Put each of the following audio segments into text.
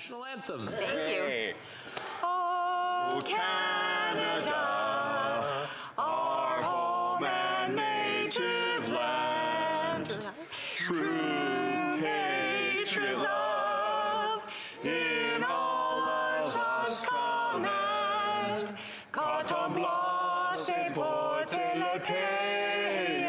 national anthem. Thank you. Oh, Canada, our home and native land, true patriot love in all lives us command. Contempla se porter le pays,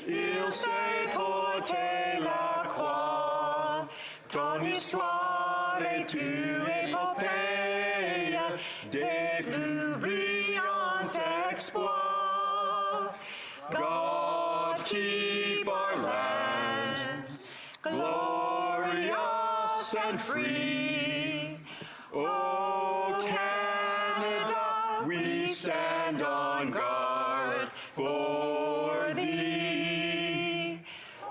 il se porter la croix. Ton histoire est une épopée des plus brillants exploits. God keep our land glorious and free. Oh, Canada, we stand on guard for thee.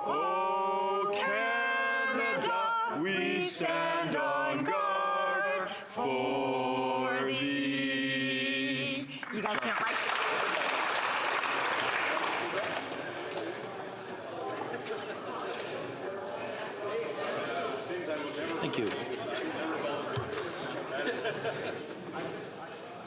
Oh, Canada, we stand on guard for thee. You guys don't like it? Thank you.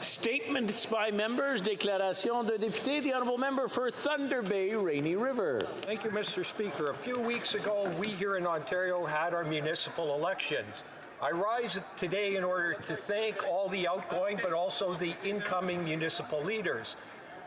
Statements by members, déclaration de député. The honourable member for Thunder Bay, Rainy River. Thank you, Mr. Speaker. A few weeks ago, we here in Ontario had our municipal elections. I rise today in order to thank all the outgoing but also the incoming municipal leaders.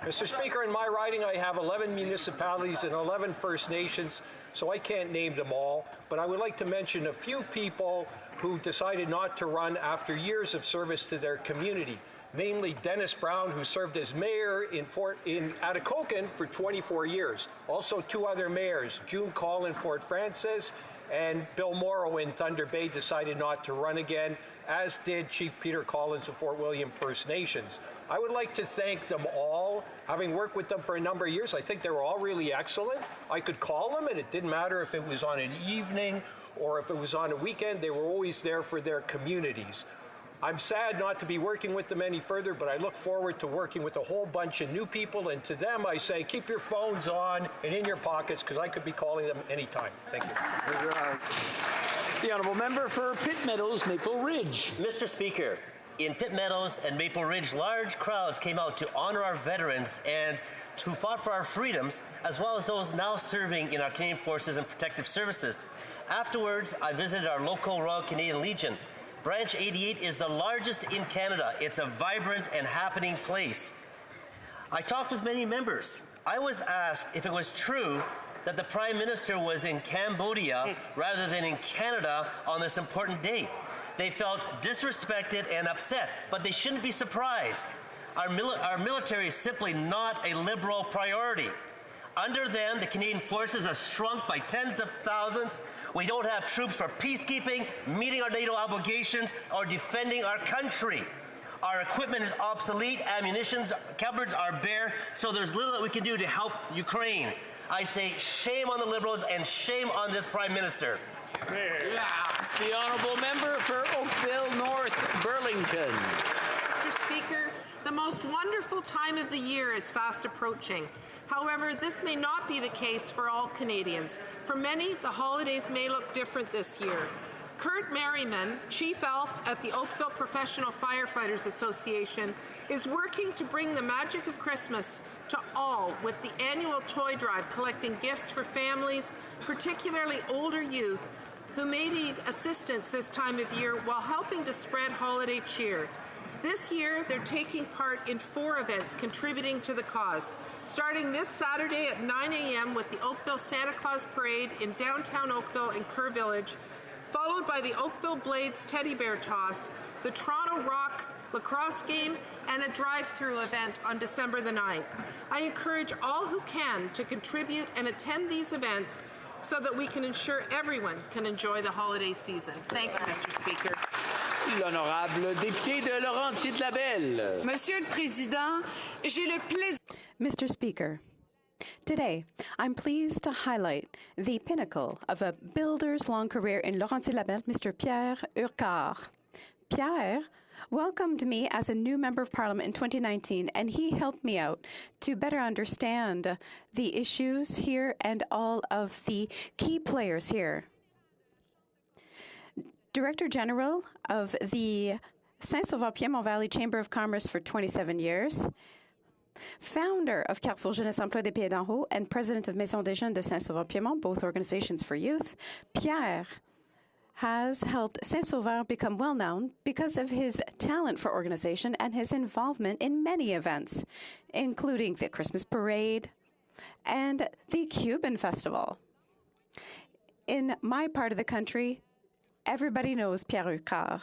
Mr. Speaker, in my riding, I have 11 municipalities and 11 First Nations, so I can't name them all, but I would like to mention a few people who decided not to run after years of service to their community. Namely Dennis Brown, who served as mayor in Atikokan for 24 years. Also two other mayors, June Call in Fort Frances and Bill Morrow in Thunder Bay decided not to run again, as did Chief Peter Collins of Fort William First Nations. I would like to thank them all. Having worked with them for a number of years, I think they were all really excellent. I could call them and it didn't matter if it was on an evening or if it was on a weekend, they were always there for their communities. I'm sad not to be working with them any further, but I look forward to working with a whole bunch of new people, and to them I say, keep your phones on and in your pockets, because I could be calling them anytime. Thank you. The honourable member for Pitt Meadows, Maple Ridge. Mr. Speaker, in Pitt Meadows and Maple Ridge, large crowds came out to honor our veterans and who fought for our freedoms, as well as those now serving in our Canadian Forces and Protective Services. Afterwards, I visited our local Royal Canadian Legion. Branch 88 is the largest in Canada. It's a vibrant and happening place. I talked with many members. I was asked if it was true that the Prime Minister was in Cambodia rather than in Canada on this important date. They felt disrespected and upset, but they shouldn't be surprised. Our military is simply not a Liberal priority. Under them, the Canadian Forces have shrunk by tens of thousands. We don't have troops for peacekeeping, meeting our NATO obligations, or defending our country. Our equipment is obsolete, ammunition cupboards are bare, so there's little that we can do to help Ukraine. I say shame on the Liberals and shame on this Prime Minister. The honourable member for Oakville North, Burlington. Mr. Speaker, the most wonderful time of the year is fast approaching. However, this may not be the case for all Canadians. For many, the holidays may look different this year. Kurt Merriman, Chief Elf at the Oakville Professional Firefighters Association, is working to bring the magic of Christmas to all with the annual toy drive collecting gifts for families, particularly older youth, who may need assistance this time of year while helping to spread holiday cheer. This year, they're taking part in 4 events contributing to the cause, starting this Saturday at 9 a.m. with the Oakville Santa Claus Parade in downtown Oakville and Kerr Village, followed by the Oakville Blades Teddy Bear Toss, the Toronto Rock lacrosse game, and a drive-through event on December the 9th. I encourage all who can to contribute and attend these events so that we can ensure everyone can enjoy the holiday season. Thank you, Mr. Speaker. L'honorable député de Laurentides-Labelle. Monsieur le Président, j'ai le plaisir. Mr. Speaker, today I'm pleased to highlight the pinnacle of a builder's long career in Laurentides-Labelle, Mr. Pierre Urquhart. Pierre welcomed me as a new member of Parliament in 2019, and he helped me out to better understand the issues here and all of the key players here. Director General of the Saint-Sauveur-Piedmont Valley Chamber of Commerce for 27 years, founder of Carrefour Jeunesse Emploi des Pays d'en Haut, and president of Maison des Jeunes de Saint-Sauveur-Piedmont, both organizations for youth, Pierre has helped Saint-Sauveur become well-known because of his talent for organization and his involvement in many events, including the Christmas Parade and the Cuban Festival. In my part of the country, everybody knows Pierre Hucard.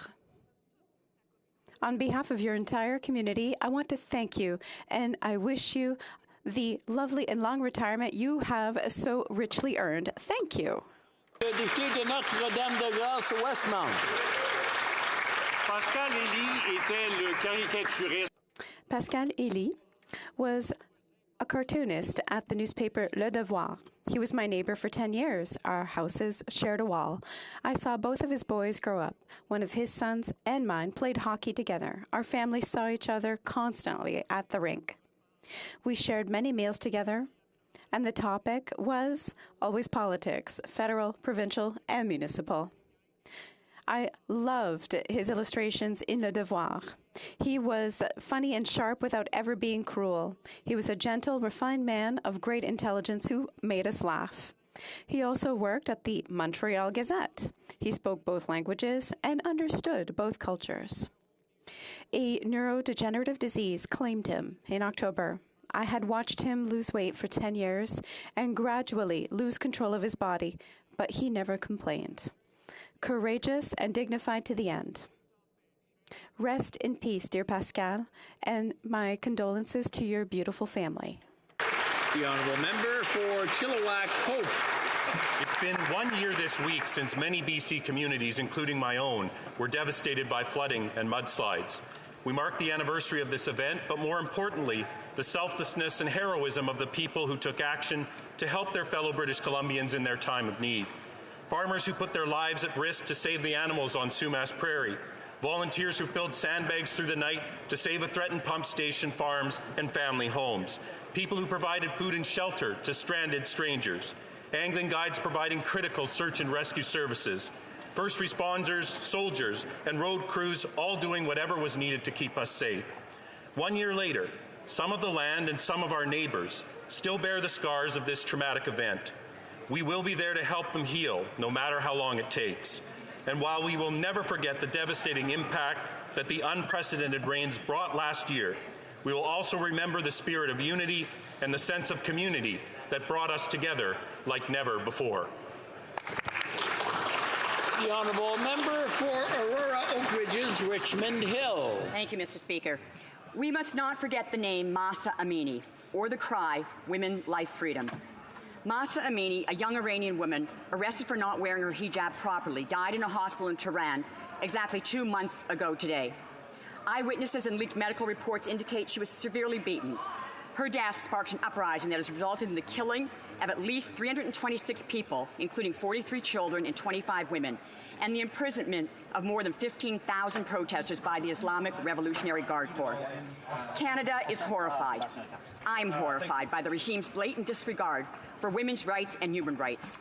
On behalf of your entire community, I want to thank you, and I wish you the lovely and long retirement you have so richly earned. Thank you. Le député de Notre-Dame-de-Grâce, Westmount. Pascal Élie était le caricaturiste. Pascal Élie was a cartoonist at the newspaper Le Devoir. He was my neighbor for 10 years. Our houses shared a wall. I saw both of his boys grow up. One of his sons and mine played hockey together. Our families saw each other constantly at the rink. We shared many meals together, and the topic was always politics, federal, provincial, and municipal. I loved his illustrations in Le Devoir. He was funny and sharp without ever being cruel. He was a gentle, refined man of great intelligence who made us laugh. He also worked at the Montreal Gazette. He spoke both languages and understood both cultures. A neurodegenerative disease claimed him in October. I had watched him lose weight for 10 years and gradually lose control of his body, but he never complained. Courageous and dignified to the end. Rest in peace, dear Pascal, and my condolences to your beautiful family. The honourable member for Chilliwack Hope. It's been 1 year this week since many BC communities, including my own, were devastated by flooding and mudslides. We mark the anniversary of this event, but more importantly, the selflessness and heroism of the people who took action to help their fellow British Columbians in their time of need. Farmers who put their lives at risk to save the animals on Sumas Prairie. Volunteers who filled sandbags through the night to save a threatened pump station, farms, and family homes. People who provided food and shelter to stranded strangers. Angling guides providing critical search and rescue services. First responders, soldiers, and road crews all doing whatever was needed to keep us safe. 1 year later, some of the land and some of our neighbors still bear the scars of this traumatic event. We will be there to help them heal, no matter how long it takes. And while we will never forget the devastating impact that the unprecedented rains brought last year, we will also remember the spirit of unity and the sense of community that brought us together like never before. The honourable member for Aurora Oak Ridges, Richmond Hill. Thank you, Mr. Speaker. We must not forget the name Mahsa Amini, or the cry, Women, Life, Freedom. Mahsa Amini, a young Iranian woman arrested for not wearing her hijab properly, died in a hospital in Tehran exactly 2 months ago today. Eyewitnesses and leaked medical reports indicate she was severely beaten. Her death sparks an uprising that has resulted in the killing of at least 326 people, including 43 children and 25 women, and the imprisonment of more than 15,000 protesters by the Islamic Revolutionary Guard Corps. Canada is horrified. I'm horrified by the regime's blatant disregard for women's rights and human rights.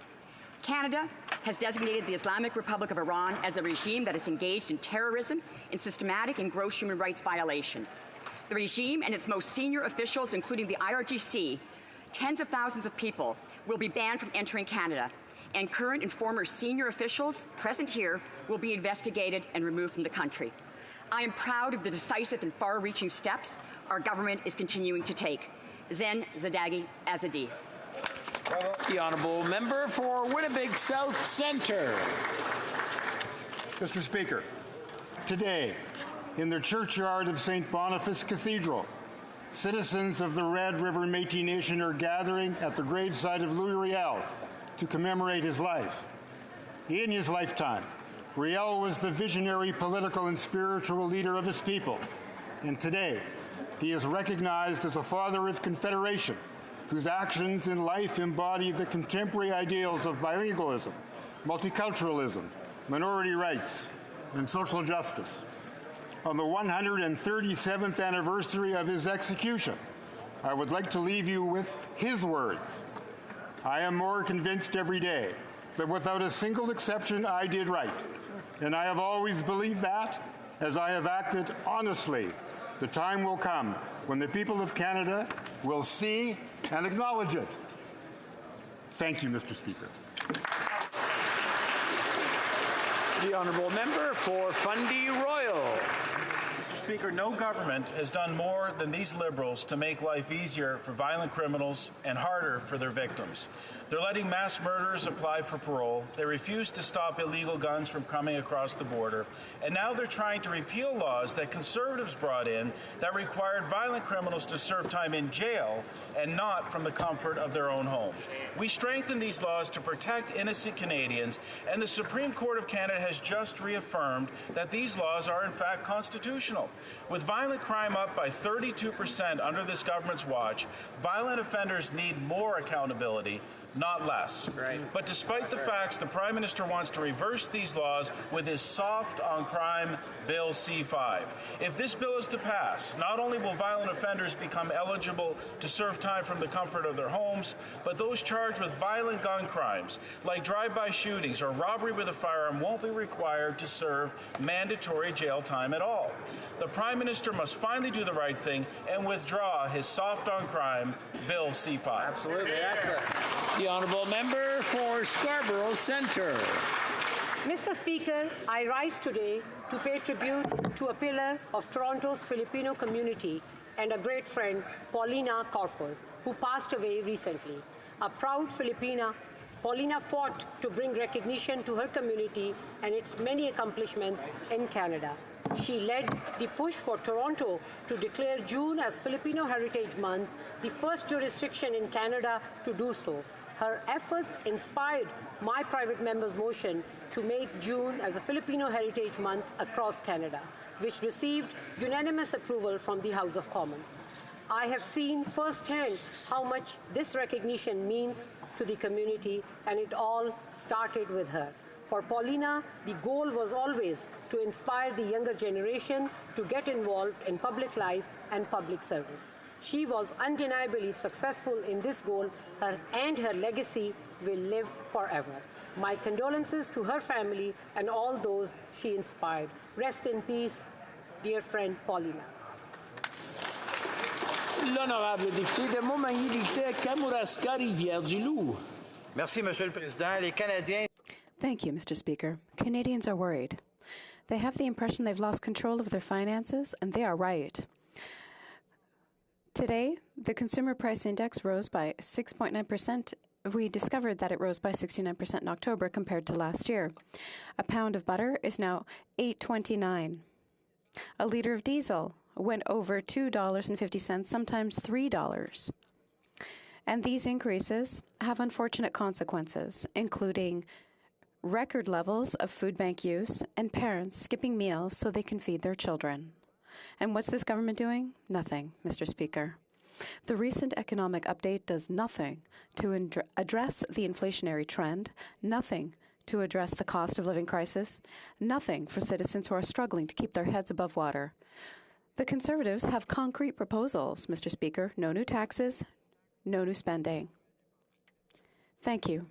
Canada has designated the Islamic Republic of Iran as a regime that is engaged in terrorism and systematic and gross human rights violation. The regime and its most senior officials, including the IRGC, tens of thousands of people, will be banned from entering Canada, and current and former senior officials present here will be investigated and removed from the country. I am proud of the decisive and far-reaching steps our government is continuing to take. Zen Zadagi Azadi. The honourable member for Winnipeg South Centre. Mr. Speaker, today, in the churchyard of St. Boniface Cathedral, citizens of the Red River Métis Nation are gathering at the gravesite of Louis Riel to commemorate his life. In his lifetime, Riel was the visionary political and spiritual leader of his people, and today he is recognized as a father of confederation, whose actions in life embody the contemporary ideals of bilingualism, multiculturalism, minority rights, and social justice. On the 137th anniversary of his execution, I would like to leave you with his words. I am more convinced every day that without a single exception I did right. And I have always believed that, as I have acted honestly, the time will come when the people of Canada will see and acknowledge it. Thank you, Mr. Speaker. The honourable member for Fundy Royal. Mr. Speaker, no government has done more than these Liberals to make life easier for violent criminals and harder for their victims. They're letting mass murderers apply for parole. They refuse to stop illegal guns from coming across the border. And now they're trying to repeal laws that Conservatives brought in that required violent criminals to serve time in jail and not from the comfort of their own home. We strengthened these laws to protect innocent Canadians, and the Supreme Court of Canada has just reaffirmed that these laws are in fact constitutional. With violent crime up by 32% under this government's watch, violent offenders need more accountability, not less. Right. But despite the facts, the Prime Minister wants to reverse these laws with his soft on crime Bill C-5. If this bill is to pass, not only will violent offenders become eligible to serve time from the comfort of their homes, but those charged with violent gun crimes, like drive-by shootings or robbery with a firearm, won't be required to serve mandatory jail time at all. The Prime Minister must finally do the right thing and withdraw his soft on crime Bill C-5. Absolutely. Excellent. The honourable member for Scarborough Centre. Mr. Speaker, I rise today to pay tribute to a pillar of Toronto's Filipino community and a great friend, Paulina Corpus, who passed away recently. A proud Filipina, Paulina fought to bring recognition to her community and its many accomplishments in Canada. She led the push for Toronto to declare June as Filipino Heritage Month, the first jurisdiction in Canada to do so. Her efforts inspired my private member's motion to make June as a Filipino Heritage Month across Canada, which received unanimous approval from the House of Commons. I have seen firsthand how much this recognition means to the community, and it all started with her. For Paulina, the goal was always to inspire the younger generation to get involved in public life and public service. She was undeniably successful in this goal, and her legacy will live forever. My condolences to her family and all those she inspired. Rest in peace, dear friend Paulina. L'honorable député de Montmagny-Lité, Kamouraska, Rivière-du-Loup. Merci, Monsieur le Président. Les Canadiens. Thank you, Mr. Speaker. Canadians are worried. They have the impression they've lost control of their finances, and they are right. Today, the Consumer Price Index rose by 6.9%. We discovered that it rose by 69% in October compared to last year. A pound of butter is now $8.29. A liter of diesel went over $2.50, sometimes $3. And these increases have unfortunate consequences, including record levels of food bank use and parents skipping meals so they can feed their children. And what's this government doing? Nothing, Mr. Speaker. The recent economic update does nothing to address the inflationary trend, nothing to address the cost of living crisis, nothing for citizens who are struggling to keep their heads above water. The Conservatives have concrete proposals, Mr. Speaker. No new taxes, no new spending. Thank you.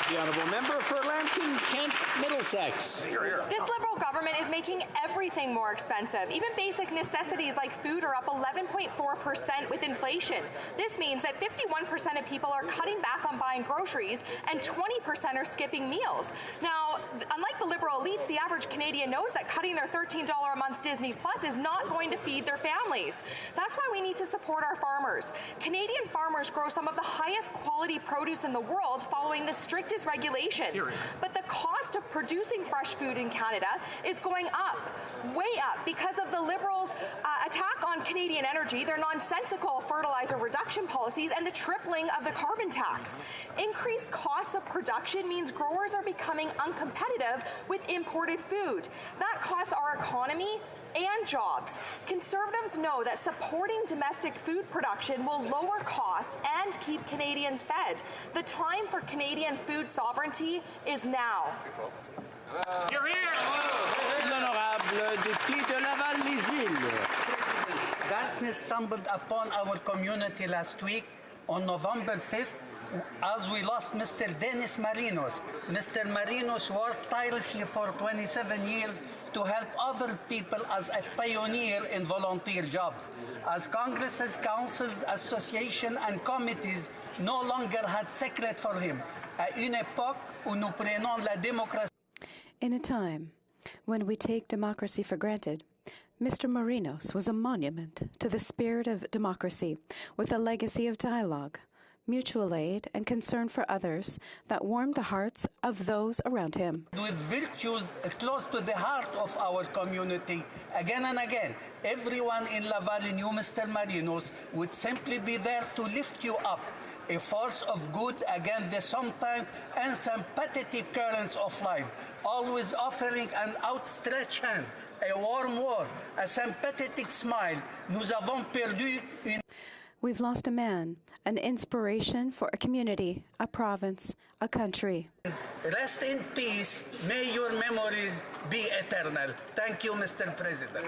The honourable member for Lambton, Kent, Middlesex. This Liberal government is making everything more expensive. Even basic necessities like food are up 11.4% with inflation. This means that 51% of people are cutting back on buying groceries and 20% are skipping meals. Now, unlike the Liberal elites, the average Canadian knows that cutting their $13 a month Disney Plus is not going to feed their families. That's why we need to support our farmers. Canadian farmers grow some of the highest quality produce in the world following the strictest regulations. But the cost of producing fresh food in Canada is going up, way up, because of the Liberals' attack on Canadian energy, their nonsensical fertilizer reduction policies, and the tripling of the carbon tax. Increased costs of production means growers are becoming uncompetitive with imported food. That costs our economy and jobs. Conservatives know that supporting domestic food production will lower costs and keep Canadians fed. The time for Canadian food sovereignty is now. You're here. L'honorable député de Laval-les-Îles. Darkness stumbled upon our community last week. On November 5th, as we lost Mr. Dennis Marinos. Mr. Marinos worked tirelessly for 27 years to help other people as a pioneer in volunteer jobs. As Congress's councils, associations, and committees no longer had secret for him. À une époque où nous prenons la démocratie. In a time when we take democracy for granted, Mr. Marinos was a monument to the spirit of democracy, with a legacy of dialogue, mutual aid, and concern for others that warmed the hearts of those around him. With virtues close to the heart of our community, again and again, everyone in Laval knew Mr. Marinos would simply be there to lift you up, a force of good against the sometimes unsympathetic currents of life, always offering an outstretched hand, a warm word, a sympathetic smile. Nous avons perdu une... We've lost a man, an inspiration for a community, a province, a country. Rest in peace. May your memories be eternal. Thank you, Mr. President.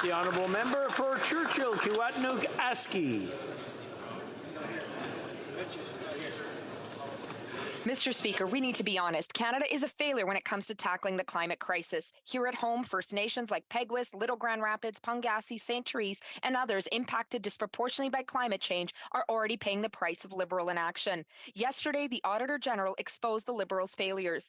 The honourable member for Churchill, Kiwatnook-Aski. Mr. Speaker, we need to be honest. Canada is a failure when it comes to tackling the climate crisis. Here at home, First Nations like Peguis, Little Grand Rapids, Pungassi, St. Therese, and others impacted disproportionately by climate change are already paying the price of Liberal inaction. Yesterday, the Auditor General exposed the Liberals' failures.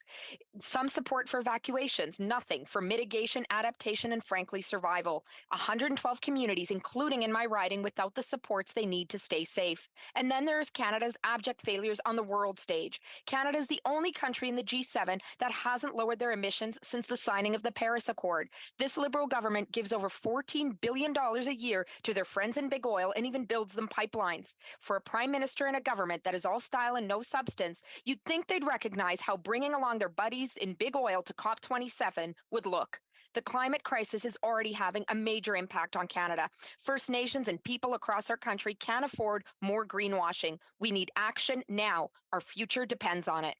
Some support for evacuations, nothing for mitigation, adaptation, and frankly, survival. 112 communities, including in my riding, without the supports they need to stay safe. And then there's Canada's abject failures on the world stage. Canada is the only country in the G7 that hasn't lowered their emissions since the signing of the Paris Accord. This Liberal government gives over $14 billion a year to their friends in big oil and even builds them pipelines. For a prime minister and a government that is all style and no substance, you'd think they'd recognize how bringing along their buddies in big oil to COP27 would look. The climate crisis is already having a major impact on Canada. First Nations and people across our country can't afford more greenwashing. We need action now. Our future depends on it.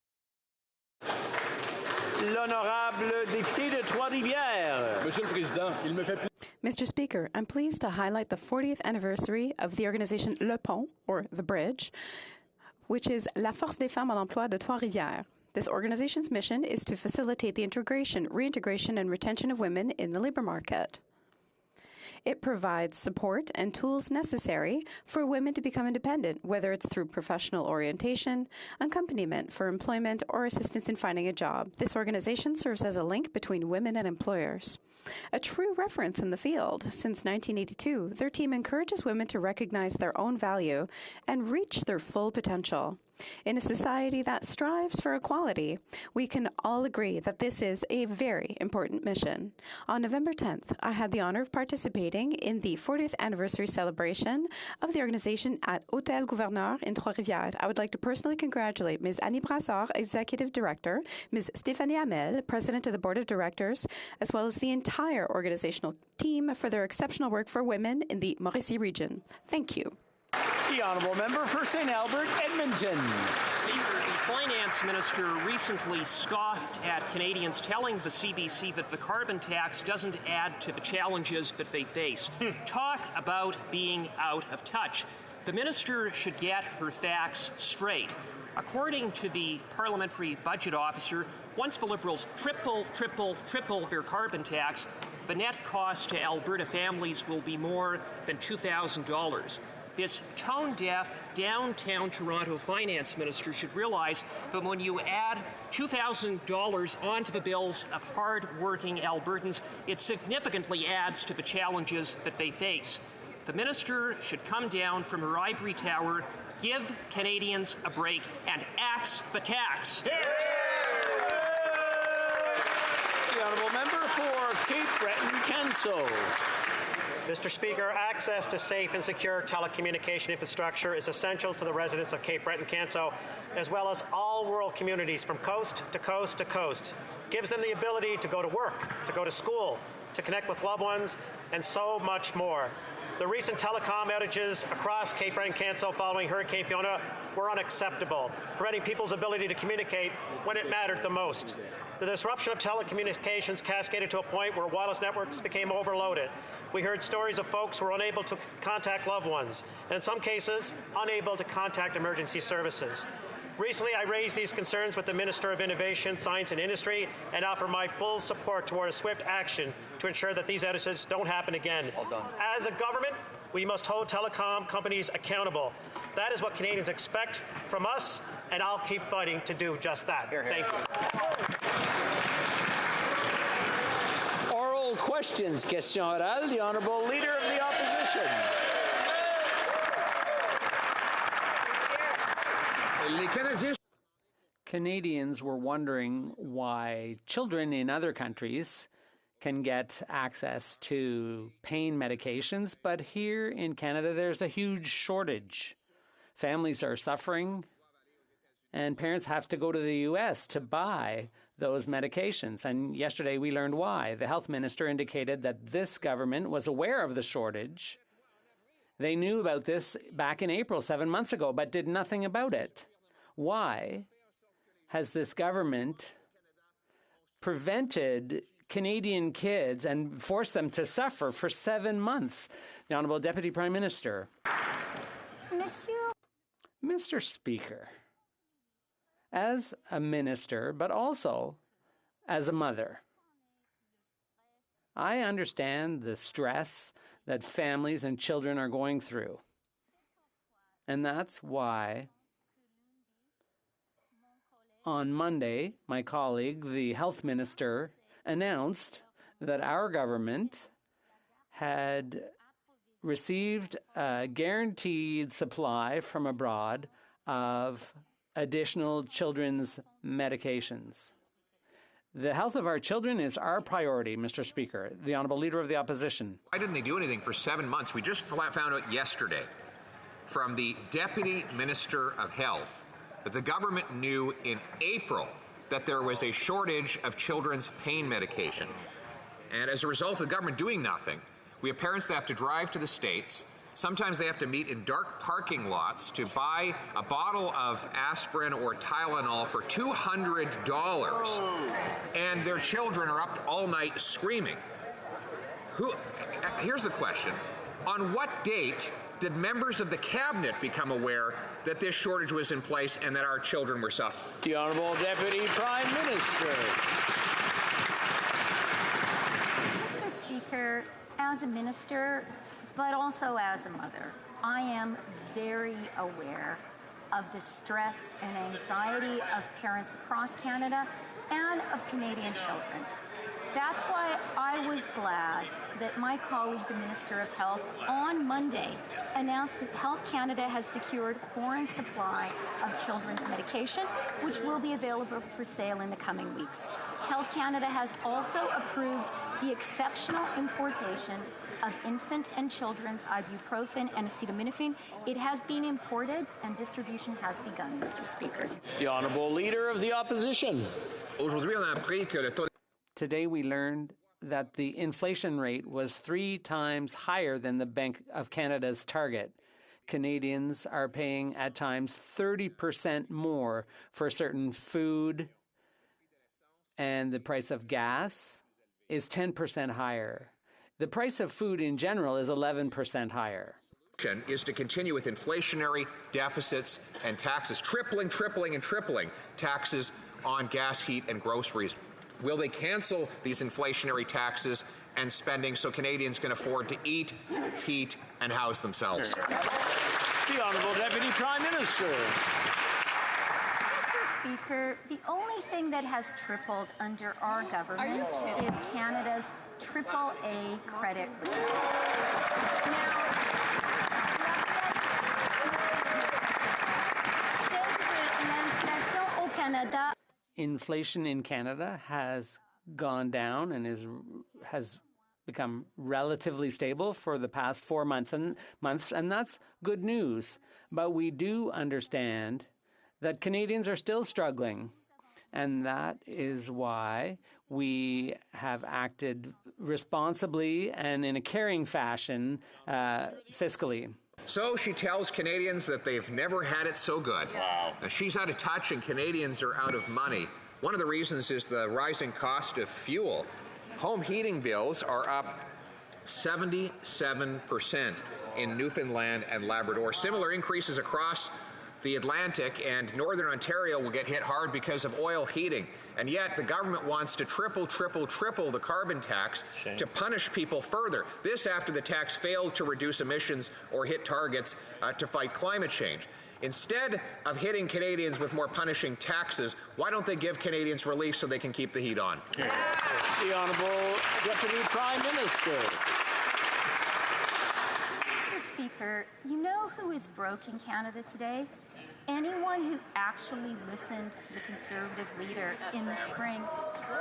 L'honorable député de Trois-Rivières. Monsieur le Président, il me fait Mr. Speaker, I'm pleased to highlight the 40th anniversary of the organization Le Pont, or The Bridge, which is La Force des Femmes à l'Emploi de Trois-Rivières. This organization's mission is to facilitate the integration, reintegration, and retention of women in the labor market. It provides support and tools necessary for women to become independent, whether it's through professional orientation, accompaniment for employment, or assistance in finding a job. This organization serves as a link between women and employers. A true reference in the field, since 1982, their team encourages women to recognize their own value and reach their full potential. In a society that strives for equality, we can all agree that this is a very important mission. On November 10th, I had the honor of participating in the 40th anniversary celebration of the organization at Hôtel Gouverneur in Trois-Rivières. I would like to personally congratulate Ms. Annie Brassard, Executive Director, Ms. Stéphanie Hamel, President of the Board of Directors, as well as the entire organizational team for their exceptional work for women in the Mauricie region. Thank you. The honourable member for St. Albert, Edmonton. Speaker, the finance minister recently scoffed at Canadians telling the CBC that the carbon tax doesn't add to the challenges that they face. Talk about being out of touch. The minister should get her facts straight. According to the parliamentary budget officer, once the Liberals triple their carbon tax, the net cost to Alberta families will be more than $2,000. This tone-deaf, downtown Toronto finance minister should realize that when you add $2,000 onto the bills of hard-working Albertans, it significantly adds to the challenges that they face. The minister should come down from her ivory tower, give Canadians a break, and axe the tax. The honourable member for Cape Breton-Canso. Mr. Speaker, access to safe and secure telecommunication infrastructure is essential to the residents of Cape Breton-Canso, as well as all rural communities from coast to coast to coast. Gives them the ability to go to work, to go to school, to connect with loved ones, and so much more. The recent telecom outages across Cape Breton-Canso following Hurricane Fiona were unacceptable, preventing people's ability to communicate when it mattered the most. The disruption of telecommunications cascaded to a point where wireless networks became overloaded. we heard stories of folks who were unable to contact loved ones, and in some cases, unable to contact emergency services. Recently, I raised these concerns with the Minister of Innovation, Science and Industry and offer my full support toward a swift action to ensure that these outages don't happen again. As a government, we must hold telecom companies accountable. That is what Canadians expect from us, and I'll keep fighting to do just that. Thank you. Oral questions. Question orale. The Honourable Leader of the Opposition. Canadians were wondering why children in other countries can get access to pain medications, but here in Canada there's a huge shortage. Families are suffering, and parents have to go to the U.S. to buy those medications. And yesterday we learned why. The health minister indicated that this government was aware of the shortage. They knew about this back in April, 7 months ago, but did nothing about it. Why has this government prevented Canadian kids and forced them to suffer for 7 months? The Honourable Deputy Prime Minister. Mr. Speaker, as a minister, but also as a mother, I understand the stress that families and children are going through. And that's why on Monday, my colleague, the health minister, announced that our government had received a guaranteed supply from abroad of additional children's medications. The health of our children is our priority, Mr. Speaker. The Honourable Leader of the Opposition. Why didn't they do anything for 7 months? We just found out yesterday from the Deputy Minister of Health that the government knew in April that there was a shortage of children's pain medication. And as a result of the government doing nothing, we have parents that have to drive to the States. Sometimes they have to meet in dark parking lots to buy a bottle of aspirin or Tylenol for $200. And their children are up all night screaming. Here's the question. On what date did members of the cabinet become aware that this shortage was in place and that our children were suffering? The Honourable Deputy Prime Minister. Mr. Speaker, as a minister, but also as a mother, I am very aware of the stress and anxiety of parents across Canada and of Canadian children. That's why I was glad that my colleague, the Minister of Health, on Monday announced that Health Canada has secured foreign supply of children's medication, which will be available for sale in the coming weeks. Health Canada has also approved the exceptional importation of infant and children's ibuprofen and acetaminophen. It has been imported and distribution has begun, Mr. Speaker. The Honourable Leader of the Opposition. Today we learned that the inflation rate was 3 times higher than the Bank of Canada's target. Canadians are paying at times 30% more for certain food, and the price of gas is 10% higher. The price of food in general is 11% higher. Is to continue with inflationary deficits and taxes, tripling taxes on gas, heat, and groceries. Will they cancel these inflationary taxes and spending so Canadians can afford to eat, heat, and house themselves? The Honourable Deputy Prime Minister. Mr. Speaker, the only thing that has tripled under our government is Canada's AAA credit rating. Now, inflation in Canada has gone down and has become relatively stable for the past 4 months, and that's good news. But we do understand that Canadians are still struggling, and that is why we have acted responsibly and in a caring fashion fiscally. So she tells Canadians that they've never had it so good. Wow. Now, she's out of touch and Canadians are out of money. One of the reasons is the rising cost of fuel. Home heating bills are up 77% in Newfoundland and Labrador. Similar increases across the Atlantic, and Northern Ontario will get hit hard because of oil heating. And yet the government wants to triple the carbon tax to punish people further. This after the tax failed to reduce emissions or hit targets to fight climate change. Instead of hitting Canadians with more punishing taxes, why don't they give Canadians relief so they can keep the heat on? The Honourable Deputy Prime Minister. Mr. Speaker, you know who is broke in Canada today? Anyone who actually listened to the Conservative leader in the spring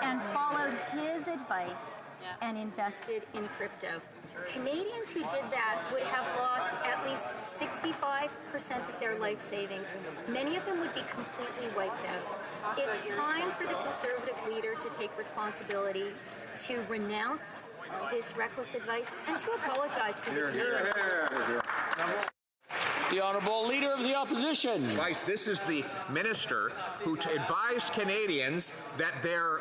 and followed his advice and invested in crypto. Canadians who did that would have lost at least 65% of their life savings. Many of them would be completely wiped out. It's time for the Conservative leader to take responsibility, to renounce this reckless advice, and to apologize to the Canadians. The Honourable Leader of the Opposition. Vice, this is the minister who advised Canadians that there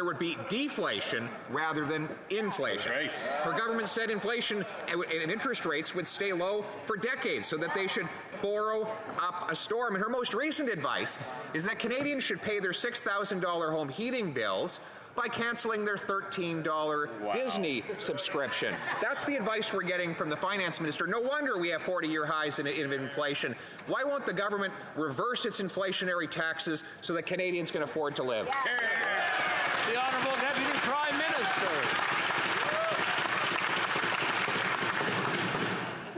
would be deflation rather than inflation. Right. Her government said inflation and interest rates would stay low for decades, so that they should borrow up a storm. And her most recent advice is that Canadians should pay their $6,000 home heating bills by canceling their $13 Disney subscription. That's the advice we're getting from the finance minister. No wonder we have 40-year highs in inflation. Why won't the government reverse its inflationary taxes so that Canadians can afford to live? The Honourable Deputy Prime Minister.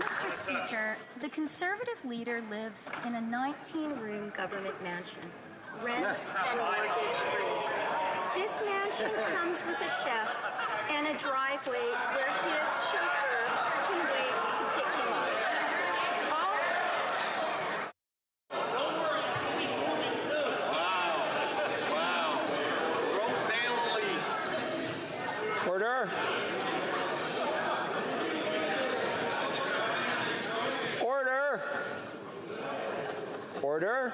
Mr. Speaker, the Conservative leader lives in a 19-room government mansion, rent and mortgage-free. This mansion comes with a chef and a driveway where his chauffeur can wait to pick him up. Wow. Rose Stanley. Order. Order. Order.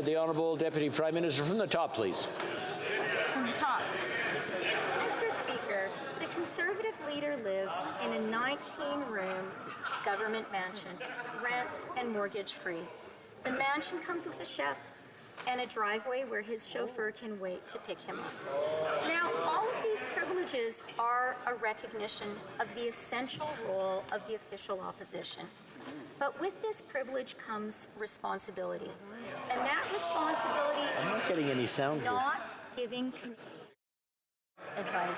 The Honourable Deputy Prime Minister from the top, please. From the top. Mr. Speaker, the Conservative leader lives in a 19-room government mansion, rent and mortgage-free. The mansion comes with a chef and a driveway where his chauffeur can wait to pick him up. Now, all of these privileges are a recognition of the essential role of the official opposition. But with this privilege comes responsibility. And that responsibility I'm not getting any sound here. Not giving advice.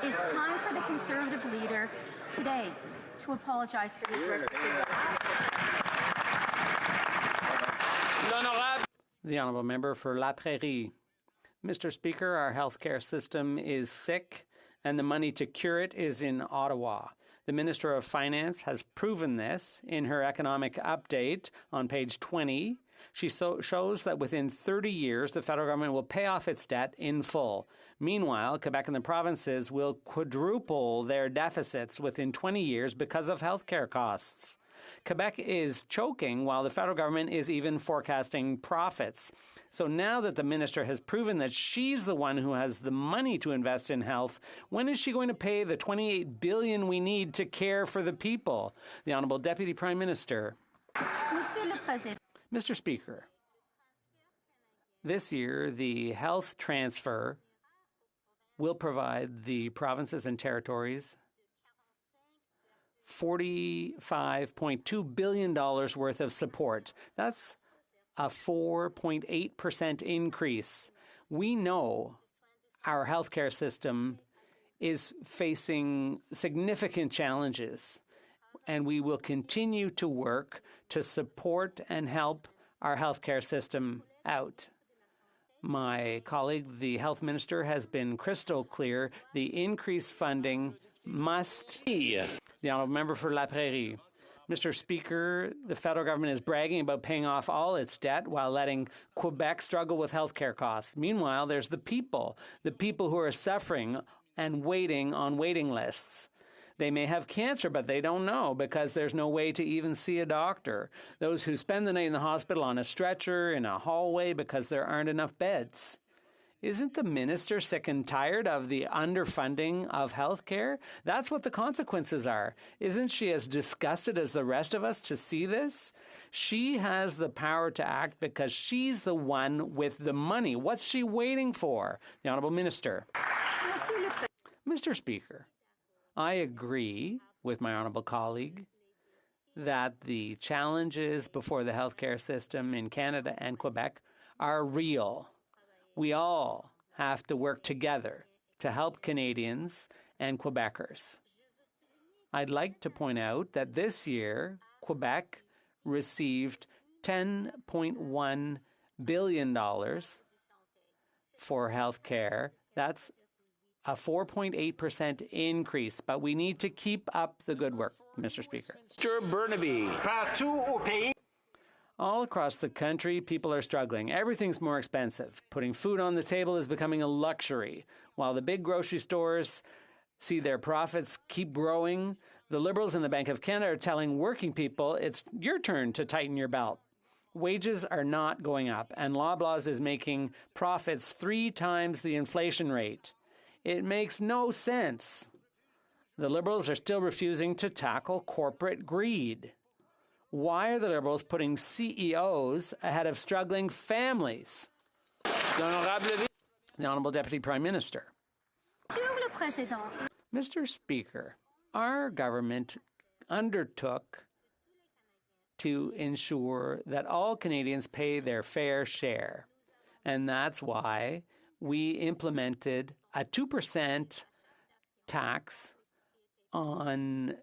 It's time for the Conservative leader today to apologize for this reckless advice. The Honourable Member for La Prairie. Mr. Speaker, our healthcare system is sick and the money to cure it is in Ottawa. The Minister of Finance has proven this in her economic update on page 20. She shows that within 30 years, the federal government will pay off its debt in full. Meanwhile, Quebec and the provinces will quadruple their deficits within 20 years because of healthcare costs. Quebec is choking while the federal government is even forecasting profits. So now that the minister has proven that she's the one who has the money to invest in health, when is she going to pay the $28 billion we need to care for the people? The Honourable Deputy Prime Minister. Mr. Speaker, this year the health transfer will provide the provinces and territories $45.2 billion worth of support. That's a 4.8% increase. We know our healthcare system is facing significant challenges, and we will continue to work to support and help our healthcare system out. My colleague, the health minister, has been crystal clear. The increased funding must be. The Honourable Member for La Prairie. Mr. Speaker, the federal government is bragging about paying off all its debt while letting Quebec struggle with healthcare costs. Meanwhile, there's the people who are suffering and waiting on waiting lists. They may have cancer, but they don't know because there's no way to even see a doctor. Those who spend the night in the hospital on a stretcher, in a hallway because there aren't enough beds. Isn't the minister sick and tired of the underfunding of health care? That's what the consequences are. Isn't she as disgusted as the rest of us to see this? She has the power to act because she's the one with the money. What's she waiting for? The Honourable Minister. Mr. Speaker, I agree with my honourable colleague that the challenges before the healthcare system in Canada and Quebec are real. We all have to work together to help Canadians and Quebecers. I'd like to point out that this year, Quebec received $10.1 billion for health care. That's a 4.8% increase, but we need to keep up the good work, Mr. Speaker. Mr. Burnaby. All across the country, people are struggling. Everything's more expensive. Putting food on the table is becoming a luxury. While the big grocery stores see their profits keep growing, the Liberals and the Bank of Canada are telling working people it's your turn to tighten your belt. Wages are not going up, and Loblaws is making profits 3 times the inflation rate. It makes no sense. The Liberals are still refusing to tackle corporate greed. Why are the Liberals putting CEOs ahead of struggling families? The Honourable Deputy Prime Minister. Mr. Speaker, our government undertook to ensure that all Canadians pay their fair share. And that's why we implemented a 2% tax on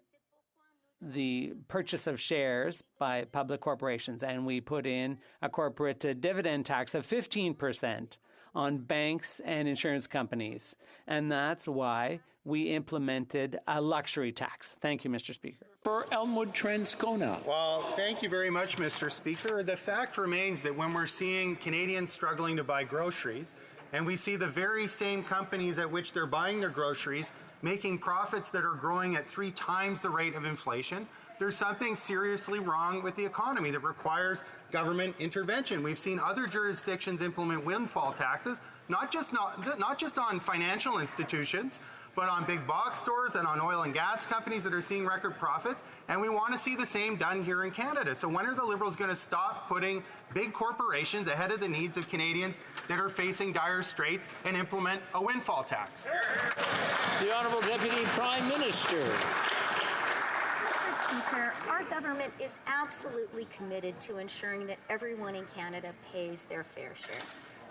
the purchase of shares by public corporations, and we put in a corporate dividend tax of 15% on banks and insurance companies. And that's why we implemented a luxury tax. Thank you, Mr. Speaker. For Elmwood Transcona. Well, thank you very much, Mr. Speaker. The fact remains that when we're seeing Canadians struggling to buy groceries, and we see the very same companies at which they're buying their groceries making profits that are growing at 3 times the rate of inflation, there's something seriously wrong with the economy that requires government intervention. We've seen other jurisdictions implement windfall taxes, not just on financial institutions, but on big box stores and on oil and gas companies that are seeing record profits, and we want to see the same done here in Canada. So when are the Liberals going to stop putting big corporations ahead of the needs of Canadians that are facing dire straits and implement a windfall tax? The Honourable Deputy Prime Minister. Mr. Speaker, our government is absolutely committed to ensuring that everyone in Canada pays their fair share.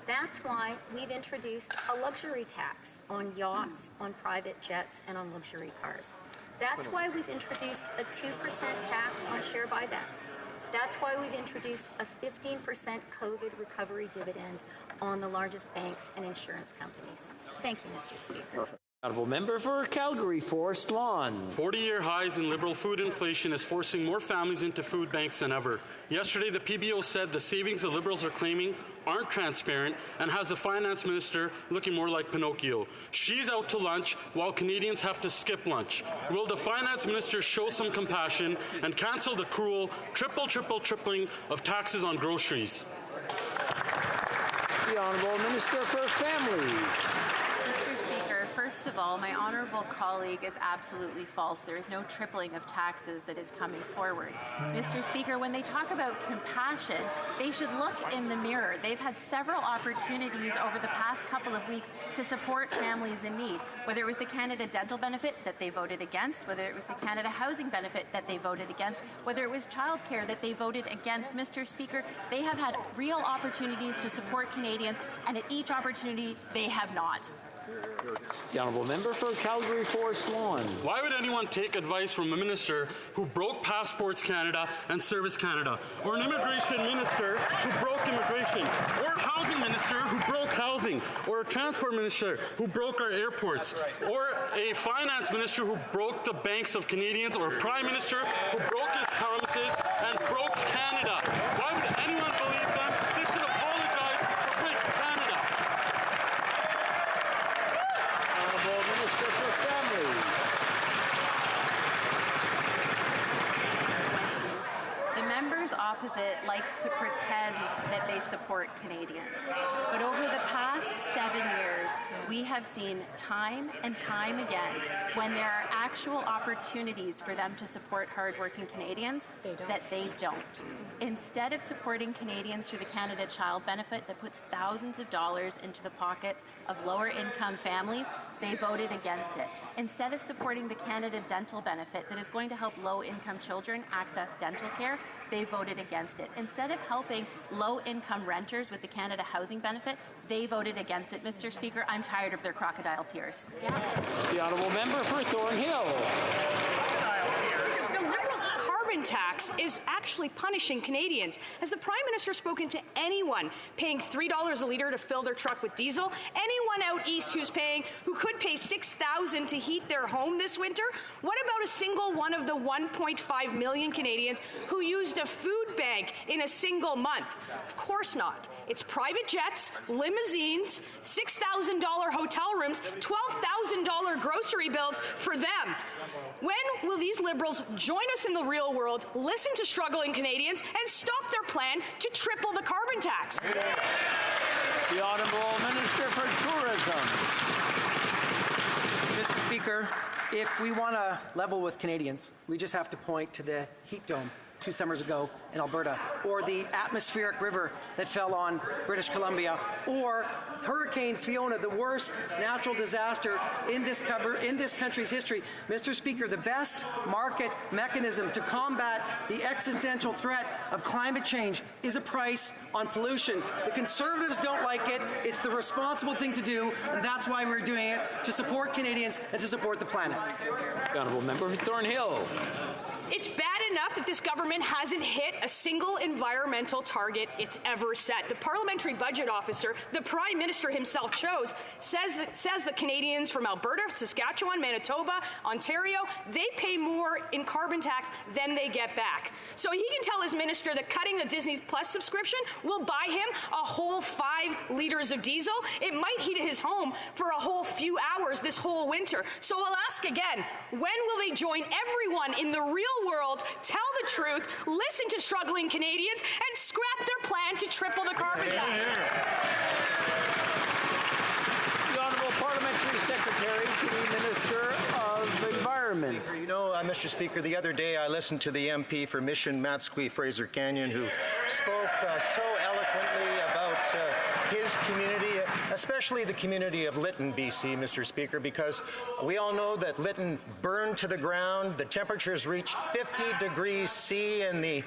That's why we've introduced a luxury tax on yachts, on private jets, and on luxury cars. That's why we've introduced a 2% tax on share buybacks. That's why we've introduced a 15% COVID recovery dividend on the largest banks and insurance companies. Thank you, Mr. Speaker. Honourable Member for Calgary Forest Lawn. 40-year highs in Liberal food inflation is forcing more families into food banks than ever. Yesterday, the PBO said the savings the Liberals are claiming aren't transparent and has the finance minister looking more like Pinocchio. She's out to lunch while Canadians have to skip lunch. Will the finance minister show some compassion and cancel the cruel tripling of taxes on groceries? The Honourable Minister for Families. First of all, my honourable colleague is absolutely false. There is no tripling of taxes that is coming forward. Mr. Speaker, when they talk about compassion, they should look in the mirror. They've had several opportunities over the past couple of weeks to support families in need, whether it was the Canada Dental Benefit that they voted against, whether it was the Canada Housing Benefit that they voted against, whether it was childcare that they voted against. Mr. Speaker, they have had real opportunities to support Canadians, and at each opportunity, they have not. The Honourable Member for Calgary Forest Lawn. Why would anyone take advice from a minister who broke Passports Canada and Service Canada, or an immigration minister who broke immigration, or a housing minister who broke housing, or a transport minister who broke our airports, or a finance minister who broke the banks of Canadians, or a prime minister who broke his promises and broke Canada? Why would anyone believe them? They should apologize for breaking Canada. Honourable Minister for Families. support Canadians. But over the past 7 years, we have seen time and time again when there are actual opportunities for them to support hardworking Canadians that they don't. Instead of supporting Canadians through the Canada Child Benefit that puts thousands of dollars into the pockets of lower income families, they voted against it. Instead of supporting the Canada Dental Benefit that is going to help low-income children access dental care, they voted against it. Instead of helping low-income renters with the Canada Housing Benefit, they voted against it. Mr. Speaker, I'm tired of their crocodile tears. The honourable member for Thornhill. The Liberal carbon tax is actually punishing Canadians. Has the Prime Minister spoken to anyone paying $3 a litre to fill their truck with diesel? Anyone out east who could pay $6,000 to heat their home this winter? What about a single one of the 1.5 million Canadians who used a food bank in a single month? Of course not. It's private jets, limousines, $6,000 hotel rooms, $12,000 grocery bills for them. When will these Liberals join us in the real world, listen to struggling Canadians, and stop their plan to triple the carbon tax? The Honourable Minister for Tourism. Mr. Speaker, if we want to level with Canadians, we just have to point to the heat dome 2 summers ago in Alberta, or the atmospheric river that fell on British Columbia, or Hurricane Fiona, the worst natural disaster in this country's history. Mr. Speaker, the best market mechanism to combat the existential threat of climate change is a price on pollution. The Conservatives don't like it. It's the responsible thing to do, and that's why we're doing it, to support Canadians and to support the planet. The honourable member for Thornhill. It's bad enough that this government hasn't hit a single environmental target it's ever set. The Parliamentary Budget Officer, the Prime Minister himself chose, says that Canadians from Alberta, Saskatchewan, Manitoba, Ontario, they pay more in carbon tax than they get back. So he can tell his minister that cutting the Disney Plus subscription will buy him a whole 5 litres of diesel. It might heat his home for a whole few hours this whole winter. So I'll ask again, when will they join everyone in the real world, tell the truth, listen to struggling Canadians, and scrap their plan to triple the carbon tax? The Honourable Parliamentary Secretary to the Minister of Environment. You know, Mr. Speaker, the other day I listened to the MP for Mission Matsqui Fraser Canyon, who spoke so eloquently about his community, especially the community of Lytton, BC, Mr. Speaker, because we all know that Lytton burned to the ground. The temperatures reached 50 degrees C in the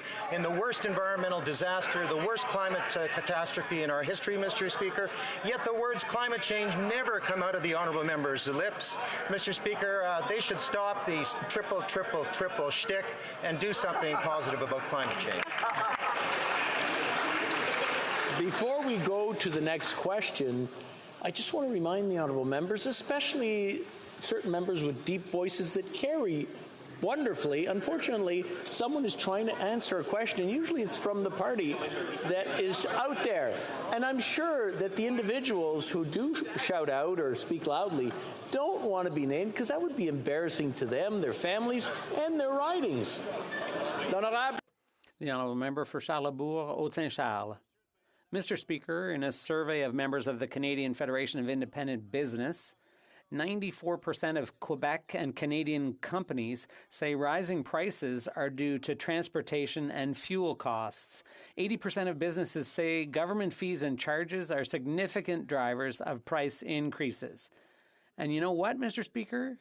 worst environmental disaster, the worst climate catastrophe in our history, Mr. Speaker. Yet the words climate change never come out of the honourable members' lips. Mr. Speaker, they should stop the triple shtick and do something positive about climate change. Before we go to the next question, I just want to remind the honourable members, especially certain members with deep voices that carry wonderfully. Unfortunately, someone is trying to answer a question, and usually it's from the party that is out there. And I'm sure that the individuals who do shout out or speak loudly don't want to be named, because that would be embarrassing to them, their families, and their ridings. The honourable member for Charlesbourg, Haute-Saint-Charles. Mr. Speaker, in a survey of members of the Canadian Federation of Independent Business, 94% of Quebec and Canadian companies say rising prices are due to transportation and fuel costs. 80% of businesses say government fees and charges are significant drivers of price increases. And you know what, Mr. Speaker?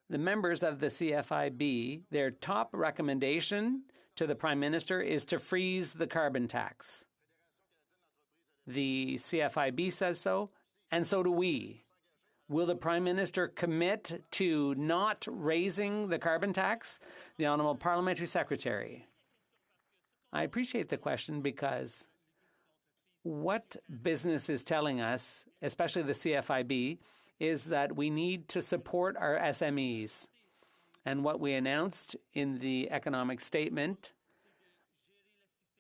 The members of the CFIB, their top recommendation to the Prime Minister is to freeze the carbon tax. The CFIB says so, and so do we. Will the Prime Minister commit to not raising the carbon tax? The Honourable Parliamentary Secretary. I appreciate the question, because what business is telling us, especially the CFIB, is that we need to support our SMEs. And what we announced in the economic statement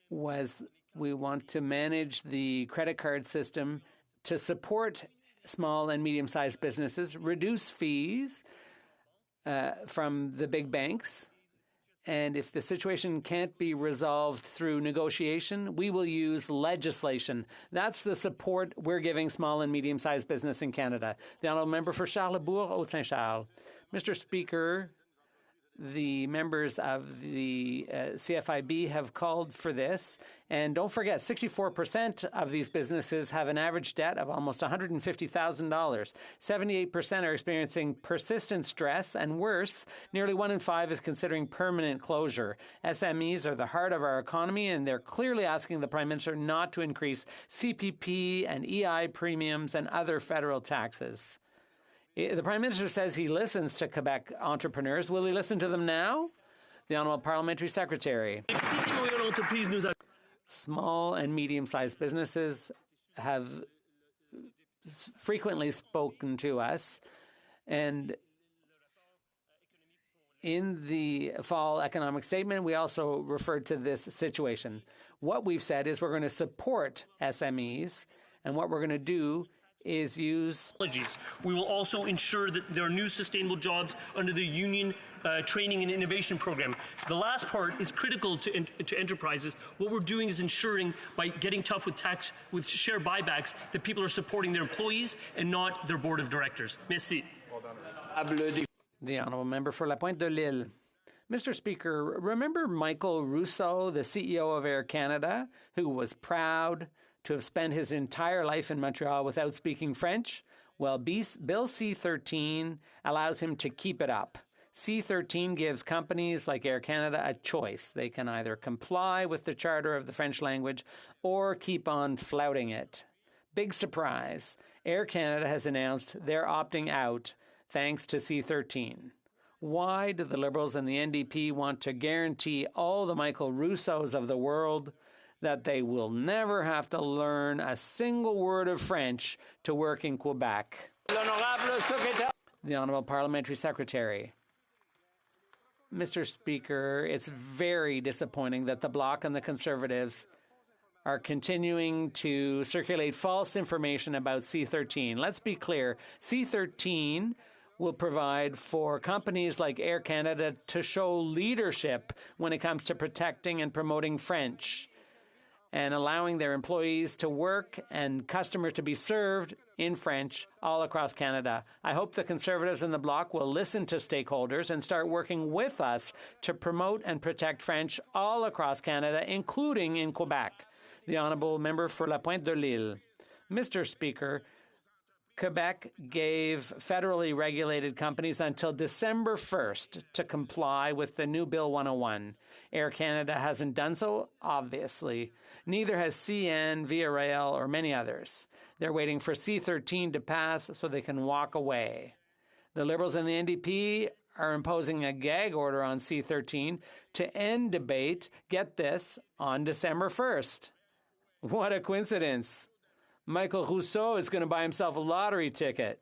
was we want to manage the credit card system to support small and medium-sized businesses, reduce fees from the big banks, And if the situation can't be resolved through negotiation, we will use legislation. That's the support we're giving small and medium-sized business in Canada. The Honourable Member for Charlesbourg, Haute-Saint-Charles. Mr. Speaker, the members of the CFIB have called for this. And don't forget, 64% of these businesses have an average debt of almost $150,000. 78% are experiencing persistent stress, and worse, nearly 1 in 5 is considering permanent closure. SMEs are the heart of our economy, and they're clearly asking the Prime Minister not to increase CPP and EI premiums and other federal taxes. The Prime Minister says he listens to Quebec entrepreneurs. Will he listen to them now? The Honourable Parliamentary Secretary. Small and medium-sized businesses have frequently spoken to us, and in the fall economic statement, we also referred to this situation. What we've said is we're going to support SMEs, and what we're going to do is use... We will also ensure that there are new sustainable jobs under the Union Training and Innovation Program. The last part is critical to enterprises. What we're doing is ensuring, by getting tough with share buybacks, that people are supporting their employees and not their board of directors. Merci. The Honourable Member for La Pointe de l'Île. Mr. Speaker, remember Michael Rousseau, the CEO of Air Canada, who was proud to have spent his entire life in Montreal without speaking French? Well, Bill C-13 allows him to keep it up. C-13 gives companies like Air Canada a choice. They can either comply with the Charter of the French language or keep on flouting it. Big surprise. Air Canada has announced they're opting out thanks to C-13. Why do the Liberals and the NDP want to guarantee all the Michael Rousseaus of the world that they will never have to learn a single word of French to work in Quebec? The Honourable Parliamentary Secretary. Mr. Speaker, it's very disappointing that the Bloc and the Conservatives are continuing to circulate false information about C-13. Let's be clear, C-13 will provide for companies like Air Canada to show leadership when it comes to protecting and promoting French and allowing their employees to work and customers to be served in French all across Canada. I hope the Conservatives in the Bloc will listen to stakeholders and start working with us to promote and protect French all across Canada, including in Quebec. The Honourable Member for La Pointe de l'Île. Mr. Speaker, Quebec gave federally regulated companies until December 1st to comply with the new Bill 101. Air Canada hasn't done so, obviously. Neither has CN, Via Rail, or many others. They're waiting for C-13 to pass so they can walk away. The Liberals and the NDP are imposing a gag order on C-13 to end debate, get this, on December 1st. What a coincidence. Michael Rousseau is going to buy himself a lottery ticket.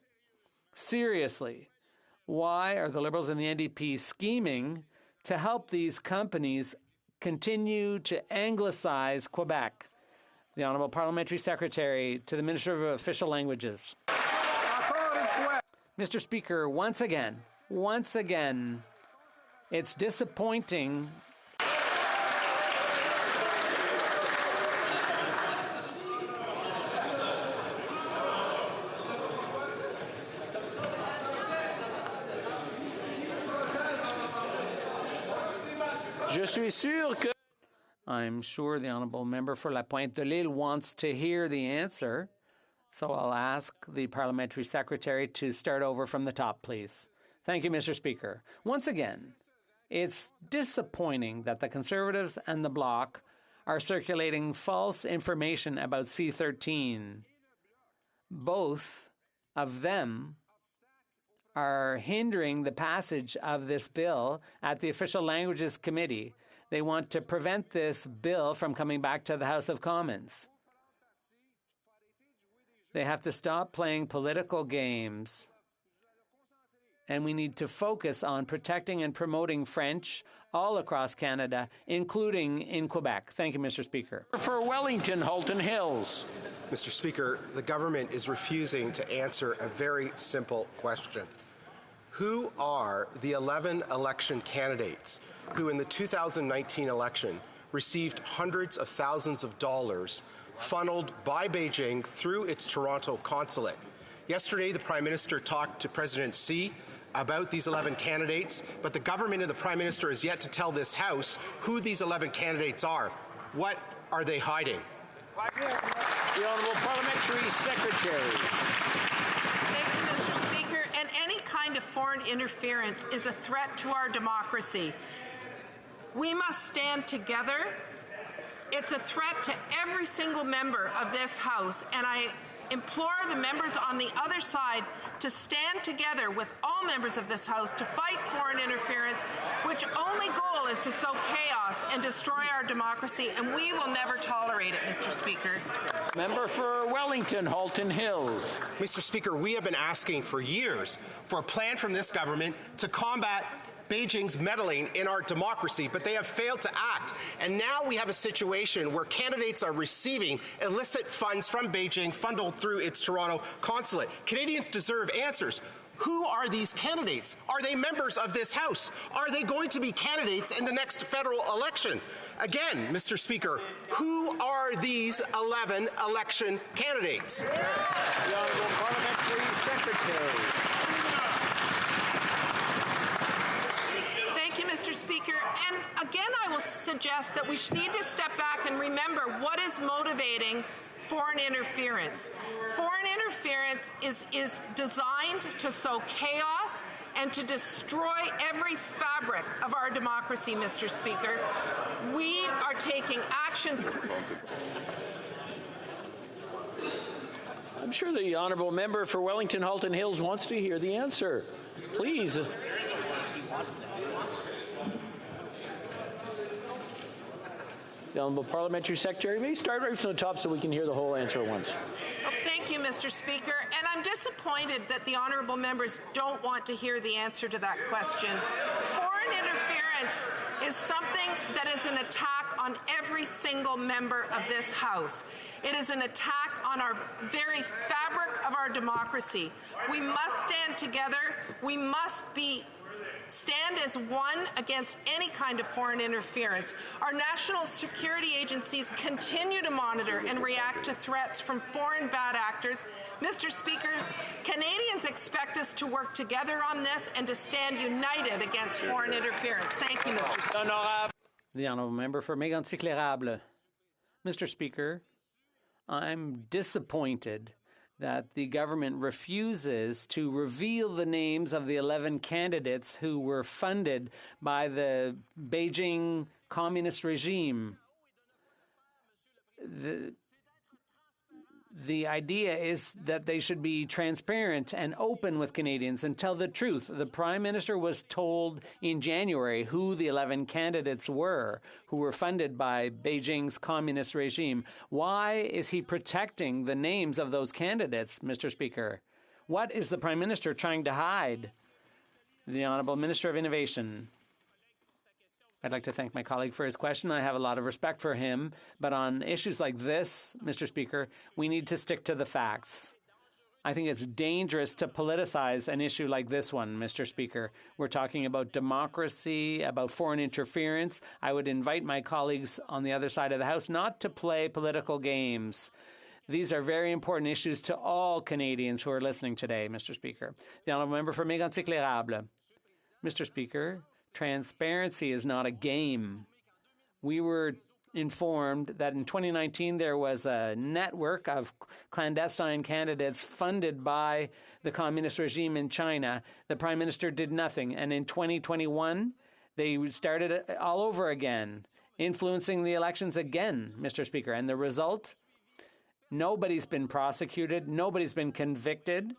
Seriously, why are the Liberals and the NDP scheming to help these companies continue to anglicize Quebec? The Honourable Parliamentary Secretary to the Minister of Official Languages. Mr. Speaker, once again, it's disappointing. I'm sure the Honourable Member for La Pointe de l'Île wants to hear the answer, so I'll ask the Parliamentary Secretary to start over from the top, please. Thank you, Mr. Speaker. Once again, it's disappointing that the Conservatives and the Bloc are circulating false information about C-13. Both of them are hindering the passage of this bill at the Official Languages Committee. They want to prevent this bill from coming back to the House of Commons. They have to stop playing political games. And we need to focus on protecting and promoting French all across Canada, including in Quebec. Thank you, Mr. Speaker. For Wellington, Halton Hills. Mr. Speaker, the government is refusing to answer a very simple question. Who are the 11 election candidates who in the 2019 election received hundreds of thousands of dollars funneled by Beijing through its Toronto consulate? Yesterday, the Prime Minister talked to President Xi about these 11 candidates, but the government and the Prime Minister has yet to tell this House who these 11 candidates are. What are they hiding? The Honourable Parliamentary Secretary. Thank you, Mr. Speaker. And any kind of foreign interference is a threat to our democracy. We must stand together. It's a threat to every single member of this House, and I implore the members on the other side to stand together with all members of this House to fight foreign interference, which only goal is to sow chaos and destroy our democracy, and we will never tolerate it, Mr. Speaker. Member for Wellington, Halton Hills. Mr. Speaker, we have been asking for years for a plan from this government to combat Beijing's meddling in our democracy, but they have failed to act. And now we have a situation where candidates are receiving illicit funds from Beijing funneled through its Toronto consulate. Canadians deserve answers. Who are these candidates? Are they members of this House? Are they going to be candidates in the next federal election? Again, Mr. Speaker, who are these 11 election candidates? The Honourable Parliamentary Secretary. Thank you, Mr. Speaker. And again, I will suggest that we need to step back and remember what is motivating foreign interference. Foreign interference is designed to sow chaos and to destroy every fabric of our democracy, Mr. Speaker. We are taking action. I'm sure the Honourable Member for Wellington Halton Hills wants to hear the answer. Please. The Honourable Parliamentary Secretary, may start right from the top so we can hear the whole answer at once. Thank you, Mr. Speaker. And I'm disappointed that the honourable members don't want to hear the answer to that question. Foreign interference is something that is an attack on every single member of this House. It is an attack on our very fabric of our democracy. We must stand together. We must stand as one against any kind of foreign interference. Our national security agencies continue to monitor and react to threats from foreign bad actors. Mr. Speaker, Canadians expect us to work together on this and to stand united against foreign interference. Thank you, Mr. Speaker. The Honourable Member for Mégantic-L'Érable. Mr. Speaker, I'm disappointed that the government refuses to reveal the names of the 11 candidates who were funded by the Beijing communist regime. The idea is that they should be transparent and open with Canadians and tell the truth. The Prime Minister was told in January who the 11 candidates were who were funded by Beijing's communist regime. Why is he protecting the names of those candidates, Mr. Speaker? What is the Prime Minister trying to hide? The Honourable Minister of Innovation. I'd like to thank my colleague for his question. I have a lot of respect for him. But on issues like this, Mr. Speaker, we need to stick to the facts. I think it's dangerous to politicize an issue like this one, Mr. Speaker. We're talking about democracy, about foreign interference. I would invite my colleagues on the other side of the House not to play political games. These are very important issues to all Canadians who are listening today, Mr. Speaker. The Honourable Member for Mégantic-L'Érable. Mr. Speaker, transparency is not a game. We were informed that in 2019 there was a network of clandestine candidates funded by the communist regime in China. The Prime Minister did nothing. And in 2021, they started it all over again, influencing the elections again, Mr. Speaker. And the result? Nobody's been prosecuted. Nobody's been convicted.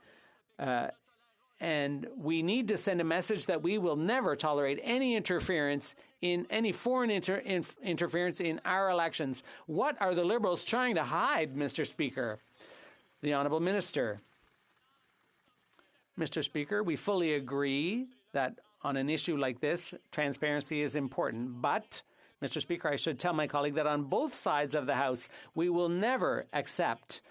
And we need to send a message that we will never tolerate any interference in any foreign interference in our elections. What are the Liberals trying to hide, Mr. Speaker? The Honourable Minister. Mr. Speaker, we fully agree that on an issue like this, transparency is important. But, Mr. Speaker, I should tell my colleague that on both sides of the House, we will never accept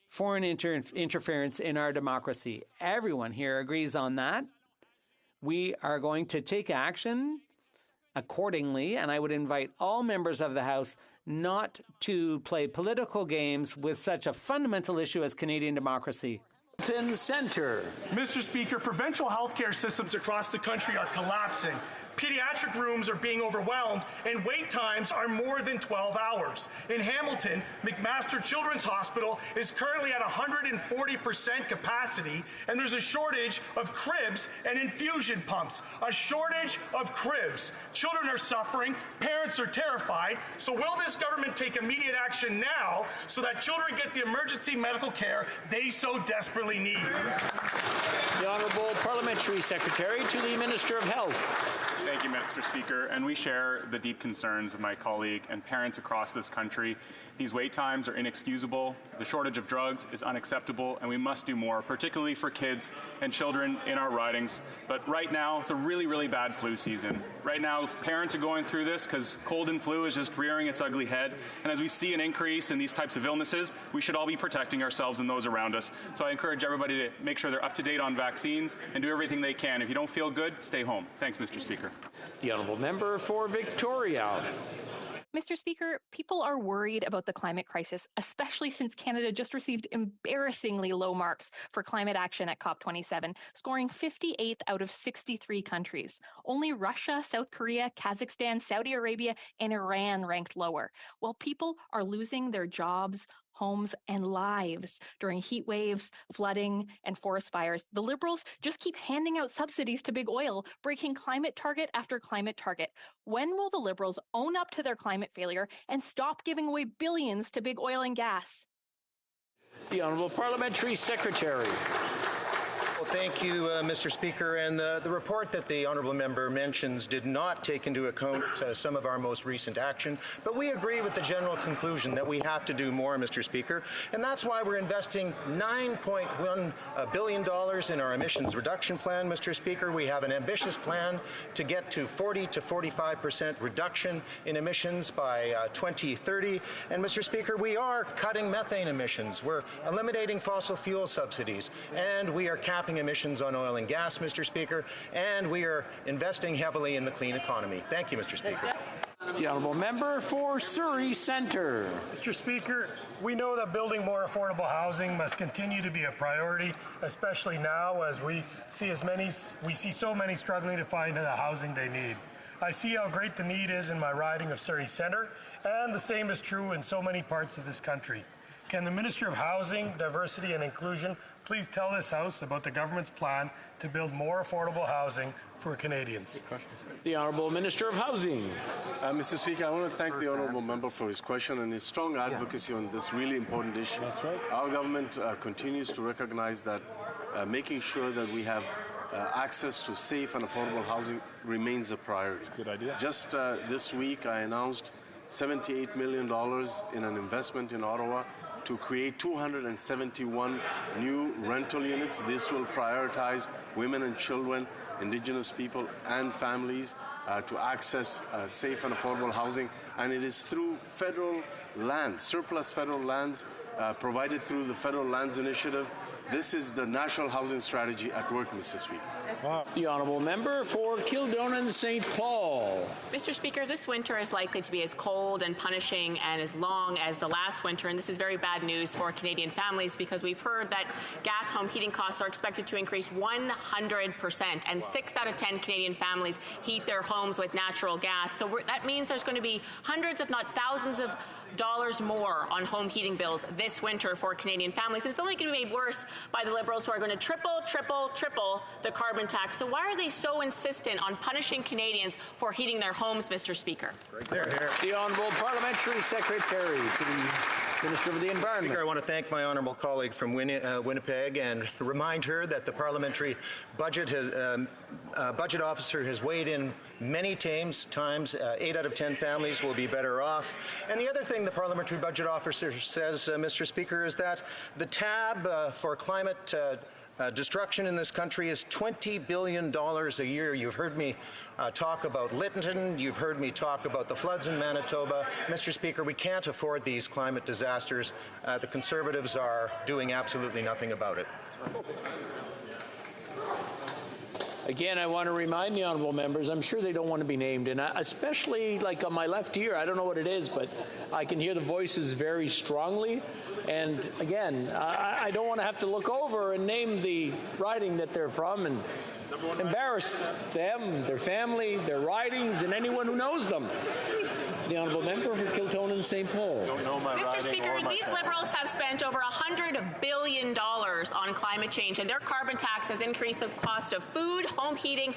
foreign interference in our democracy. Everyone here agrees on that. We are going to take action accordingly, and I would invite all members of the House not to play political games with such a fundamental issue as Canadian democracy. Center. Mr. Speaker, provincial healthcare systems across the country are collapsing. Pediatric rooms are being overwhelmed, and wait times are more than 12 hours. In Hamilton, McMaster Children's Hospital is currently at 140% capacity, and there's a shortage of cribs and infusion pumps. A shortage of cribs. Children are suffering, parents are terrified, so will this government take immediate action now so that children get the emergency medical care they so desperately need? The Honourable Parliamentary Secretary to the Minister of Health. Thank you, Mr. Speaker. And we share the deep concerns of my colleague and parents across this country. These wait times are inexcusable. The shortage of drugs is unacceptable, and we must do more, particularly for kids and children in our ridings. But right now, it's a really, really bad flu season. Right now, parents are going through this because cold and flu is just rearing its ugly head. And as we see an increase in these types of illnesses, we should all be protecting ourselves and those around us. So I encourage everybody to make sure they're up to date on vaccines and do everything they can. If you don't feel good, stay home. Thanks, Mr. Speaker. The Honourable Member for Victoria. Mr. Speaker, people are worried about the climate crisis, especially since Canada just received embarrassingly low marks for climate action at COP27, scoring 58th out of 63 countries. Only Russia, South Korea, Kazakhstan, Saudi Arabia, and Iran ranked lower. While people are losing their jobs, homes, and lives during heat waves, flooding, and forest fires, the Liberals just keep handing out subsidies to big oil, breaking climate target after climate target. When will the Liberals own up to their climate failure and stop giving away billions to big oil and gas? The Honourable Parliamentary Secretary. Well, thank you, Mr. Speaker. And the report that the honourable member mentions did not take into account some of our most recent action, but we agree with the general conclusion that we have to do more, Mr. Speaker, and that's why we're investing $9.1 billion in our emissions reduction plan, Mr. Speaker. We have an ambitious plan to get to 40 to 45% reduction in emissions by 2030. And, Mr. Speaker, we are cutting methane emissions. We're eliminating fossil fuel subsidies, and we are capping emissions on oil and gas, Mr. Speaker, and we are investing heavily in the clean economy. Thank you, Mr. Speaker. The Honourable Member for Surrey Centre. Mr. Speaker, we know that building more affordable housing must continue to be a priority, especially now as we see so many struggling to find the housing they need. I see how great the need is in my riding of Surrey Centre, and the same is true in so many parts of this country. Can the Minister of Housing, Diversity and Inclusion please tell this House about the government's plan to build more affordable housing for Canadians? The Honourable Minister of Housing. Mr. Speaker, I want to thank the honourable member for his question and his strong advocacy on this really important issue. That's right. Our government continues to recognize that making sure that we have access to safe and affordable housing remains a priority. Good idea. Just this week, I announced $78 million in an investment in Ottawa to create 271 new rental units. This will prioritize women and children, Indigenous people and families to access safe and affordable housing. And it is through federal lands, surplus federal lands provided through the Federal Lands Initiative. This is the National Housing Strategy at work, Mr. Speaker. The Honourable Member for Kildonan St. Paul. Mr. Speaker, this winter is likely to be as cold and punishing and as long as the last winter, and this is very bad news for Canadian families because we've heard that gas home heating costs are expected to increase 100%, and 6 out of 10 Canadian families heat their homes with natural gas. So that means there's going to be hundreds, if not thousands of dollars more on home heating bills this winter for Canadian families. And it's only going to be made worse by the Liberals, who are going to triple the carbon tax. So why are they so insistent on punishing Canadians for heating their homes, Mr. Speaker? The Honourable Parliamentary Secretary to the Minister of the Environment. Speaker, I want to thank my honourable colleague from Winnipeg and remind her that the parliamentary budget officer has weighed in many times. 8 out of 10 families will be better off. And the other thing the parliamentary budget officer says, Mr. Speaker, is that the tab for climate destruction in this country is $20 billion a year. You've heard me talk about Lytton. You've heard me talk about the floods in Manitoba. Mr. Speaker, we can't afford these climate disasters. The Conservatives are doing absolutely nothing about it. Again, I want to remind the honourable members, I'm sure they don't want to be named, and especially like on my left ear, I don't know what it is, but I can hear the voices very strongly. And again, I don't want to have to look over and name the riding that they're from and embarrass them, their family, their ridings, and anyone who knows them. The honourable member for Kiltonan St. Paul. Mr. Speaker, these Liberals have spent over $100 billion on climate change, and their carbon tax has increased the cost of food, home heating,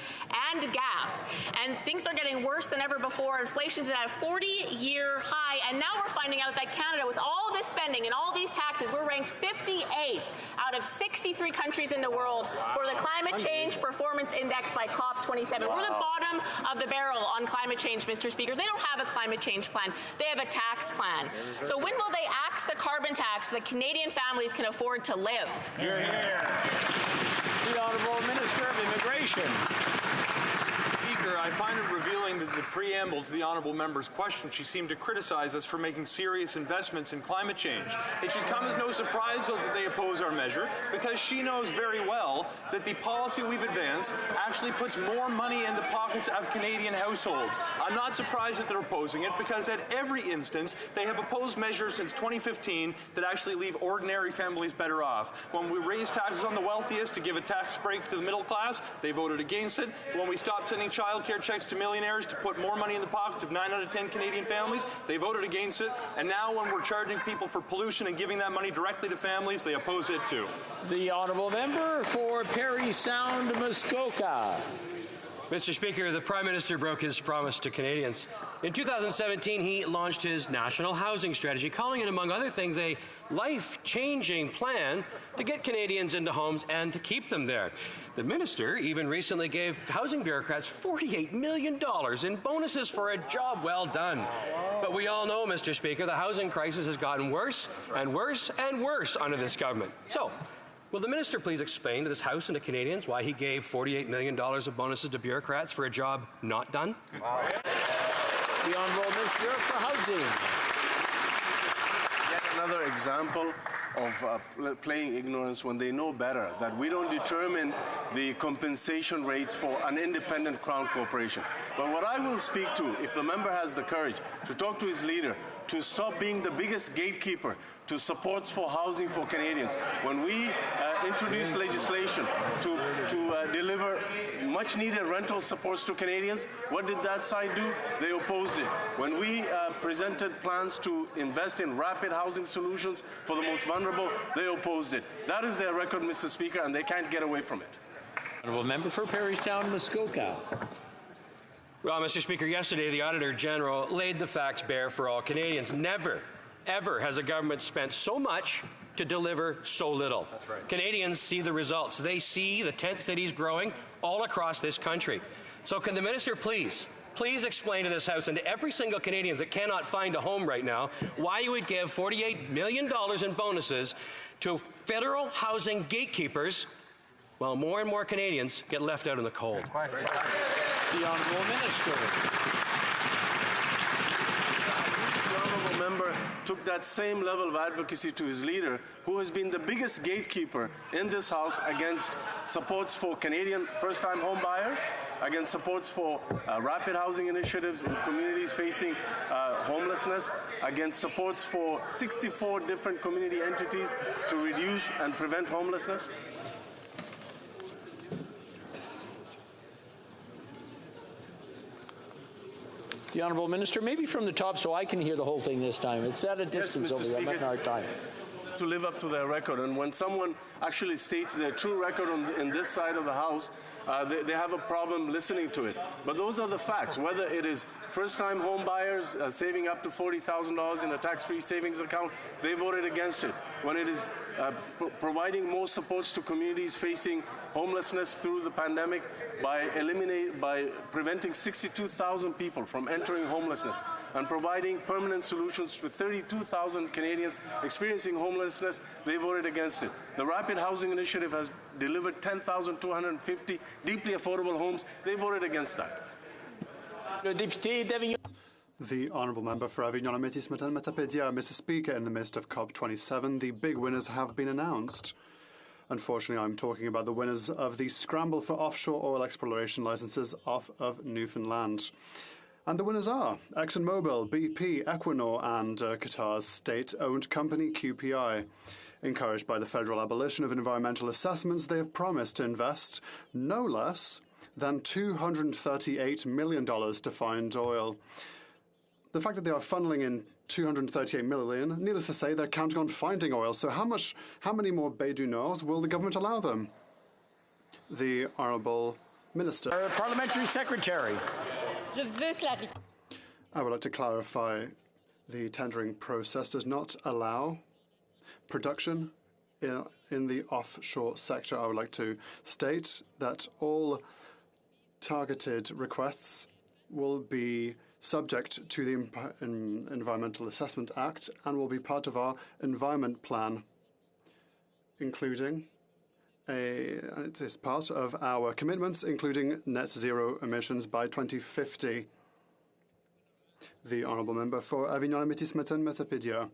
and gas. And things are getting worse than ever before. Inflation's at a 40-year high, and now we're finding out that Canada, with all this spending and all these taxes, we're ranked 58th out of 63 countries in the world for the Climate Change Performance Index by COP27. We're the bottom of the barrel on climate change, Mr. Speaker. They don't have a climate change plan. They have a tax plan. So when will they axe the carbon tax so that Canadian families can afford to live? Hear, hear. The Honourable Minister of Immigration. Speaker, I find it revealing that the preamble to the honourable member's question, she seemed to criticize us for making serious investments in climate change. It should come as no surprise, though, that they oppose our measure, because she knows very well that the policy we've advanced actually puts more money in the pockets of Canadian households. I'm not surprised that they're opposing it, because at every instance, they have opposed measures since 2015 that actually leave ordinary families better off. When we raise taxes on the wealthiest to give a tax break to the middle class, they voted against it. When we stopped sending child care checks to millionaires to put more money in the pockets of 9 out of 10 Canadian families, they voted against it. And now when we're charging people for pollution and giving that money directly to families, they oppose it too. The honourable member for Parry Sound, Muskoka. Mr. Speaker, the Prime Minister broke his promise to Canadians. In 2017, he launched his national housing strategy, calling it, among other things, a life-changing plan to get Canadians into homes and to keep them there. The minister even recently gave housing bureaucrats $48 million in bonuses for a job well done. But we all know, Mr. Speaker, the housing crisis has gotten worse and worse and worse under this government. So, will the minister please explain to this House and to Canadians why he gave $48 million of bonuses to bureaucrats for a job not done? The Honourable Minister for Housing. Yet another example of playing ignorance when they know better, that we don't determine the compensation rates for an independent Crown corporation. But what I will speak to, if the member has the courage to talk to his leader, to stop being the biggest gatekeeper to supports for housing for Canadians. When we introduced legislation to deliver much-needed rental supports to Canadians, what did that side do? They opposed it. When we presented plans to invest in rapid housing solutions for the most vulnerable, they opposed it. That is their record, Mr. Speaker, and they can't get away from it. Honourable member for Parry Sound, Muskoka. Well, Mr. Speaker, yesterday the Auditor General laid the facts bare for all Canadians. Never, ever has a government spent so much to deliver so little. That's right. Canadians see the results. They see the tent cities growing all across this country. So can the minister please explain to this House and to every single Canadian that cannot find a home right now why you would give $48 million in bonuses to federal housing gatekeepers while more and more Canadians get left out in the cold? The Honourable Minister. The Honourable Member took that same level of advocacy to his leader, who has been the biggest gatekeeper in this House against supports for Canadian first-time home buyers, against supports for rapid housing initiatives in communities facing homelessness, against supports for 64 different community entities to reduce and prevent homelessness. The Honourable Minister, maybe from the top so I can hear the whole thing this time. It's at a distance over there. I'm having a hard time. To live up to their record, and when someone actually states their true record in this side of the House, they have a problem listening to it. But those are the facts. Whether it is first-time home buyers saving up to $40,000 in a tax-free savings account, they voted against it. When it is providing more supports to communities facing homelessness through the pandemic by preventing 62,000 people from entering homelessness and providing permanent solutions to 32,000 Canadians experiencing homelessness, they voted against it. The Rapid Housing Initiative has delivered 10,250 deeply affordable homes. They voted against that. The Honourable Member for Avignon Métis Matapédia. Mr. Speaker, in the midst of COP27, the big winners have been announced. Unfortunately, I'm talking about the winners of the scramble for offshore oil exploration licenses off of Newfoundland. And the winners are ExxonMobil, BP, Equinor, and Qatar's state-owned company QPI. Encouraged by the federal abolition of environmental assessments, they have promised to invest no less than $238 million to find oil. The fact that they are funneling in $238 million, needless to say, they're counting on finding oil. So how many more Bay du Nords will the government allow them? The Honourable Minister. Parliamentary Secretary. I would like to clarify the tendering process does not allow production in the offshore sector. I would like to state that all targeted requests will be subject to the Environmental Assessment Act and will be part of our environment plan, including it is part of our commitments, including net zero emissions by 2050. The Honourable Member for Avignon Metapedia.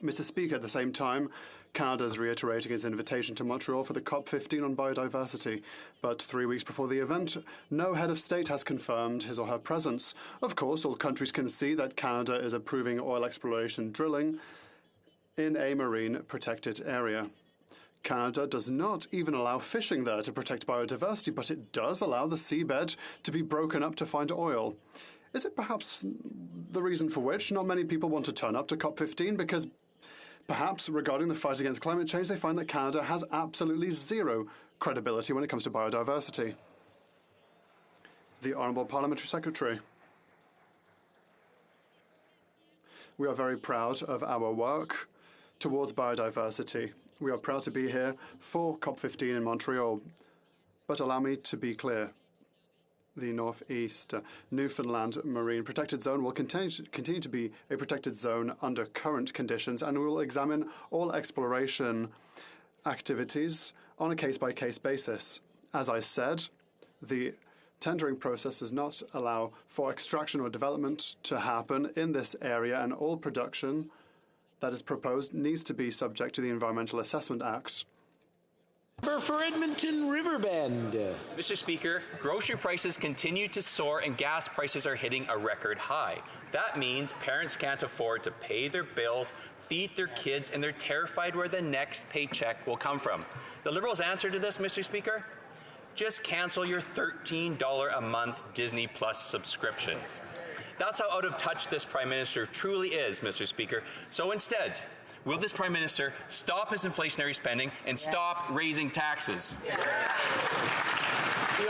Mr. Speaker, at the same time, Canada is reiterating its invitation to Montreal for the COP15 on biodiversity. But 3 weeks before the event, no head of state has confirmed his or her presence. Of course, all countries can see that Canada is approving oil exploration drilling in a marine protected area. Canada does not even allow fishing there to protect biodiversity, but it does allow the seabed to be broken up to find oil. Is it perhaps the reason for which not many people want to turn up to COP15? Because perhaps regarding the fight against climate change, they find that Canada has absolutely zero credibility when it comes to biodiversity. The Honourable Parliamentary Secretary. We are very proud of our work towards biodiversity. We are proud to be here for COP15 in Montreal. But allow me to be clear. The Northeast Newfoundland Marine Protected Zone will continue to be a protected zone under current conditions, and we will examine all exploration activities on a case-by-case basis. As I said, the tendering process does not allow for extraction or development to happen in this area, and all production that is proposed needs to be subject to the Environmental Assessment Act. For Edmonton Riverbend. Mr. Speaker, grocery prices continue to soar and gas prices are hitting a record high. That means parents can't afford to pay their bills, feed their kids, and they're terrified where the next paycheck will come from. The Liberals' answer to this, Mr. Speaker? Just cancel your $13 a month Disney Plus subscription. That's how out of touch this Prime Minister truly is, Mr. Speaker. So instead, will this Prime Minister stop his inflationary spending and stop raising taxes? The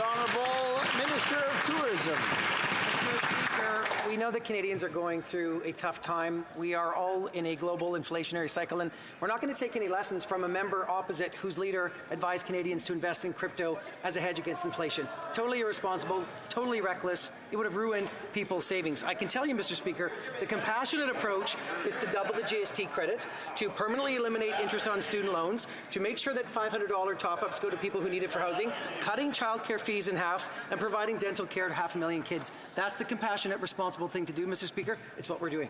Honourable Minister of Tourism. Mr. Speaker, we know that Canadians are going through a tough time. We are all in a global inflationary cycle, and we're not going to take any lessons from a member opposite whose leader advised Canadians to invest in crypto as a hedge against inflation. Totally irresponsible, totally reckless. It would have ruined people's savings. I can tell you, Mr. Speaker, the compassionate approach is to double the GST credit, to permanently eliminate interest on student loans, to make sure that $500 top-ups go to people who need it for housing, cutting childcare fees in half, and providing dental care to 500,000 kids. That's the compassionate, responsible thing to do, Mr. Speaker. It's what we're doing.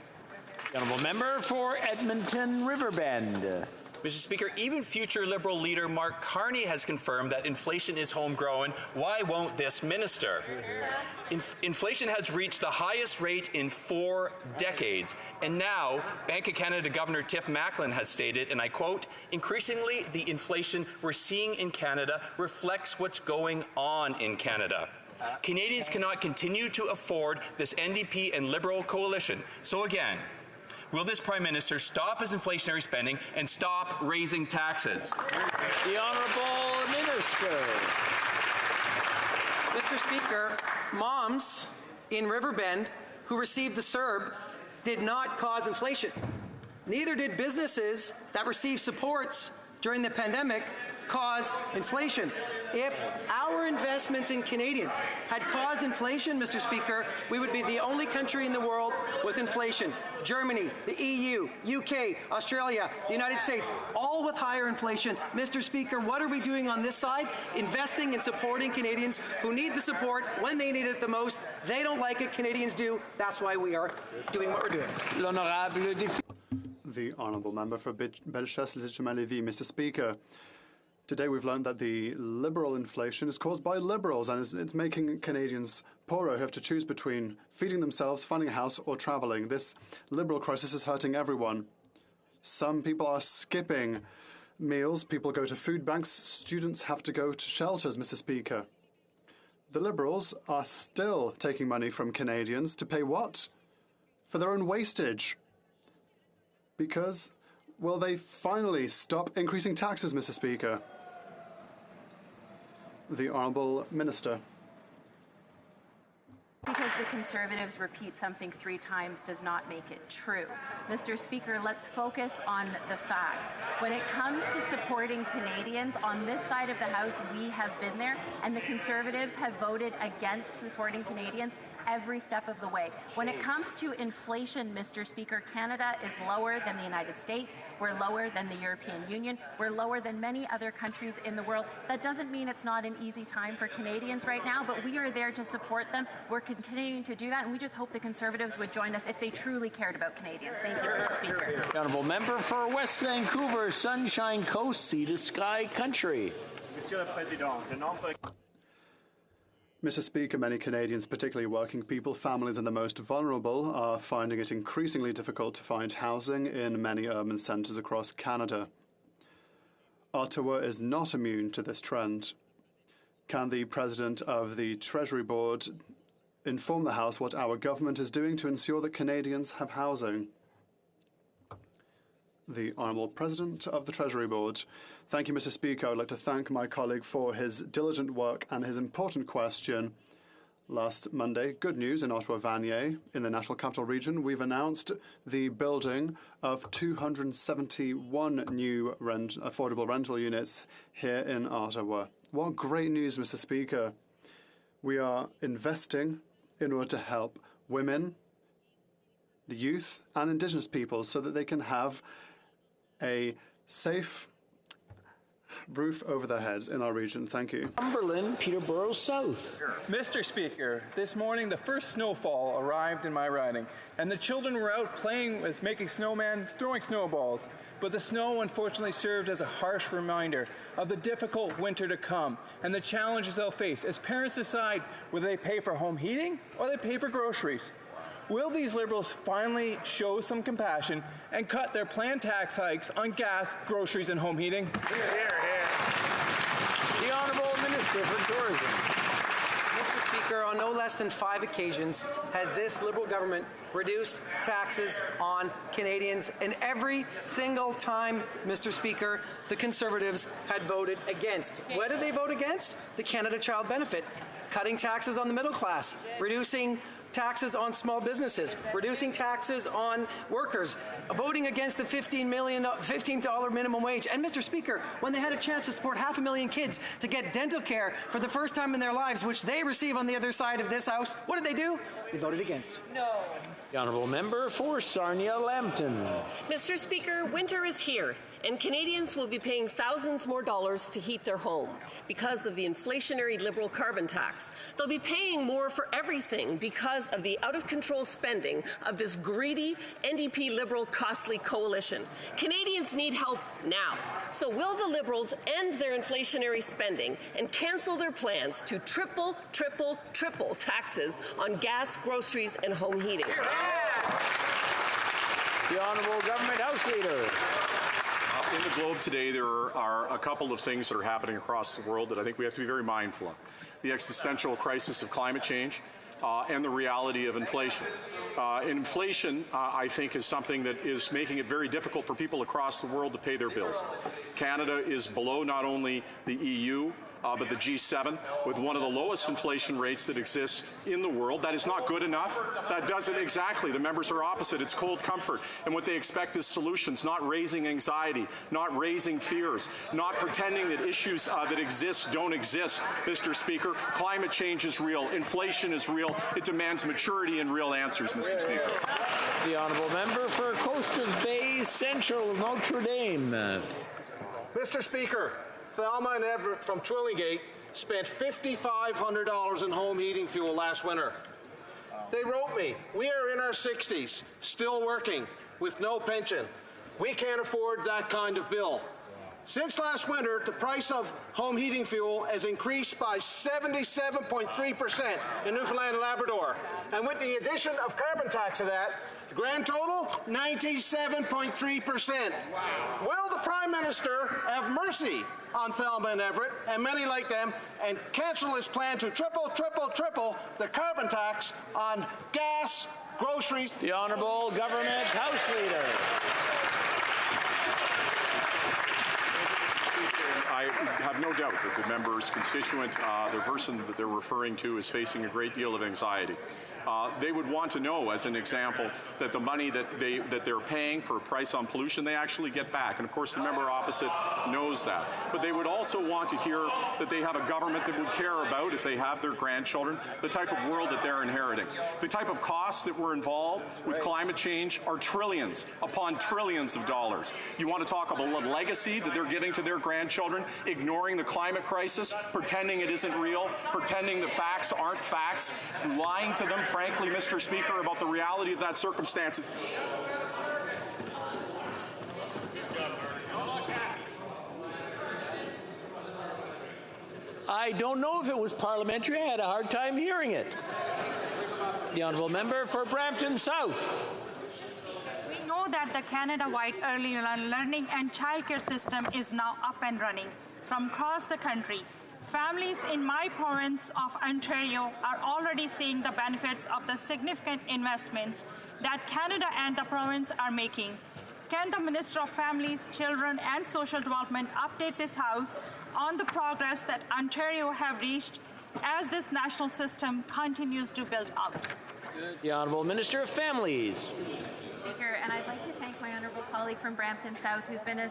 The Honourable Member for Edmonton Riverbend. Mr. Speaker, even future Liberal leader Mark Carney has confirmed that inflation is homegrown. Why won't this minister? Inflation has reached the highest rate in 4 decades. And now, Bank of Canada Governor Tiff Macklin has stated, and I quote, increasingly the inflation we're seeing in Canada reflects what's going on in Canada. Canadians cannot continue to afford this NDP and Liberal coalition. So again, will this Prime Minister stop his inflationary spending and stop raising taxes? The Honourable Minister. Mr. Speaker, moms in Riverbend who received the CERB did not cause inflation. Neither did businesses that received supports during the pandemic cause inflation. If our investments in Canadians had caused inflation, Mr. Speaker, we would be the only country in the world with inflation. Germany, the EU, UK, Australia, the United States, all with higher inflation. Mr. Speaker, what are we doing on this side? Investing and supporting Canadians who need the support when they need it the most. They don't like it, Canadians do. That's why we are doing what we're doing. L'honorable The Honourable Member for Bellechasse-Lévis. Mr. Speaker, today we've learned that the Liberal inflation is caused by Liberals and it's making Canadians poorer who have to choose between feeding themselves, finding a house or travelling. This Liberal crisis is hurting everyone. Some people are skipping meals, people go to food banks, students have to go to shelters, Mr. Speaker. The Liberals are still taking money from Canadians to pay what? For their own wastage. Because, will they finally stop increasing taxes, Mr. Speaker? The Honourable Minister. Because the Conservatives repeat something 3 times does not make it true. Mr. Speaker, let's focus on the facts. When it comes to supporting Canadians, on this side of the House, we have been there, and the Conservatives have voted against supporting Canadians every step of the way. When it comes to inflation, Mr. Speaker, Canada is lower than the United States. We're lower than the European Union. We're lower than many other countries in the world. That doesn't mean it's not an easy time for Canadians right now, but we are there to support them. We're continuing to do that, and we just hope the Conservatives would join us if they truly cared about Canadians. Thank you, Mr. Speaker. The Honourable Member for West Vancouver, Sunshine Coast, Sea to Sky Country. Monsieur le Président, de nombreux... Mr. Speaker, many Canadians, particularly working people, families and the most vulnerable, are finding it increasingly difficult to find housing in many urban centres across Canada. Ottawa is not immune to this trend. Can the President of the Treasury Board inform the House what our government is doing to ensure that Canadians have housing? The Honourable President of the Treasury Board. Thank you, Mr. Speaker. I would like to thank my colleague for his diligent work and his important question. Last Monday, good news in Ottawa-Vanier, in the National Capital Region. We've announced the building of 271 new affordable rental units here in Ottawa. What great news, Mr. Speaker. We are investing in order to help women, the youth and Indigenous peoples so that they can have a safe roof over their heads in our region. Thank you. Cumberland, Peterborough South. Mr. Speaker, this morning the first snowfall arrived in my riding, and the children were out playing with making snowmen, throwing snowballs. But the snow unfortunately served as a harsh reminder of the difficult winter to come and the challenges they'll face as parents decide whether they pay for home heating or they pay for groceries. Will these Liberals finally show some compassion and cut their planned tax hikes on gas, groceries, and home heating? Hear, hear. The Honourable Minister for Tourism. Mr. Speaker, on no less than 5 occasions has this Liberal government reduced taxes on Canadians, and every single time, Mr. Speaker, the Conservatives had voted against. What did they vote against? The Canada Child Benefit, cutting taxes on the middle class, reducing taxes on small businesses, reducing taxes on workers, voting against the $15 minimum wage. And Mr. Speaker, when they had a chance to support 500,000 kids to get dental care for the first time in their lives, which they receive on the other side of this House, what did they do? They voted against. No. The Honourable Member for Sarnia-Lambton. Mr. Speaker, winter is here, and Canadians will be paying thousands more dollars to heat their home because of the inflationary Liberal carbon tax. They'll be paying more for everything because of the out-of-control spending of this greedy NDP Liberal costly coalition. Canadians need help now. So will the Liberals end their inflationary spending and cancel their plans to triple taxes on gas, groceries, and home heating? The Honourable Government House Leader. In the globe today, there are a couple of things that are happening across the world that I think we have to be very mindful of. The existential crisis of climate change and the reality of inflation. Inflation, I think, is something that is making it very difficult for people across the world to pay their bills. Canada is below not only the EU, but the G7, with one of the lowest inflation rates that exists in the world. That is not good enough. That doesn't exactly. The members are opposite. It's cold comfort. And what they expect is solutions, not raising anxiety, not raising fears, not pretending that issues that exist don't exist. Mr. Speaker, climate change is real. Inflation is real. It demands maturity and real answers, Mr. Speaker. The Honourable Member for Coast of Bay Central, Notre Dame. Mr. Speaker, Thelma and Everett from Twillingate spent $5,500 in home heating fuel last winter. They wrote me, we are in our 60s, still working, with no pension. We can't afford that kind of bill. Since last winter, the price of home heating fuel has increased by 77.3% in Newfoundland and Labrador. And with the addition of carbon tax to that, the grand total, 97.3%. Will the Prime Minister have mercy on Thelma and Everett and many like them and cancel his plan to triple the carbon tax on gas, groceries? The Honourable Government House Leader. I have no doubt that the member's constituent, the person that they're referring to, is facing a great deal of anxiety. They would want to know, as an example, that the money that they're paying for a price on pollution, they actually get back. And of course, the member opposite knows that. But they would also want to hear that they have a government that would care about, if they have their grandchildren, the type of world that they're inheriting. The type of costs that were involved with climate change are trillions upon trillions of dollars. You want to talk about the legacy that they're giving to their grandchildren, ignoring the climate crisis, pretending it isn't real, pretending that facts aren't facts, lying to them, frankly, Mr. Speaker, about the reality of that circumstance. I don't know if it was parliamentary. I had a hard time hearing it. The Honourable Member for Brampton South. We know that the Canada-wide early learning and childcare system is now up and running from across the country. Families in my province of Ontario are already seeing the benefits of the significant investments that Canada and the province are making. Can the Minister of Families, Children and Social Development update this House on the progress that Ontario have reached as this national system continues to build out? The Honourable Minister of Families. Speaker, and I'd like to thank my honourable colleague from Brampton South, who's been a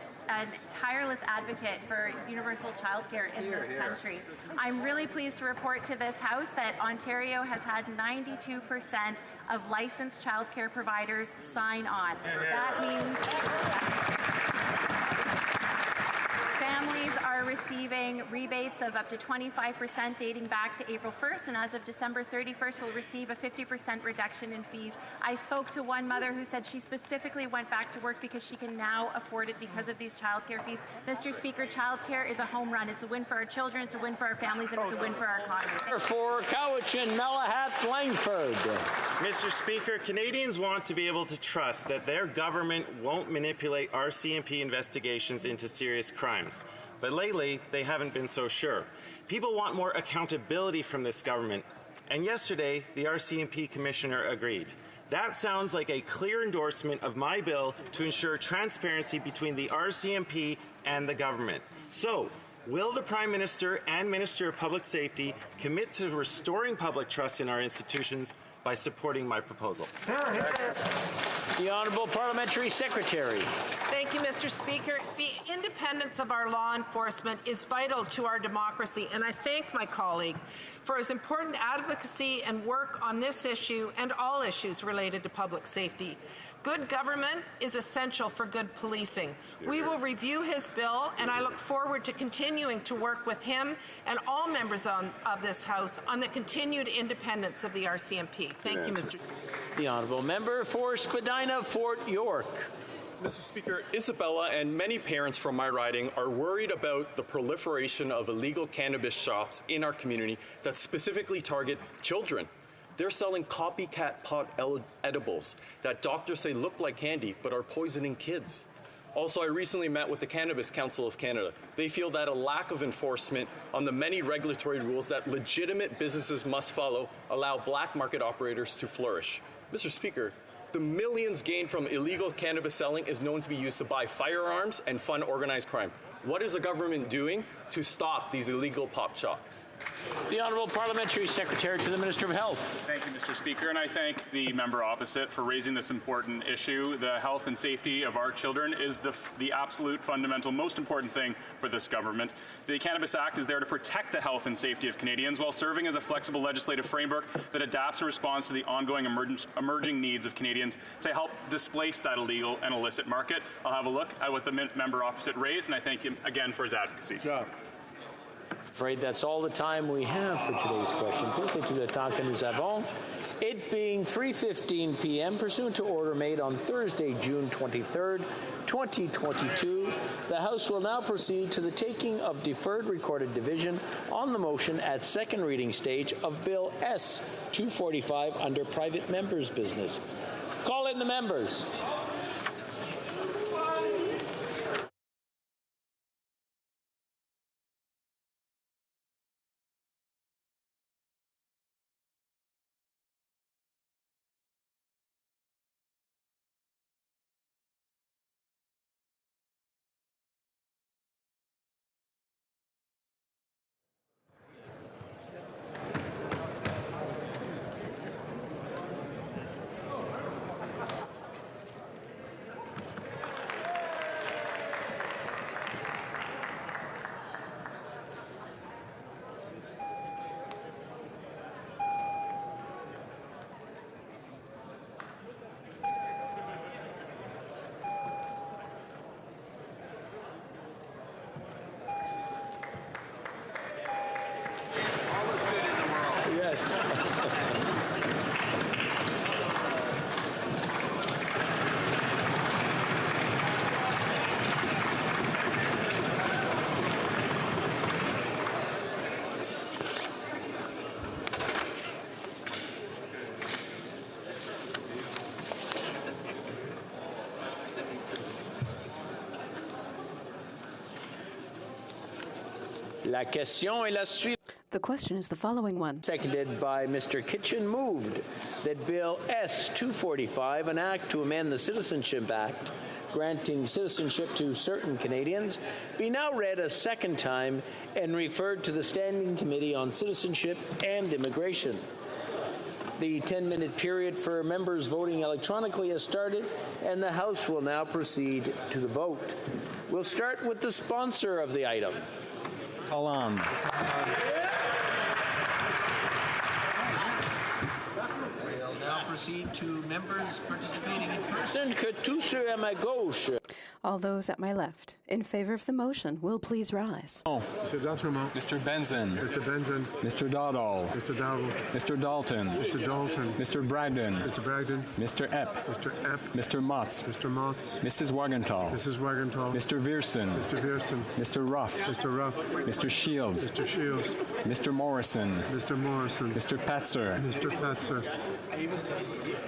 tireless advocate for universal childcare in this country. I'm really pleased to report to this House that Ontario has had 92% of licensed childcare providers sign on. That means families are receiving rebates of up to 25% dating back to April 1st, and as of December 31st will receive a 50% reduction in fees. I spoke to one mother who said she specifically went back to work because she can now afford it because of these childcare fees. Mr. Speaker, childcare is a home run. It's a win for our children, it's a win for our families, and it's a win for our economy. For Cowichan, Malahat, Langford. Mr. Speaker, Canadians want to be able to trust that their government won't manipulate RCMP investigations into serious crimes. But lately, they haven't been so sure. People want more accountability from this government. And yesterday, the RCMP Commissioner agreed. That sounds like a clear endorsement of my bill to ensure transparency between the RCMP and the government. So, will the Prime Minister and Minister of Public Safety commit to restoring public trust in our institutions by supporting my proposal? The Honourable Parliamentary Secretary. Thank you, Mr. Speaker. The independence of our law enforcement is vital to our democracy, and I thank my colleague for his important advocacy and work on this issue and all issues related to public safety. Good government is essential for good policing. We will review his bill, and I look forward to continuing to work with him and all members of this House on the continued independence of the RCMP. Thank you, Mr. The Honourable Member for Spadina, Fort York. Mr. Speaker, Isabella and many parents from my riding are worried about the proliferation of illegal cannabis shops in our community that specifically target children. They're selling copycat pot edibles that doctors say look like candy but are poisoning kids. Also, I recently met with the Cannabis Council of Canada. They feel that a lack of enforcement on the many regulatory rules that legitimate businesses must follow allow black market operators to flourish. Mr. Speaker, the millions gained from illegal cannabis selling is known to be used to buy firearms and fund organized crime. What is the government doing to stop these illegal pot shops? The Honourable Parliamentary Secretary to the Minister of Health. Thank you, Mr. Speaker, and I thank the member opposite for raising this important issue. The health and safety of our children is the absolute fundamental, most important thing for this government. The Cannabis Act is there to protect the health and safety of Canadians while serving as a flexible legislative framework that adapts and responds to the ongoing emerging needs of Canadians to help displace that illegal and illicit market. I'll have a look at what the member opposite raised, and I thank him again for his advocacy. Afraid that's all the time we have for today's question. C'est tout le temps que nous avons. It being 3:15 p.m., pursuant to order made on Thursday, June 23rd, 2022, the House will now proceed to the taking of deferred recorded division on the motion at second reading stage of Bill S-245 under private members' business. Call in the members. Yes. La question est la suivante. The question is the following one. Seconded by Mr. Kitchen, moved that Bill S-245, an act to amend the Citizenship Act, granting citizenship to certain Canadians, be now read a second time and referred to the Standing Committee on Citizenship and Immigration. The 10-minute period for members voting electronically has started, and the House will now proceed to the vote. We'll start with the sponsor of the item. Call on. We'll now proceed to members participating in person. Que tous ceux à ma gauche. All those at my left, in favor of the motion, will please rise. Mr. D'Outremont. Mr. Benson. Mr. Benson. Mr. Dowdall. Mr. Dowdall. Mr. Dalton. Mr. Dalton. Mr. Bragdon. Mr. Bragdon. Mr. Epp. Mr. Epp. Mr. Motz. Mr. Motz. Mrs. Wagenthal. Mrs. Wagenthal. Mr. Vierson. Mr. Vierson. Mr. Ruff. Mr. Ruff. Mr. Shields. Mr. Shields. Mr. Morrison. Mr. Morrison. Mr. Patzer. Mr. Patzer.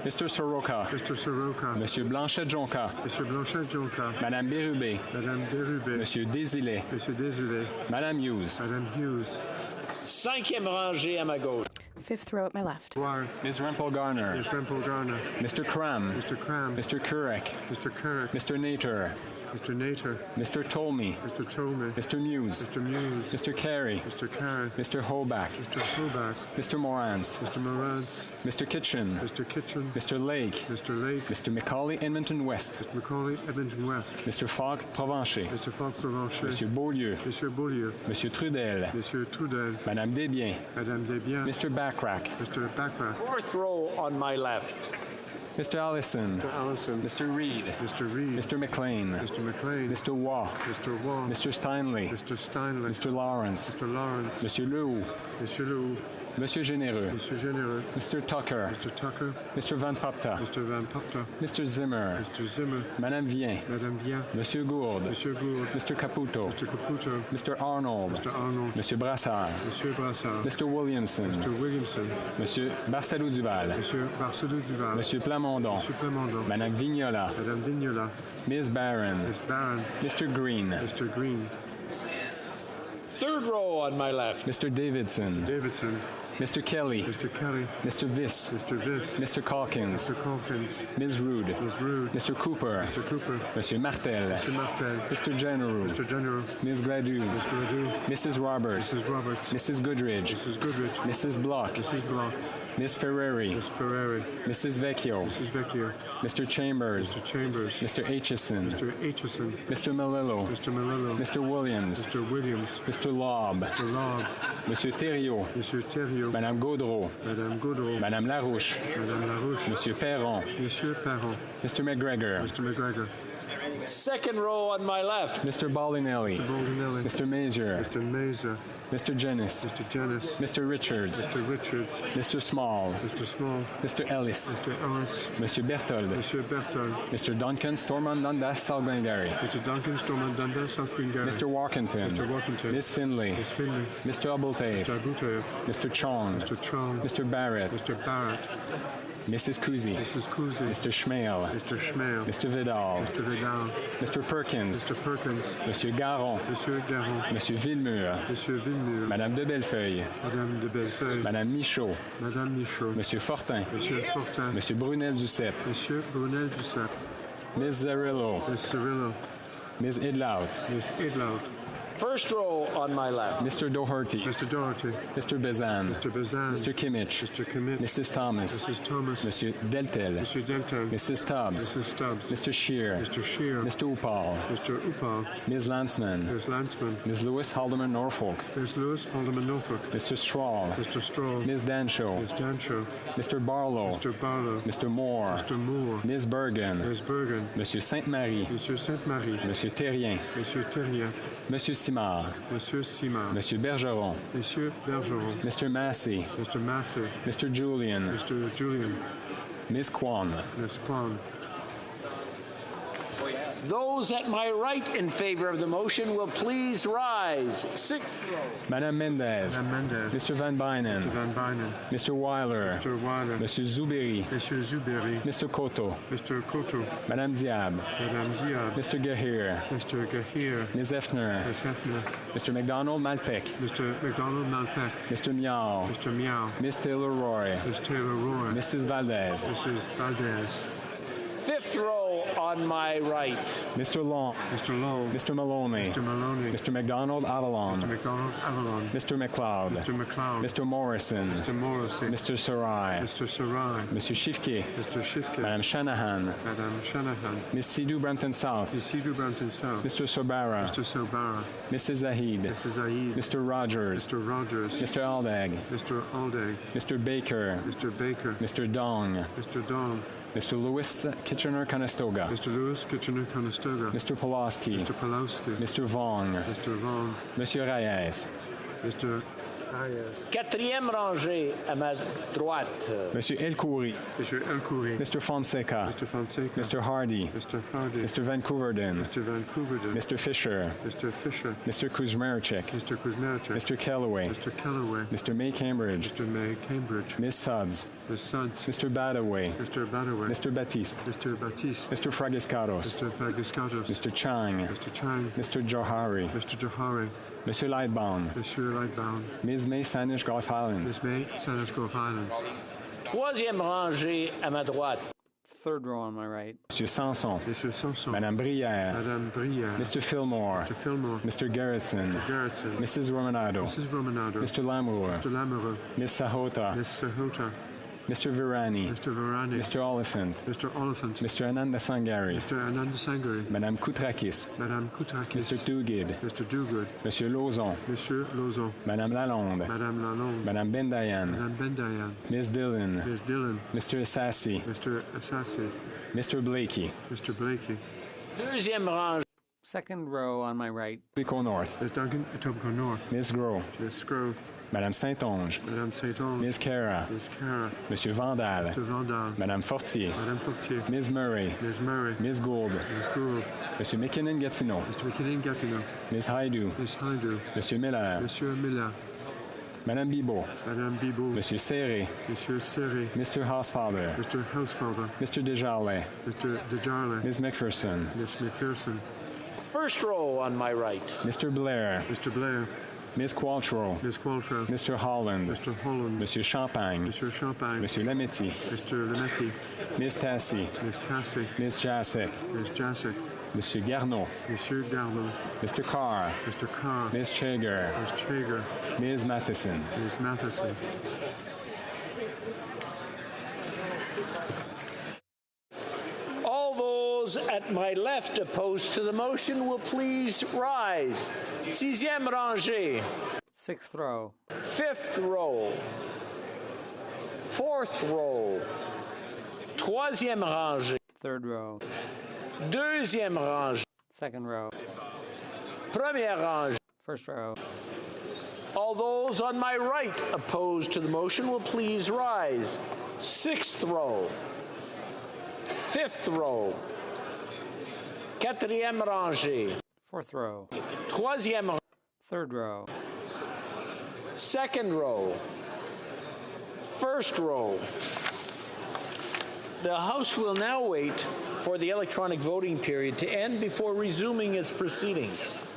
Mr. Soroka. Mr. Soroka. Monsieur Blanchet-Jonca. Monsieur Blanchet-Jonca. Madame Bérubé. Madame Bérubé. Monsieur Désilé. Monsieur Désilé. Madame Hughes. Madame Hughes. Cinquième rangée à ma gauche. Fifth row at my left. Ms. Rempel-Garner. Ms. Rempel-Garner. Mr. Cram. Mr. Cram. Mr. Kurek. Mr. Kurek. Mr. Nater. Mr. Nater. Mr. Tolmie. Mr. Tolmie. Mr. Muse. Mr. Muse. Mr. Carey. Mr. Carey. Mr. Hoback. Mr. Hoback. Mr. Morantz. Mr. Morantz. Mr. Kitchen. Mr. Kitchen. Mr. Lake. Mr. Lake. Mr. Macaulay Edmonton West. Mr. Macaulay Edmonton West. Mr. Fogg Provencher. Mr. Fogg Provencher. Monsieur Beaulieu. Monsieur Beaulieu. Monsieur Trudel. Monsieur Trudel. Madame Desbiens. Madame Desbiens. Mr. Backrack. Mr. Backrack. Fourth row on my left. Mr. Allison. Mr. Allison. Mr. Reid. Mr. Reid. Mr. McLean. Mr. McLean. Mr. Waugh. Mr. Waugh. Mr. Steinley. Mr. Steinley. Mr. Lawrence. Mr. Lawrence. Monsieur Leroux. Monsieur Leroux. Monsieur Généreux. Monsieur Généreux. Mr. Tucker. Mr. Tucker. Mr. Van Papta. Mr. Van Papta. Mr. Zimmer. Mr. Zimmer. Madame Vien. Madame Vien. Monsieur Gourde. Monsieur Gourde. Mr. Caputo. Mr. Caputo. Mr. Arnold. Mr. Arnold. Monsieur Brassard. Monsieur Brassard. Mr. Williamson. Mr. Williamson. Monsieur Barcelou-Duval. Monsieur Barcelou-Duval. Monsieur Plamondon. Monsieur Plamondon. Madame Vignola. Madame Vignola. Ms. Barron. Miss Barron. Mr. Green. Mr. Green. Third row on my left. Mr. Davidson. Davidson. Mr. Kelly. Mr. Kelly. Mr. Viss. Mr. Viss. Mr. Calkins. Mr. Calkins. Ms. Rude. Ms. Rude. Mr. Cooper. Mr. Cooper. Monsieur Martel. Mr. Martel. Mr. General. Mr. General. Ms. Gladu. Ms. Gladu. Mrs. Roberts. Mrs. Roberts. Mrs. Goodridge. Mrs. Goodridge. Mrs. Block. Mrs. Block. Miss Ferreri. Miss Ferreri. Mrs. Vecchio. Mrs. Vecchio. Mr. Chambers. Mr. Chambers. Mr. Aitchison. Mr. Aitchison. Mr. Melillo. Mr. Melillo. Mr. Williams. Mr. Williams. Mr. Lobb. Mr. Lobb. Monsieur Thériault. Monsieur Thériault. Madame Gaudreau. Madame Gaudreau. Madame Larouche. Madame Larouche. Monsieur Perron. Monsieur Perron. Mr. McGregor. Mr. McGregor. Second row on my left. Mr. Baldinelli. Mr. Baldinelli. Mr. Mazier. Mr. Mazer. Mr. Jennis. Mr. Jennis. Mr. Richards. Mr. Richards. Mr. Small. Mr. Small. Mr. Ellis. Mr. Ellis. Monsieur Berthold. Monsieur Berthold. Mr. Duncan Stormont Dundas South Glengarry. Mr. Duncan Stormont Dundas South Glengarry. Mr. Walkington. Mr. Walkington. Miss Finley. Miss Finley. Mr. Abultaif. Mr. Abultaif. Mr. Chong. Mr. Chong. Mr. Barrett. Mr. Barrett. Mrs. Kuzi. Mrs. Kuzi. Mr. Schmale. Mr. Schmale. Mr. Vidal. Mr. Vidal. Mr. Perkins. Mr. Perkins. Monsieur Garon. Monsieur Garon. Monsieur Villemur. Monsieur Villemur. Madame de Bellefeuille. Madame de Bellefeuille. Madame Michaud. Madame Michaud. Monsieur Fortin. Monsieur Fortin. Monsieur Brunel Duceppe. Monsieur Brunel Duceppe. Miss Zarillo. Miss Cirillo. Miss Idlout. Miss Idlout. First row on my left. Mr. Doherty. Mr. Doherty. Mr. Bezan. Mr. Bezan. Mr. Kimmich. Mr. Kimmich. Mrs. Thomas. Mrs. Thomas. Monsieur Deltel. Monsieur Deltel. Mrs. Stubbs. Mrs. Stubbs. Mr. Shear. Mr. Shear. Mr. Upal. Mr. Upal. Ms. Landsman. Ms. Landsman. Ms. Lewis Haldeman Norfolk. Ms. Lewis Alderman Norfolk. Mr. Strahl. Mr. Stroll. Ms. Danshaw. Ms. Danshaw. Mr. Barlow. Mr. Barlow. Mr. Moore. Mr. Moore. Ms. Bergen. Ms. Bergen. Monsieur Sainte-Marie. Monsieur Sainte-Marie. Monsieur Terrien. Monsieur Terrien. Monsieur Simard. Monsieur Simard. Monsieur Bergeron. Monsieur Bergeron. Mr. Massey. Mr. Massey. Mr. Julian. Mr. Julian. Ms. Kwan. Ms. Kwan. Those at my right in favor of the motion will please rise. Sixth row. Madame Mendez. Madame Mendez. Mr. Van Bynen. Mr. Van Bynen. Mr. Weiler. Mr. Weiler. Monsieur Zuberi. Monsieur Zuberi. Mr. Koto. Mr. Koto. Madame Diab. Madame Diab. Mr. Gahir. Mr. Gahir. Ms. Effner. Ms. Hefner. Mr. McDonald Malpec. Mr. McDonald Malpec. Mr. Miao. Mr. Miao. Miss Taylor Roy. Ms. Taylor Roy. Mrs. Valdez. Mrs. Valdez. Fifth row on my right. Mr. Long. Mr. Long. Mr. Maloney. Mr. Maloney. Mr. McDonald Avalon. Mr. McDonald Avalon. Mr. McLeod. Mr. McLeod. Mr. Morrison. Mr. Morrissey. Mr. Sarai. Mr. Sarai. Monsieur Shifke. Mr. Shifke. Madame Shanahan. Madame Shanahan. Miss Sidhu Brampton South. Miss Sidhu Brampton South. Mr. Sobara. Mr. Sobara. Mrs. Zahid. Mrs. Zaid. Mr. Rogers. Mr. Rogers. Mr. Aldag. Mr. Alday. Mr. Baker. Mr. Baker. Mr. Dong. Mr. Dong. Mr. Lewis Kitchener-Conestoga. Mr. Lewis Kitchener-Conestoga. Mr. Pulaski. Mr. Pulowski. Mr. Vong. Mr. Vaughn. Monsieur Reyes. Mr. Reyes. Quatrième rangée à ma droite. Monsieur Elkoury. Mr. Elkoury. Mr. Fonseca. Mr. Fonseca. Mr. Hardy. Mr. Hardy. Mr. Vancouverdon. Mr. Vancouverdon. Mr. Fisher. Mr. Fisher. Mr. Kuzmerchik. Mr. Kuzmerchik. Mr. Kellaway. Mr. Kellaway. Mr. May Cambridge. Mr. May Cambridge. Miss Suds. Miss Suds. Mr. Badaway. Mr. Badaway. Mr. Baptiste. Mr. Baptiste. Mr. Fragiscatos. Mr. Fagiscatos. Mr. Chang. Mr. Chang. Mr. Johari. Mr. Johari. Monsieur Lightbound. Monsieur Lightbound. Ms. May Sanish Gulf Highlands. Miss May Sanish Gulf Highlands. Troisième rangée à ma droite. Third row on my right. Monsieur Sanson. Monsieur Sanson. Madame Brière. Madame Brière. Mr. Fillmore. Mr. Fillmore. Mr. Garrison. Mr. Garrison. Mrs. Romanado. Mrs. Romanado. Mr. Lamour. Mr. Lamoureux. Miss Sahota. Miss Sahota. Mr. Virani. Mr. Virani. Mr. Oliphant. Mr. Oliphant. Mr. Ananda Sangari. Mr. Ananda Sangari. Madame Koutrakis. Madame Koutrakis. Mr. Dougid. Mr. Dougud. Monsieur Lauzon. Monsieur Lauzon. Madame Lalonde. Madame Lalonde. Madame Bendayan. Madame Bendayan. Miss Dillon. Miss Dillon. Mr. Assassi. Mr. Assassi. Mr. Blakey. Mr. Blakey. Deuxième rangée. Second row on my right. Etobicoke North. Miss Duncan, Etobicoke North. Miss Gros. Miss Scrow. Madame Saint-Onge. Madame Saint-Onge. Miss Cara. Miss Cara. Monsieur Vandal. Mr. Vandal. Madame Fortier. Madame Fortier. Miss Murray. Miss Murray. Miss Gould. Miss Gould. Monsieur McKinnon-Gatineau. Mr. McKinnon-Gatineau. Miss Haidou. Miss Haidou. Monsieur Miller. Monsieur Miller. Madame Bibot. Madame Bibot. Monsieur Serré. Monsieur Serré. Mr. Hausfather. Mr. Housefather. Mr. Desjardins. Mr. Desjardins. Miss McPherson. Miss McPherson. First row on my right. Mr. Blair. Mr. Blair. Miss Qualtrough. Miss Qualtrough. Mr. Holland. Mr. Holland. Monsieur Champagne. Monsieur Champagne. Monsieur Lametti. Mr. Lametti. Miss Tassi. Miss Tassi. Miss Jasek. Miss Jasek. Monsieur Garneau. Monsieur Garneau. Mr. Carr. Mr. Carr. Miss Chager. Miss Chager. Ms. Matheson. Miss Matheson. All those at my left opposed to the motion will please rise. Sixième rangée. Sixth row. Fifth row. Fourth row. Troisième rangée. Third row. Deuxième rangée. Second row. Première rangée. First row. All those on my right opposed to the motion will please rise. Sixth row. Fifth row. Quatrième rangée. Fourth row. Troisième rangée. Third row. Second row. First row. The House will now wait for the electronic voting period to end before resuming its proceedings.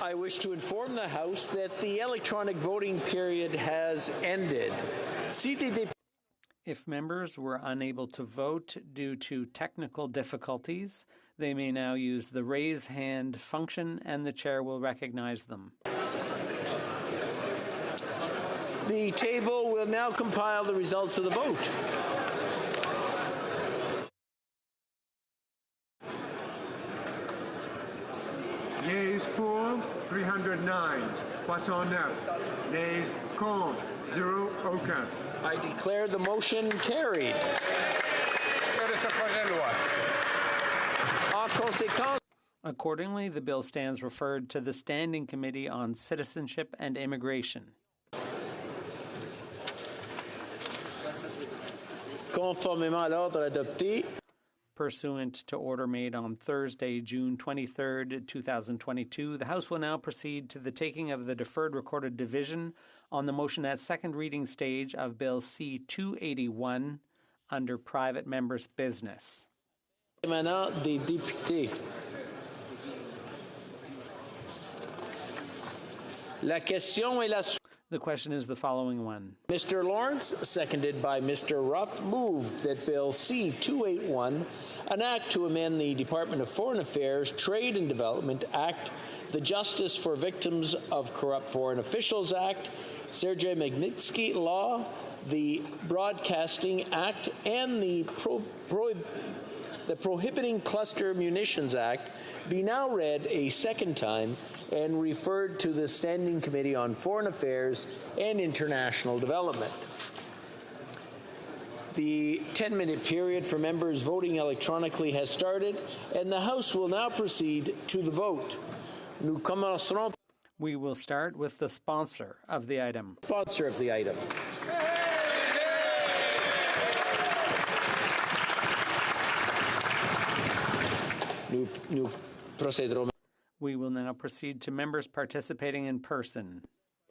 I wish to inform the House that the electronic voting period has ended. If members were unable to vote due to technical difficulties, they may now use the raise hand function and the chair will recognize them. The table will now compile the results of the vote. Yeas pour 309, 69. Nays contre, 0 aucun. I declare the motion carried. En conséquence, accordingly, the bill stands referred to the Standing Committee on Citizenship and Immigration. Conformément à l'ordre adopté, pursuant to order made on Thursday, June 23, 2022, the House will now proceed to the taking of the deferred recorded division on the motion at second reading stage of Bill C-281 under private members' business. Émanant des députés. La question est la suivante. The question is the following one. Mr. Lawrence, seconded by Mr. Ruff, moved that Bill C-281, an act to amend the Department of Foreign Affairs Trade and Development Act, the Justice for Victims of Corrupt Foreign Officials Act, Sergei Magnitsky Law, the Broadcasting Act, and the the Prohibiting Cluster Munitions Act be now read a second time and referred to the Standing Committee on Foreign Affairs and International Development. The 10-minute period for members voting electronically has started, and the House will now proceed to the vote. Nous commencerons. We will start with the sponsor of the item. Sponsor of the item. Nous procéderons. We will now proceed to members participating in person.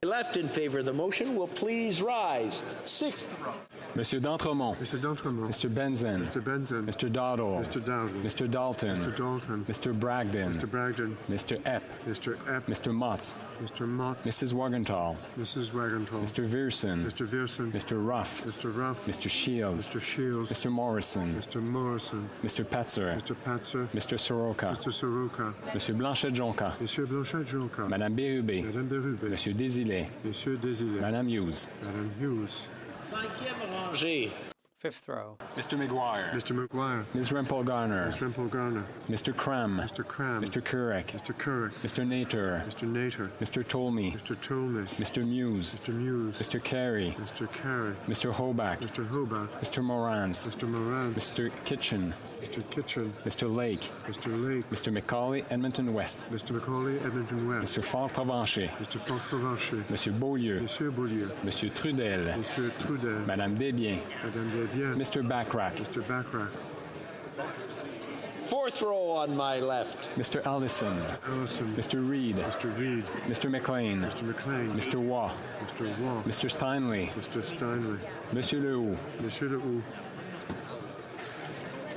Left in favor of the motion will please rise. Sixth row. Monsieur d'Entremont. Mr. D'Entremont. Mr. Benson. Mr. Benson. Mr. Dowdall. Mr. Dowdall. Mr. Dalton. Mr. Dalton. Mr. Bragdon. Mr. Bragdon. Mr. Epp. Mr. Epp. Mr. Motz. Mr. Mott. Mrs. Wagenthal. Mrs. Wagenthal. Mr. Vierson. Mr. Vierson. Mr. Ruff. Mr. Ruff. Mr. Shields. Mr. Shields. Mr. Morrison. Mr. Morrison. Mr. Petzer. Mr. Patzer. Mr. Soroka. Mr. Soroka. Monsieur Blanchet-Jonca. Monsieur Blanchet-Jonca. Madame Bérubé. Madame Bérubé. Monsieur Désilets. Monsieur Désilets. Madame Hughes. Madame Hughes. Cinquième rangée. Fifth row. Mr. McGuire. Mr. McGuire. Ms. Rempel-Garner. Ms. Rempel-Garner. Mr. Cram. Mr. Cram. Mr. Kurek. Mr. Kurek. Mr. Nater. Mr. Nater. Mr. Tolmie. Mr. Tolmie. Mr. Muse. Mr. Muse. Mr. Carey. Mr. Carey. Mr. Hoback. Mr. Hoback. Mr. Morans. Mr. Moran. Mr. Kitchen. Mr. Kitchen. Mr. Lake. Mr. Lake. Mr. Macaulay, Edmonton West. Mr. Macaulay, Edmonton West. Mr. Fort-Provencher. Mr. Fort-Provencher. Monsieur Beaulieu. Monsieur Beaulieu. Monsieur Trudel. Monsieur Trudel. Madame Desbiens. Madame Desbiens. Mr. Backrack. Mr. Backrack. Fourth row on my left. Mr. Allison. Allison. Mr. Reed. Mr. Reed. Mr. McLean. Mr. McLean. Mr. Waugh. Mr. Waugh. Mr. Steinley. Mr. Steinley. Monsieur Lehoux. Monsieur Lehoux.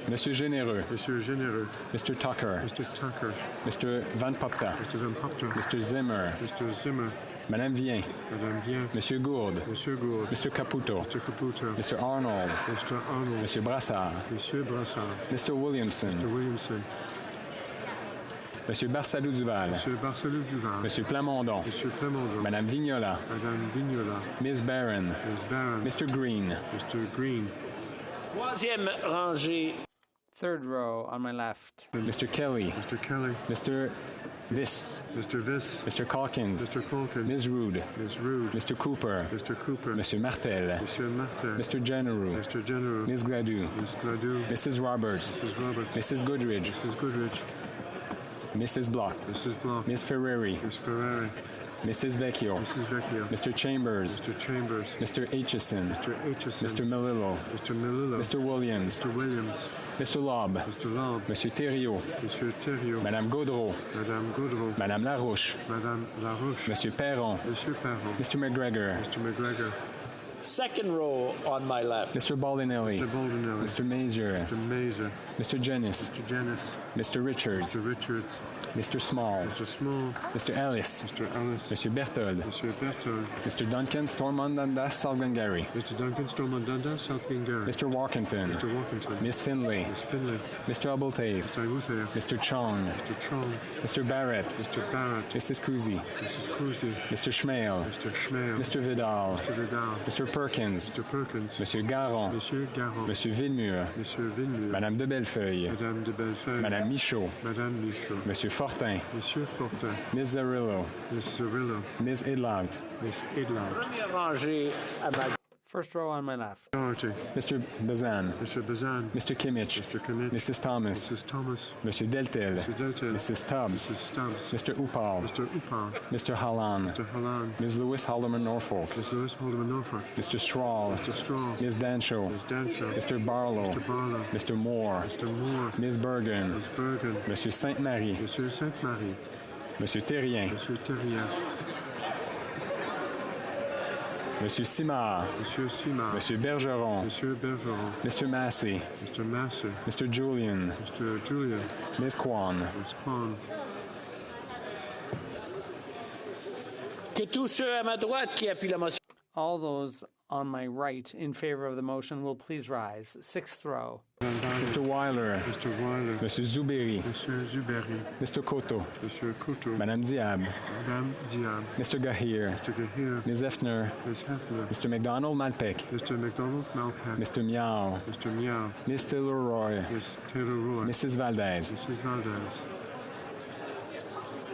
Monsieur Généreux. Monsieur Généreux. Mr. Tucker. Mr. Tucker. Mr. Van Popta. Mr. Van Popta. Mr. Zimmer. Mr. Zimmer. Madame Vien. Madame Vien. Monsieur Gourde. Monsieur Gourde. Mr. Caputo. Mr. Caputo. Mr. Arnold. Mr. Arnold. Monsieur Brassard. Monsieur Brassard. Mr. Williamson. Mr. Williamson. Monsieur Barsalou-Duval. Monsieur Barsalou-Duval. Monsieur Plamondon. Monsieur Plamondon. Madame Vignola. Madame Vignola. Miss Barron. Miss Barron. Mr. Green. Mr. Green. Troisième rangée. Third row on my left. Mr. Kelly. Mr. Kelly. Mr. Viss. Mr. Viss. Mr. Calkins. Mr. Calkins. Ms. Rude. Ms. Rude. Mr. Cooper. Mr. Cooper. Monsieur Martel. Monsieur Martel. Mr. Generou. Mr. General. Ms. Gladue. Ms. Gladue. Mrs. Roberts. Mrs. Roberts. Mrs. Goodridge. Mrs. Goodridge. Mrs. Block. Mrs. Block. Ms. Ferrari. Ms. Ferrari. Mrs. Vecchio. Mrs. Vecchio. Mr. Chambers. Mr. Chambers. Mr. Aitchison. Mr. Aitchison. Mr. Melillo. Mr. Melillo. Mr. Williams. Mr. Williams. Mr. Lobb. Mr. Lobb. Monsieur Thériault. Monsieur Thériault. Madame Gaudreau. Madame Gaudreau. Madame Larouche. Madame Larouche. Monsieur Perron. Monsieur Perron. Mr. McGregor. Mr. McGregor. Second row on my left. Mr. Baldinelli. Mr. Baldinelli. Mr. Mazier. Mr. Mazer. Mr. Jennis. Mr. Jennis. Mr. Richards. Mr. Richards. Mr. Small. Mr. Small. Mr. Ellis. Mr. Ellis. Monsieur Berthold. Monsieur Berthold. Mr. Duncan Stormont-Dundas Salgangary. Mr. Duncan Stormont-Dundas Salgangary. Mr. Walkington. Mr. Walkington. Miss Finley. Miss Finley. Mr. Abultave. Mr. Abultave. Mr. Chong. Mr. Chong. Mr. Barrett. Mr. Barrett. Mrs. Kuzi. Mrs. Kuzi. Mr. Schmale. Mr. Schmale. Mr. Vidal. Mr. Vidal. Mr. Perkins. Mr. Perkins. Monsieur Garon. Monsieur Garon. Monsieur Villemur. Monsieur Villemur. Madame de Bellefeuille. Madame de Bellefeuille. Madame Michaud. Madame Michaud. Monsieur Fortin. Monsieur Fortin. Miss Zarillo. Miss Zarillo. Miss Idlaut. Miss Idlaut. Première rangée à ma First row on my left. Minority. Mr. Bazan. Mr. Bazan. Mr. Kimmich. Mr. Kimmich. Mrs. Thomas. Mrs. Thomas. Monsieur Deltel. Mr. Deltel. Mrs. Stubbs. Mrs. Stubbs. Mr. Upal. Mr. Upal. Mr. Hallan. Mr. Hallan. Ms. Lewis Haldeman Norfolk. Ms. Lewis Haldeman Norfolk. Mr. Strahl. Mr. Strahl. Ms. Danshaw. Ms. Danshaw. Mr. Barlow. Mr. Barlow. Mr. Moore. Mr. Moore. Ms. Bergen. Ms. Bergen. Monsieur Sainte-Marie. Monsieur Sainte-Marie. Monsieur Terrien. Monsieur Terrien. Monsieur Simard. Monsieur Simard. Monsieur Bergeron. Monsieur Bergeron. Mr. Massey. Mr. Massey. Mr. Julian. Mr. Julian. Ms. Kwan. Ms. Kwan. Que tous ceux à ma droite qui appuient la motion. All those on my right in favor of the motion will please rise. Sixth row. Mr. Weiler. Mr. Weiler. Monsieur Zuberi. Monsieur Zuberi. Mr. Koto. Monsieur Couto. Madame Diab. Madame Diab. Mr. Gahir. Mr. Gahir. Ms. Hefner. Ms. Hefner. Mr. McDonald Malpec. Mr. McDonald Malpec. Mr. Miao. Mr. Miao. Ms. Taylor-Roy. Ms. Taylor-Roy. Mrs. Valdez. Mrs. Valdez.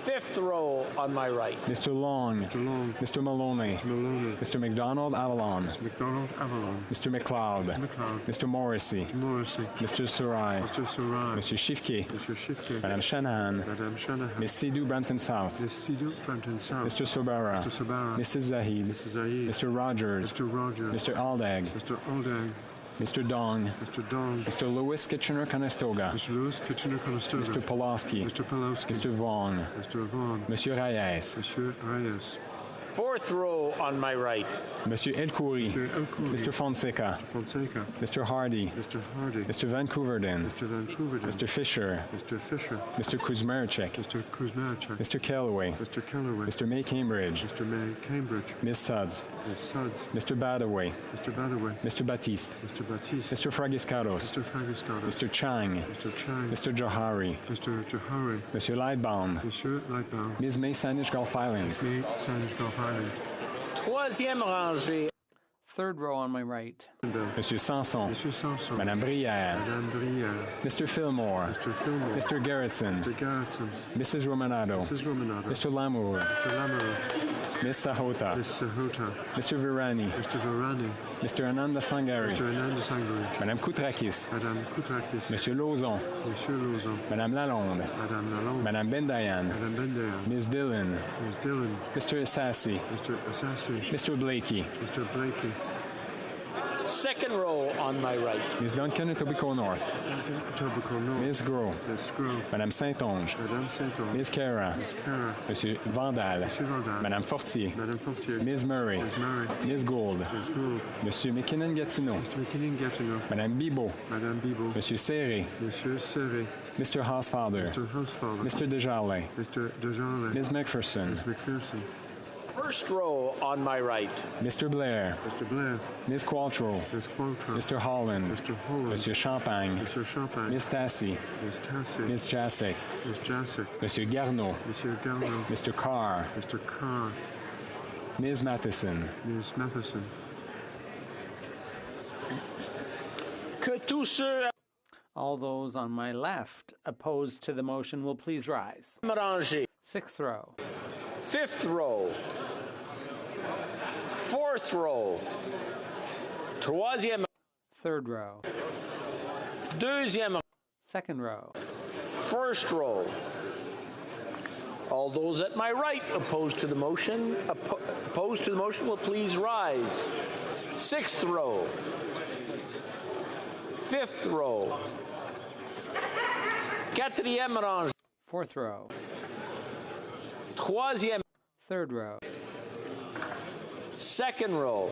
Fifth row on my right. Mr. Long. Mr. Long. Mr. Maloney. Mr. Maloney. Mr. McDonald Avalon. Mr. McDonald Avalon. Mr. McLeod. Mr. McLeod. Mr. Morrissey. Mr. Morrissey. Mr. Sarai. Mr. Sarai. Monsieur Shifke. Monsieur Shifke. Madame Shanahan. Madame Shanahan. Miss Sidhu Brampton South. Miss Sidhu Brampton South. Mr. Sobara. Mr. Sabara. Mrs. Zahid. Mrs. Zahid. Mr. Rogers. Mr. Rogers. Mr. Aldag. Mr. Aldag. Mr. Dong. Mr. Dong. Mr. Lewis Kitchener-Conestoga. Mr. Lewis Kitchener-Conestoga. Mr. Pulaski. Mr. Pulowski. Mr. Vaughn. Mr. Vaughn. Monsieur Reyes. Monsieur Reyes. Fourth row on my right. Monsieur Elkouri. Monsieur Elkouri. Mr. Fonseca. Mr. Fonseca. Mr. Hardy. Mr. Hardy. Mr. Vancouverden. Mr. Vancouverden. Mr. Fisher. Mr. Fisher. Mr. Kuzmerchek. Mr. Kuzmarchuk. Mr. Kellaway. Mr. Kellaway. Mr. May Cambridge. Mr. May Cambridge. Ms. Suds. Ms. Suds. Mr. Badaway. Mr. Badaway. Mr. Batiste. Mr. Batiste. Mr. Fragiscados. Mr. Fragiscados. Mr. Chang. Mr. Chang. Mr. Johari. Mr. Johari. Monsieur Lightbaum. Monsieur Lightbaum. Ms. May Sandwich Gulf Islands. May Sandwich Gulf Islands. Troisième rangée. Third row on my right. Monsieur Sanson. Monsieur Sanson. Madame Brière. Madame Brière. Mr. Fillmore. Mr. Fillmore. Mr. Garrison. Mr. Garrison. Mrs. Romanado. Mrs. Romanado. Mr. Lamour. Mr. Lamour. Miss Sahota. Miss Sahota. Mr. Virani. Mr. Virani. Mr. Ananda Sangari. Mr. Ananda Sangari. Madame Koutrakis. Madame Koutrakis. Monsieur Lauzon. Monsieur Lauzon. Madame Lalonde. Madame Lalonde. Madame Bendayan. Madame Bendayan. Ms. Dillon. Ms. Dillon. Mr. Assassi. Mr. Assassi. Mr. Blakey. Mr. Blakey. Second row on my right. Ms. Duncan Etobicoke North. Etobicoke North. Ms. Gros. Ms. Gros. Madame Saint-Onge. Madame Saint-Onge. Ms. Cara. Ms. Cara. Monsieur Vandal. Monsieur Vandal. Madame Fortier. Madame Fortier. Ms. Murray. Ms. Murray. Ms. Gould. Ms. Gould. Monsieur McKinnon-Gatineau. Mr. McKinnon-Gatineau. Madame Bibot. Madame Bibot. Monsieur Serré. Monsieur Serré. Mr. Hausfather. Mr. Hausfather. Mr. Desjardins. Mr. Desjardins. Ms. McPherson. Ms. McPherson. First row on my right. Mr. Blair. Mr. Blair. Ms. Qualtrough. Ms. Qualtrough. Mr. Holland. Mr. Holland. Monsieur Champagne. Monsieur Champagne. Ms. Tassi. Ms. Tassi. Ms. Jasek. Ms. Jasek. Monsieur Garneau. Monsieur Garneau. Mr. Carr. Mr. Carr. Ms. Matheson. Ms. Matheson. Que tous ceux All those on my left opposed to the motion will please rise. rangée. Sixth row. Fifth row. Fourth row. Troisième. Third row. Deuxième. Second row. First row. All those at my right opposed to the motion will please rise. Sixth row. Fifth row. Quatrième rangée. Fourth row. Troisième. Third row. Second row.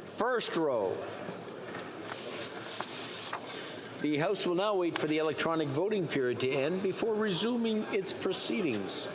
First row. The House will now wait for the electronic voting period to end before resuming its proceedings.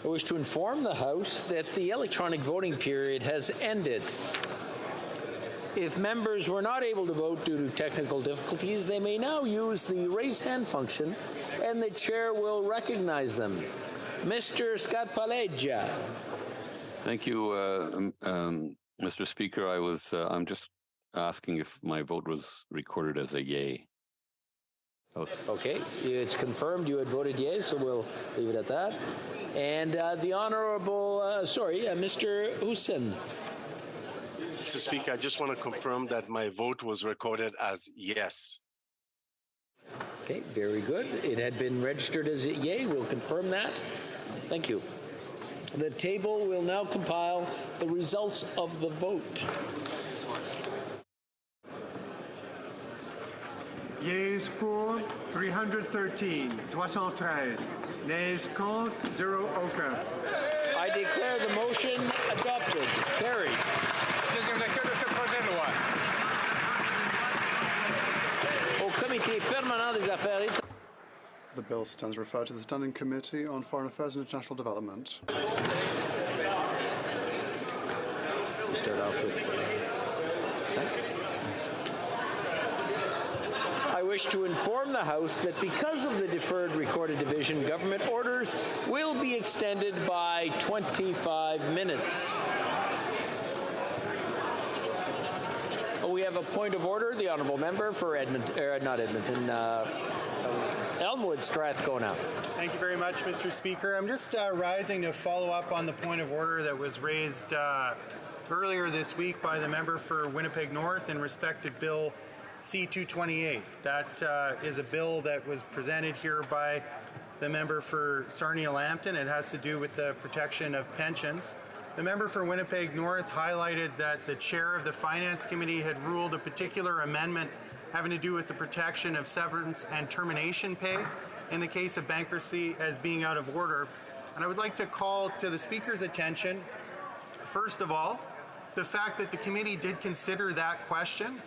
I wish to inform the House that the electronic voting period has ended. If members were not able to vote due to technical difficulties, they may now use the raise hand function, and the chair will recognize them. Mr. Scarpaleggia. Thank you, Mr. Speaker. I'm just asking if my vote was recorded as a yay. Okay, it's confirmed you had voted yay, so we'll leave it at that. And the Honourable, Mr. Hussein. Mr. Speaker, I just want to confirm that my vote was recorded as yes. Okay, very good. It had been registered as a yay. We'll confirm that. Thank you. The table will now compile the results of the vote. Yeas pour 313, 313. Nays contre, 0 aucun. I declare the motion adopted. Carried. Deuxième lecture de ce projet de loi. Au Comité permanent des affaires étrangères. The bill stands referred to the Standing Committee on Foreign Affairs and International Development. We start off with. I wish to inform the House that because of the deferred recorded division, government orders will be extended by 25 minutes. We have a point of order. The Honourable Member for Elmwood Strathcona. Thank you very much, Mr. Speaker. I'm just rising to follow up on the point of order that was raised earlier this week by the member for Winnipeg North in respect of Bill C-228. That is a bill that was presented here by the member for Sarnia-Lambton. It has to do with the protection of pensions. The member for Winnipeg North highlighted that the chair of the Finance Committee had ruled a particular amendment having to do with the protection of severance and termination pay in the case of bankruptcy as being out of order. And I would like to call to the Speaker's attention, first of all, the fact that the committee did consider that question.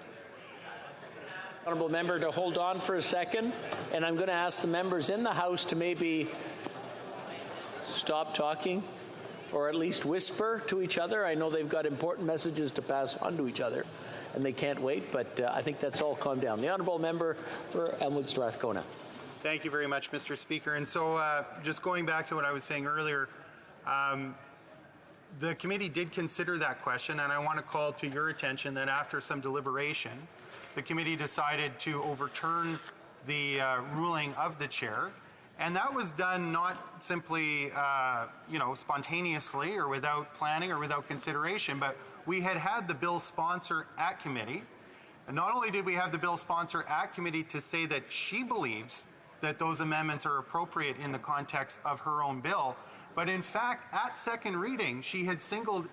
Honourable Member to hold on for a second, and I'm going to ask the members in the House to maybe stop talking or at least whisper to each other. I know they've got important messages to pass on to each other, and they can't wait, but I think that's all calmed down. The Honourable Member for Elmwood Strathcona. Thank you very much, Mr. Speaker. And so just going back to what I was saying earlier, the committee did consider that question, and I want to call to your attention that after some deliberation, the committee decided to overturn the ruling of the chair. And that was done not simply, spontaneously or without planning or without consideration, but we had the bill sponsor at committee. And not only did we have the bill sponsor at committee to say that she believes that those amendments are appropriate in the context of her own bill, but in fact, at second reading, she had said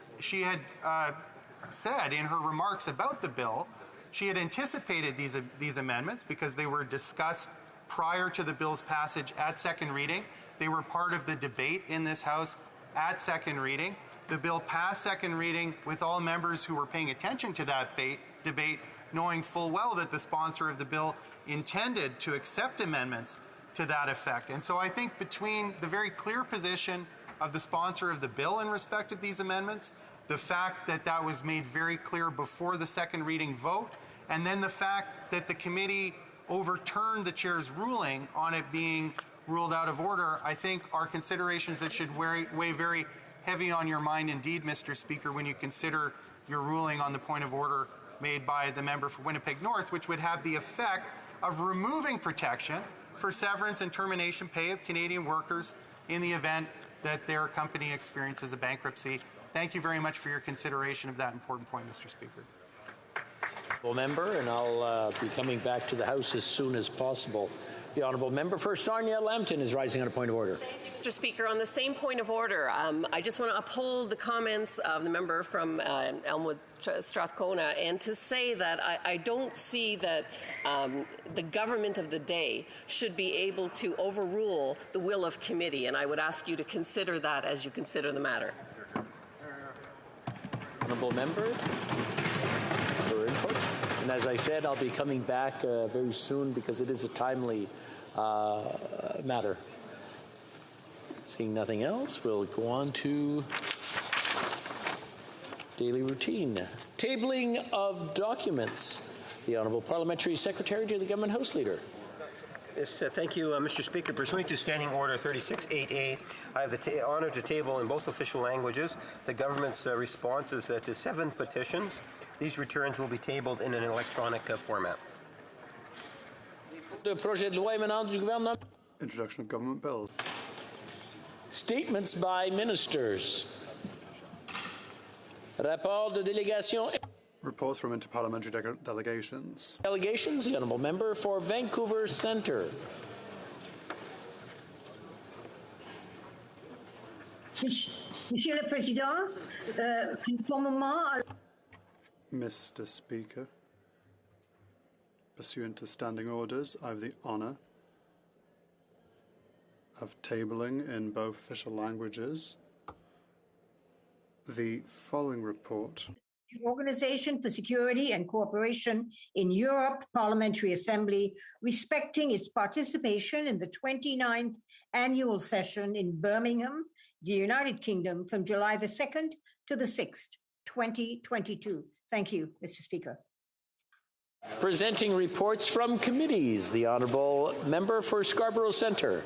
in her remarks about the bill, she had anticipated these amendments because they were discussed prior to the bill's passage at second reading. They were part of the debate in this House at second reading. The bill passed second reading with all members who were paying attention to that debate knowing full well that the sponsor of the bill intended to accept amendments to that effect. And so I think between the very clear position of the sponsor of the bill in respect of these amendments, the fact that that was made very clear before the second reading vote, and then the fact that the committee overturned the chair's ruling on it being ruled out of order, I think are considerations that should weigh very heavy on your mind indeed, Mr. Speaker, when you consider your ruling on the point of order made by the member for Winnipeg North, which would have the effect of removing protection for severance and termination pay of Canadian workers in the event that their company experiences a bankruptcy. Thank you very much for your consideration of that important point, Mr. Speaker. Member, and I'll be coming back to the House as soon as possible. The Honourable Member for Sarnia-Lambton is rising on a point of order. Thank you, Mr. Speaker. On the same point of order, I just want to uphold the comments of the member from Elmwood Strathcona and to say that I don't see that the government of the day should be able to overrule the will of committee, and I would ask you to consider that as you consider the matter. Honourable Member for input. And as I said, I'll be coming back very soon because it is a timely matter. Seeing nothing else, we'll go on to daily routine. Tabling of documents. The Honourable Parliamentary Secretary to the Government House Leader. Yes, thank you, Mr. Speaker. Pursuant to Standing Order 36.8a, I have the honour to table in both official languages the government's responses to 7 petitions. These returns will be tabled in an electronic format. Introduction of government bills. Statements by ministers. Rapport de délégation. Reports from interparliamentary delegations. Delegations, the Honourable Member for Vancouver Centre. Monsieur le Président, conformément à... Mr. Speaker, pursuant to standing orders, I have the honour of tabling in both official languages the following report. The Organization for Security and Cooperation in Europe Parliamentary Assembly, respecting its participation in the 29th annual session in Birmingham, the United Kingdom, from July the 2nd to the 6th, 2022. Thank you, Mr. Speaker. Presenting reports from committees, the Honourable Member for Scarborough Centre.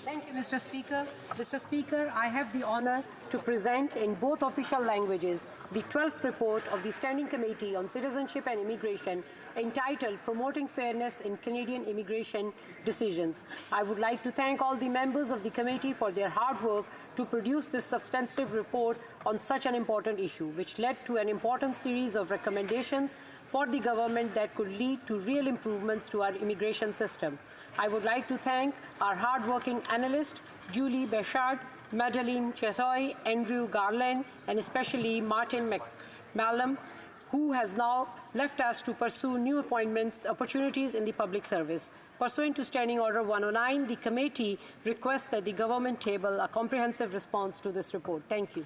Thank you, Mr. Speaker. Mr. Speaker, I have the honour to present in both official languages the 12th report of the Standing Committee on Citizenship and Immigration entitled Promoting Fairness in Canadian Immigration Decisions. I would like to thank all the members of the committee for their hard work to produce this substantive report on such an important issue, which led to an important series of recommendations for the government that could lead to real improvements to our immigration system. I would like to thank our hard-working analysts, Julie Béchard, Madeleine Chesoy, Andrew Garland, and especially Martin McMallum, who has now left us to pursue new opportunities in the public service. Pursuant to Standing Order 109, the committee requests that the government table a comprehensive response to this report. Thank you.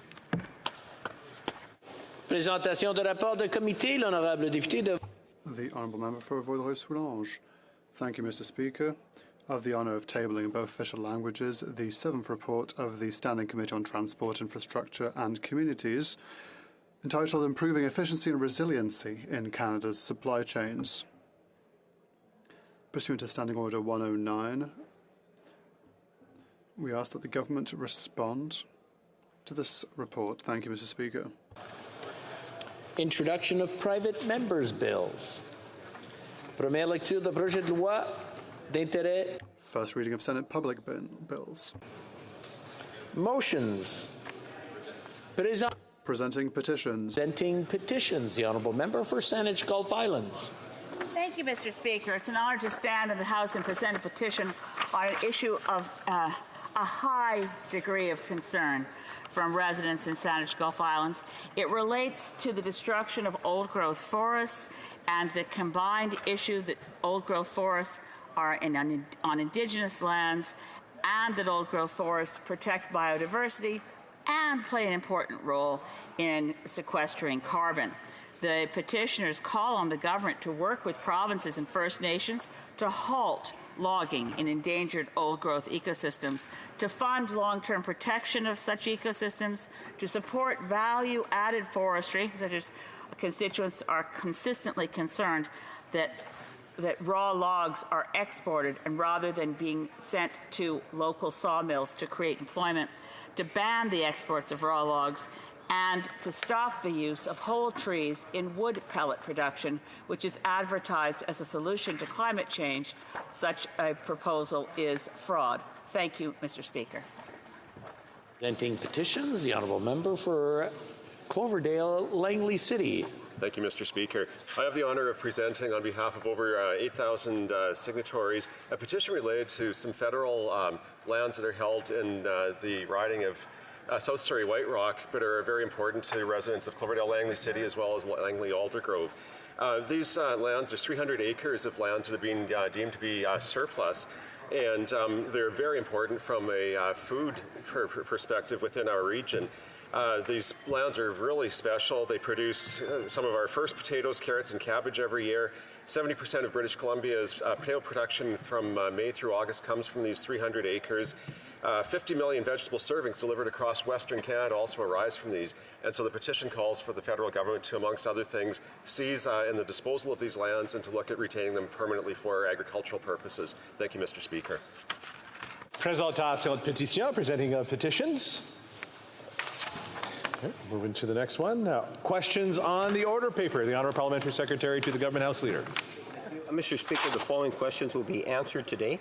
Présentation de rapport de comité, l'honorable député de... The Honourable Member for Vaudreuil-Soulanges. Thank you, Mr. Speaker. I have the honour of tabling in both official languages the 7th report of the Standing Committee on Transport, Infrastructure and Communities, entitled Improving Efficiency and Resiliency in Canada's Supply Chains. Pursuant to Standing Order 109, we ask that the government respond to this report. Thank you, Mr. Speaker. Introduction of private members' bills. Première lecture de projet de loi d'intérêt. First reading of Senate public bills. Motions. Presenting petitions. Presenting petitions. The Honourable Member for Saanich Gulf Islands. Thank you, Mr. Speaker. It's an honour to stand in the House and present a petition on an issue of a high degree of concern from residents in Saanich Gulf Islands. It relates to the destruction of old-growth forests and the combined issue that old-growth forests are on Indigenous lands and that old-growth forests protect biodiversity and play an important role in sequestering carbon. The petitioners call on the government to work with provinces and First Nations to halt logging in endangered old-growth ecosystems, to fund long-term protection of such ecosystems, to support value-added forestry, such as constituents are consistently concerned that raw logs are exported and rather than being sent to local sawmills to create employment, to ban the exports of raw logs, and to stop the use of whole trees in wood pellet production, which is advertised as a solution to climate change. Such a proposal is fraud. Thank you, Mr. Speaker. Presenting petitions, the Honourable Member for Cloverdale, Langley City. Thank you, Mr. Speaker. I have the honour of presenting on behalf of over 8,000 signatories a petition related to some federal lands that are held in the riding of South Surrey White Rock, but are very important to residents of Cloverdale, Langley City, as well as Langley Aldergrove. These lands, there's 300 acres of lands that have been deemed to be surplus, and they're very important from a food perspective within our region. These lands are really special. They produce some of our first potatoes, carrots, and cabbage every year. 70% of British Columbia's potato production from May through August comes from these 300 acres. 50 million vegetable servings delivered across Western Canada also arise from these. And so the petition calls for the federal government to, amongst other things, seize in the disposal of these lands and to look at retaining them permanently for agricultural purposes. Thank you, Mr. Speaker. Présentation de pétition, presenting of petitions. Okay, moving to the next one. Now, questions on the order paper. The Honourable Parliamentary Secretary to the Government House Leader. Mr. Speaker, the following questions will be answered today.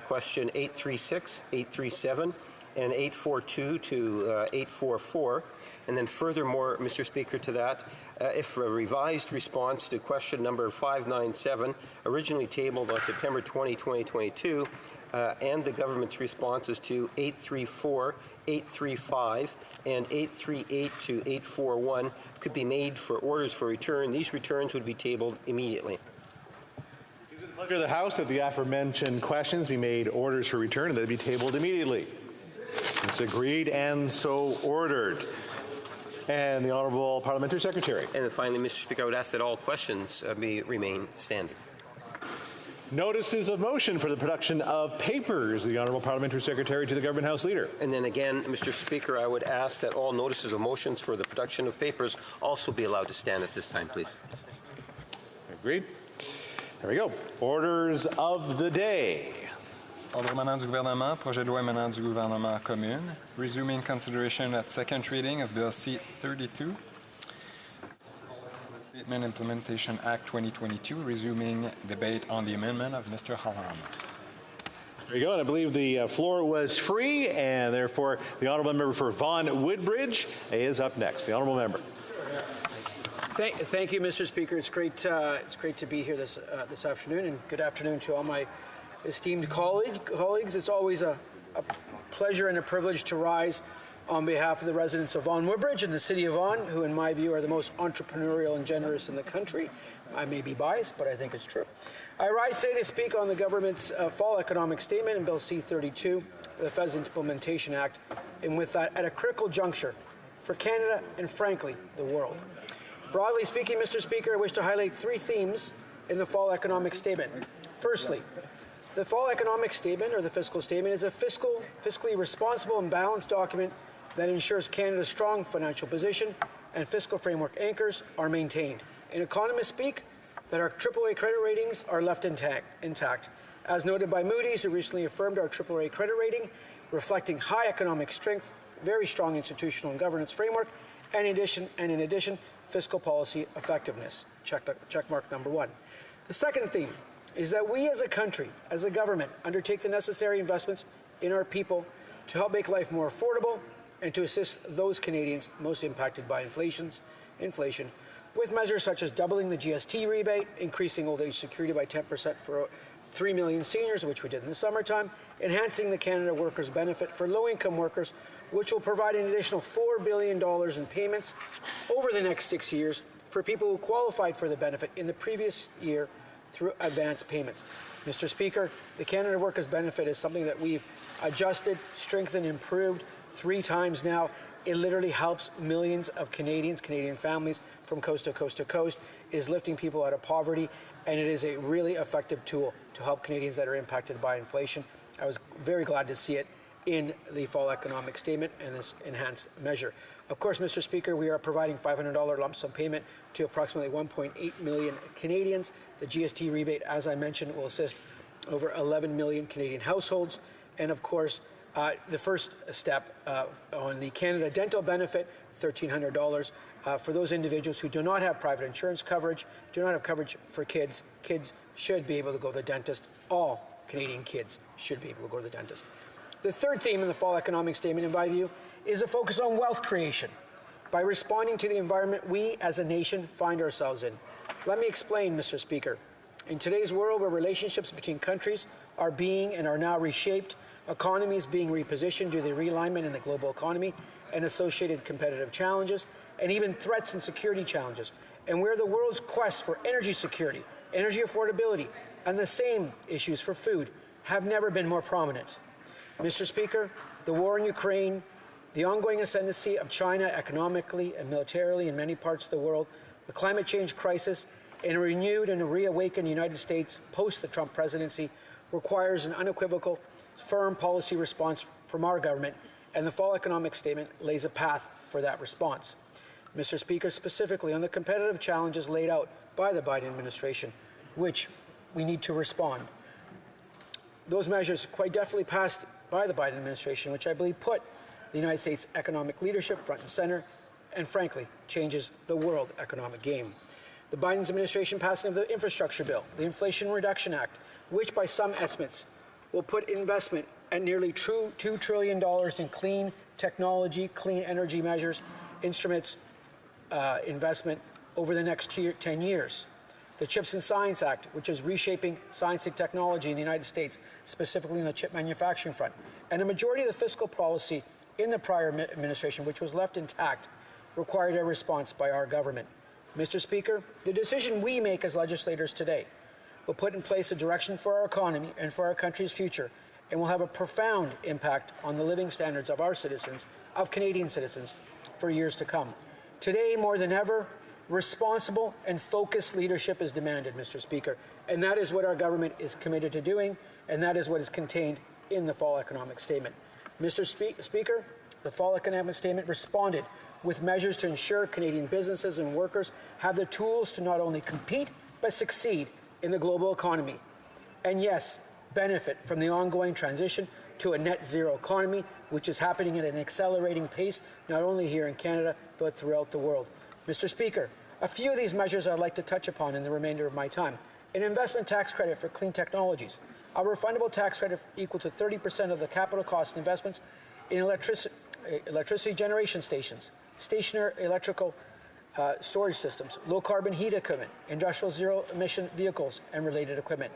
Question 836, 837, and 842 to 844. And then furthermore, Mr. Speaker, to that, if a revised response to question number 597, originally tabled on September 20, 2022, and the government's responses to 834, 835, and 838 to 841 could be made for orders for return, these returns would be tabled immediately. Pleasure of the House that the aforementioned questions be made orders for return and that they be tabled immediately. It's agreed and so ordered. And the Honourable Parliamentary Secretary. And then finally, Mr. Speaker, I would ask that all questions remain standing. Notices of motion for the production of papers. The Honourable Parliamentary Secretary to the Government House Leader. And then again, Mr. Speaker, I would ask that all notices of motions for the production of papers also be allowed to stand at this time, please. Agreed. There we go. Orders of the day. Ordre émanant du gouvernement, projet de loi émanant du gouvernement commune, resuming consideration at second reading of Bill C-32, Statement Implementation Act 2022, resuming debate on the amendment of Mr. Hallam. There you go, and I believe the floor was free, and therefore the Honourable Member for Vaughan Woodbridge is up next. The Honourable Member. Thank you, Mr. Speaker. It's great to be here this afternoon, and good afternoon to all my esteemed colleagues. It's always a pleasure and a privilege to rise on behalf of the residents of Vaughan Woodbridge and the City of Vaughan, who in my view are the most entrepreneurial and generous in the country. I may be biased, but I think it's true. I rise today to speak on the government's fall economic statement in Bill C-32, the Pheasant Implementation Act, and with that at a critical juncture for Canada and, frankly, the world. Broadly speaking, Mr. Speaker, I wish to highlight three themes in the fall economic statement. Firstly, the fall economic statement, or the fiscal statement, is a fiscally responsible and balanced document that ensures Canada's strong financial position and fiscal framework anchors are maintained. In economist speak, that our AAA credit ratings are left intact. As noted by Moody's, who recently affirmed our AAA credit rating, reflecting high economic strength, very strong institutional and governance framework, and in addition, fiscal policy effectiveness. Check mark number one. The second theme is that we as a country, as a government, undertake the necessary investments in our people to help make life more affordable and to assist those Canadians most impacted by inflation, with measures such as doubling the GST rebate, increasing old age security by 10% for 3 million seniors, which we did in the summertime, enhancing the Canada Workers Benefit for low-income workers, which will provide an additional $4 billion in payments over the next 6 years for people who qualified for the benefit in the previous year through advance payments. Mr. Speaker, the Canada Workers Benefit is something that we've adjusted, strengthened, improved 3 times now. It literally helps millions of Canadians, Canadian families from coast to coast to coast. It is lifting people out of poverty, and it is a really effective tool to help Canadians that are impacted by inflation. I was very glad to see it in the fall economic statement and this enhanced measure. Of course, Mr. Speaker, we are providing $500 lump sum payment to approximately 1.8 million Canadians. The GST rebate, as I mentioned, will assist over 11 million Canadian households. And of course, the first step on the Canada Dental Benefit, $1,300 for those individuals who do not have private insurance coverage, do not have coverage for kids. Kids should be able to go to the dentist. All Canadian kids should be able to go to the dentist. The third theme in the fall economic statement, in my view, is a focus on wealth creation by responding to the environment we as a nation find ourselves in. Let me explain, Mr. Speaker. In today's world where relationships between countries are being and are now reshaped, economies being repositioned due to the realignment in the global economy and associated competitive challenges, and even threats and security challenges, and where the world's quest for energy security, energy affordability, and the same issues for food have never been more prominent. Mr. Speaker, the war in Ukraine, the ongoing ascendancy of China economically and militarily in many parts of the world, the climate change crisis, and a renewed and a reawakened United States post the Trump presidency requires an unequivocal, firm policy response from our government, and the fall economic statement lays a path for that response. Mr. Speaker, specifically on the competitive challenges laid out by the Biden administration, which we need to respond. Those measures quite definitely passed by the Biden administration, which I believe put the United States economic leadership front and center, and frankly, changes the world economic game. The Biden administration passing of the infrastructure bill, the Inflation Reduction Act, which by some estimates will put investment at nearly $2 trillion in clean technology, clean energy measures, instruments, investment over the next 10 years. The CHIPS and Science Act, which is reshaping science and technology in the United States, specifically in the chip manufacturing front. And a majority of the fiscal policy in the prior administration, which was left intact, required a response by our government. Mr. Speaker, the decision we make as legislators today will put in place a direction for our economy and for our country's future, and will have a profound impact on the living standards of our citizens, of Canadian citizens, for years to come. Today, more than ever, responsible and focused leadership is demanded, Mr. Speaker, and that is what our government is committed to doing, and that is what is contained in the fall economic statement. Mr. Speaker, the fall economic statement responded with measures to ensure Canadian businesses and workers have the tools to not only compete, but succeed in the global economy. And yes, benefit from the ongoing transition to a net zero economy, which is happening at an accelerating pace, not only here in Canada, but throughout the world. Mr. Speaker, a few of these measures I'd like to touch upon in the remainder of my time. An investment tax credit for clean technologies, a refundable tax credit equal to 30% of the capital cost investments in electricity generation stations, stationary electrical storage systems, low-carbon heat equipment, industrial zero-emission vehicles and related equipment,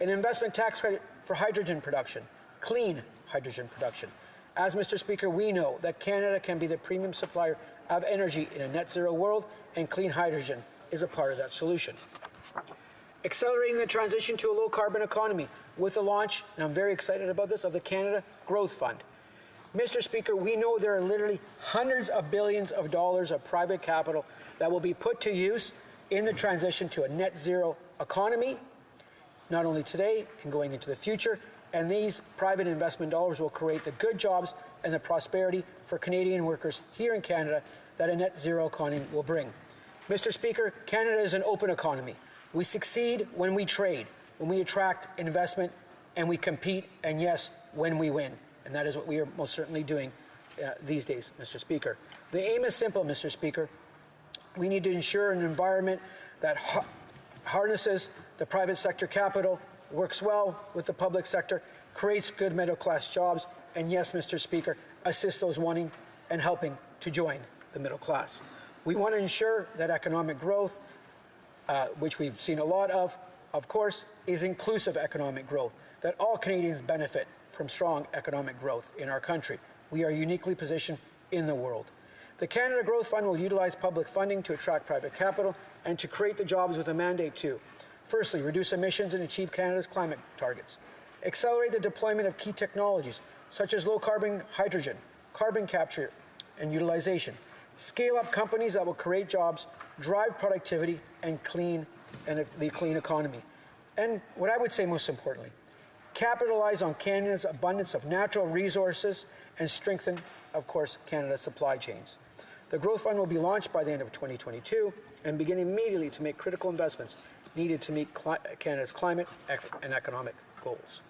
an investment tax credit for hydrogen production, clean hydrogen production. As Mr. Speaker, we know that Canada can be the premium supplier of energy in a net zero world, and clean hydrogen is a part of that solution. Accelerating the transition to a low-carbon economy with the launch, and I'm very excited about this, of the Canada Growth Fund. Mr. Speaker, we know there are literally hundreds of billions of dollars of private capital that will be put to use in the transition to a net zero economy, not only today and going into the future, and these private investment dollars will create the good jobs and the prosperity for Canadian workers here in Canada that a net zero economy will bring. Mr. Speaker, Canada is an open economy. We succeed when we trade, when we attract investment, and we compete, and yes, when we win. And that is what we are most certainly doing these days, Mr. Speaker. The aim is simple, Mr. Speaker. We need to ensure an environment that harnesses the private sector capital, works well with the public sector, creates good middle-class jobs, and yes, Mr. Speaker, assists those wanting and helping to join the middle class. We want to ensure that economic growth, which we've seen a lot of course, is inclusive economic growth, that all Canadians benefit from strong economic growth in our country. We are uniquely positioned in the world. The Canada Growth Fund will utilize public funding to attract private capital and to create the jobs with a mandate to, firstly, reduce emissions and achieve Canada's climate targets, accelerate the deployment of key technologies such as low-carbon hydrogen, carbon capture and utilization, scale up companies that will create jobs, drive productivity, and the clean economy. And what I would say most importantly, capitalize on Canada's abundance of natural resources and strengthen, of course, Canada's supply chains. The Growth Fund will be launched by the end of 2022 and begin immediately to make critical investments needed to meet Canada's climate and economic goals.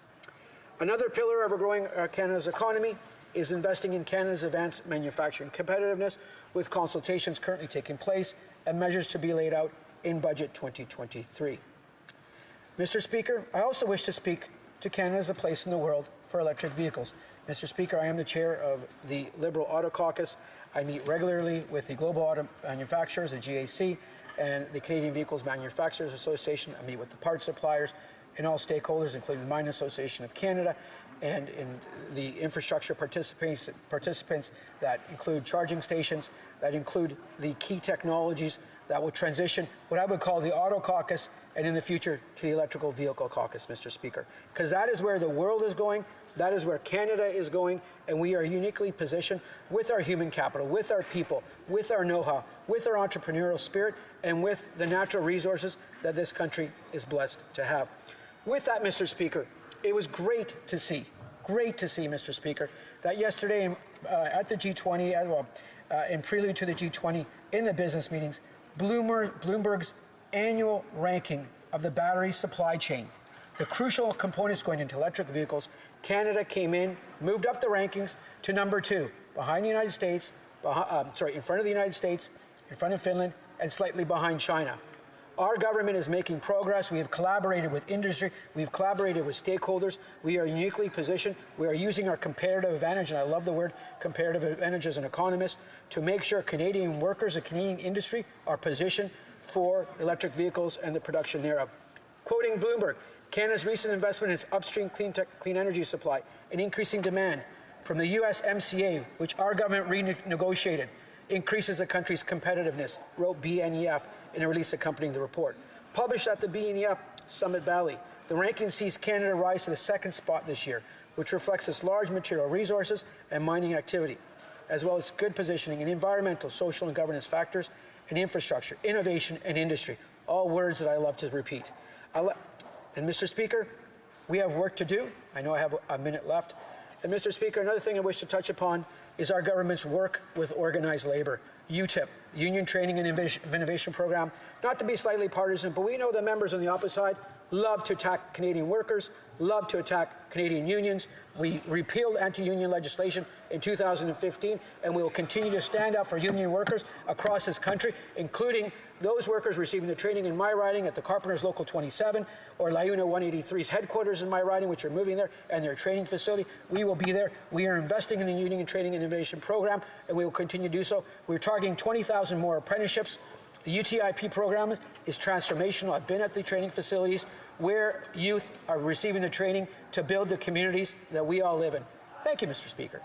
Another pillar of growing Canada's economy is investing in Canada's advanced manufacturing competitiveness, with consultations currently taking place and measures to be laid out in Budget 2023. Mr. Speaker, I also wish to speak to Canada's place in the world for electric vehicles. Mr. Speaker, I am the chair of the Liberal Auto Caucus. I meet regularly with the Global Auto Manufacturers, the GAC, and the Canadian Vehicles Manufacturers Association. I meet with the parts suppliers and all stakeholders, including the Mine Association of Canada, and in the infrastructure participants that include charging stations, that include the key technologies that will transition what I would call the Auto Caucus, and in the future to the Electrical Vehicle Caucus, Mr. Speaker. Because that is where the world is going, that is where Canada is going, and we are uniquely positioned with our human capital, with our people, with our know-how, with our entrepreneurial spirit, and with the natural resources that this country is blessed to have. With that, Mr. Speaker, it was great to see great to see, Mr. Speaker, that yesterday at the G20, in prelude to the G20, in the business meetings, Bloomberg's annual ranking of the battery supply chain, the crucial components going into electric vehicles, Canada came in, moved up the rankings to number 2, behind the United States, in front of the United States, in front of Finland, and slightly behind China. Our government is making progress. We have collaborated with industry. We've collaborated with stakeholders. We are uniquely positioned. We are using our comparative advantage, and I love the word comparative advantage as an economist, to make sure Canadian workers and Canadian industry are positioned for electric vehicles and the production thereof. Quoting Bloomberg, Canada's recent investment in its upstream clean energy supply and increasing demand from the USMCA, which our government renegotiated, increases the country's competitiveness, wrote BNEF in a release accompanying the report. Published at the BNEF Summit Valley, the ranking sees Canada rise to the 2nd spot this year, which reflects its large material resources and mining activity, as well as good positioning in environmental, social, and governance factors, and infrastructure, innovation, and industry. All words that I love to repeat. And Mr. Speaker, we have work to do. I know I have a minute left. And Mr. Speaker, another thing I wish to touch upon is our government's work with organized labor. UTIP, Union Training and Innovation Program. Not to be slightly partisan, but we know the members on the opposite side love to attack Canadian workers, love to attack Canadian unions. We repealed anti-union legislation in 2015, and we will continue to stand up for union workers across this country, including those workers receiving the training in my riding at the Carpenters Local 27 or LiUNA 183's headquarters in my riding, which are moving there, and their training facility. We will be there. We are investing in the Union and Training and Innovation Program, and we will continue to do so. We're targeting 20,000 more apprenticeships. The UTIP program is transformational. I've been at the training facilities where youth are receiving the training to build the communities that we all live in. Thank you, Mr. Speaker.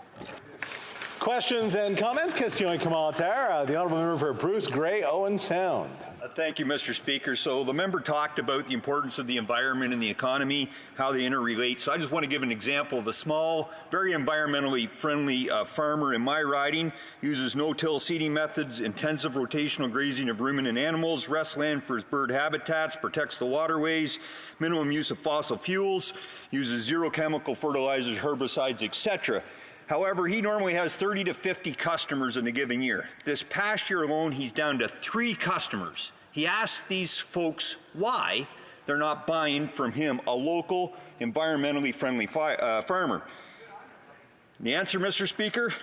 Questions and comments? Question commentaire. The Honourable Member for Bruce Grey, Owen Sound. Thank you, Mr. Speaker. So the member talked about the importance of the environment and the economy, how they interrelate. So I just want to give an example of a small, very environmentally friendly farmer in my riding. Uses no-till seeding methods, intensive rotational grazing of ruminant animals, rests land for his bird habitats, protects the waterways, minimum use of fossil fuels, uses zero chemical fertilizers, herbicides, etc. However, he normally has 30 to 50 customers in a given year. This past year alone, he's down to 3 customers. He asked these folks why they're not buying from him, a local, environmentally friendly farmer. The answer, Mr. Speaker,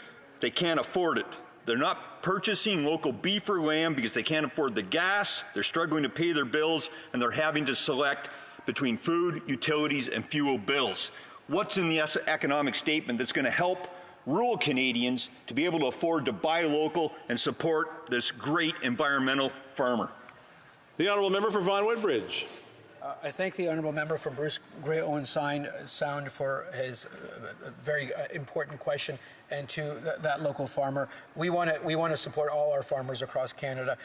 they can't afford it. They're not purchasing local beef or lamb because they can't afford the gas, they're struggling to pay their bills, and they're having to select between food, utilities, and fuel bills. What's in the economic statement that's going to help rural Canadians to be able to afford to buy local and support this great environmental farmer? The Honourable Member for Vaughan Woodbridge. I thank the Honourable Member from Bruce Grey Owen Sound for his very important question, and to that local farmer. We want to support all our farmers across Canada,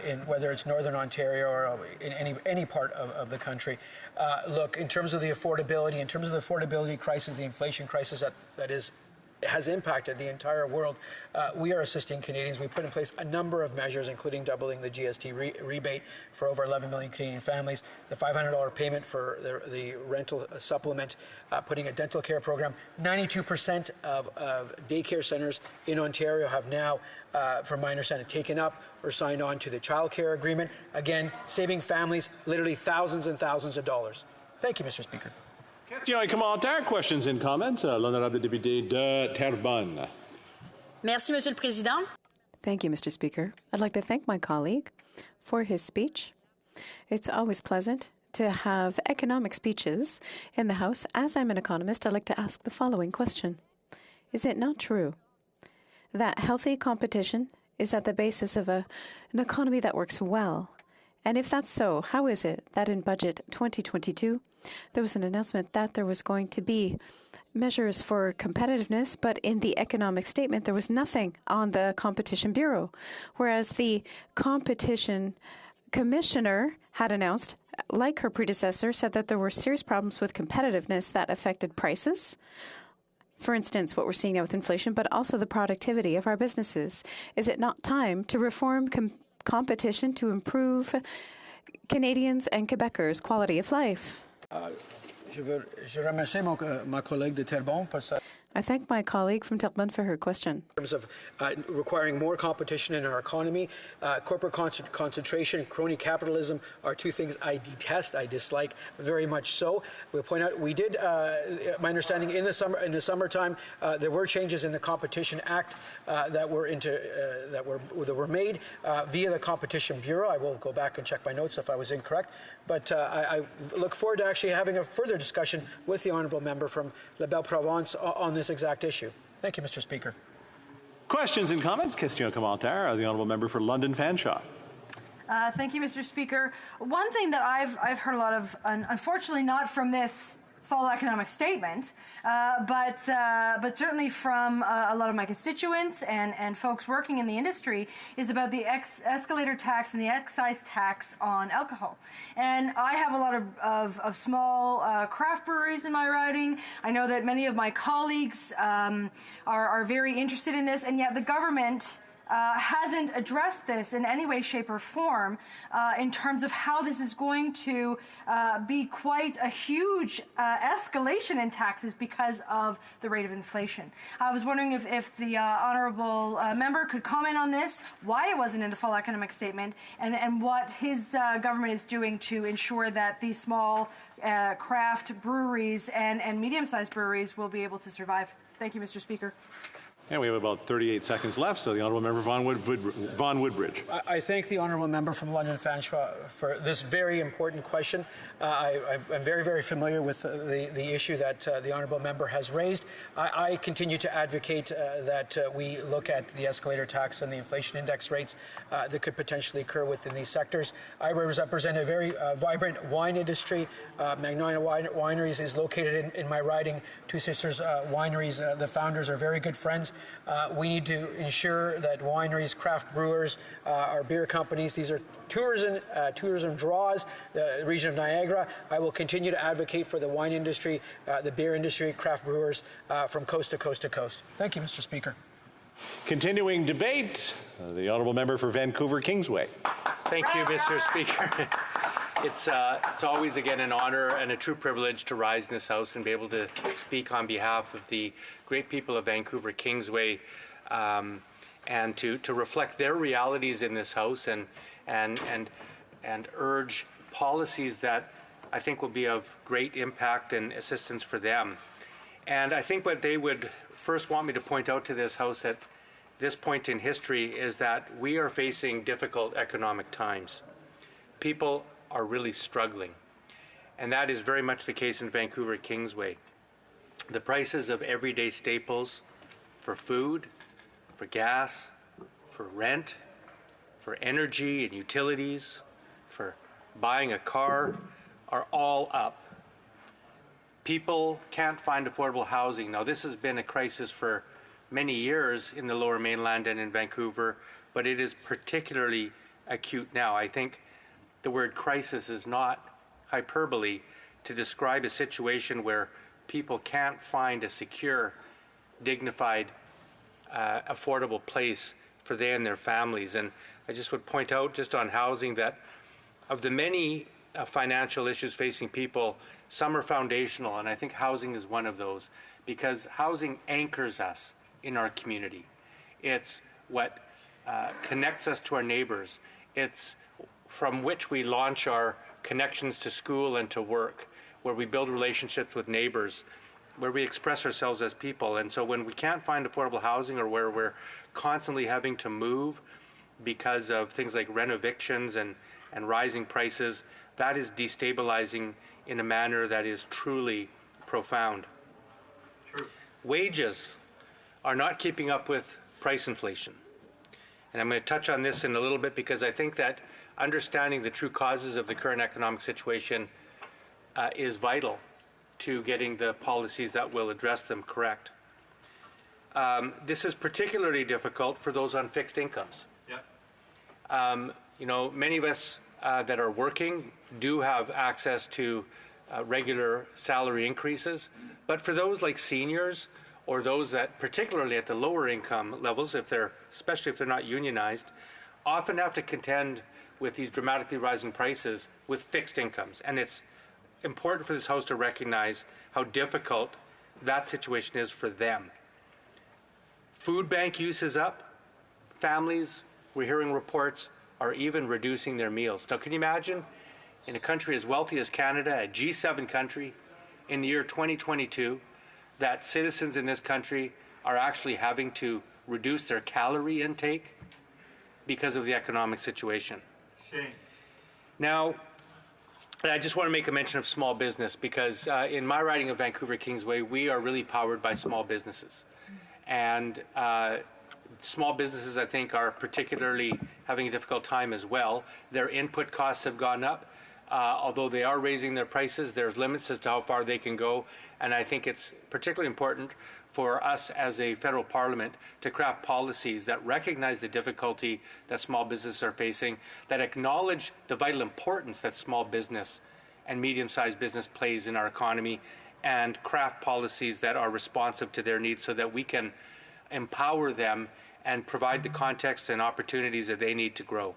in whether it's Northern Ontario or in any part of the country. Look, in terms of the affordability crisis, the inflation crisis that has impacted the entire world, we are assisting Canadians. We put in place a number of measures, including doubling the GST rebate for over 11 million Canadian families, the $500 payment for the rental supplement, putting a dental care program. 92% of daycare centres in Ontario have now, from my understanding, taken up or signed on to the child care agreement. Again, saving families literally thousands and thousands of dollars. Thank you, Mr. Speaker. Question commentaire, questions and comments. L'honorable député de Terrebonne. Merci, Monsieur le Président. Thank you, Mr. Speaker. I'd like to thank my colleague for his speech. It's always pleasant to have economic speeches in the House. As I'm an economist, I'd like to ask the following question. Is it not true that healthy competition is at the basis of an economy that works well? And if that's so, how is it that in Budget 2022, there was an announcement that there was going to be measures for competitiveness, but in the economic statement, there was nothing on the Competition Bureau, whereas the Competition Commissioner had announced, like her predecessor, said that there were serious problems with competitiveness that affected prices. For instance, what we're seeing now with inflation, but also the productivity of our businesses. Is it not time to reform competition to improve Canadians and Quebecers' quality of life? Je remercie ma collègue de Terrebonne pour ça. I thank my colleague from Terrebonne for her question. In terms of requiring more competition in our economy, corporate concentration and crony capitalism are two things I detest, I dislike very much so. We'll point out we did, my understanding, in the summertime, there were changes in the Competition Act that were made via the Competition Bureau. I will go back and check my notes if I was incorrect, but I look forward to actually having a further discussion with the honourable member from La Belle Provence on this exact issue. Thank you, Mr. Speaker. Questions and comments? Question commentaire. The honourable member for London Fanshawe. Thank you, Mr. Speaker. One thing that I've heard a lot of, unfortunately not from this fall economic statement, but certainly from a lot of my constituents and folks working in the industry, is about the escalator tax and the excise tax on alcohol. And I have a lot of small craft breweries in my riding. I know that many of my colleagues are very interested in this, and yet the government hasn't addressed this in any way, shape, or form in terms of how this is going to be quite a huge escalation in taxes because of the rate of inflation. I was wondering if the honourable member could comment on this, why it wasn't in the fall economic statement, and what his government is doing to ensure that these small craft breweries and medium-sized breweries will be able to survive. Thank you, Mr. Speaker. And we have about 38 seconds left, so the honourable member Vaughan Woodbridge. I thank the honourable member from London Fanshawe for this very important question. I'm very, very familiar with the issue that the honourable member has raised. I continue to advocate that we look at the escalator tax and the inflation index rates that could potentially occur within these sectors. I represent a very vibrant wine industry. Magnolia Wineries is located in my riding. Two Sisters Wineries, the founders are very good friends. We need to ensure that wineries, craft brewers, our beer companies, these are tourism draws, the region of Niagara. I will continue to advocate for the wine industry, the beer industry, craft brewers from coast to coast to coast. Thank you, Mr. Speaker. Continuing debate, the honourable member for Vancouver Kingsway. Thank you, Mr. Speaker. It's always, again, an honor and a true privilege to rise in this House and be able to speak on behalf of the great people of Vancouver Kingsway and to reflect their realities in this House and urge policies that I think will be of great impact and assistance for them. And I think what they would first want me to point out to this House at this point in history is that we are facing difficult economic times. People are really struggling. And that is very much the case in Vancouver Kingsway. The prices of everyday staples for food, for gas, for rent, for energy and utilities, for buying a car are all up. People can't find affordable housing. Now, this has been a crisis for many years in the Lower Mainland and in Vancouver, but it is particularly acute now. I think the word crisis is not hyperbole to describe a situation where people can't find a secure, dignified, affordable place for they and their families. And I just would point out, just on housing, that of the many financial issues facing people, some are foundational, and I think housing is one of those, because housing anchors us in our community. It's what connects us to our neighbors. It's from which we launch our connections to school and to work, where we build relationships with neighbors, where we express ourselves as people. And so when we can't find affordable housing, or where we're constantly having to move because of things like rent evictions and rising prices, that is destabilizing in a manner that is truly profound. True. Wages are not keeping up with price inflation. And I'm going to touch on this in a little bit, because I think that understanding the true causes of the current economic situation is vital to getting the policies that will address them correct. This is particularly difficult for those on fixed incomes. You know, many of us that are working do have access to regular salary increases, but for those like seniors or those that, particularly at the lower income levels, especially if they're not unionized, often have to contend with these dramatically rising prices with fixed incomes. And it's important for this House to recognize how difficult that situation is for them. Food bank use is up. Families, we're hearing reports, are even reducing their meals. Now, can you imagine in a country as wealthy as Canada, a G7 country, in the year 2022, that citizens in this country are actually having to reduce their calorie intake because of the economic situation? Shame. Now, I just want to make a mention of small business because in my riding of Vancouver Kingsway, we are really powered by small businesses. And small businesses, I think, are particularly having a difficult time as well. Their input costs have gone up. Although they are raising their prices, there's limits as to how far they can go. And I think it's particularly important for us as a federal parliament to craft policies that recognize the difficulty that small businesses are facing, that acknowledge the vital importance that small business and medium-sized business plays in our economy, and craft policies that are responsive to their needs so that we can empower them and provide the context and opportunities that they need to grow.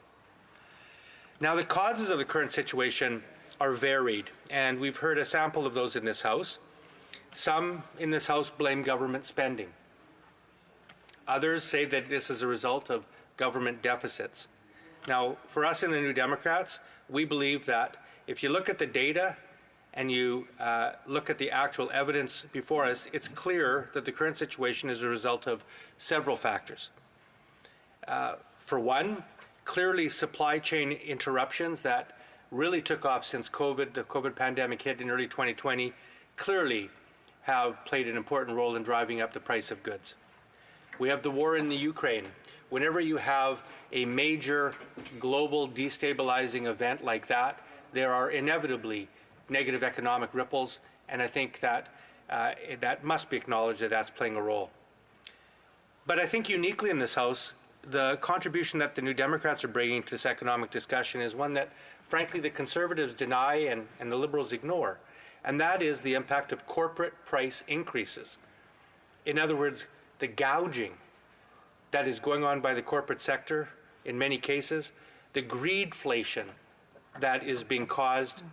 Now, the causes of the current situation are varied, and we've heard a sample of those in this House. Some in this House blame government spending. Others say that this is a result of government deficits. Now, for us in the New Democrats, we believe that if you look at the data and you look at the actual evidence before us, it's clear that the current situation is a result of several factors. For one, clearly supply chain interruptions that really took off since COVID, the COVID pandemic hit in early 2020, clearly have played an important role in driving up the price of goods. We have the war in the Ukraine. Whenever you have a major global destabilizing event like that, there are inevitably negative economic ripples, and I think that that must be acknowledged that that's playing a role. But I think uniquely in this House, the contribution that the New Democrats are bringing to this economic discussion is one that, frankly, the Conservatives deny and the Liberals ignore, and that is the impact of corporate price increases. In other words, the gouging that is going on by the corporate sector in many cases, the greedflation that is being caused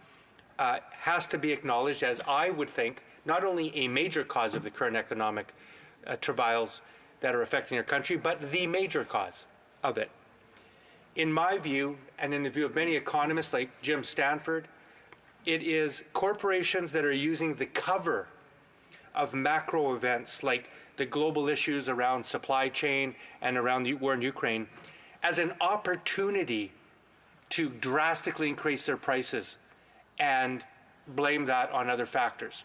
has to be acknowledged as, I would think, not only a major cause of the current economic travails that are affecting our country, but the major cause of it. In my view, and in the view of many economists like Jim Stanford, it is corporations that are using the cover of macro events like the global issues around supply chain and around the war in Ukraine as an opportunity to drastically increase their prices and blame that on other factors.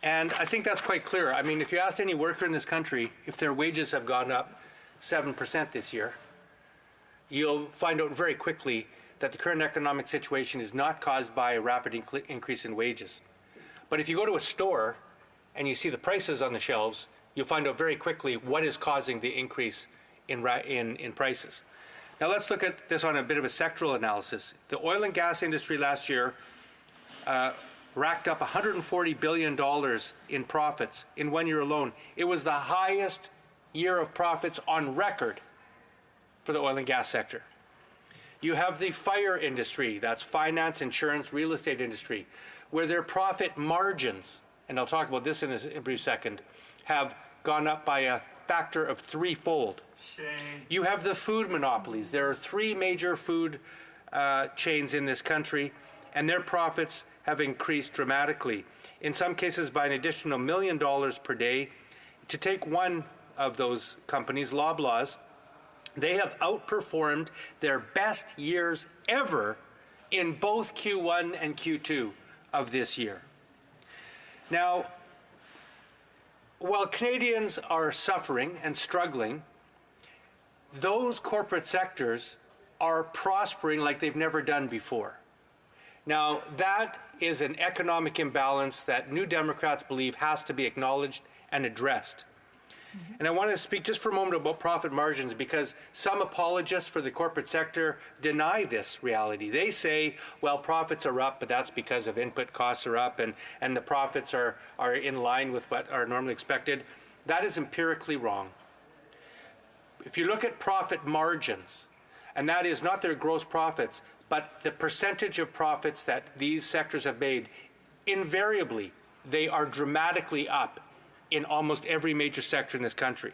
And I think that's quite clear. I mean, if you asked any worker in this country if their wages have gone up 7% this year, you'll find out very quickly that the current economic situation is not caused by a rapid increase in wages. But if you go to a store and you see the prices on the shelves, you'll find out very quickly what is causing the increase in prices. Now let's look at this on a bit of a sectoral analysis. The oil and gas industry last year racked up $140 billion in profits in 1 year alone. It was the highest year of profits on record for the oil and gas sector. You have the fire industry, that's finance, insurance, real estate industry, where their profit margins, and I'll talk about this in a brief second, have gone up by a factor of threefold. You have the food monopolies. There are three major food chains in this country, and their profits have increased dramatically, in some cases by an additional $1 million per day. To take one of those companies, Loblaws, they have outperformed their best years ever in both Q1 and Q2 of this year. Now, while Canadians are suffering and struggling, those corporate sectors are prospering like they've never done before. Now, that is an economic imbalance that New Democrats believe has to be acknowledged and addressed. And I want to speak just for a moment about profit margins, because some apologists for the corporate sector deny this reality. They say, well, profits are up, but that's because of input costs are up and the profits are in line with what are normally expected. That is empirically wrong. If you look at profit margins, and that is not their gross profits, but the percentage of profits that these sectors have made, invariably, they are dramatically up in almost every major sector in this country.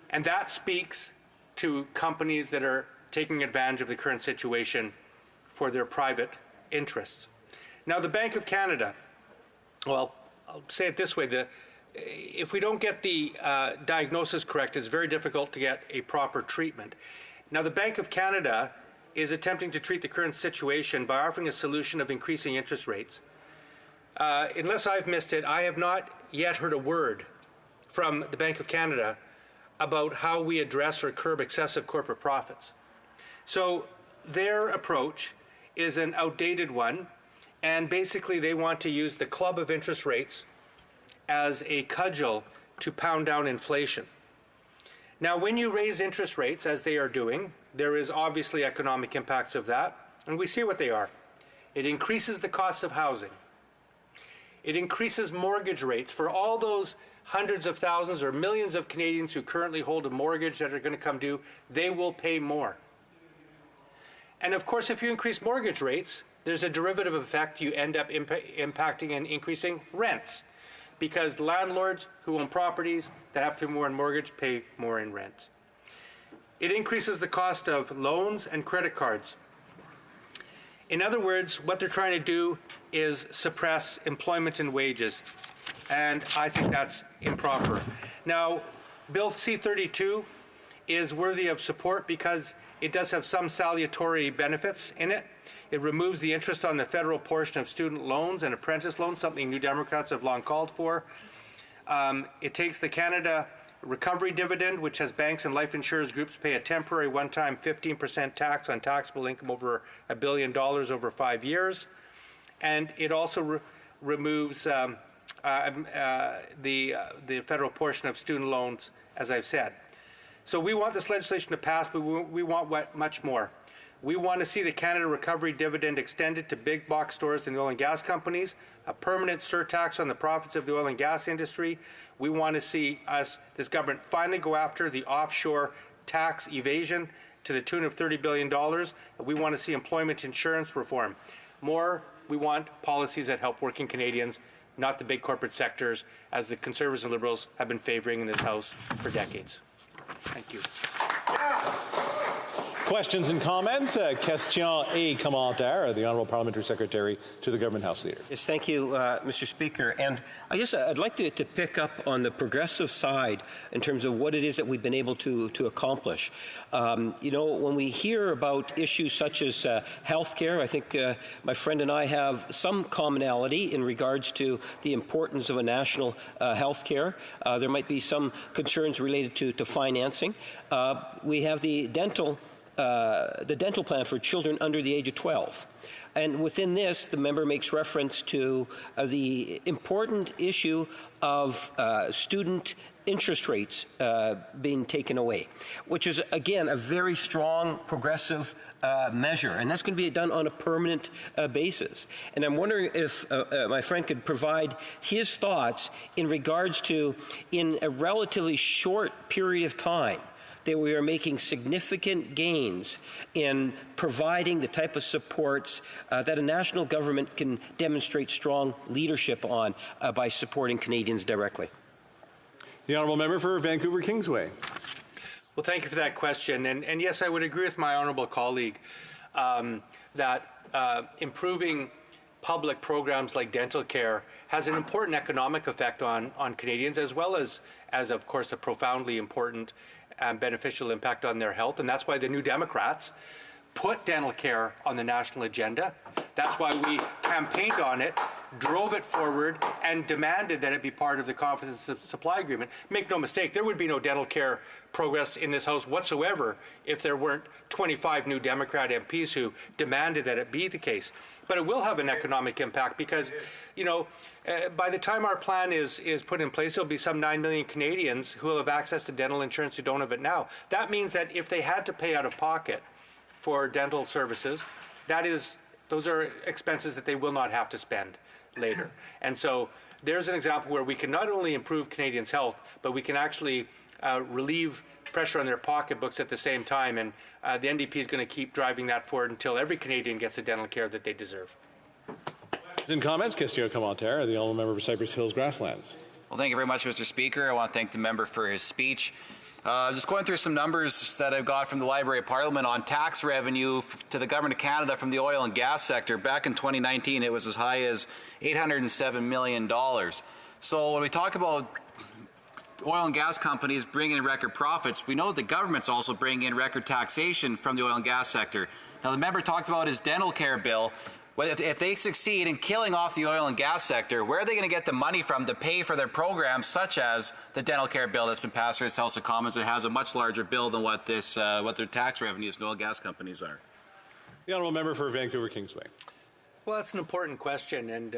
And that speaks to companies that are taking advantage of the current situation for their private interests. Now, the Bank of Canada, well, I'll say it this way, if we don't get the diagnosis correct, it's very difficult to get a proper treatment. Now, the Bank of Canada is attempting to treat the current situation by offering a solution of increasing interest rates. Unless I've missed it, I have not yet heard a word from the Bank of Canada about how we address or curb excessive corporate profits. So their approach is an outdated one, and basically they want to use the club of interest rates as a cudgel to pound down inflation. Now, when you raise interest rates, as they are doing, there is obviously economic impacts of that, and we see what they are. It increases the cost of housing. It increases mortgage rates for all those hundreds of thousands or millions of Canadians who currently hold a mortgage that are going to come due. They will pay more. And of course, if you increase mortgage rates, there's a derivative effect. You end up impacting and increasing rents, because landlords who own properties that have to pay more in mortgage pay more in rent. It increases the cost of loans and credit cards. In other words, what they're trying to do is suppress employment and wages, and I think that's improper. Now, Bill C-32 is worthy of support because it does have some salutary benefits in it. It removes the interest on the federal portion of student loans and apprentice loans, something New Democrats have long called for. It takes the Canada Recovery Dividend, which has banks and life insurance groups pay a temporary one-time 15% tax on taxable income over $1 billion over 5 years. And it also removes the federal portion of student loans, as I've said. So we want this legislation to pass, but we want much more. We want to see the Canada Recovery Dividend extended to big box stores and oil and gas companies, a permanent surtax on the profits of the oil and gas industry. We want to see this government finally go after the offshore tax evasion to the tune of $30 billion. We want to see employment insurance reform. More, we want policies that help working Canadians, not the big corporate sectors, as the Conservatives and Liberals have been favoring in this House for decades. Thank you. Questions and comments? Question et commentaire. The Honourable Parliamentary Secretary to the Government House Leader. Yes, thank you, Mr. Speaker. And I guess I'd like to pick up on the progressive side in terms of what it is that we've been able to accomplish. You know, when we hear about issues such as health care, I think my friend and I have some commonality in regards to the importance of a national health care. There might be some concerns related to financing. We have the dental plan for children under the age of 12. And within this, the member makes reference to the important issue of student interest rates being taken away, which is, again, a very strong progressive measure, and that's going to be done on a permanent basis. And I'm wondering if my friend could provide his thoughts in regards to, in a relatively short period of time, that we are making significant gains in providing the type of supports that a national government can demonstrate strong leadership on by supporting Canadians directly. The Honourable Member for Vancouver Kingsway. Well, thank you for that question. And yes, I would agree with my honourable colleague that improving public programs like dental care has an important economic effect on Canadians, as well as of course, a profoundly important and beneficial impact on their health. And that's why the New Democrats put dental care on the national agenda. That's why we campaigned on it, drove it forward, and demanded that it be part of the Confidence Supply Agreement. Make no mistake, there would be no dental care progress in this House whatsoever if there weren't 25 new Democrat MPs who demanded that it be the case. But it will have an economic impact because, you know, by the time our plan is put in place, there'll be some 9 million Canadians who will have access to dental insurance who don't have it now. That means that if they had to pay out of pocket for dental services, those are expenses that they will not have to spend later. And so there's an example where we can not only improve Canadians' health, but we can actually relieve pressure on their pocketbooks at the same time. And the NDP is going to keep driving that forward until every Canadian gets the dental care that they deserve. In comments, question or commentaire, the honourable member for Cypress Hills Grasslands. Well, thank you very much, Mr. Speaker. I want to thank the member for his speech. Just going through some numbers that I've got from the Library of Parliament on tax revenue to the Government of Canada from the oil and gas sector. Back in 2019, it was as high as $807 million. So when we talk about oil and gas companies bringing in record profits, we know that the government's also bringing in record taxation from the oil and gas sector. Now, the member talked about his dental care bill. Well, if they succeed in killing off the oil and gas sector, where are they going to get the money from to pay for their programs, such as the dental care bill that's been passed through this House of Commons that has a much larger bill than what their tax revenues in oil and gas companies are? The honourable member for Vancouver Kingsway. Well, that's an important question. And,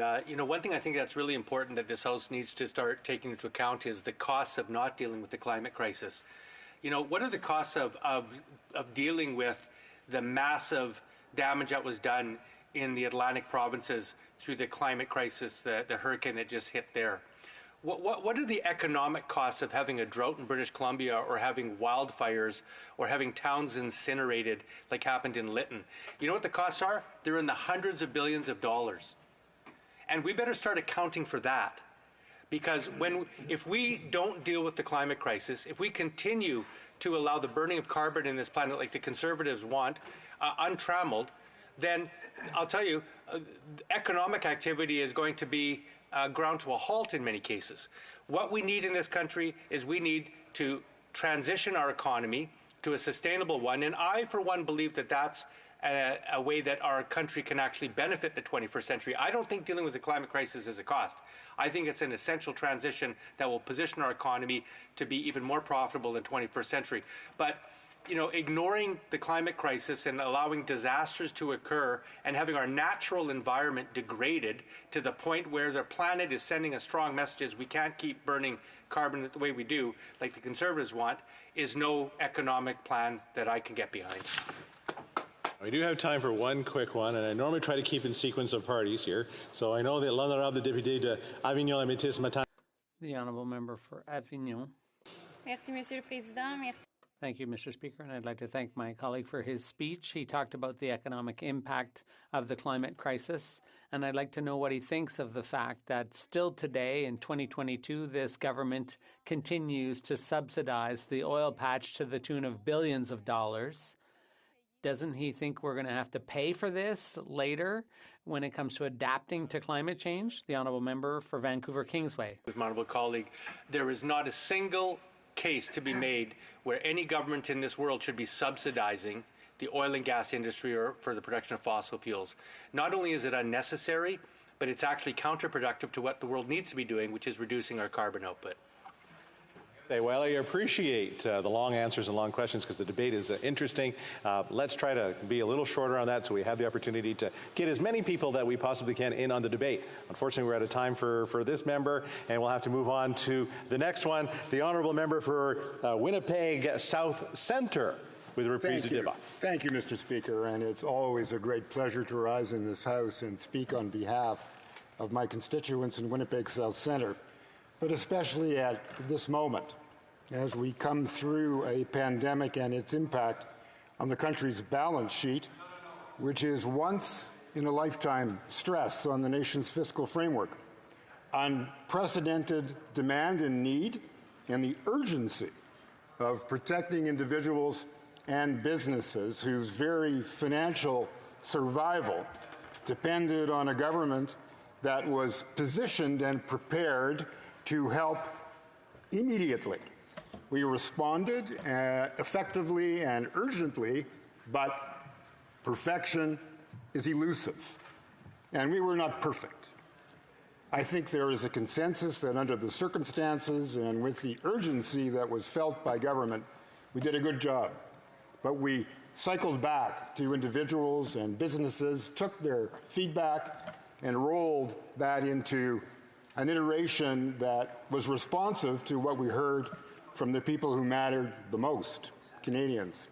one thing I think that's really important that this House needs to start taking into account is the costs of not dealing with the climate crisis. What are the costs of dealing with the massive damage that was done in the Atlantic provinces through the climate crisis, the hurricane that just hit there? What are the economic costs of having a drought in British Columbia, or having wildfires, or having towns incinerated like happened in Lytton? You know what the costs are? They're in the hundreds of billions of dollars. And we better start accounting for that. Because if we don't deal with the climate crisis, if we continue to allow the burning of carbon in this planet like the Conservatives want, untrammeled, then I'll tell you, economic activity is going to be ground to a halt in many cases. What we need in this country is we need to transition our economy to a sustainable one. And I, for one, believe that that's a way that our country can actually benefit the 21st century. I don't think dealing with the climate crisis is a cost. I think it's an essential transition that will position our economy to be even more profitable in the 21st century. But ignoring the climate crisis and allowing disasters to occur and having our natural environment degraded to the point where the planet is sending us strong messages we can't keep burning carbon the way we do, like the Conservatives want, is no economic plan that I can get behind. We do have time for one quick one, and I normally try to keep in sequence of parties here. So I know that l'honorable député de Avignon la Métis Matin. The honourable member for Avignon. Merci, Monsieur le Président. Merci. Thank you, Mr. Speaker, and I'd like to thank my colleague for his speech. He talked about the economic impact of the climate crisis, and I'd like to know what he thinks of the fact that still today, in 2022, this government continues to subsidize the oil patch to the tune of billions of dollars. Doesn't he think we're going to have to pay for this later when it comes to adapting to climate change? The honourable member for Vancouver Kingsway. With my honourable colleague, there is not a single case to be made where any government in this world should be subsidizing the oil and gas industry or for the production of fossil fuels. Not only is it unnecessary, but it's actually counterproductive to what the world needs to be doing, which is reducing our carbon output. Well, I appreciate the long answers and long questions because the debate is interesting. Let's try to be a little shorter on that so we have the opportunity to get as many people that we possibly can in on the debate. Unfortunately, we're out of time for this member, and we'll have to move on to the next one, the honourable member for Winnipeg South Centre with reprise de débat. Thank you, Mr. Speaker, and it's always a great pleasure to rise in this House and speak on behalf of my constituents in Winnipeg South Centre, but especially at this moment as we come through a pandemic and its impact on the country's balance sheet, which is once in a lifetime stress on the nation's fiscal framework. Unprecedented demand and need, and the urgency of protecting individuals and businesses whose very financial survival depended on a government that was positioned and prepared to help immediately. We responded effectively and urgently, but perfection is elusive, and we were not perfect. I think there is a consensus that under the circumstances and with the urgency that was felt by government, we did a good job. But we cycled back to individuals and businesses, took their feedback, and rolled that into an iteration that was responsive to what we heard from the people who mattered the most, Canadians.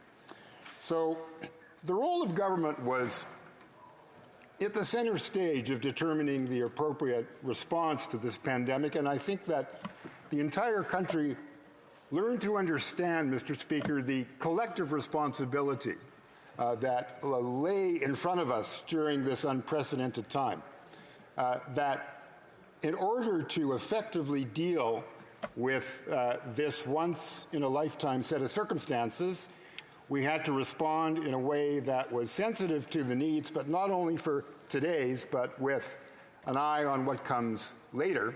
So the role of government was at the center stage of determining the appropriate response to this pandemic, and I think that the entire country learn to understand, Mr. Speaker, the collective responsibility that lay in front of us during this unprecedented time. That in order to effectively deal with this once-in-a-lifetime set of circumstances, we had to respond in a way that was sensitive to the needs, but not only for today's, but with an eye on what comes later.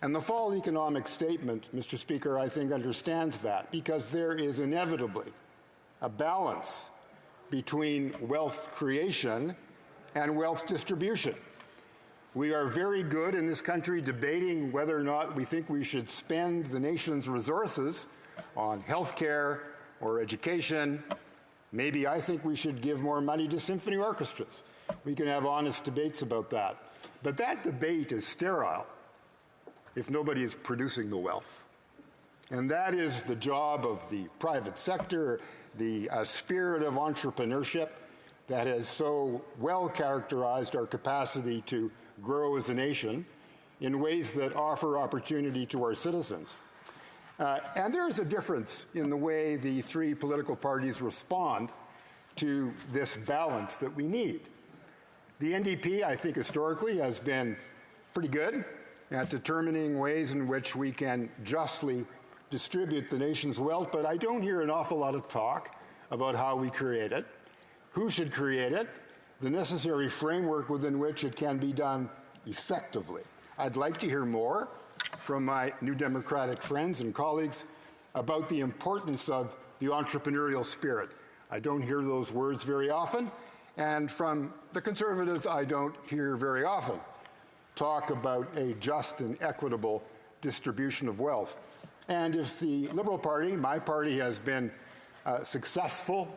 And the fall economic statement, Mr. Speaker, I think understands that, because there is inevitably a balance between wealth creation and wealth distribution. We are very good in this country debating whether or not we think we should spend the nation's resources on health care or education. Maybe I think we should give more money to symphony orchestras. We can have honest debates about that. But that debate is sterile if nobody is producing the wealth. And that is the job of the private sector, the spirit of entrepreneurship that has so well characterized our capacity to grow as a nation in ways that offer opportunity to our citizens. And there is a difference in the way the three political parties respond to this balance that we need. The NDP, I think, historically has been pretty good at determining ways in which we can justly distribute the nation's wealth, but I don't hear an awful lot of talk about how we create it, who should create it, the necessary framework within which it can be done effectively. I'd like to hear more from my New Democratic friends and colleagues about the importance of the entrepreneurial spirit. I don't hear those words very often, and from the Conservatives, I don't hear very often talk about a just and equitable distribution of wealth. And if the Liberal Party, my party, has been successful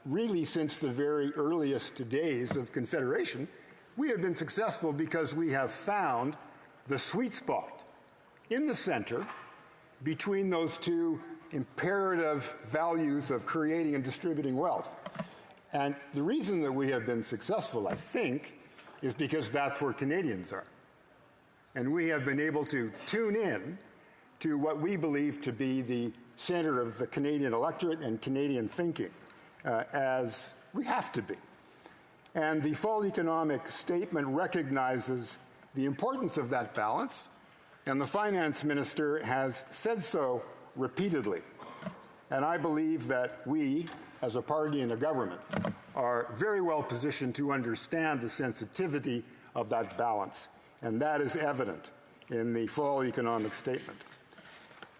really since the very earliest days of Confederation, we have been successful because we have found the sweet spot in the center between those two imperative values of creating and distributing wealth. And the reason that we have been successful, I think, is because that's where Canadians are. And we have been able to tune in to what we believe to be the center of the Canadian electorate and Canadian thinking, as we have to be. And the fall economic statement recognizes the importance of that balance, and the finance minister has said so repeatedly. And I believe that we, as a party and a government, are very well positioned to understand the sensitivity of that balance, and that is evident in the fall economic statement.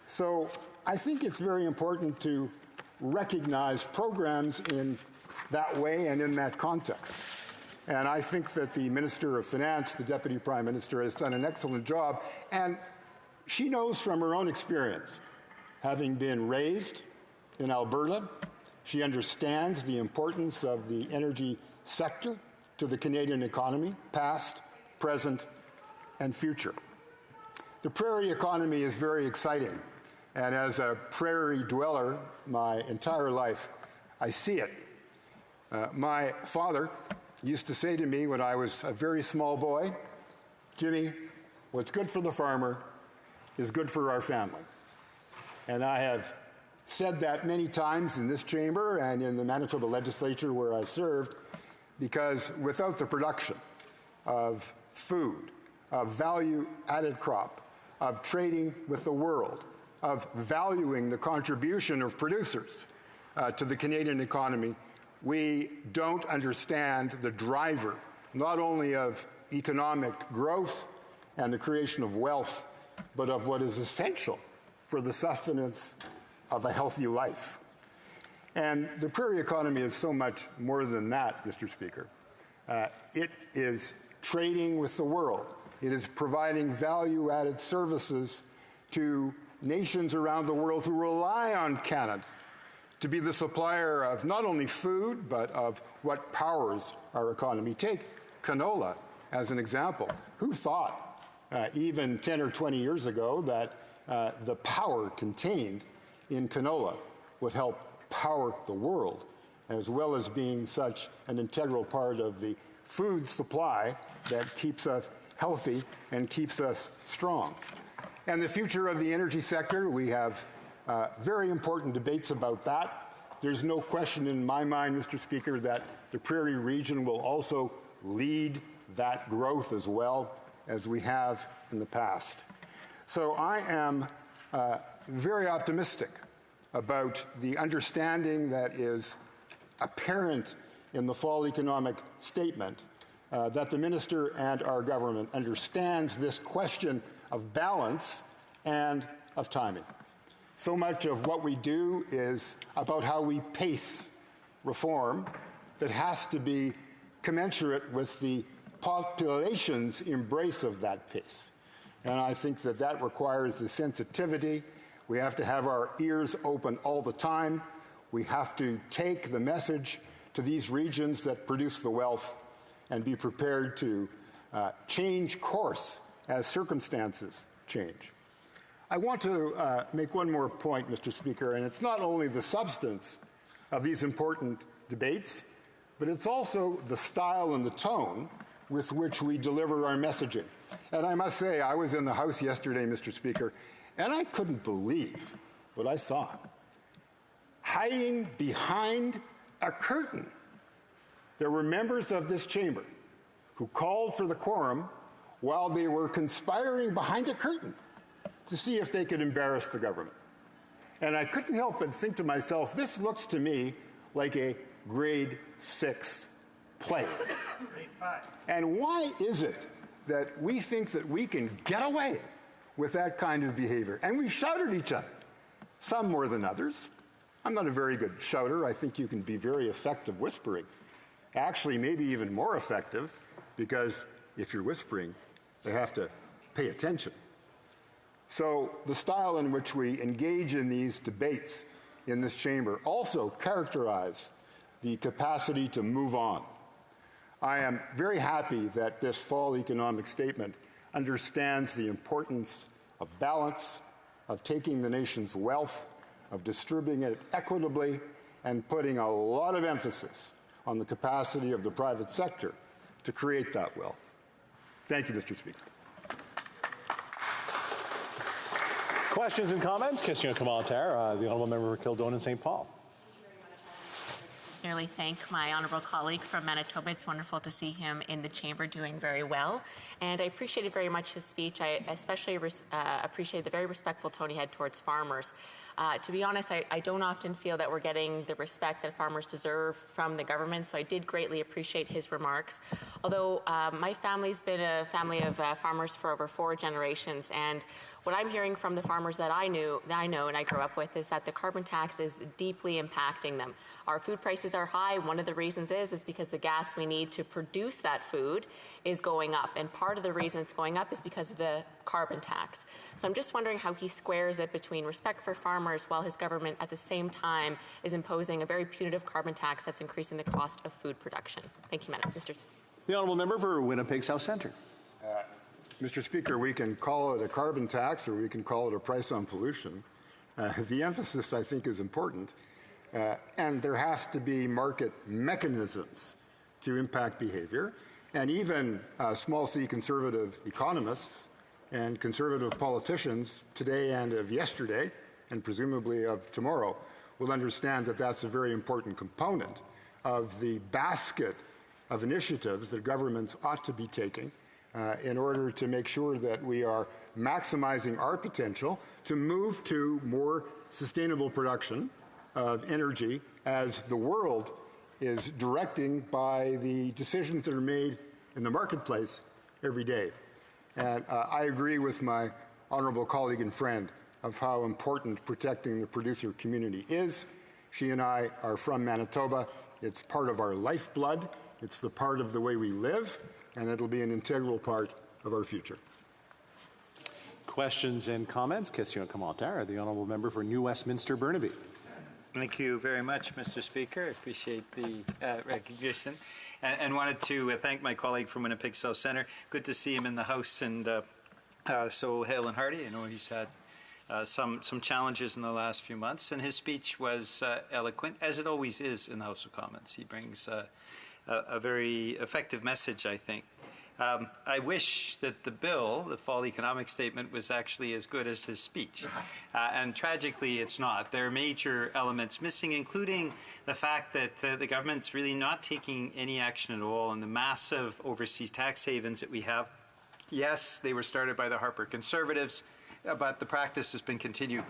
So I think it's very important to recognize programs in that way and in that context. And I think that the Minister of Finance, the Deputy Prime Minister, has done an excellent job. And she knows from her own experience, having been raised in Alberta, she understands the importance of the energy sector to the Canadian economy, past, present, and future. The prairie economy is very exciting. And as a prairie dweller my entire life, I see it. My father used to say to me when I was a very small boy, Jimmy, what's good for the farmer is good for our family. And I have said that many times in this chamber and in the Manitoba legislature where I served, because without the production of food, of value-added crop, of trading with the world, of valuing the contribution of producers to the Canadian economy, we don't understand the driver, not only of economic growth and the creation of wealth, but of what is essential for the sustenance of a healthy life. And the prairie economy is so much more than that, Mr. Speaker. It is trading with the world. It is providing value-added services to nations around the world who rely on Canada to be the supplier of not only food, but of what powers our economy. Take canola as an example. Who thought, even 10 or 20 years ago, that the power contained in canola would help power the world, as well as being such an integral part of the food supply that keeps us healthy and keeps us strong? And the future of the energy sector, we have very important debates about that. There's no question in my mind, Mr. Speaker, that the Prairie region will also lead that growth as well as we have in the past. So I am very optimistic about the understanding that is apparent in the fall economic statement that the minister and our government understands this question of balance and of timing. So much of what we do is about how we pace reform that has to be commensurate with the population's embrace of that pace. And I think that that requires the sensitivity. We have to have our ears open all the time. We have to take the message to these regions that produce the wealth and be prepared to change course as circumstances change. I want to make one more point, Mr. Speaker, and it's not only the substance of these important debates, but it's also the style and the tone with which we deliver our messaging. And I must say, I was in the House yesterday, Mr. Speaker, and I couldn't believe what I saw. Hiding behind a curtain, there were members of this chamber who called for the quorum while they were conspiring behind a curtain to see if they could embarrass the government. And I couldn't help but think to myself, this looks to me like a grade 6 play. And why is it that we think that we can get away with that kind of behavior? And we shout at each other, some more than others. I'm not a very good shouter. I think you can be very effective whispering. Actually, maybe even more effective, because if you're whispering, they have to pay attention. So the style in which we engage in these debates in this chamber also characterize the capacity to move on. I am very happy that this fall economic statement understands the importance of balance, of taking the nation's wealth, of distributing it equitably, and putting a lot of emphasis on the capacity of the private sector to create that wealth. Thank you, Mr. Speaker. Questions and comments? Question commentaire. The honourable member for Kildonan and St. Paul. Sincerely thank my honourable colleague from Manitoba. It's wonderful to see him in the chamber doing very well. And I appreciated very much his speech. I especially appreciate the very respectful tone he had towards farmers. To be honest, I don't often feel that we're getting the respect that farmers deserve from the government, so I did greatly appreciate his remarks. Although my family's been a family of farmers for over 4 generations, and what I'm hearing from the farmers that I know and I grew up with is that the carbon tax is deeply impacting them. Our food prices are high. One of the reasons is because the gas we need to produce that food is going up, and part of the reason it's going up is because of the carbon tax. So I'm just wondering how he squares it between respect for farmers while his government at the same time is imposing a very punitive carbon tax that's increasing the cost of food production. Thank you, Madam Mr. The honourable member for Winnipeg South Centre. Mr. Speaker, we can call it a carbon tax or we can call it a price on pollution. The emphasis, I think, is important. And there has to be market mechanisms to impact behavior. And even small c conservative economists and conservative politicians today and of yesterday, and presumably of tomorrow, will understand that that's a very important component of the basket of initiatives that governments ought to be taking in order to make sure that we are maximizing our potential to move to more sustainable production of energy as the world is directing by the decisions that are made in the marketplace every day. And I agree with my honourable colleague and friend of how important protecting the producer community is. She and I are from Manitoba. It's part of our lifeblood. It's the part of the way we live, and it'll be an integral part of our future. Questions and comments? Question commentaire. The honourable member for New Westminster Burnaby. Thank you very much, Mr. Speaker. I appreciate the recognition. And wanted to thank my colleague from Winnipeg South Centre. Good to see him in the House, and so hale and hearty. I know he's had some challenges in the last few months, and his speech was eloquent, as it always is in the House of Commons. He brings a very effective message, I think. I wish that the bill, the fall economic statement, was actually as good as his speech. And tragically, it's not. There are major elements missing, including the fact that the government's really not taking any action at all on the massive overseas tax havens that we have. Yes, they were started by the Harper Conservatives, but the practice has been continued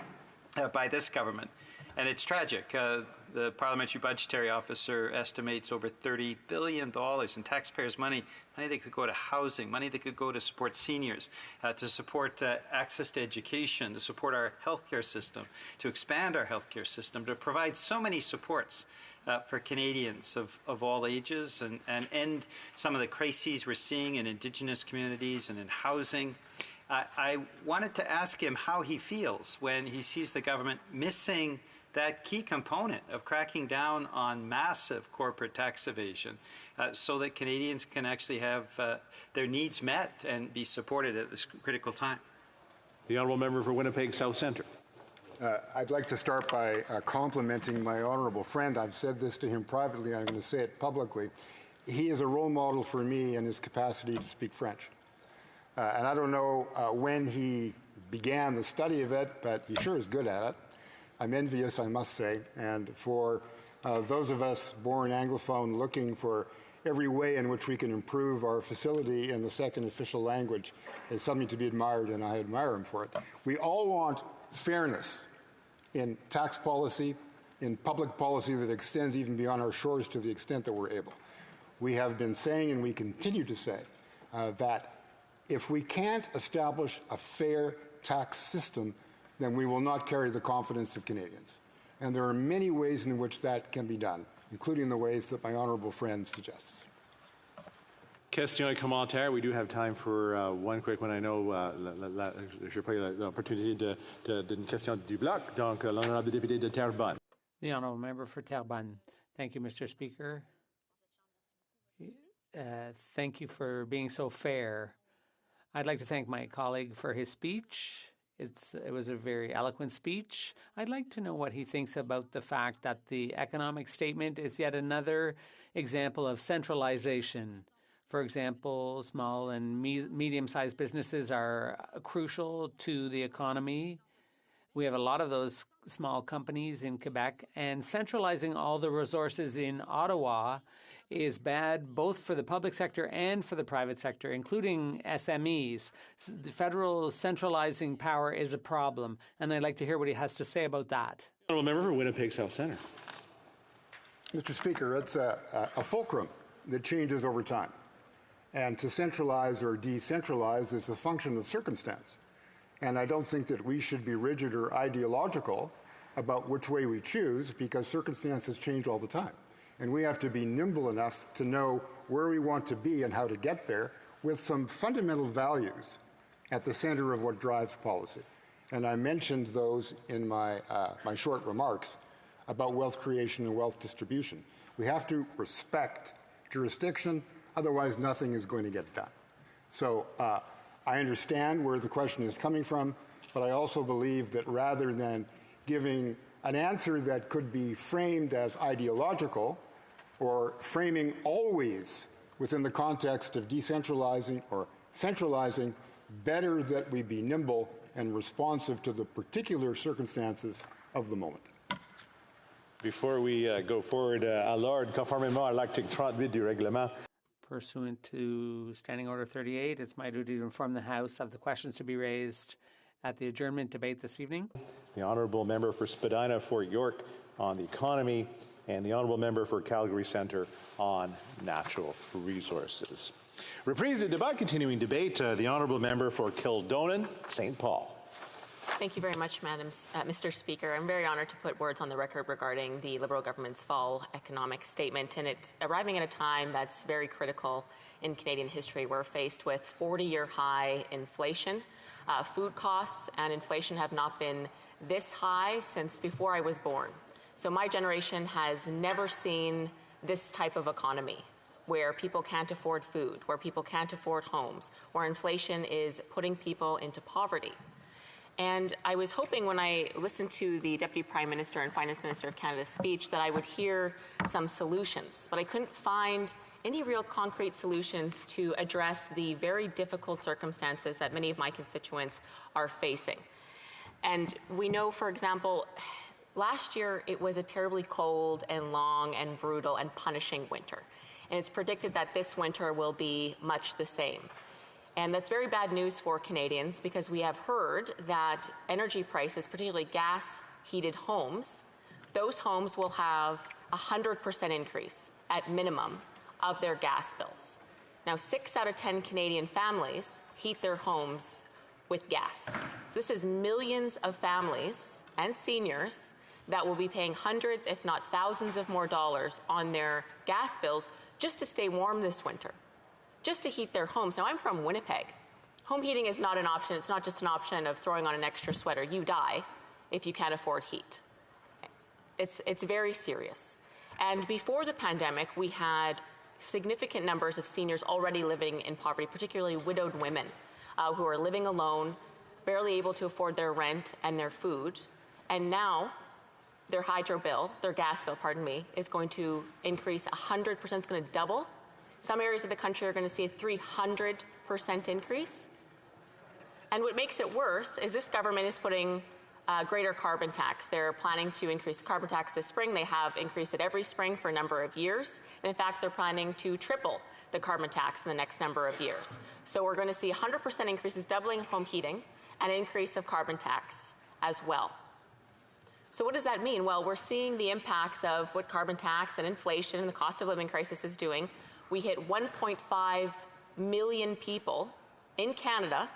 by this government. And it's tragic. The Parliamentary Budgetary Officer estimates over $30 billion in taxpayers' money that could go to housing, money that could go to support seniors, to support access to education, to support our healthcare system, to expand our healthcare system, to provide so many supports for Canadians of all ages and end some of the crises we're seeing in Indigenous communities and in housing. I wanted to ask him how he feels when he sees the government missing that key component of cracking down on massive corporate tax evasion so that Canadians can actually have their needs met and be supported at this critical time. The Honourable Member for Winnipeg South Centre. I'd like to start by complimenting my honourable friend. I've said this to him privately. I'm going to say it publicly. He is a role model for me in his capacity to speak French. And I don't know when he began the study of it, but he sure is good at it. I'm envious, I must say, and for those of us born Anglophone looking for every way in which we can improve our facility in the second official language is something to be admired, and I admire him for it. We all want fairness in tax policy, in public policy that extends even beyond our shores to the extent that we're able. We have been saying, and we continue to say, that if we can't establish a fair tax system, then we will not carry the confidence of Canadians. And there are many ways in which that can be done, including the ways that my honourable friend suggests. Question et commentaire. We do have time for one quick one. I know je n'ai pas eu l'opportunité d'une question du bloc. Donc, l'honorable député de Terrebonne. The honourable member for Terrebonne. Thank you, Mr. Speaker. Thank you for being so fair. I'd like to thank my colleague for his speech. It was a very eloquent speech. I'd like to know what he thinks about the fact that the economic statement is yet another example of centralization. For example, small and medium-sized businesses are crucial to the economy. We have a lot of those small companies in Quebec, and centralizing all the resources in Ottawa is bad both for the public sector and for the private sector, including SMEs. The federal centralizing power is a problem, and I'd like to hear what he has to say about that. Honourable Member for Winnipeg South Centre. Mr. Speaker, it's a fulcrum that changes over time. And to centralize or decentralize is a function of circumstance. And I don't think that we should be rigid or ideological about which way we choose, because circumstances change all the time. And we have to be nimble enough to know where we want to be and how to get there, with some fundamental values at the center of what drives policy. And I mentioned those in my short remarks about wealth creation and wealth distribution. We have to respect jurisdiction, otherwise nothing is going to get done. So I understand where the question is coming from, but I also believe that rather than giving an answer that could be framed as ideological, or framing always within the context of decentralizing or centralizing, better that we be nimble and responsive to the particular circumstances of the moment. Before we go forward, à l'ordre, conformément à l'article 38 du règlement. Pursuant to Standing Order 38, it's my duty to inform the House of the questions to be raised at the adjournment debate this evening. The Honourable Member for Spadina, Fort York on the economy, and the Honourable Member for Calgary Centre on natural resources. Reprise de débat, continuing debate, the Honourable Member for Kildonan, St. Paul. Thank you very much, Mr. Speaker. I'm very honoured to put words on the record regarding the Liberal government's fall economic statement, and it's arriving at a time that's very critical in Canadian history. We're faced with 40-year high inflation. Food costs and inflation have not been this high since before I was born. So my generation has never seen this type of economy, where people can't afford food, where people can't afford homes, where inflation is putting people into poverty. And I was hoping when I listened to the Deputy Prime Minister and Finance Minister of Canada's speech that I would hear some solutions, but I couldn't find any real concrete solutions to address the very difficult circumstances that many of my constituents are facing. And we know, for example, last year it was a terribly cold and long and brutal and punishing winter. And it's predicted that this winter will be much the same. And that's very bad news for Canadians because we have heard that energy prices, particularly gas-heated homes, those homes will have a 100% increase at minimum of their gas bills. Now, 6 out of 10 Canadian families heat their homes with gas. So this is millions of families and seniors that will be paying hundreds, if not thousands of more dollars on their gas bills just to stay warm this winter, just to heat their homes. Now, I'm from Winnipeg. Home heating is not an option. It's not just an option of throwing on an extra sweater. You die if you can't afford heat. It's very serious. And before the pandemic, we had significant numbers of seniors already living in poverty, particularly widowed women who are living alone, barely able to afford their rent and their food. And now their gas bill, is going to increase 100%, it's going to double. Some areas of the country are going to see a 300% increase. And what makes it worse is this government is putting greater carbon tax. They're planning to increase the carbon tax this spring. They have increased it every spring for a number of years. And in fact, they're planning to triple the carbon tax in the next number of years. So we're going to see 100% increases, doubling of home heating, and an increase of carbon tax as well. So what does that mean? Well, we're seeing the impacts of what carbon tax and inflation and the cost of living crisis is doing. We hit 1.5 million people in Canada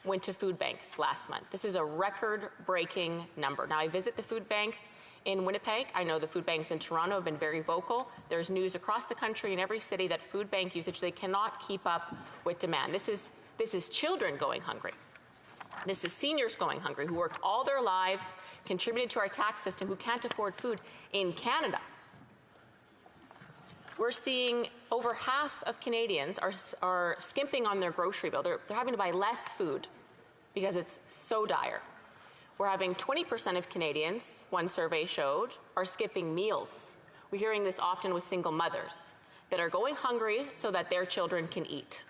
went to food banks last month. This is a record-breaking number. Now, I visit the food banks in Winnipeg. I know the food banks in Toronto have been very vocal. There's news across the country in every city that food bank usage, they cannot keep up with demand. This is children going hungry. This is seniors going hungry who worked all their lives, contributed to our tax system, who can't afford food in Canada. We're seeing over half of Canadians are skimping on their grocery bill. They're having to buy less food because it's so dire. We're having 20% of Canadians, one survey showed, are skipping meals. We're hearing this often with single mothers that are going hungry so that their children can eat.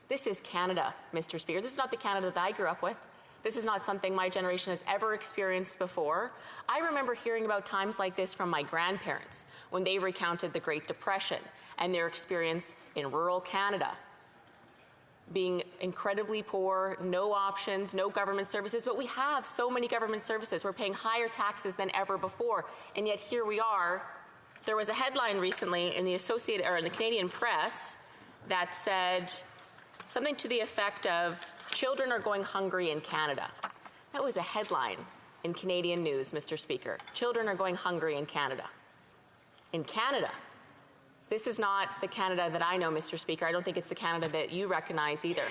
This is Canada, Mr. Speaker. This is not the Canada that I grew up with. This is not something my generation has ever experienced before. I remember hearing about times like this from my grandparents when they recounted the Great Depression and their experience in rural Canada, being incredibly poor, no options, no government services. But we have so many government services. We're paying higher taxes than ever before, and yet here we are. There was a headline recently in the Canadian press that said something to the effect of, "Children are going hungry in Canada." That was a headline in Canadian news, Mr. Speaker. Children are going hungry in Canada. In Canada. This is not the Canada that I know, Mr. Speaker. I don't think it's the Canada that you recognize either.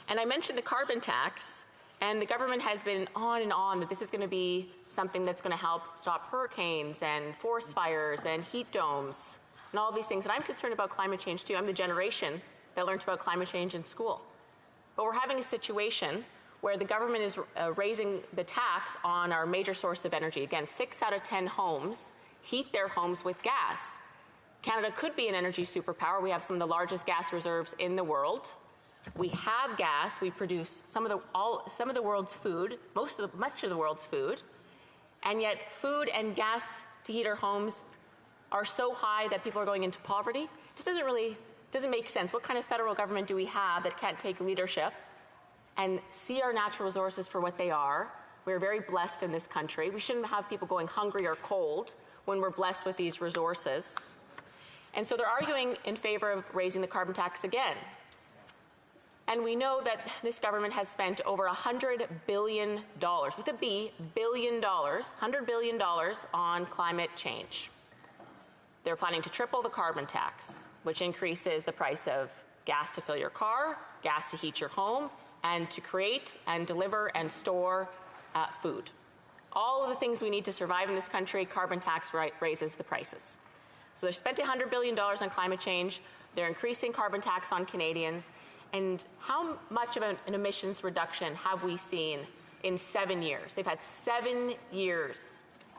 And I mentioned the carbon tax, and the government has been on and on that this is going to be something that's going to help stop hurricanes and forest fires and heat domes and all these things. And I'm concerned about climate change too. I'm the generation that learned about climate change in school. But we're having a situation where the government is raising the tax on our major source of energy. Again, 6 out of 10 homes heat their homes with gas. Canada could be an energy superpower. We have some of the largest gas reserves in the world. We have gas. We produce some of the world's food, much of the world's food, and yet food and gas to heat our homes are so high that people are going into poverty. This doesn't make sense. What kind of federal government do we have that can't take leadership and see our natural resources for what they are? We're very blessed in this country. We shouldn't have people going hungry or cold when we're blessed with these resources. And so they're arguing in favor of raising the carbon tax again. And we know that this government has spent over $100 billion, with a B, $100 billion on climate change. They're planning to triple the carbon tax, which increases the price of gas to fill your car, gas to heat your home, and to create and deliver and store food. All of the things we need to survive in this country, carbon tax raises the prices. So they've spent $100 billion on climate change. They're increasing carbon tax on Canadians. And how much of an emissions reduction have we seen in 7 years? They've had 7 years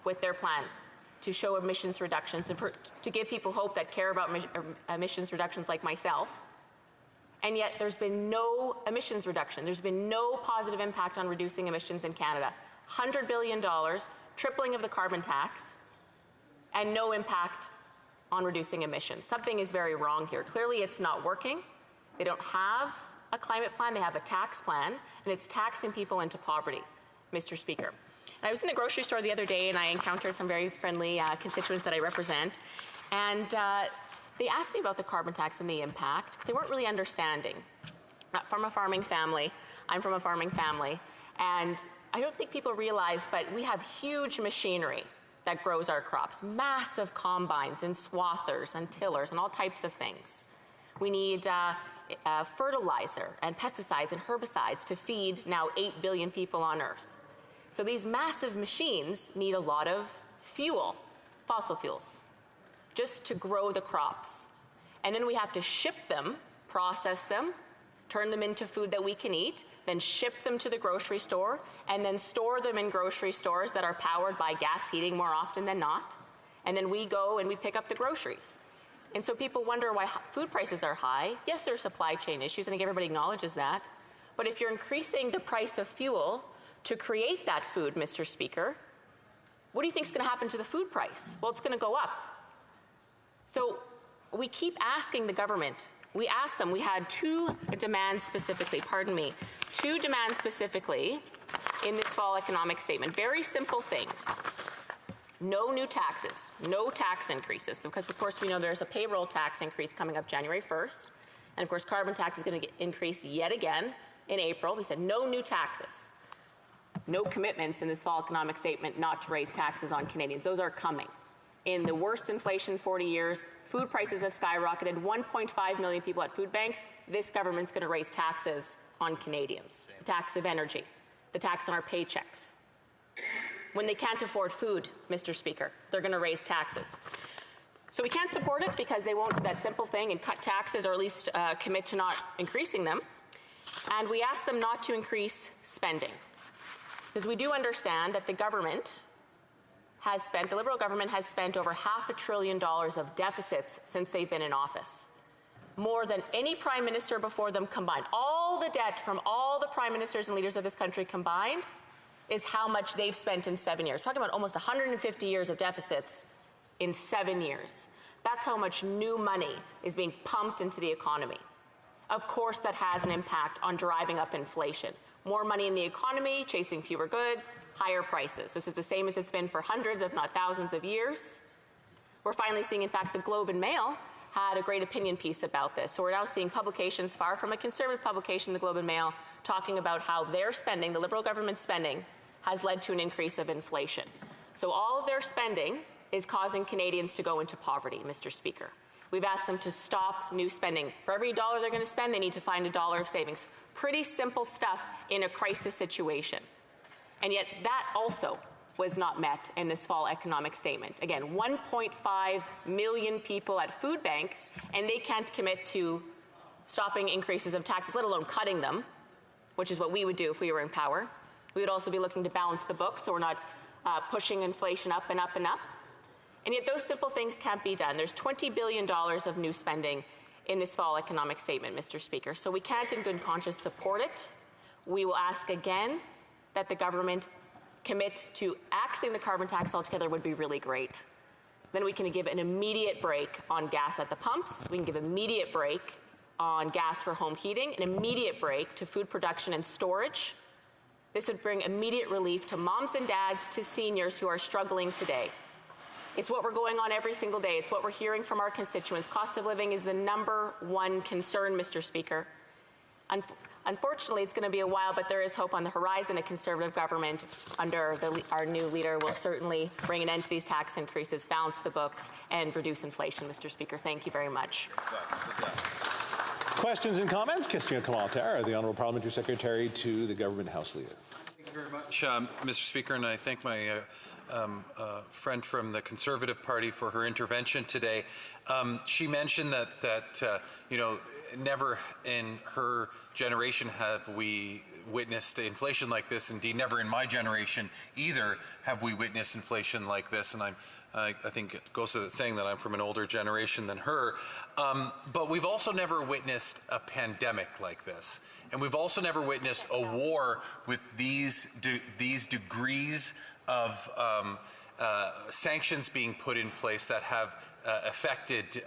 with their plan. to show emissions reductions, and to give people hope that care about emissions reductions like myself. And yet there's been no emissions reduction. There's been no positive impact on reducing emissions in Canada. $100 billion, tripling of the carbon tax, and no impact on reducing emissions. Something is very wrong here. Clearly it's not working. They don't have a climate plan, they have a tax plan, and it's taxing people into poverty, Mr. Speaker. And I was in the grocery store the other day and I encountered some very friendly constituents that I represent, and they asked me about the carbon tax and the impact, because they weren't really understanding. From a farming family, I'm from a farming family, and I don't think people realize, but we have huge machinery that grows our crops, massive combines and swathers and tillers and all types of things. We need fertilizer and pesticides and herbicides to feed now 8 billion people on Earth. So these massive machines need a lot of fuel, fossil fuels, just to grow the crops. And then we have to ship them, process them, turn them into food that we can eat, then ship them to the grocery store, and then store them in grocery stores that are powered by gas heating more often than not. And then we go and we pick up the groceries. And so people wonder why food prices are high. Yes, there are supply chain issues, I think everybody acknowledges that. But if you're increasing the price of fuel to create that food, Mr. Speaker, what do you think is going to happen to the food price? Well, it's going to go up. So we keep asking the government, we asked them, we had two demands specifically in this fall economic statement. Very simple things. No new taxes, no tax increases, because of course we know there's a payroll tax increase coming up January 1st, and of course carbon tax is going to get increased yet again in April. We said no new taxes. No commitments in this fall economic statement not to raise taxes on Canadians. Those are coming. In the worst inflation in 40 years, food prices have skyrocketed, 1.5 million people at food banks. This government's going to raise taxes on Canadians. The tax of energy, the tax on our paychecks. When they can't afford food, Mr. Speaker, they're going to raise taxes. So we can't support it because they won't do that simple thing and cut taxes, or at least commit to not increasing them. And we ask them not to increase spending, because we do understand that the Liberal government has spent over $500 billion of deficits since they've been in office. More than any prime minister before them combined. All the debt from all the prime ministers and leaders of this country combined is how much they've spent in 7 years. We're talking about almost 150 years of deficits in 7 years. That's how much new money is being pumped into the economy. Of course, that has an impact on driving up inflation. More money in the economy, chasing fewer goods, higher prices. This is the same as it's been for hundreds, if not thousands of years. We're finally seeing, in fact, the Globe and Mail had a great opinion piece about this. So we're now seeing publications, far from a conservative publication, the Globe and Mail, talking about how their spending, the Liberal government's spending, has led to an increase of inflation. So all of their spending is causing Canadians to go into poverty, Mr. Speaker. We've asked them to stop new spending. For every dollar they're going to spend, they need to find $1 of savings. Pretty simple stuff in a crisis situation. And yet that also was not met in this fall economic statement. Again, 1.5 million people at food banks, and they can't commit to stopping increases of taxes, let alone cutting them, which is what we would do if we were in power. We would also be looking to balance the books so we're not pushing inflation up and up and up. And yet those simple things can't be done. There's $20 billion of new spending in this fall economic statement, Mr. Speaker. So we can't in good conscience support it. We will ask again that the government commit to axing the carbon tax altogether would be really great. Then we can give an immediate break on gas at the pumps. We can give immediate break on gas for home heating, an immediate break to food production and storage. This would bring immediate relief to moms and dads, to seniors who are struggling today. It's what we're going on every single day. It's what we're hearing from our constituents. Cost of living is the #1 concern, Mr. Speaker. Unfortunately, it's going to be a while, but there is hope on the horizon. A Conservative government under our new leader will certainly bring an end to these tax increases, balance the books, and reduce inflation, Mr. Speaker. Thank you very much. Questions and comments? Question commentaire. The Honourable Parliamentary Secretary to the Government House Leader. Thank you very much, Mr. Speaker, and I thank my friend from the Conservative Party for her intervention today. She mentioned that you know, never in her generation have we witnessed inflation like this. Indeed, never in my generation either have we witnessed inflation like this. And I think it goes to saying that I'm from an older generation than her. But we've also never witnessed a pandemic like this. And we've also never witnessed a war with these degrees of sanctions being put in place that have affected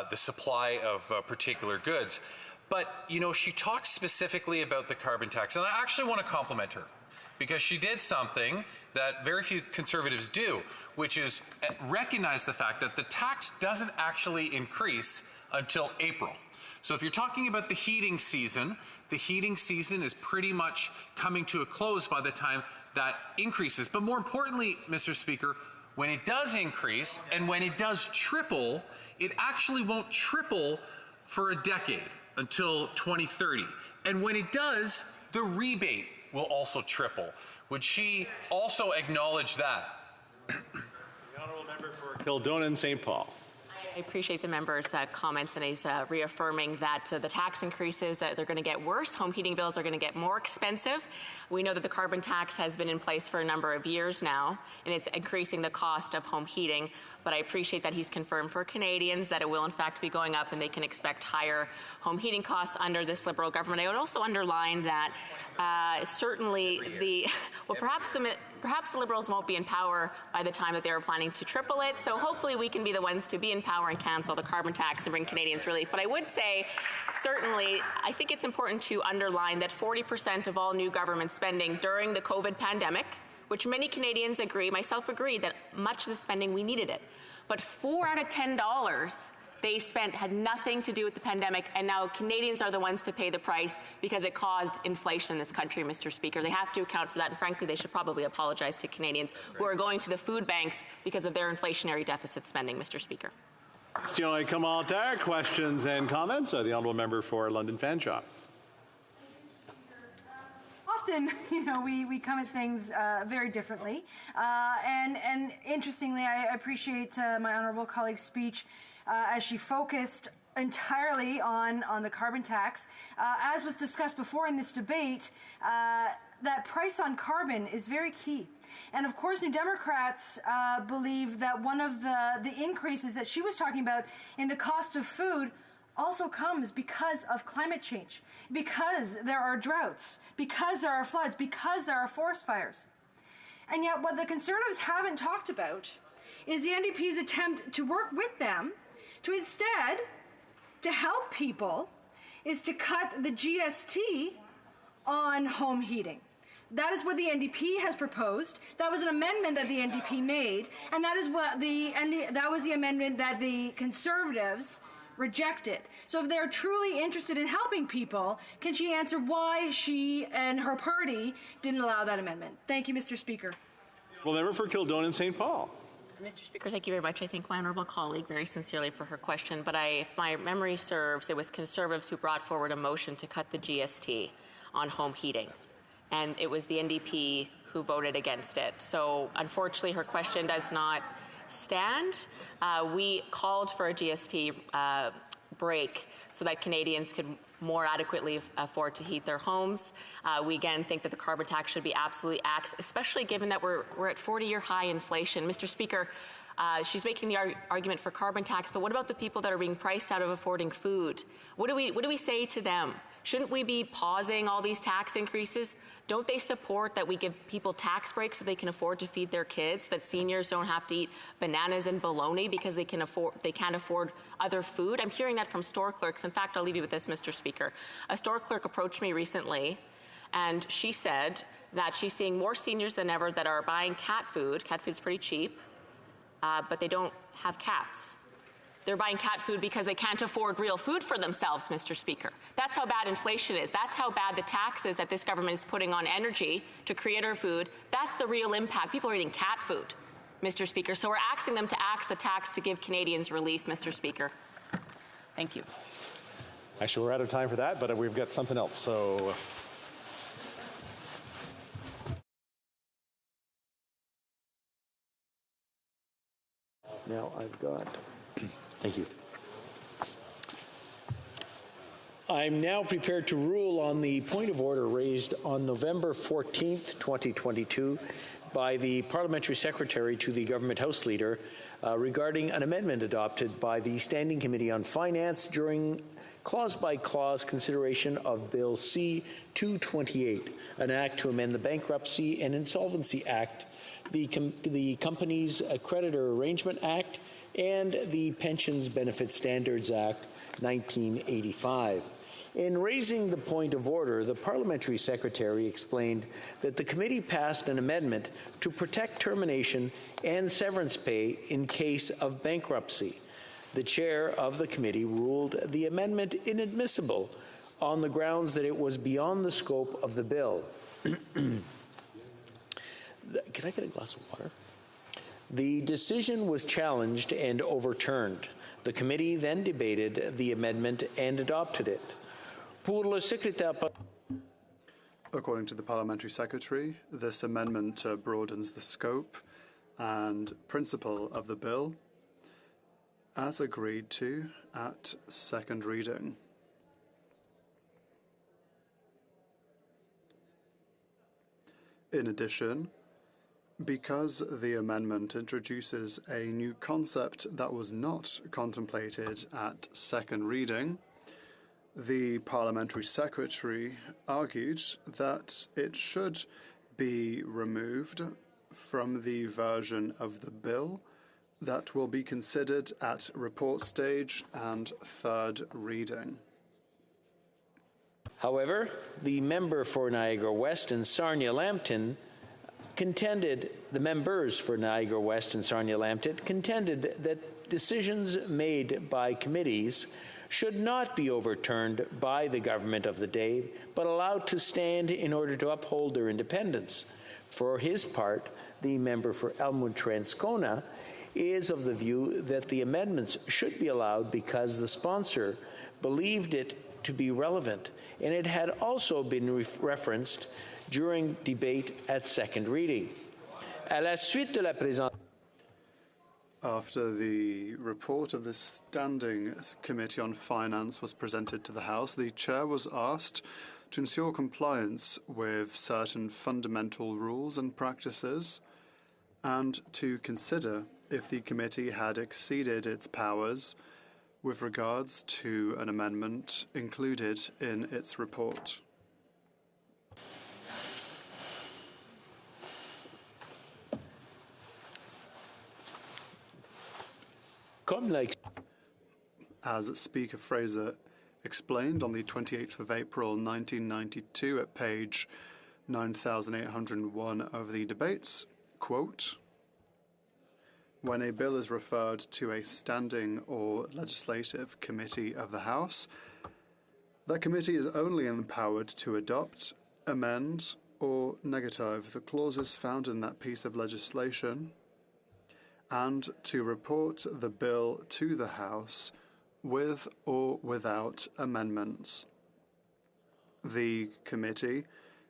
the supply of particular goods. But, you know, she talked specifically about the carbon tax, and I actually want to compliment her because she did something that very few Conservatives do, which is recognize the fact that the tax doesn't actually increase until April. So if you're talking about the heating season is pretty much coming to a close by the time that increases. But more importantly, Mr. Speaker, when it does increase and when it does triple, it actually won't triple for a decade until 2030. And when it does, the rebate will also triple. Would she also acknowledge that? The honourable member for Kildonan St. Paul. I appreciate the member's comments, and he's reaffirming that the tax increases, they're going to get worse. Home heating bills are going to get more expensive. We know that the carbon tax has been in place for a number of years now, and it's increasing the cost of home heating. But I appreciate that he's confirmed for Canadians that it will in fact be going up and they can expect higher home heating costs under this Liberal government. I would also underline that certainly perhaps the Liberals won't be in power by the time that they were planning to triple it. So hopefully we can be the ones to be in power and cancel the carbon tax and bring Canadians relief. But I would say, certainly, I think it's important to underline that 40% of all new government spending during the COVID pandemic, which many Canadians agree, myself agree, that much of the spending, we needed it. But 4 out of $10 they spent had nothing to do with the pandemic, and now Canadians are the ones to pay the price because it caused inflation in this country, Mr. Speaker. They have to account for that, and frankly, they should probably apologize to Canadians who are going to the food banks because of their inflationary deficit spending, Mr. Speaker. Questions and comments? The honourable member for London Fanshawe. Often, we come at things very differently. And interestingly, I appreciate my honourable colleague's speech as she focused entirely on the carbon tax. As was discussed before in this debate, that price on carbon is very key. And of course, New Democrats believe that one of the increases that she was talking about in the cost of food also comes because of climate change, because there are droughts, because there are floods, because there are forest fires. And yet what the Conservatives haven't talked about is the NDP's attempt to work with them to instead, to help people, is to cut the GST on home heating. That is what the NDP has proposed. That was an amendment that the NDP made, and that was the amendment that the Conservatives rejected. So if they're truly interested in helping people, can she answer why she and her party didn't allow that amendment? Thank you, Mr. Speaker. Well, member for Kildonan St. Paul. Mr. Speaker, thank you very much. I thank my honourable colleague very sincerely for her question, but if my memory serves, it was Conservatives who brought forward a motion to cut the GST on home heating, and it was the NDP who voted against it. So unfortunately, her question does not stand. We called for a GST break so that Canadians could more adequately afford to heat their homes. We again think that the carbon tax should be absolutely axed, especially given that we're at 40-year high inflation. Mr. Speaker, she's making the argument for carbon tax, but what about the people that are being priced out of affording food? What do we say to them? Shouldn't we be pausing all these tax increases? Don't they support that we give people tax breaks so they can afford to feed their kids, that seniors don't have to eat bananas and bologna because they can't afford other food? I'm hearing that from store clerks. In fact, I'll leave you with this, Mr. Speaker. A store clerk approached me recently, and she said that she's seeing more seniors than ever that are buying cat food. Cat food's pretty cheap, but they don't have cats. They're buying cat food because they can't afford real food for themselves, Mr. Speaker. That's how bad inflation is. That's how bad the taxes that this government is putting on energy to create our food. That's the real impact. People are eating cat food, Mr. Speaker. So we're asking them to axe the tax to give Canadians relief, Mr. Speaker. Thank you. Actually, we're out of time for that, but we've got something else. So. Now I've got. Thank you. I'm now prepared to rule on the point of order raised on November 14th, 2022 by the Parliamentary Secretary to the Government House Leader regarding an amendment adopted by the Standing Committee on Finance during clause-by-clause consideration of Bill C-228, an act to amend the Bankruptcy and Insolvency Act, the Companies Creditor Arrangement Act, and the Pensions Benefit Standards Act, 1985. In raising the point of order, the Parliamentary Secretary explained that the committee passed an amendment to protect termination and severance pay in case of bankruptcy. The chair of the committee ruled the amendment inadmissible on the grounds that it was beyond the scope of the bill. Can I get a glass of water? The decision was challenged and overturned. The committee then debated the amendment and adopted it. According to the Parliamentary Secretary, this amendment broadens the scope and principle of the bill as agreed to at second reading. In addition, because the amendment introduces a new concept that was not contemplated at second reading, the Parliamentary Secretary argued that it should be removed from the version of the bill that will be considered at report stage and third reading. However, the member for Niagara West and Sarnia-Lambton contended, the members for Niagara West and Sarnia-Lambton contended that decisions made by committees should not be overturned by the government of the day, but allowed to stand in order to uphold their independence. For his part, the member for Elmwood-Transcona is of the view that the amendments should be allowed because the sponsor believed it to be relevant, and it had also been referenced during debate at second reading. À la suite de la présentation. After the report of the Standing Committee on Finance was presented to the House, the Chair was asked to ensure compliance with certain fundamental rules and practices and to consider if the committee had exceeded its powers with regards to an amendment included in its report. As Speaker Fraser explained on the 28th of April 1992 at page 9801 of the debates, quote, when a bill is referred to a standing or legislative committee of the House, that committee is only empowered to adopt, amend, or negative the clauses found in that piece of legislation and to report the bill to the House with or without amendments. The committee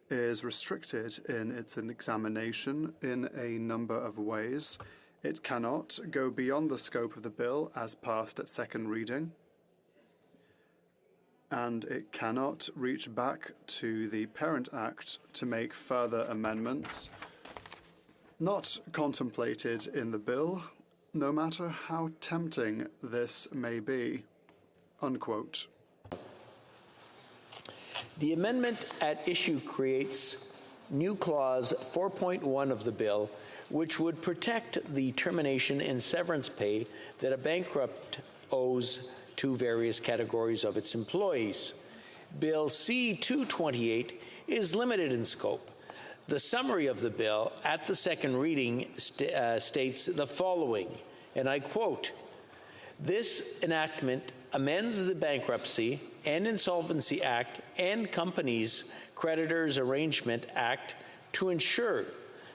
is restricted in its examination in a number of ways. It cannot go beyond the scope of the bill as passed at second reading, and it cannot reach back to the Parent Act to make further amendments not contemplated in the bill, no matter how tempting this may be, unquote. The amendment at issue creates new clause 4.1 of the bill, which would protect the termination and severance pay that a bankrupt owes to various categories of its employees. Bill C-228 is limited in scope. The summary of the bill at the second reading states the following, and I quote, this enactment amends the Bankruptcy and Insolvency Act and Companies Creditors Arrangement Act to ensure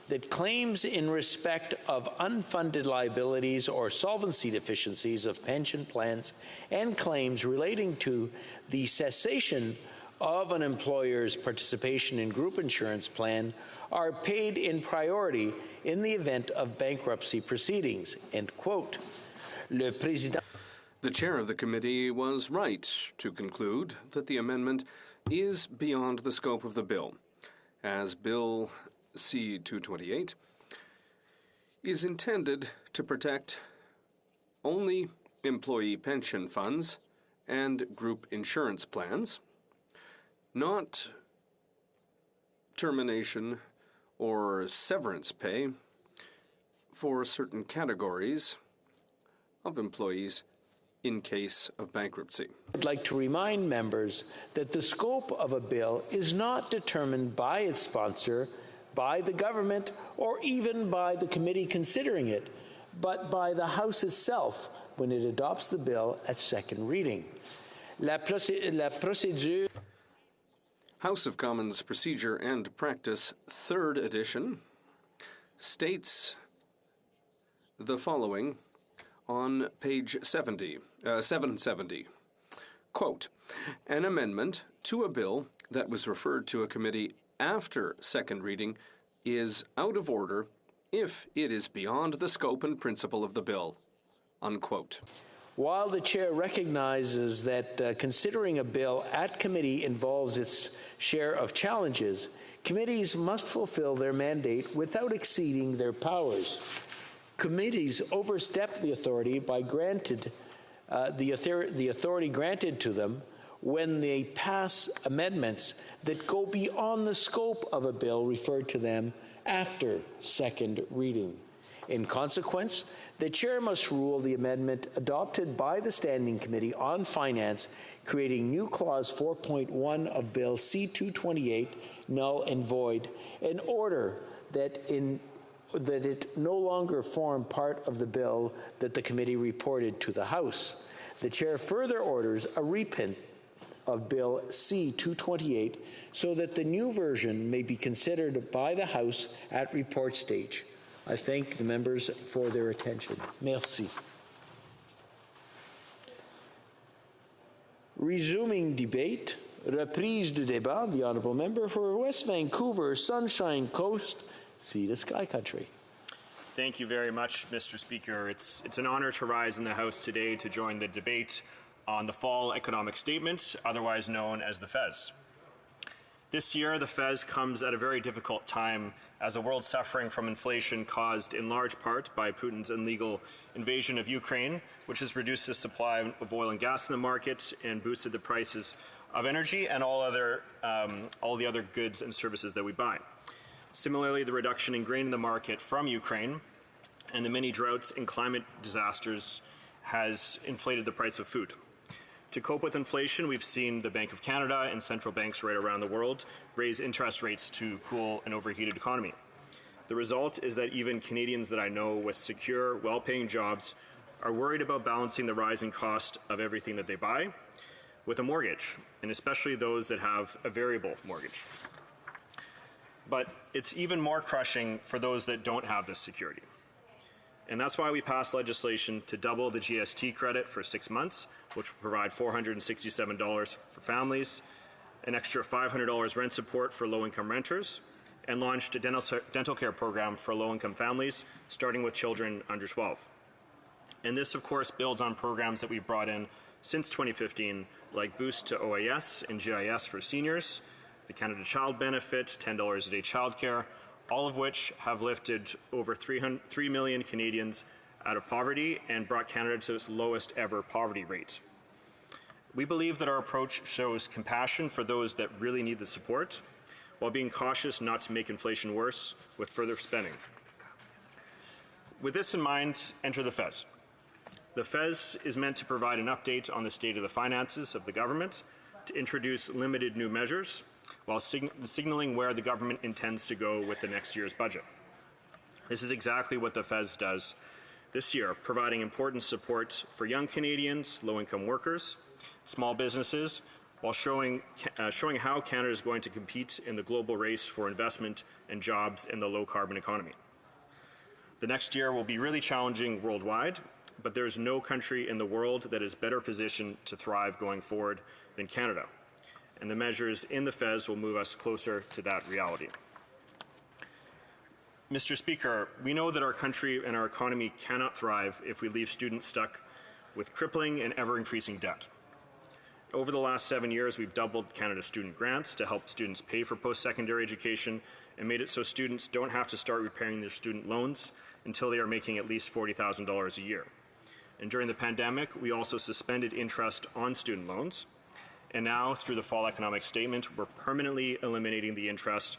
that claims in respect of unfunded liabilities or solvency deficiencies of pension plans and claims relating to the cessation of an employer's participation in group insurance plan are paid in priority in the event of bankruptcy proceedings, end quote. Le Président. The chair of the committee was right to conclude that the amendment is beyond the scope of the bill, as Bill C-228 is intended to protect only employee pension funds and group insurance plans, not termination or severance pay for certain categories of employees in case of bankruptcy. I'd like to remind members that the scope of a bill is not determined by its sponsor, by the government, or even by the committee considering it, but by the House itself when it adopts the bill at second reading. La procédure House of Commons Procedure and Practice, 3rd edition, states the following on page 770. Quote, an amendment to a bill that was referred to a committee after second reading is out of order if it is beyond the scope and principle of the bill. Unquote. While the chair recognizes that considering a bill at committee involves its share of challenges, committees must fulfill their mandate without exceeding their powers. Committees overstep the authority by the authority granted to them when they pass amendments that go beyond the scope of a bill referred to them after second reading. In consequence, the chair must rule the amendment adopted by the Standing Committee on Finance, creating new Clause 4.1 of Bill C-228 null and void, in order that it no longer form part of the bill that the committee reported to the House. The chair further orders a reprint of Bill C-228 so that the new version may be considered by the House at report stage. I thank the members for their attention. Merci. Resuming debate, reprise du débat, the honourable member for West Vancouver, Sunshine Coast, Sea to Sky Country. Thank you very much, Mr. Speaker. It's an honor to rise in the House today to join the debate on the Fall Economic Statement, otherwise known as the FES. This year, the FES comes at a very difficult time as the world suffering from inflation caused in large part by Putin's illegal invasion of Ukraine, which has reduced the supply of oil and gas in the market and boosted the prices of energy and all the other goods and services that we buy. Similarly, the reduction in grain in the market from Ukraine and the many droughts and climate disasters has inflated the price of food. To cope with inflation, we've seen the Bank of Canada and central banks right around the world raise interest rates to cool an overheated economy. The result is that even Canadians that I know with secure, well-paying jobs are worried about balancing the rising cost of everything that they buy with a mortgage, and especially those that have a variable mortgage. But it's even more crushing for those that don't have this security. And that's why we passed legislation to double the GST credit for 6 months, which will provide $467 for families, an extra $500 rent support for low-income renters, and launched a dental care program for low-income families, starting with children under 12. And this, of course, builds on programs that we've brought in since 2015, like Boost to OAS and GIS for seniors, the Canada Child Benefit, $10 a day childcare, all of which have lifted over 3 million Canadians out of poverty and brought Canada to its lowest ever poverty rate. We believe that our approach shows compassion for those that really need the support, while being cautious not to make inflation worse with further spending. With this in mind, enter the FES. The FES is meant to provide an update on the state of the finances of the government, to introduce limited new measures, while signaling where the government intends to go with the next year's budget. This is exactly what the FES does this year, providing important support for young Canadians, low-income workers, small businesses, while showing how Canada is going to compete in the global race for investment and jobs in the low-carbon economy. The next year will be really challenging worldwide, but there is no country in the world that is better positioned to thrive going forward than Canada. And the measures in the FES will move us closer to that reality. Mr. Speaker, we know that our country and our economy cannot thrive if we leave students stuck with crippling and ever-increasing debt. Over the last 7 years, we've doubled Canada's student grants to help students pay for post-secondary education and made it so students don't have to start repaying their student loans until they are making at least $40,000 a year. And during the pandemic, we also suspended interest on student loans. And now, through the fall economic statement, we're permanently eliminating the interest,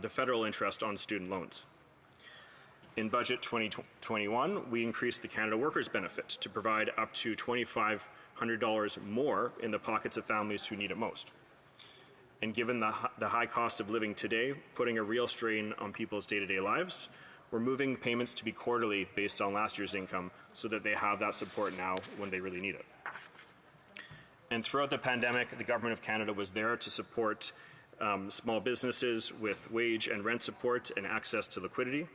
the federal interest on student loans. In Budget 2021, we increased the Canada Workers Benefit to provide up to $2,500 more in the pockets of families who need it most. And given the high cost of living today, putting a real strain on people's day-to-day lives, we're moving payments to be quarterly based on last year's income so that they have that support now when they really need it. And throughout the pandemic, the Government of Canada was there to support small businesses with wage and rent support and access to liquidity.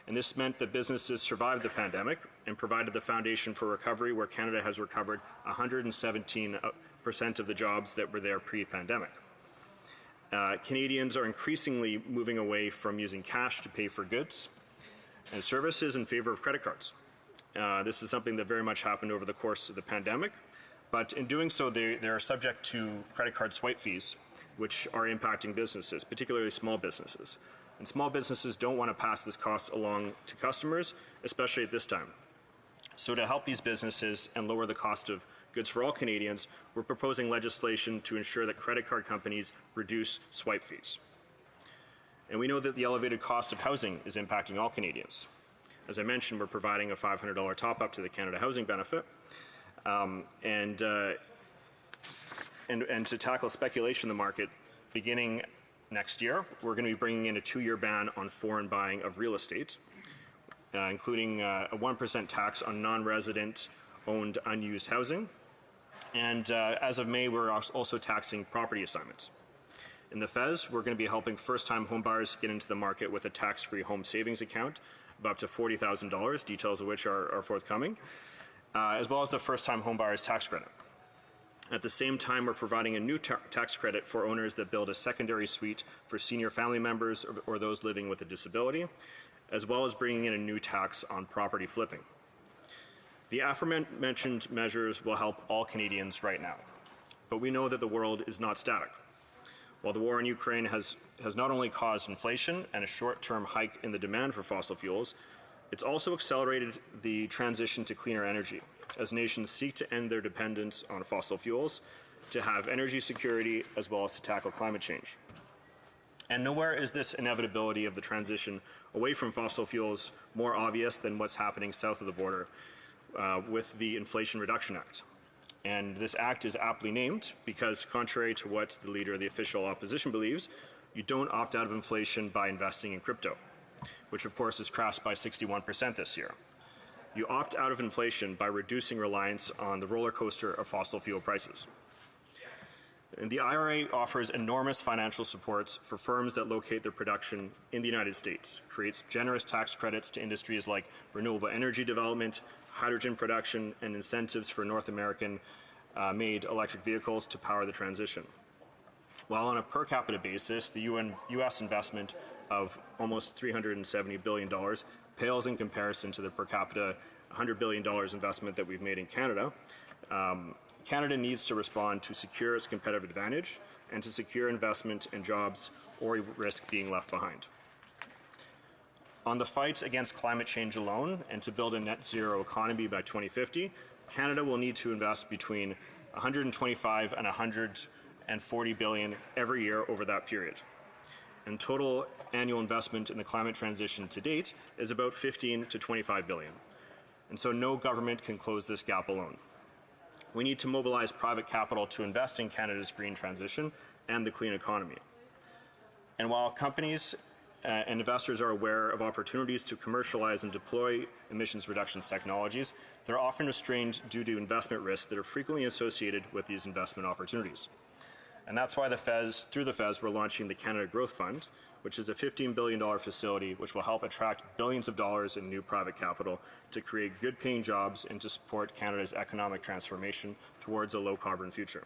And this meant that businesses survived the pandemic and provided the foundation for recovery, where Canada has recovered 117% of the jobs that were there pre-pandemic. Canadians are increasingly moving away from using cash to pay for goods and services in favor of credit cards. This is something that very much happened over the course of the pandemic, but in doing so, they are subject to credit card swipe fees, which are impacting businesses, particularly small businesses. And small businesses don't want to pass this cost along to customers, especially at this time. So to help these businesses and lower the cost of goods for all Canadians, we're proposing legislation to ensure that credit card companies reduce swipe fees. And we know that the elevated cost of housing is impacting all Canadians. As I mentioned, we're providing a $500 top-up to the Canada Housing Benefit. And to tackle speculation in the market, beginning next year, we're going to be bringing in a 2-year ban on foreign buying of real estate, including a 1% tax on non-resident owned unused housing. And as of May, we're also taxing property assignments. In the FES, we're going to be helping first-time homebuyers get into the market with a tax-free home savings account of up to $40,000, details of which are forthcoming, as well as the first-time homebuyers tax credit. At the same time, we're providing a new tax credit for owners that build a secondary suite for senior family members or those living with a disability, as well as bringing in a new tax on property flipping. The aforementioned measures will help all Canadians right now, but we know that the world is not static. While the war in Ukraine has not only caused inflation and a short-term hike in the demand for fossil fuels, it's also accelerated the transition to cleaner energy, as nations seek to end their dependence on fossil fuels, to have energy security, as well as to tackle climate change. And nowhere is this inevitability of the transition away from fossil fuels more obvious than what's happening south of the border with the Inflation Reduction Act. And this act is aptly named because, contrary to what the leader of the official opposition believes, you don't opt out of inflation by investing in crypto, which of course has crashed by 61% this year. You opt out of inflation by reducing reliance on the roller coaster of fossil fuel prices. And the IRA offers enormous financial supports for firms that locate their production in the United States, creates generous tax credits to industries like renewable energy development, hydrogen production, and incentives for North American made electric vehicles to power the transition. While on a per capita basis, the U.S. investment of almost $370 billion pales in comparison to the per capita $100 billion investment that we've made in Canada. Canada needs to respond to secure its competitive advantage and to secure investment and jobs or risk being left behind. On the fight against climate change alone and to build a net zero economy by 2050, Canada will need to invest between $125 and $140 billion every year over that period. And total annual investment in the climate transition to date is about $15 to $25 billion. And so no government can close this gap alone. We need to mobilize private capital to invest in Canada's green transition and the clean economy. And while companies and investors are aware of opportunities to commercialize and deploy emissions reductions technologies, they're often restrained due to investment risks that are frequently associated with these investment opportunities. And that's why through the FES, we're launching the Canada Growth Fund, which is a $15 billion facility which will help attract billions of dollars in new private capital to create good-paying jobs and to support Canada's economic transformation towards a low-carbon future.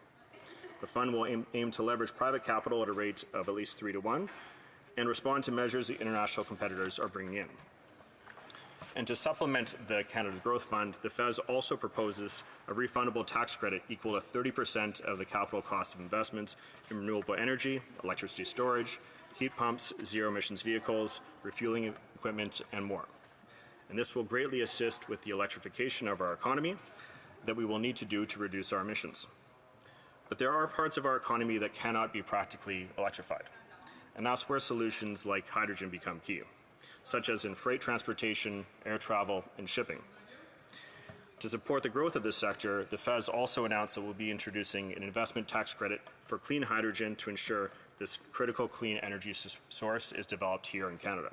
The fund will aim to leverage private capital at a rate of at least 3 to 1 and respond to measures the international competitors are bringing in. And to supplement the Canada Growth Fund, the FES also proposes a refundable tax credit equal to 30% of the capital cost of investments in renewable energy, electricity storage, heat pumps, zero emissions vehicles, refueling equipment, and more. And this will greatly assist with the electrification of our economy that we will need to do to reduce our emissions. But there are parts of our economy that cannot be practically electrified. And that's where solutions like hydrogen become key, such as in freight transportation, air travel, and shipping. To support the growth of this sector, the FES also announced that we'll be introducing an investment tax credit for clean hydrogen to ensure this critical clean energy source is developed here in Canada.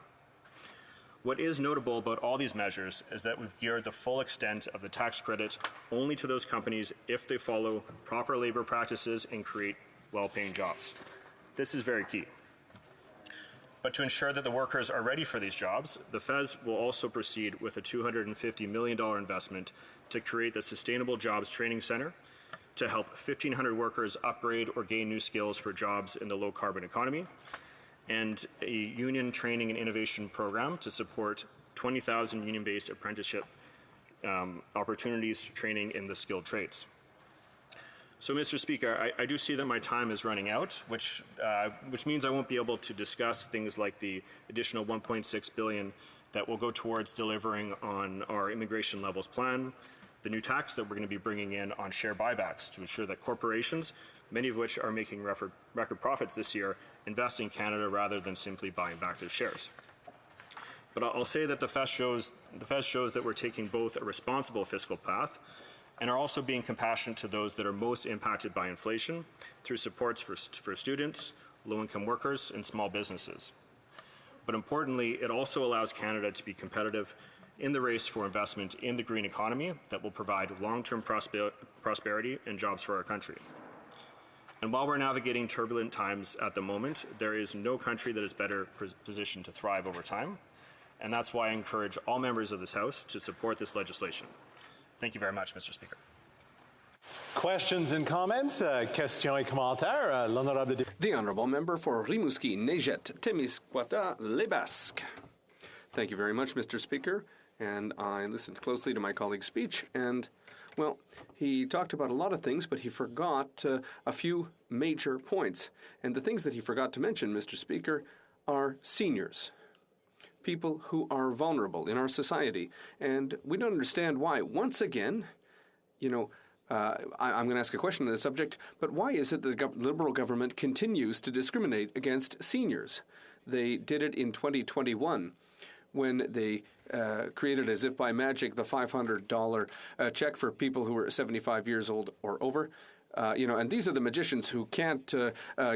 What is notable about all these measures is that we've geared the full extent of the tax credit only to those companies if they follow proper labor practices and create well-paying jobs. This is very key. But to ensure that the workers are ready for these jobs, the FES will also proceed with a $250 million investment to create the Sustainable Jobs Training Centre to help 1,500 workers upgrade or gain new skills for jobs in the low-carbon economy, and a union training and innovation program to support 20,000 union-based apprenticeship opportunities to training in the skilled trades. So, Mr. Speaker, I do see that my time is running out, which means I won't be able to discuss things like the additional $1.6 billion that will go towards delivering on our immigration levels plan, the new tax that we're going to be bringing in on share buybacks to ensure that corporations, many of which are making record profits this year, invest in Canada rather than simply buying back their shares. But I'll say that the FES shows that we're taking both a responsible fiscal path and are also being compassionate to those that are most impacted by inflation through supports for students, low-income workers, and small businesses. But importantly, it also allows Canada to be competitive in the race for investment in the green economy that will provide long-term prosperity and jobs for our country. And while we're navigating turbulent times at the moment, there is no country that is better positioned to thrive over time. And that's why I encourage all members of this House to support this legislation. Thank you very much, Mr. Speaker. Questions and comments? Questions et commentaires. L'honorable député. The Honourable Member for Rimouski, Neigette, Témiscouata, Les Basques. Thank you very much, Mr. Speaker. And I listened closely to my colleague's speech, and, well, he talked about a lot of things, but he forgot a few major points. And the things that he forgot to mention, Mr. Speaker, are seniors, people who are vulnerable in our society. And we don't understand why. Once again, you know, I'm going to ask a question on this subject, but why is it that the Liberal government continues to discriminate against seniors? They did it in 2021 when they created, as if by magic, the $500 check for people who are 75 years old or over. And these are the magicians who can't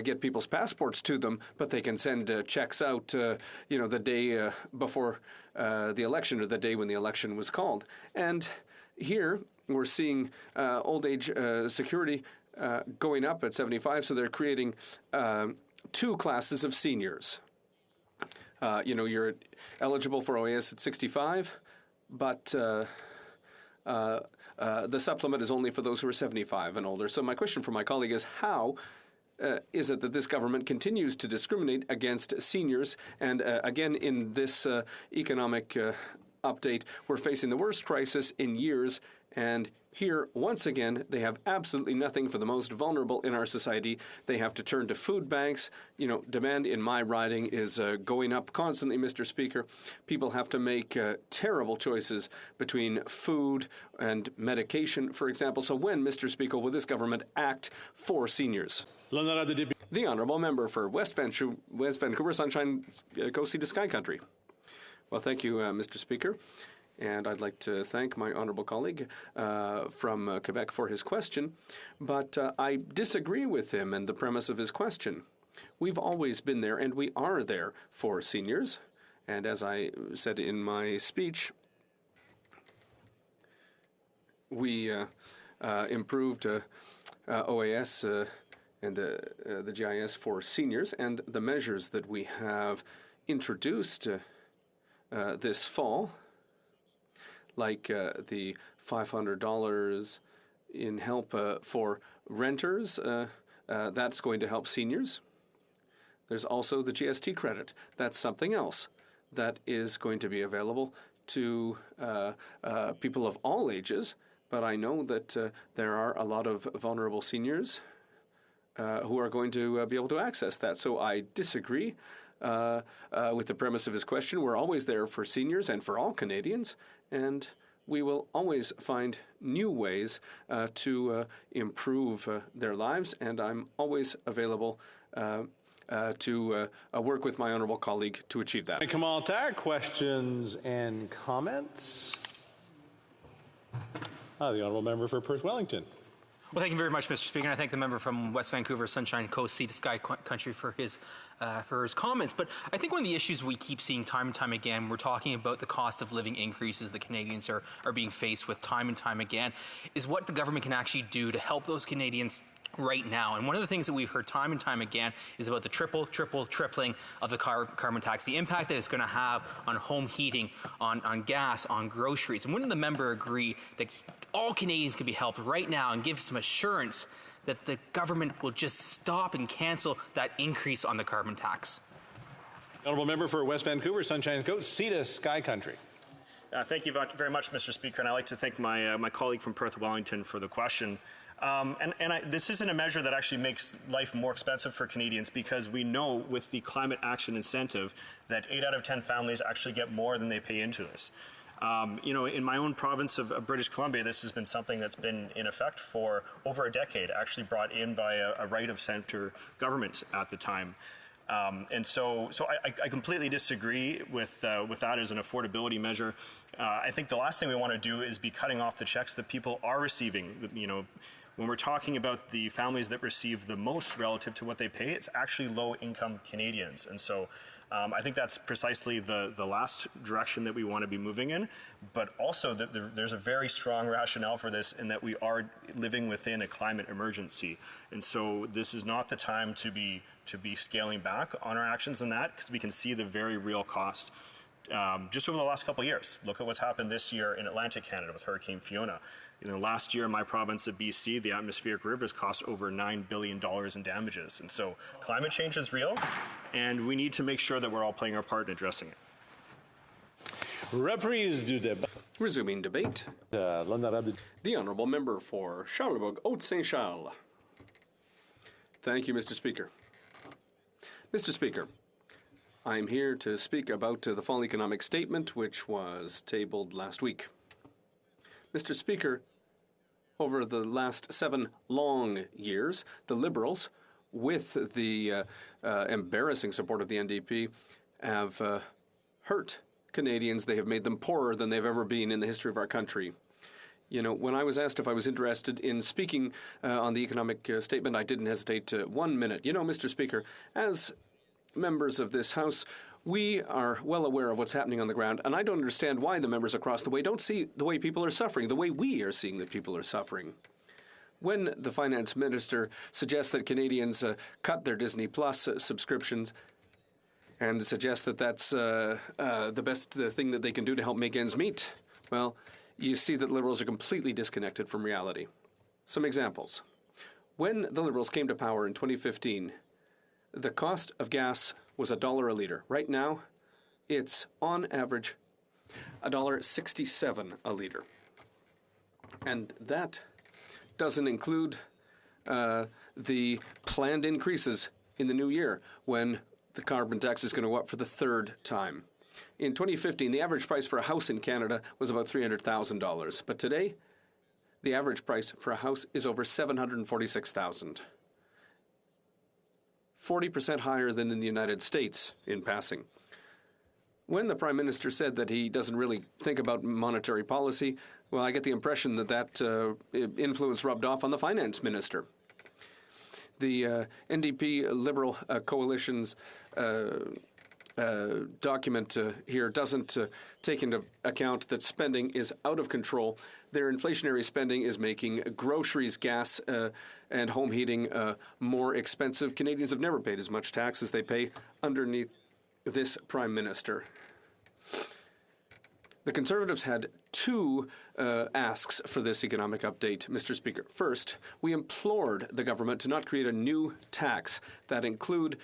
get people's passports to them, but they can send checks out, the day before the election or the day when the election was called. And here we're seeing old age security going up at 75, so they're creating two classes of seniors. You're eligible for OAS at 65, but the supplement is only for those who are 75 and older. So my question for my colleague is, how is it that this government continues to discriminate against seniors? And again, in this economic update, we're facing the worst crisis in years. And here, once again, they have absolutely nothing for the most vulnerable in our society. They have to turn to food banks. Demand in my riding is going up constantly, Mr. Speaker. People have to make terrible choices between food and medication, for example. So when, Mr. Speaker, will this government act for seniors? The Honourable Member for West Vancouver, Sunshine Coast to Sky Country. Well, thank you, Mr. Speaker. And I'd like to thank my honourable colleague from Quebec for his question. But I disagree with him and the premise of his question. We've always been there, and we are there for seniors. And as I said in my speech, we improved OAS and the GIS for seniors, and the measures that we have introduced this fall, like the $500 in help for renters, that's going to help seniors. There's also the GST credit. That's something else that is going to be available to people of all ages, but I know that there are a lot of vulnerable seniors who are going to be able to access that. So I disagree with the premise of his question. We're always there for seniors and for all Canadians, and we will always find new ways to improve their lives, and I'm always available to work with my honourable colleague to achieve that. Kamal Tar, questions and comments? The honourable member for Perth Wellington. Well, thank you very much, Mr. Speaker, and I thank the member from West Vancouver, Sunshine Coast, Sea to Sky Country for his comments. But I think one of the issues we keep seeing time and time again, we're talking about the cost of living increases that Canadians are being faced with time and time again, is what the government can actually do to help those Canadians right now. And one of the things that we've heard time and time again is about the tripling of the carbon tax, the impact that it's going to have on home heating, on gas, on groceries. And wouldn't the member agree that all Canadians can be helped right now and give some assurance that the government will just stop and cancel that increase on the carbon tax? Honourable member for West Vancouver, Sunshine Coast, Sea to Sky Country. Thank you very much, Mr. Speaker, and I'd like to thank my colleague from Perth Wellington for the question. This isn't a measure that actually makes life more expensive for Canadians, because we know with the climate action incentive that 8 out of 10 families actually get more than they pay into this. In my own province of British Columbia, this has been something that's been in effect for over a decade, actually brought in by a right-of-centre government at the time. So I completely disagree with that as an affordability measure. I think the last thing we want to do is be cutting off the checks that people are receiving. When we're talking about the families that receive the most relative to what they pay, it's actually low-income Canadians. And so I think that's precisely the last direction that we want to be moving in, but also that there's a very strong rationale for this in that we are living within a climate emergency. And so this is not the time to be scaling back on our actions in that, because we can see the very real cost. Just over the last couple of years, look at what's happened this year in Atlantic Canada with Hurricane Fiona. Last year in my province of BC, the atmospheric rivers cost over $9 billion in damages. And so climate change is real, and we need to make sure that we're all playing our part in addressing it. Reprise du débat. Resuming debate. The honourable member for Charlebourg-Haute-Saint-Charles. Thank you, Mr. Speaker. Mr. Speaker, I'm here to speak about the Fall Economic Statement, which was tabled last week. Mr. Speaker, over the last 7 long years, the Liberals, with the embarrassing support of the NDP, have hurt Canadians. They have made them poorer than they've ever been in the history of our country. When I was asked if I was interested in speaking on the economic statement, I didn't hesitate 1 minute. Mr. Speaker, as members of this House, we are well aware of what's happening on the ground, and I don't understand why the members across the way don't see the way people are suffering, the way we are seeing that people are suffering. When the finance minister suggests that Canadians cut their Disney Plus subscriptions and suggests that that's the best thing that they can do to help make ends meet, well, you see that Liberals are completely disconnected from reality. Some examples. When the Liberals came to power in 2015, the cost of gas was $1 a litre. Right now, it's on average $1.67 a litre. And that doesn't include the planned increases in the new year when the carbon tax is going to go up for the 3rd time. In 2015, the average price for a house in Canada was about $300,000. But today, the average price for a house is over $746,000. 40% higher than in the United States in passing. When the Prime Minister said that he doesn't really think about monetary policy, well, I get the impression that influence rubbed off on the Finance Minister. The NDP Liberal coalition's document here doesn't take into account that spending is out of control. Their inflationary spending is making groceries, gas, and home heating more expensive. Canadians have never paid as much tax as they pay underneath this Prime Minister. The Conservatives had two asks for this economic update, Mr. Speaker. First, we implored the government to not create a new tax that include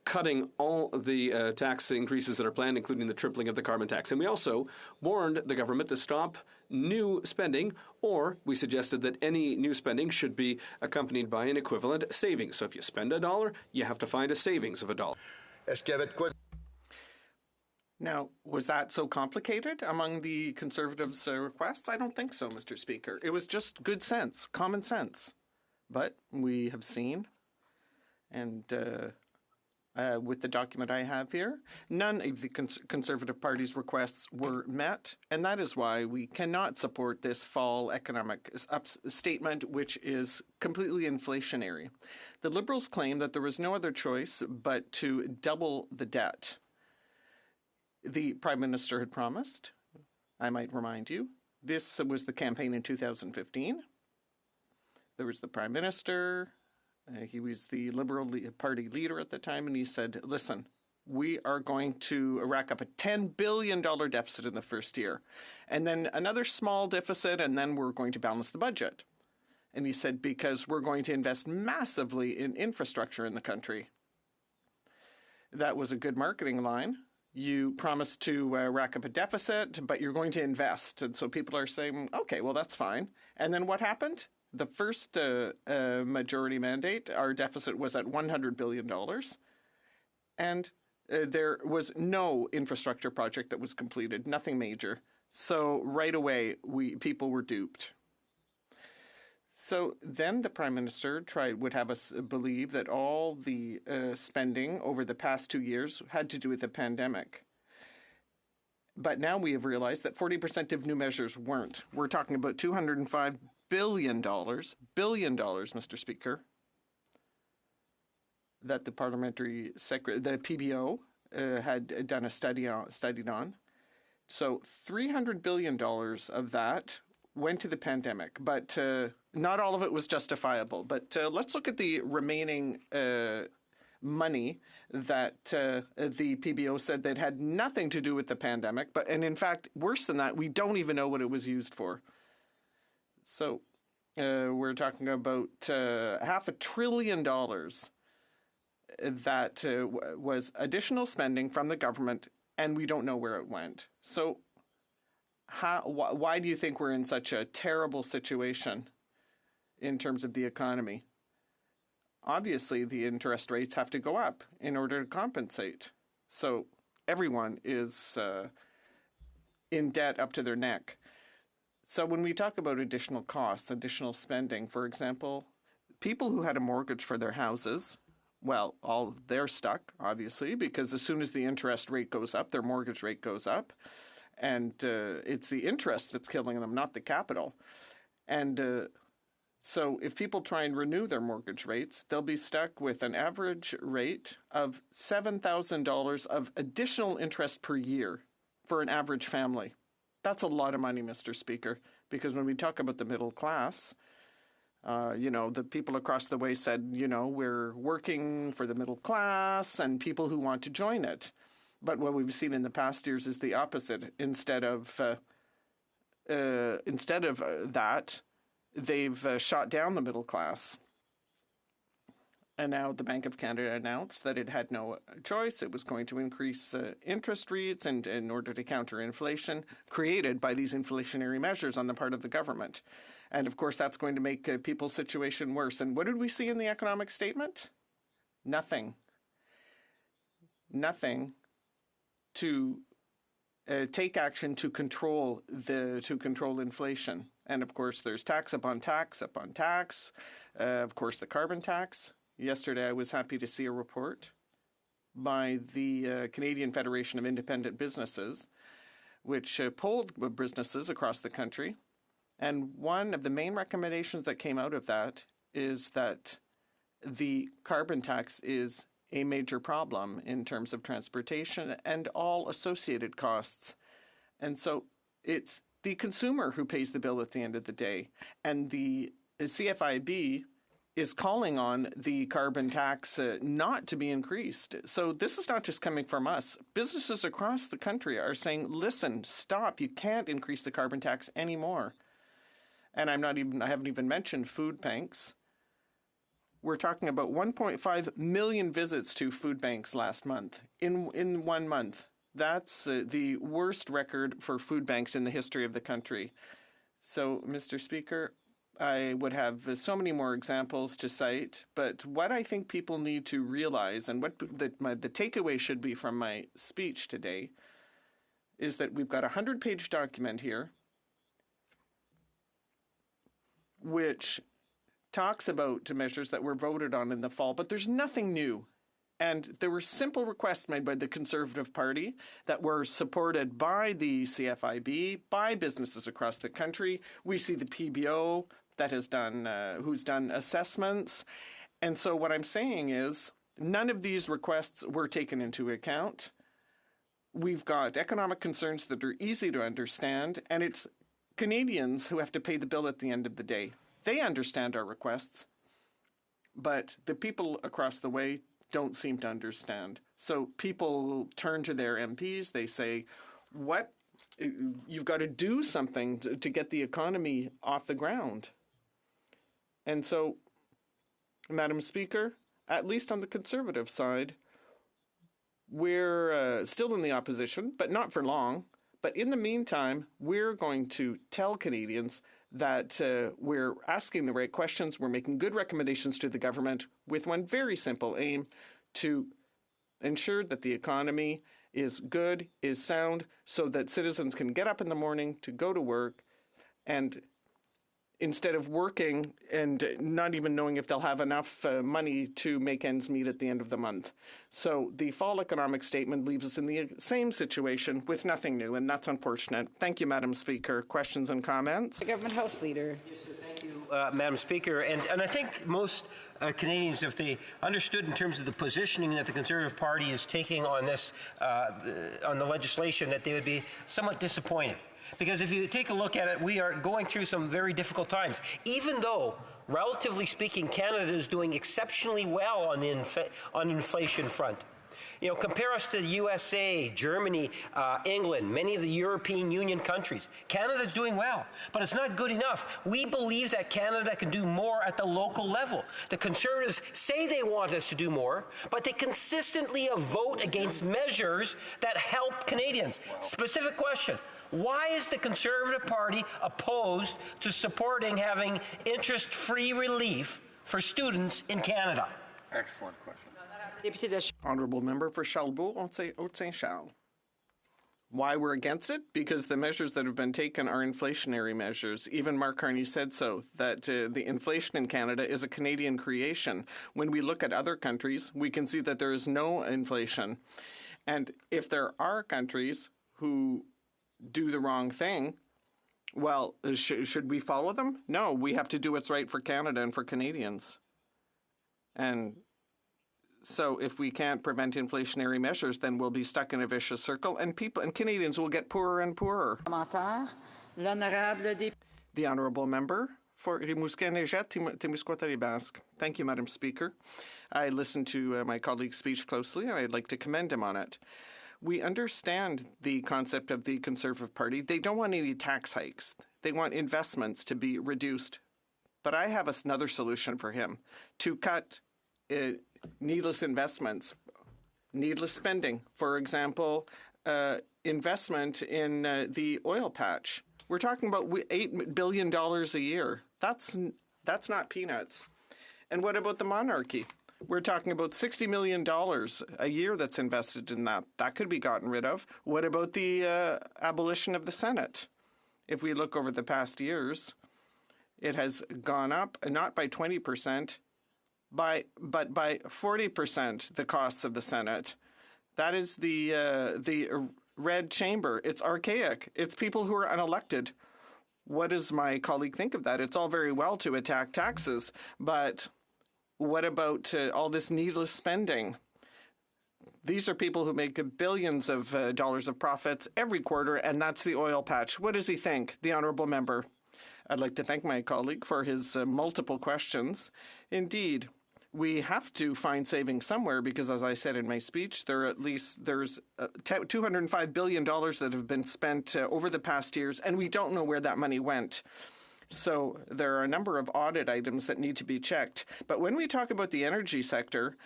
cutting all the tax increases that are planned, including the tripling of the carbon tax. And we also warned the government to stop new spending, or we suggested that any new spending should be accompanied by an equivalent savings. So if you spend $1, you have to find a savings of $1. Now, was that so complicated among the Conservatives' requests? I don't think so, Mr. Speaker. It was just good sense, common sense. But we have seen, and with the document I have here, none of the Conservative Party's requests were met, and that is why we cannot support this fall economic statement, which is completely inflationary. The Liberals claim that there was no other choice but to double the debt. The Prime Minister had promised, I might remind you, this was the campaign in 2015. There was the Prime Minister, he was the Liberal Party leader at the time, and he said, listen, we are going to rack up a $10 billion deficit in the first year, and then another small deficit, and then we're going to balance the budget. And he said, because we're going to invest massively in infrastructure in the country. That was a good marketing line. You promised to rack up a deficit, but you're going to invest. And so people are saying, okay, well, that's fine. And then what happened? The first majority mandate, our deficit was at $100 billion. And there was no infrastructure project that was completed, nothing major. So right away, people were duped. So then the Prime Minister would have us believe that all the spending over the past 2 years had to do with the pandemic. But now we have realized that 40% of new measures weren't. We're talking about $205 billion, Mr. Speaker, that the parliamentary the PBO had done a studied on. So $300 billion of that went to the pandemic, but not all of it was justifiable. But let's look at the remaining money that the PBO said that had nothing to do with the pandemic. And in fact, worse than that, we don't even know what it was used for. So we're talking about $500 billion that was additional spending from the government, and we don't know where it went. So why do you think we're in such a terrible situation in terms of the economy? Obviously, the interest rates have to go up in order to compensate. So everyone is in debt up to their neck. So when we talk about additional costs, additional spending, for example, people who had a mortgage for their houses, well, they're stuck, obviously, because as soon as the interest rate goes up, their mortgage rate goes up. And it's the interest that's killing them, not the capital. And so if people try and renew their mortgage rates, they'll be stuck with an average rate of $7,000 of additional interest per year for an average family. That's a lot of money, Mr. Speaker, because when we talk about the middle class, the people across the way said, we're working for the middle class and people who want to join it. But what we've seen in the past years is the opposite. Instead of that, they've shot down the middle class. And now the Bank of Canada announced that it had no choice. It was going to increase interest rates and in order to counter inflation created by these inflationary measures on the part of the government. And of course, that's going to make people's situation worse. And what did we see in the economic statement? Nothing. Nothing to take action to control inflation. And of course, there's tax upon tax upon tax. Of course, the carbon tax. Yesterday, I was happy to see a report by the Canadian Federation of Independent Businesses, which polled businesses across the country. And one of the main recommendations that came out of that is that the carbon tax is a major problem in terms of transportation and all associated costs. And so it's the consumer who pays the bill at the end of the day. And the CFIB is calling on the carbon tax not to be increased. So this is not just coming from us. Businesses across the country are saying, listen, stop, you can't increase the carbon tax anymore. And I haven't even mentioned food banks. We're talking about 1.5 million visits to food banks last month, in 1 month. That's the worst record for food banks in the history of the country. So, Mr. Speaker, I would have so many more examples to cite, but what I think people need to realize, and what the takeaway should be from my speech today, is that we've got a 100-page document here which talks about measures that were voted on in the fall, but there's nothing new. And there were simple requests made by the Conservative Party that were supported by the CFIB, by businesses across the country. We see the PBO that has done, who's done assessments. And so what I'm saying is none of these requests were taken into account. We've got economic concerns that are easy to understand, and it's Canadians who have to pay the bill at the end of the day. They understand our requests, but the people across the way don't seem to understand. So people turn to their MPs. They say, what? You've got to do something to get the economy off the ground. And so, Madam Speaker, at least on the Conservative side, we're still in the opposition, but not for long. But in the meantime, we're going to tell Canadians that we're asking the right questions. We're making good recommendations to the government with one very simple aim: to ensure that the economy is good, is sound, so that citizens can get up in the morning to go to work, and instead of working and not even knowing if they'll have enough money to make ends meet at the end of the month. So the fall economic statement leaves us in the same situation with nothing new, and that's unfortunate. Thank you, Madam Speaker. Questions and comments? The Government House Leader. Yes, thank you, Madam Speaker. And I think most Canadians, if they understood in terms of the positioning that the Conservative Party is taking on this, on the legislation, that they would be somewhat disappointed. Because if you take a look at it, we are going through some very difficult times. Even though, relatively speaking, Canada is doing exceptionally well on the inflation front. You know, compare us to the USA, Germany, England, many of the European Union countries. Canada's doing well, but it's not good enough. We believe that Canada can do more at the local level. The Conservatives say they want us to do more, but they consistently vote against measures that help Canadians. Specific question. Why is the Conservative Party opposed to supporting having interest-free relief for students in Canada? Excellent question. Honourable Member for Charlebourg-Haute-Saint-Charles. Why we're against it? Because the measures that have been taken are inflationary measures. Even Mark Carney said so, that the inflation in Canada is a Canadian creation. When we look at other countries, we can see that there is no inflation. And if there are countries who do the wrong thing, well, should we follow them? No, we have to do what's right for Canada and for Canadians. And so if we can't prevent inflationary measures, then we'll be stuck in a vicious circle, and Canadians will get poorer and poorer. The Honourable Member for Rimouski-Neigette-Témiscouata-les-Basques. Thank you, Madam Speaker. I listened to my colleague's speech closely, and I'd like to commend him on it. We understand the concept of the Conservative Party. They don't want any tax hikes. They want investments to be reduced. But I have another solution for him: to cut needless investments, needless spending. For example, investment in the oil patch. We're talking about $8 billion a year. That's not peanuts. And what about the monarchy? We're talking about $60 million a year that's invested in that. That could be gotten rid of. What about the abolition of the Senate? If we look over the past years, it has gone up, not by 20%, but by 40%, the costs of the Senate. That is the red chamber. It's archaic. It's people who are unelected. What does my colleague think of that? It's all very well to attack taxes, but what about all this needless spending? These are people who make billions of dollars of profits every quarter, and that's the oil patch. What does he think, the Honourable Member? I'd like to thank my colleague for his multiple questions. Indeed, we have to find savings somewhere because, as I said in my speech, there's $205 billion that have been spent over the past years, and we don't know where that money went. So there are a number of audit items that need to be checked. But when we talk about the energy sector,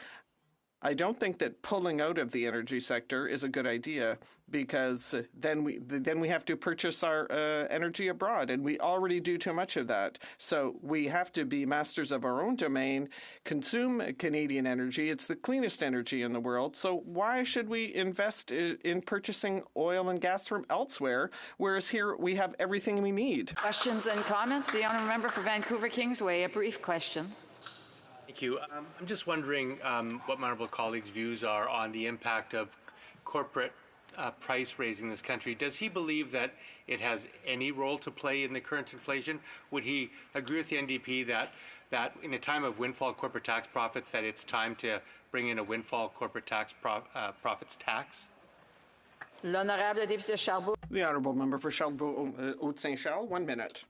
I don't think that pulling out of the energy sector is a good idea because then we have to purchase our energy abroad, and we already do too much of that. So we have to be masters of our own domain, consume Canadian energy. It's the cleanest energy in the world. So why should we invest in purchasing oil and gas from elsewhere, whereas here we have everything we need? Questions and comments? The honourable member for Vancouver Kingsway, a brief question. Thank you. I'm just wondering what my honourable colleague's views are on the impact of corporate price raising in this country. Does he believe that it has any role to play in the current inflation? Would he agree with the NDP that in a time of windfall corporate tax profits that it's time to bring in a windfall corporate tax profits tax? L'honorable député Charbot. The honourable member for Charbot-Haute-Saint-Charles, 1 minute.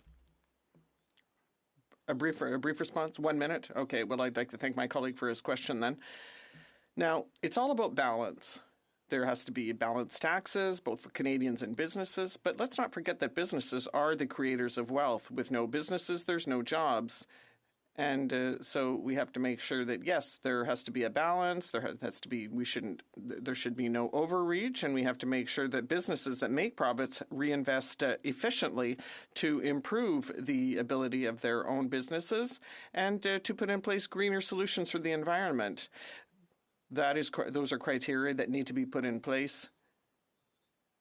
A brief response? 1 minute? Okay, well, I'd like to thank my colleague for his question then. Now, it's all about balance. There has to be balanced taxes, both for Canadians and businesses, but let's not forget that businesses are the creators of wealth. With no businesses, there's no jobs. And so we have to make sure that, yes, there has to be a balance. There should be no overreach, and we have to make sure that businesses that make profits reinvest efficiently to improve the ability of their own businesses and to put in place greener solutions for the environment. Those are criteria that need to be put in place.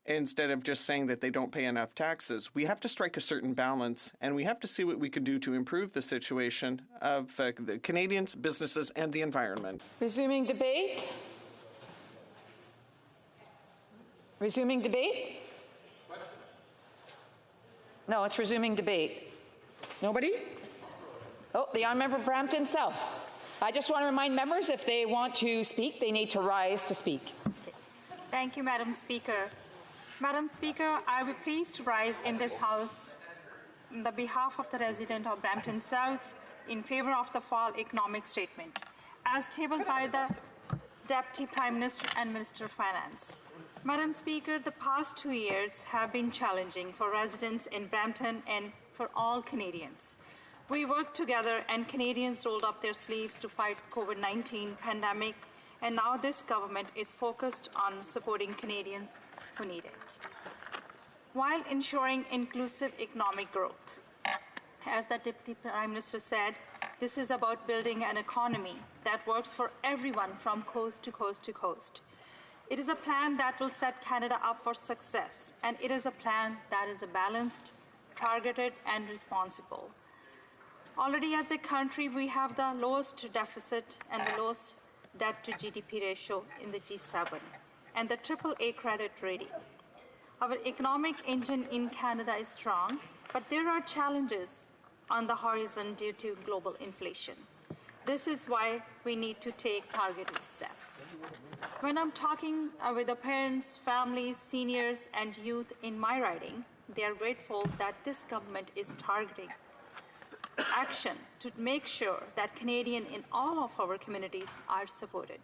Instead of just saying that they don't pay enough taxes, we have to strike a certain balance, and we have to see what we can do to improve the situation of the Canadians, businesses, and the environment. Resuming debate. Resuming debate? No, it's resuming debate. Nobody? Oh, the honourable member for Brampton South. I just want to remind members, if they want to speak, they need to rise to speak. Thank you, Madam Speaker. Madam Speaker, I will be pleased to rise in this House on the behalf of the resident of Brampton South in favour of the fall economic statement, as tabled by the Deputy Prime Minister and Minister of Finance. Madam Speaker, the past 2 years have been challenging for residents in Brampton and for all Canadians. We worked together and Canadians rolled up their sleeves to fight COVID-19 pandemic, and now this government is focused on supporting Canadians who need it, while ensuring inclusive economic growth. As the Deputy Prime Minister said, this is about building an economy that works for everyone from coast to coast to coast. It is a plan that will set Canada up for success, and it is a plan that is balanced, targeted, and responsible. Already as a country, we have the lowest deficit and the lowest debt to GDP ratio in the G7 and the AAA credit rating. Our economic engine in Canada is strong, but there are challenges on the horizon due to global inflation. This is why we need to take targeted steps. When I'm talking with the parents, families, seniors, and youth in my riding, they are grateful that this government is targeting action to make sure that Canadians in all of our communities are supported.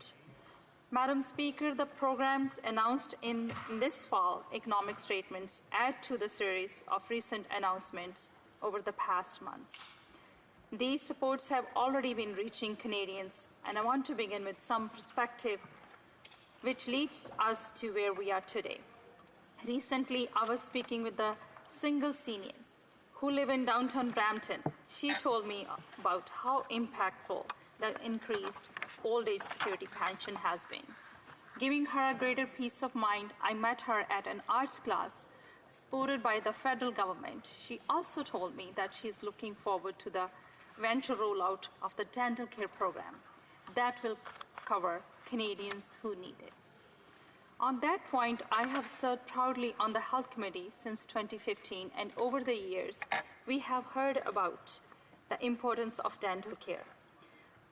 Madam Speaker, the programs announced in this fall economic statements add to the series of recent announcements over the past months. These supports have already been reaching Canadians, and I want to begin with some perspective which leads us to where we are today. Recently, I was speaking with the single seniors who live in downtown Brampton. She told me about how impactful the increased old age security pension has been. Giving her a greater peace of mind, I met her at an arts class supported by the federal government. She also told me that she's looking forward to the eventual rollout of the dental care program that will cover Canadians who need it. On that point, I have served proudly on the Health Committee since 2015, and over the years, we have heard about the importance of dental care.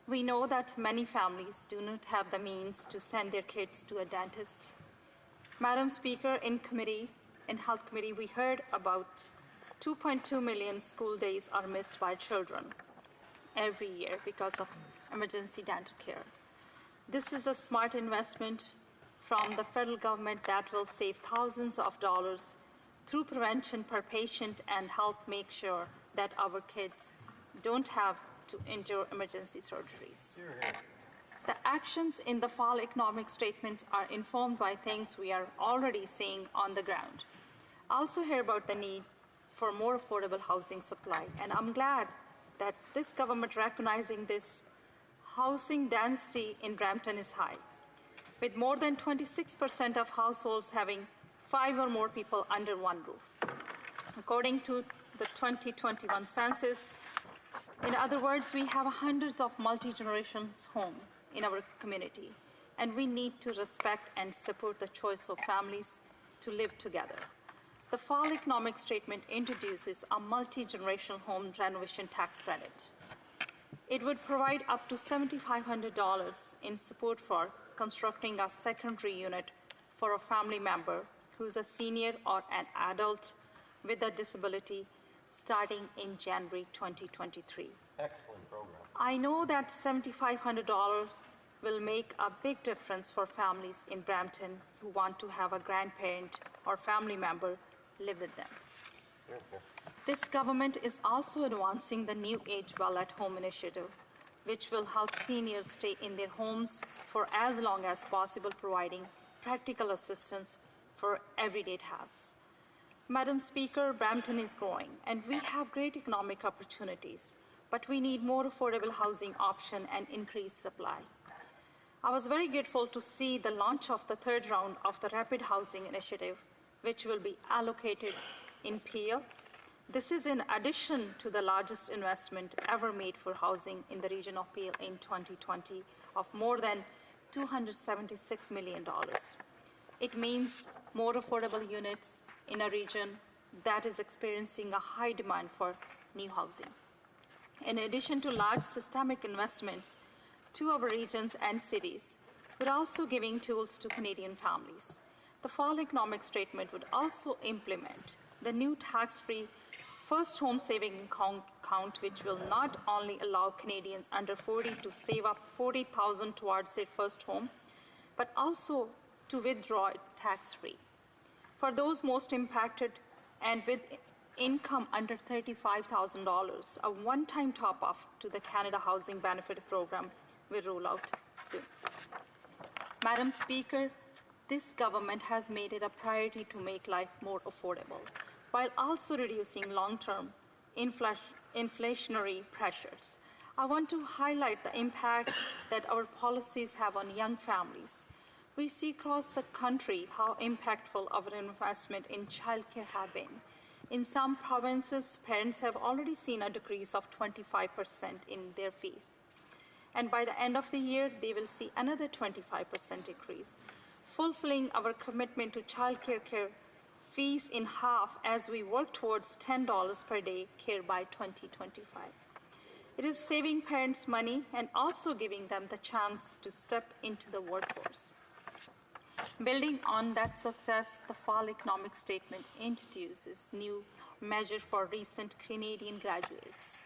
We know that many families do not have the means to send their kids to a dentist. Madam Speaker, in Health Committee, we heard about 2.2 million school days are missed by children every year because of emergency dental care. This is a smart investment from the federal government that will save thousands of dollars through prevention per patient and help make sure that our kids don't have to endure emergency surgeries. The actions in the fall economic statement are informed by things we are already seeing on the ground. I also hear about the need for more affordable housing supply, and I'm glad that this government recognizing this housing density in Brampton is high, with more than 26% of households having 5 or more people under one roof. According to the 2021 census, in other words, we have hundreds of multi-generational homes in our community, and we need to respect and support the choice of families to live together. The fall economic statement introduces a multi-generational home renovation tax credit. It would provide up to $7,500 in support for constructing a secondary unit for a family member who's a senior or an adult with a disability starting in January 2023. Excellent program. I know that $7,500 will make a big difference for families in Brampton who want to have a grandparent or family member live with them. This government is also advancing the New Age Well at Home initiative, which will help seniors stay in their homes for as long as possible, providing practical assistance for everyday tasks. Madam Speaker, Brampton is growing, and we have great economic opportunities, but we need more affordable housing option and increased supply. I was very grateful to see the launch of the third round of the Rapid Housing Initiative, which will be allocated in Peel. This is in addition to the largest investment ever made for housing in the region of Peel in 2020 of more than $276 million. It means more affordable units in a region that is experiencing a high demand for new housing. In addition to large systemic investments to our regions and cities, we're also giving tools to Canadian families. The fall economic statement would also implement the new tax-free first home saving account, which will not only allow Canadians under 40 to save up $40,000 towards their first home, but also to withdraw it tax-free. For those most impacted and with income under $35,000, a one-time top-off to the Canada Housing Benefit Program will roll out soon. Madam Speaker, this government has made it a priority to make life more affordable, while also reducing long-term inflationary pressures. I want to highlight the impact that our policies have on young families. We see across the country how impactful our investment in childcare have been. In some provinces, parents have already seen a decrease of 25% in their fees. And by the end of the year, they will see another 25% increase, fulfilling our commitment to childcare care fees in half as we work towards $10 per day care by 2025. It is saving parents money and also giving them the chance to step into the workforce. Building on that success, the fall economic statement introduces new measures for recent Canadian graduates.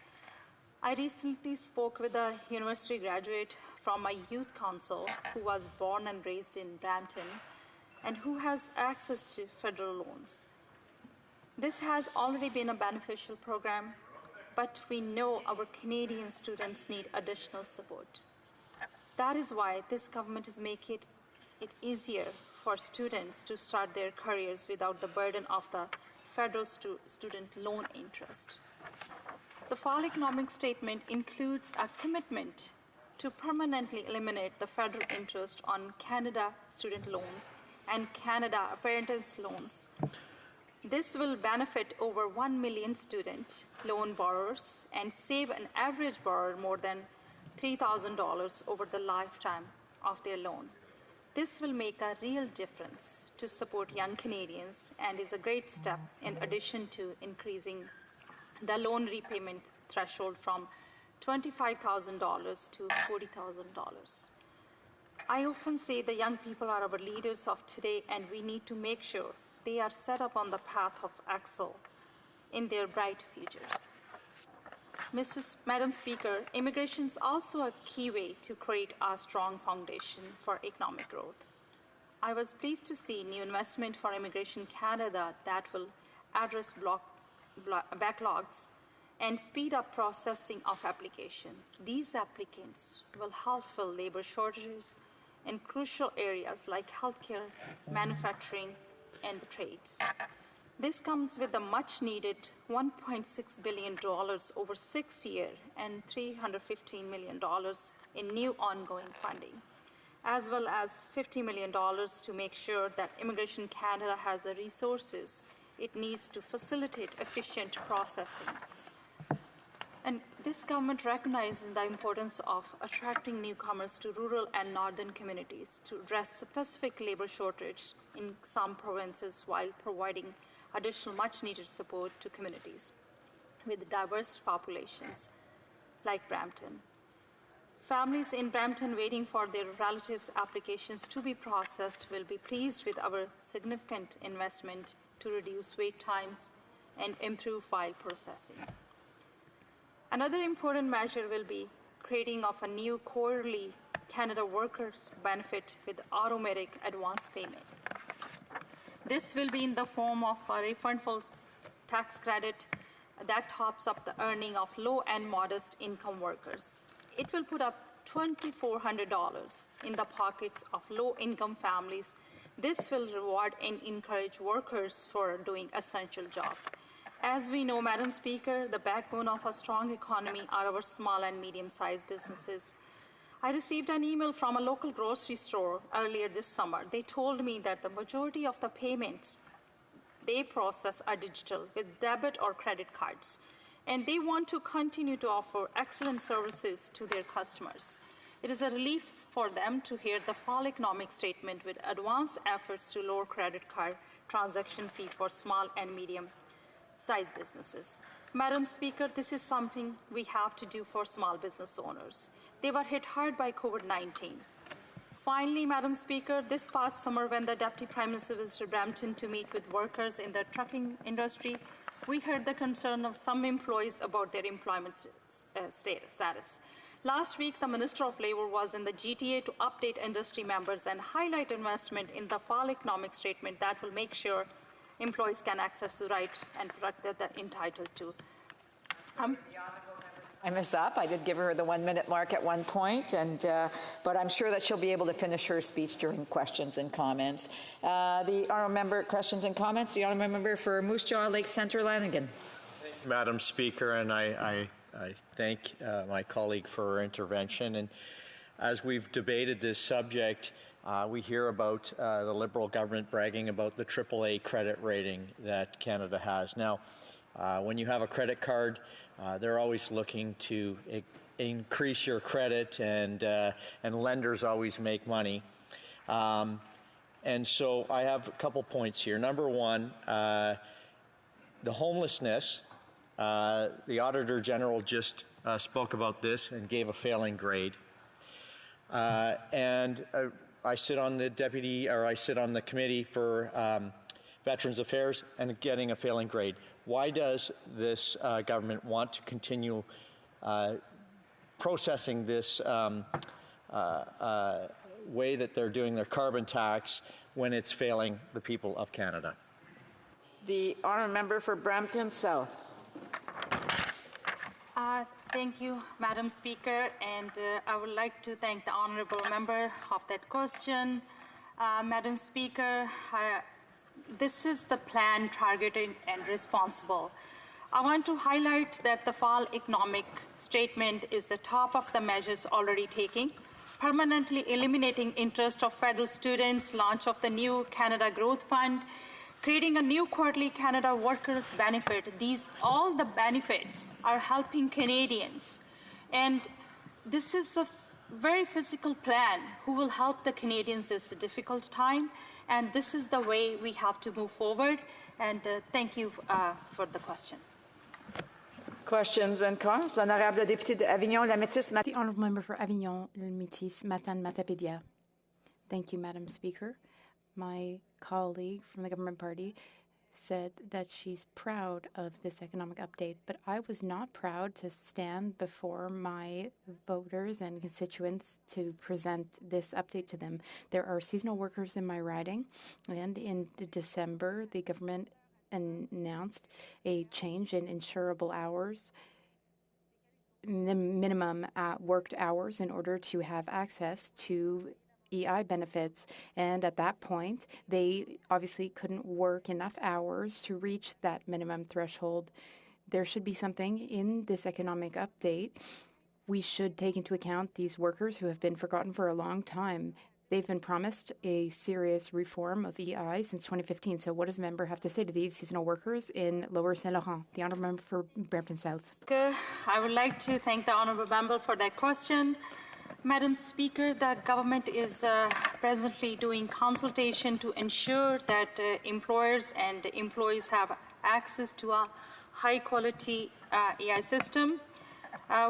I recently spoke with a university graduate from my youth council who was born and raised in Brampton and who has access to federal loans. This has already been a beneficial program, but we know our Canadian students need additional support. That is why this government is making it easier for students to start their careers without the burden of the federal student loan interest. The fall economic statement includes a commitment to permanently eliminate the federal interest on Canada student loans and Canada apprentice loans. This will benefit over 1 million student loan borrowers and save an average borrower more than $3,000 over the lifetime of their loan. This will make a real difference to support young Canadians and is a great step in addition to increasing the loan repayment threshold from $25,000 to $40,000. I often say the young people are our leaders of today, and we need to make sure they are set up on the path of excel in their bright future. Madam Speaker, immigration is also a key way to create a strong foundation for economic growth. I was pleased to see new investment for Immigration Canada that will address backlogs and speed up processing of applications. These applicants will help fill labor shortages in crucial areas like healthcare, manufacturing, and the trades. This comes with a much-needed $1.6 billion over 6 years and $315 million in new ongoing funding, as well as $50 million to make sure that Immigration Canada has the resources it needs to facilitate efficient processing. And this government recognizes the importance of attracting newcomers to rural and northern communities to address specific labor shortage in some provinces while providing additional much-needed support to communities with diverse populations like Brampton. Families in Brampton waiting for their relatives' applications to be processed will be pleased with our significant investment to reduce wait times and improve file processing. Another important measure will be creating of a new quarterly Canada Workers benefit with automatic advance payment. This will be in the form of a refundable tax credit that tops up the earning of low and modest income workers. It will put up $2,400 in the pockets of low-income families. This will reward and encourage workers for doing essential jobs. As we know, Madam Speaker, the backbone of a strong economy are our small and medium-sized businesses. I received an email from a local grocery store earlier this summer. They told me that the majority of the payments they process are digital with debit or credit cards, and they want to continue to offer excellent services to their customers. It is a relief for them to hear the fall economic statement with advanced efforts to lower credit card transaction fee for small and medium-sized businesses. Madam Speaker, this is something we have to do for small business owners. They were hit hard by COVID-19. Finally, Madam Speaker, this past summer when the Deputy Prime Minister visited Brampton to meet with workers in the trucking industry, we heard the concern of some employees about their employment status. Last week, the Minister of Labour was in the GTA to update industry members and highlight investment in the fall economic statement that will make sure employees can access the right and product that they're entitled to. Time is up. I did give her the 1 minute mark at one point, but I'm sure that she'll be able to finish her speech during questions and comments. The honourable member, questions and comments. The honourable member for Moose Jaw, Lake Centre, Lanigan. Thank you, Madam Speaker, and I thank my colleague for her intervention. And as we've debated this subject, we hear about the Liberal government bragging about the AAA credit rating that Canada has. Now, when you have a credit card, they're always looking to increase your credit, and lenders always make money. And so I have a couple points here. Number one, the homelessness. The Auditor General just spoke about this and gave a failing grade. And I sit on the committee for Veterans Affairs and getting a failing grade. Why does this government want to continue processing this way that they're doing their carbon tax when it's failing the people of Canada? The honourable member for Brampton South. Thank you, Madam Speaker, and I would like to thank the honourable member of that question. Madam Speaker, this is the plan targeted and responsible. I want to highlight that the fall economic statement is the top of the measures already taken, permanently eliminating interest of federal students, launch of the new Canada Growth Fund, creating a new quarterly Canada Workers benefit. All the benefits are helping Canadians. And this is a very physical plan who will help the Canadians this difficult time. And this is the way we have to move forward. And thank you for the question. Questions and comments. L'honorable député de Avignon, la Métis. The honourable member for Avignon, la Métis, Matane Matapédia. Thank you, Madam Speaker. My colleague from the government party said that she's proud of this economic update, but I was not proud to stand before my voters and constituents to present this update to them. There are seasonal workers in my riding, and in December, the government announced a change in insurable hours, the minimum worked hours, in order to have access to EI benefits. And at that point, they obviously couldn't work enough hours to reach that minimum threshold. There should be something in this economic update. We should take into account these workers who have been forgotten for a long time. They've been promised a serious reform of EI since 2015. So what does the member have to say to these seasonal workers in Lower Saint Laurent? The honourable member for Brampton South. I would like to thank the honourable member for that question. Madam Speaker, the government is presently doing consultation to ensure that employers and employees have access to a high-quality EI system.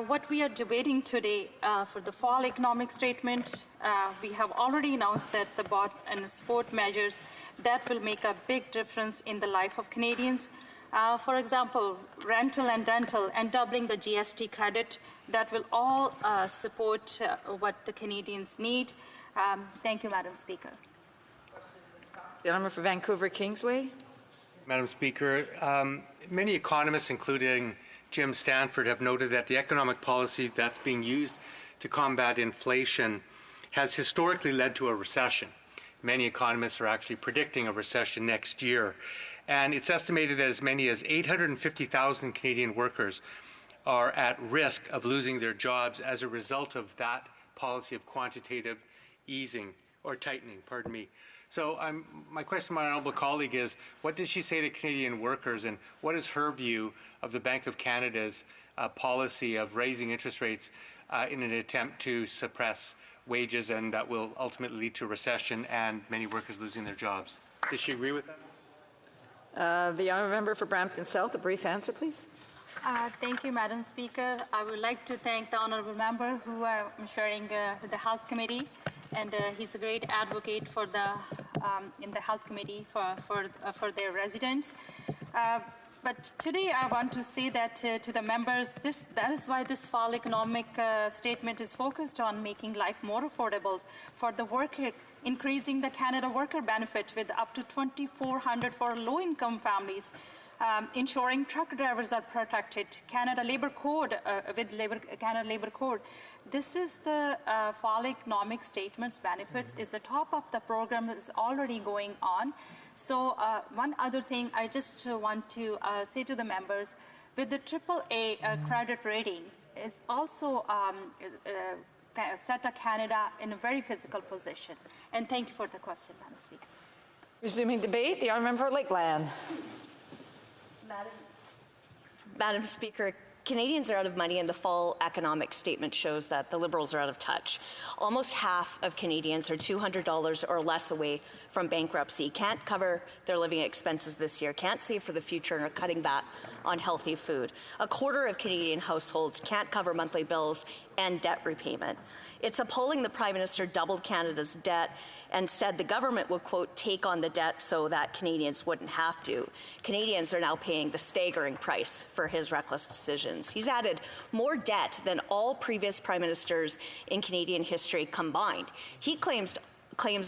What we are debating today for the fall economic statement, we have already announced that the BOT and support measures that will make a big difference in the life of Canadians. For example, rental and dental, and doubling the GST credit, that will all support what the Canadians need. Thank you, Madam Speaker. The honourable for Vancouver Kingsway. Madam Speaker, many economists, including Jim Stanford, have noted that the economic policy that's being used to combat inflation has historically led to a recession. Many economists are actually predicting a recession next year. And it's estimated that as many as 850,000 Canadian workers are at risk of losing their jobs as a result of that policy of quantitative easing, or tightening, pardon me. So my question to my honourable colleague is, what does she say to Canadian workers, and what is her view of the Bank of Canada's policy of raising interest rates in an attempt to suppress wages, and that will ultimately lead to recession and many workers losing their jobs? Does she agree with that? The honourable member for Brampton South, a brief answer, please. Thank you, Madam Speaker. I would like to thank the honourable member who I'm sharing with the Health Committee, and he's a great advocate for the in the Health Committee for their residents. But today I want to say that to the members, that is why this fall economic statement is focused on making life more affordable for the worker, increasing the Canada worker benefit with up to $2,400 for low-income families, ensuring truck drivers are protected, Canada Labour Code Canada Labour Code. This is the fall economic statement's benefits is the top of the program that is already going on. So one other thing I just want to say to the members, with the AAA credit rating, it's also set Canada in a very physical position. And thank you for the question, Madam Speaker. Resuming debate, the honourable member for Lakeland. Madam Speaker, Canadians are out of money, and the fall economic statement shows that the Liberals are out of touch. Almost half of Canadians are $200 or less away from bankruptcy, can't cover their living expenses this year, can't save for the future, and are cutting back on healthy food. A quarter of Canadian households can't cover monthly bills and debt repayment. It's appalling the Prime Minister doubled Canada's debt and said the government would, quote, take on the debt so that Canadians wouldn't have to. Canadians are now paying the staggering price for his reckless decisions. He's added more debt than all previous Prime Ministers in Canadian history combined. He claims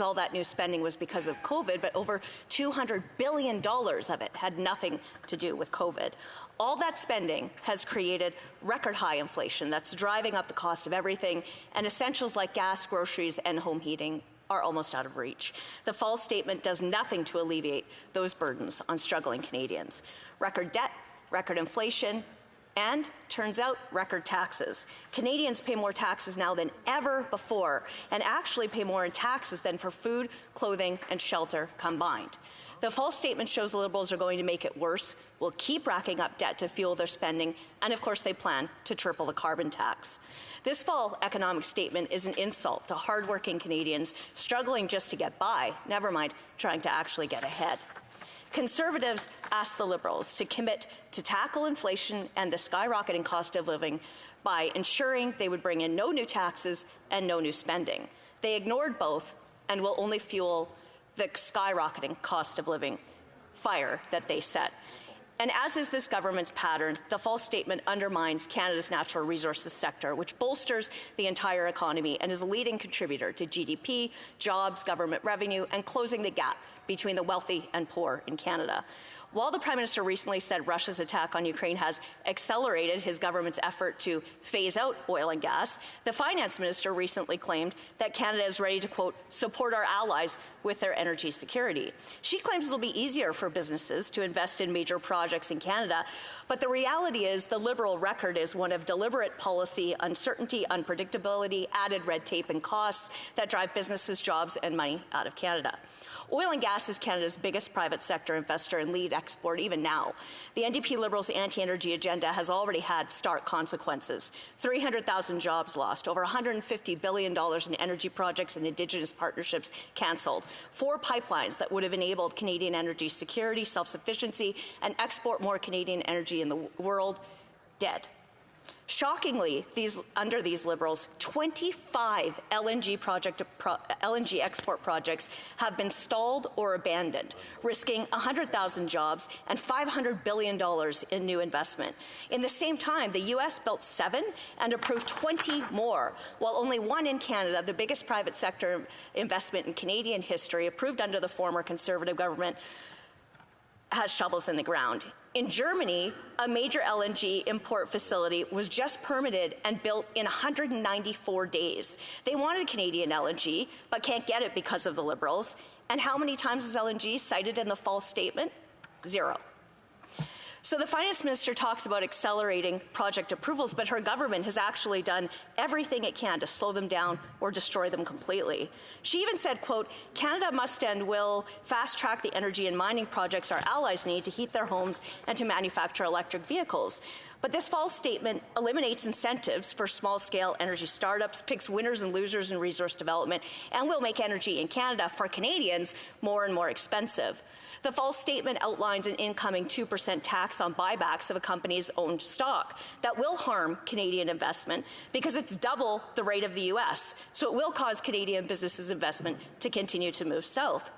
all that new spending was because of COVID, but over $200 billion of it had nothing to do with COVID. All that spending has created record high inflation that's driving up the cost of everything, and essentials like gas, groceries, and home heating are almost out of reach. The fall statement does nothing to alleviate those burdens on struggling Canadians. Record debt, record inflation, and, turns out, record taxes. Canadians pay more taxes now than ever before, and actually pay more in taxes than for food, clothing, and shelter combined. The false statement shows the Liberals are going to make it worse, will keep racking up debt to fuel their spending, and of course they plan to triple the carbon tax. This fall economic statement is an insult to hardworking Canadians struggling just to get by, never mind trying to actually get ahead. Conservatives asked the Liberals to commit to tackle inflation and the skyrocketing cost of living by ensuring they would bring in no new taxes and no new spending. They ignored both and will only fuel the skyrocketing cost of living fire that they set. And as is this government's pattern, the false statement undermines Canada's natural resources sector, which bolsters the entire economy and is a leading contributor to GDP, jobs, government revenue, and closing the gap between the wealthy and poor in Canada. While the Prime Minister recently said Russia's attack on Ukraine has accelerated his government's effort to phase out oil and gas, the Finance Minister recently claimed that Canada is ready to, quote, support our allies with their energy security. She claims it'll be easier for businesses to invest in major projects in Canada, but the reality is the Liberal record is one of deliberate policy uncertainty, unpredictability, added red tape and costs that drive businesses, jobs, and money out of Canada. Oil and gas is Canada's biggest private sector investor and lead export even now. The NDP Liberals' anti-energy agenda has already had stark consequences. 300,000 jobs lost, over $150 billion in energy projects and Indigenous partnerships cancelled, 4 pipelines that would have enabled Canadian energy security, self-sufficiency, and export more Canadian energy in the world, dead. Shockingly, under these Liberals, 25 LNG export projects have been stalled or abandoned, risking 100,000 jobs and $500 billion in new investment. In the same time, the U.S. built 7 and approved 20 more, while only 1 in Canada, the biggest private sector investment in Canadian history, approved under the former Conservative government, has shovels in the ground. In Germany, a major LNG import facility was just permitted and built in 194 days. They wanted Canadian LNG, but can't get it because of the Liberals. And how many times was LNG cited in the false statement? 0. So the Finance Minister talks about accelerating project approvals, but her government has actually done everything it can to slow them down or destroy them completely. She even said, quote, Canada must and will fast-track the energy and mining projects our allies need to heat their homes and to manufacture electric vehicles. But this false statement eliminates incentives for small-scale energy startups, picks winners and losers in resource development, and will make energy in Canada for Canadians more and more expensive. The false statement outlines an incoming 2% tax on buybacks of a company's owned stock that will harm Canadian investment because it's double the rate of the U.S., so it will cause Canadian businesses' investment to continue to move south.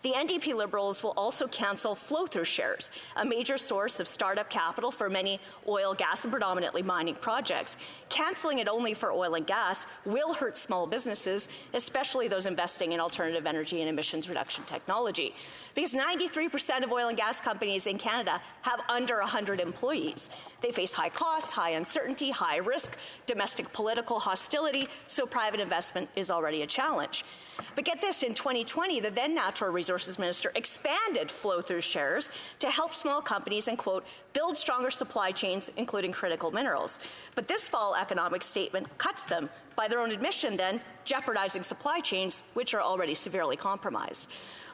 The NDP Liberals will also cancel flow-through shares, a major source of startup capital for many oil, gas, and predominantly mining projects. Cancelling it only for oil and gas will hurt small businesses, especially those investing in alternative energy and emissions reduction technology, because 93% of oil and gas companies in Canada have under 100 employees. They face high costs, high uncertainty, high risk, domestic political hostility, so private investment is already a challenge. But get this, in 2020, the then Natural Resources Minister expanded flow-through shares to help small companies and, quote, build stronger supply chains, including critical minerals. But this fall economic statement cuts them, by their own admission then, jeopardizing supply chains, which are already severely compromised.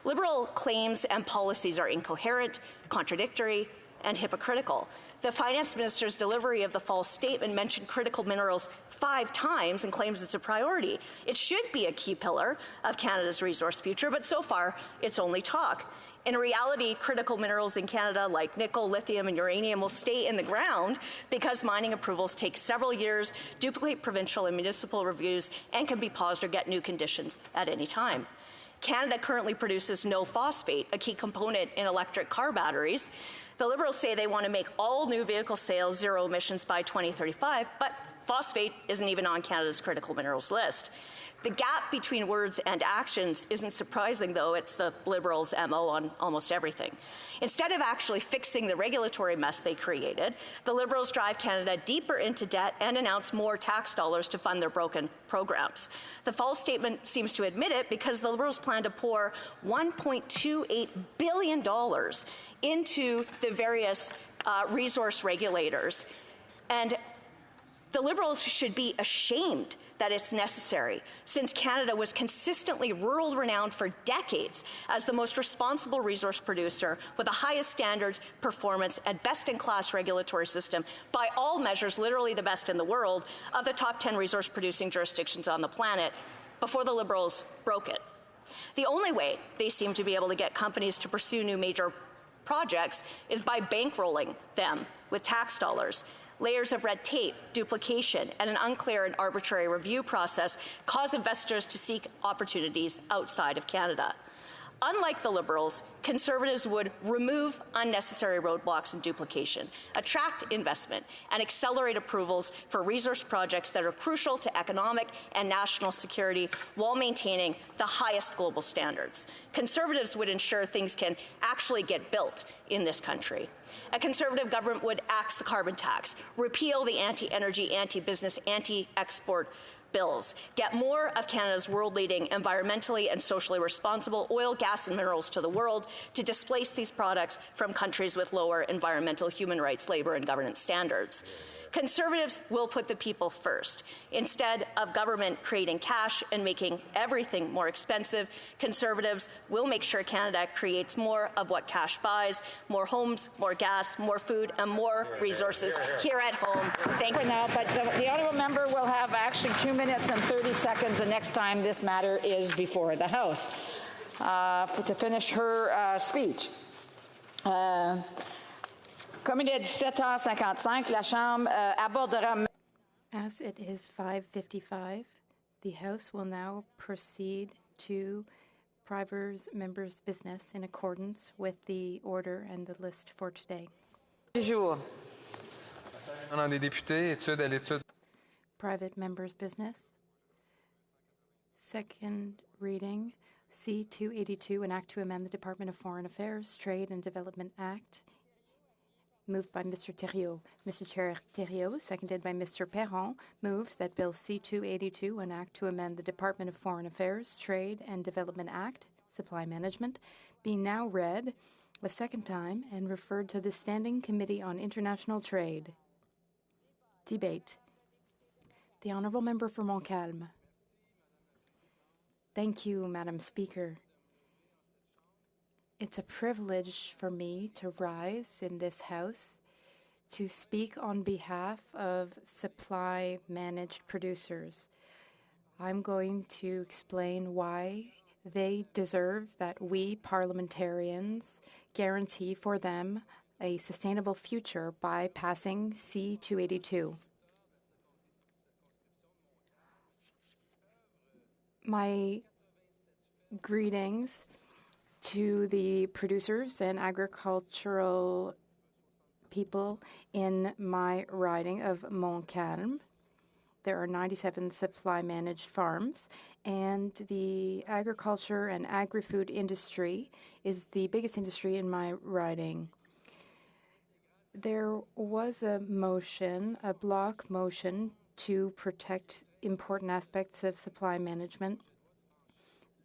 Liberal claims and policies are incoherent, contradictory, and hypocritical. The Finance Minister's delivery of the false statement mentioned critical minerals 5 times and claims it's a priority. It should be a key pillar of Canada's resource future, but so far it's only talk. In reality, critical minerals in Canada like nickel, lithium, and uranium will stay in the ground because mining approvals take several years, duplicate provincial and municipal reviews, and can be paused or get new conditions at any time. Canada currently produces no phosphate, a key component in electric car batteries. The Liberals say they want to make all new vehicle sales zero emissions by 2035, but phosphate isn't even on Canada's critical minerals list. The gap between words and actions isn't surprising, though. It's the Liberals' MO on almost everything. Instead of actually fixing the regulatory mess they created, the Liberals drive Canada deeper into debt and announce more tax dollars to fund their broken programs. The false statement seems to admit it because the Liberals plan to pour $1.28 billion into the various resource regulators. And the Liberals should be ashamed that it's necessary, since Canada was consistently world-renowned for decades as the most responsible resource producer with the highest standards, performance, and best-in-class regulatory system, by all measures literally the best in the world, of the top 10 resource-producing jurisdictions on the planet, before the Liberals broke it. The only way they seem to be able to get companies to pursue new major projects is by bankrolling them with tax dollars. Layers of red tape, duplication, and an unclear and arbitrary review process cause investors to seek opportunities outside of Canada. Unlike the Liberals, Conservatives would remove unnecessary roadblocks and duplication, attract investment, and accelerate approvals for resource projects that are crucial to economic and national security while maintaining the highest global standards. Conservatives would ensure things can actually get built in this country. A Conservative government would axe the carbon tax, repeal the anti-energy, anti-business, anti-export bills, get more of Canada's world-leading environmentally and socially responsible oil, gas, and minerals to the world to displace these products from countries with lower environmental, human rights, labour, and governance standards. Conservatives will put the people first. Instead of government creating cash and making everything more expensive, Conservatives will make sure Canada creates more of what cash buys, more homes, more gas, more food, and more resources here at home. Thank you. Now, but the honourable member will have actually 2 minutes and 30 seconds the next time this matter is before the House to finish her speech. Comme il est 17h55, la Chambre abordera... As it is 5:55, the House will now proceed to private members' business in accordance with the order and the list for today. Private members' business. Second reading, C-282, an act to amend the Department of Foreign Affairs, Trade and Development Act. Moved by Mr. Thériault. Mr. Chair Thériault, seconded by Mr. Perron, moves that Bill C-282, an act to amend the Department of Foreign Affairs, Trade and Development Act, Supply Management, be now read a second time and referred to the Standing Committee on International Trade. Debate. The Honourable Member for Montcalm. Thank you, Madam Speaker. It's a privilege for me to rise in this House to speak on behalf of supply-managed producers. I'm going to explain why they deserve that we parliamentarians guarantee for them a sustainable future by passing C-282. My greetings to the producers and agricultural people in my riding of Montcalm. There are 97 supply-managed farms, and the agriculture and agri-food industry is the biggest industry in my riding. There was a motion, a block motion, to protect important aspects of supply management.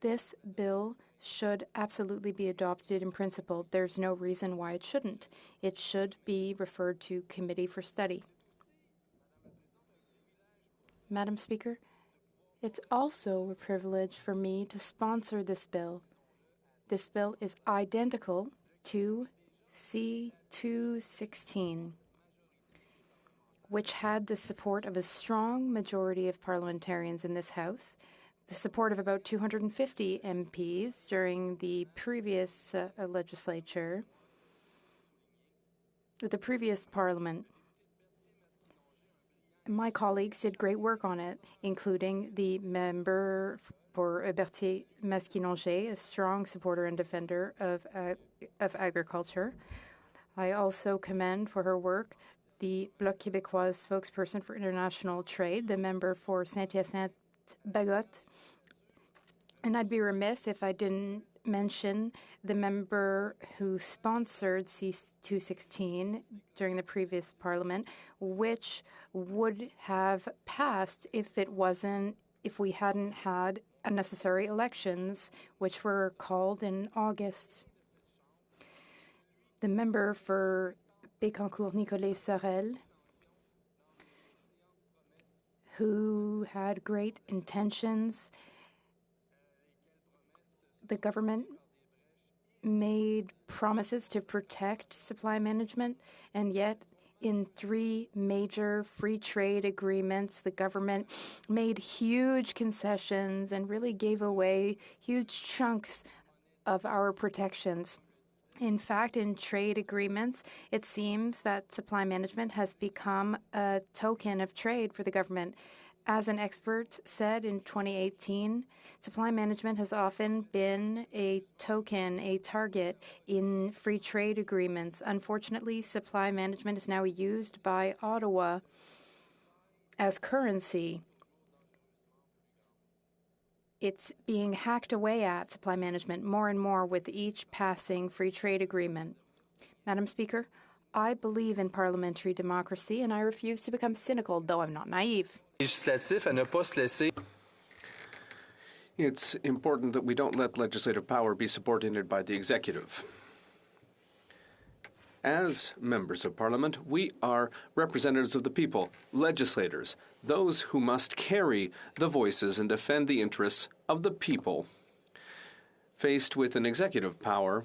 This bill should absolutely be adopted in principle. There's no reason why it shouldn't. It should be referred to committee for study. Madam Speaker, it's also a privilege for me to sponsor this bill. This bill is identical to C-216, which had the support of a strong majority of parliamentarians in this House, the support of about 250 MPs during the previous legislature, the previous parliament. My colleagues did great work on it, including the member for Berthier-Masquinongé, a strong supporter and defender of agriculture. I also commend for her work the Bloc Québécois spokesperson for international trade, the member for Saint-Hyacinthe-Bagotte. And I'd be remiss if I didn't mention the member who sponsored C-216 during the previous parliament, which would have passed if we hadn't had unnecessary elections, which were called in August. The member for Bécancour-Nicolet-Sorel, who had great intentions. The government made promises to protect supply management, and yet in 3 major free trade agreements, the government made huge concessions and really gave away huge chunks of our protections. In fact, in trade agreements, it seems that supply management has become a token of trade for the government. As an expert said in 2018, supply management has often been a token, a target in free trade agreements. Unfortunately, supply management is now used by Ottawa as currency. It's being hacked away at, supply management, more and more with each passing free trade agreement. Madam Speaker, I believe in parliamentary democracy and I refuse to become cynical, though I'm not naive. It's important that we don't let legislative power be subordinated by the executive. As members of Parliament, we are representatives of the people, legislators, those who must carry the voices and defend the interests of the people, faced with an executive power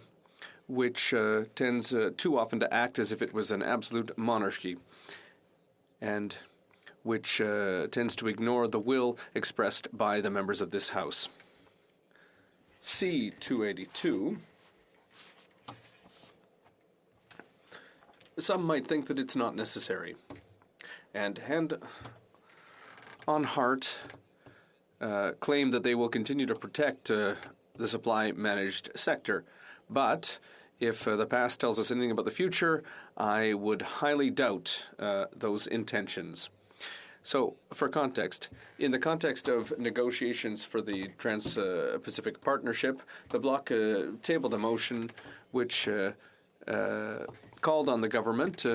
which tends too often to act as if it was an absolute monarchy, and which tends to ignore the will expressed by the members of this House. C-282. Some might think that it's not necessary. And hand on heart, claim that they will continue to protect the supply-managed sector. But if the past tells us anything about the future, I would highly doubt those intentions. So, for context, in the context of negotiations for the Trans-Pacific Partnership, the Bloc tabled a motion which called on the government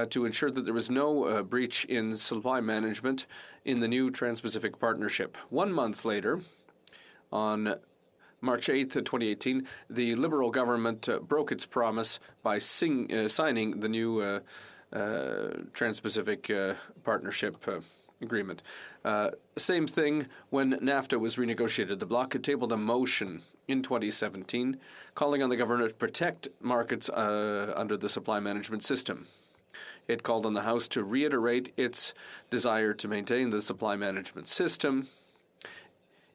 to ensure that there was no breach in supply management in the new Trans-Pacific Partnership. 1 month later, on March 8th, 2018, the Liberal government broke its promise by signing the new Trans-Pacific Partnership Agreement. Same thing when NAFTA was renegotiated. The Bloc had tabled a motion in 2017 calling on the government to protect markets under the supply management system. It called on the House to reiterate its desire to maintain the supply management system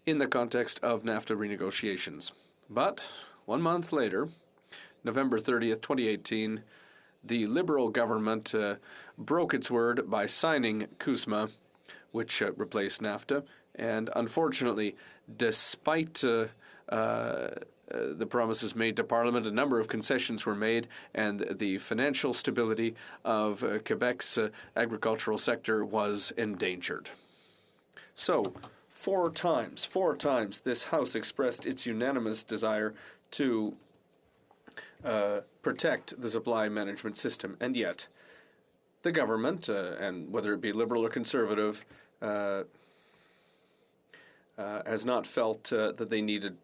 in the context of NAFTA renegotiations. But 1 month later, November 30th, 2018, the Liberal government broke its word by signing CUSMA, which replaced NAFTA. And unfortunately, despite the promises made to Parliament, a number of concessions were made, and the financial stability of Quebec's agricultural sector was endangered. So, four times, this House expressed its unanimous desire to protect the supply management system. And yet, the government, and whether it be Liberal or Conservative, has not felt that they needed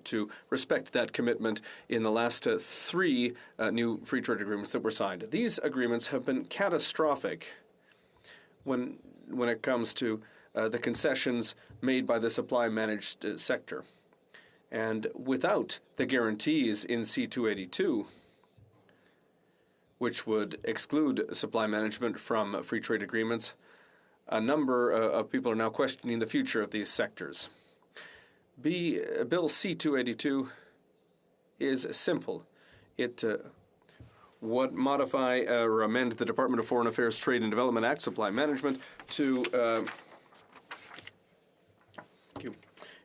to respect that commitment in the last three new free trade agreements that were signed. These agreements have been catastrophic when it comes to the concessions made by the supply-managed sector. And without the guarantees in C-282, which would exclude supply management from free trade agreements, a number of people are now questioning the future of these sectors. Bill C-282 is simple. It would modify or amend the Department of Foreign Affairs Trade and Development Act, Supply Management, to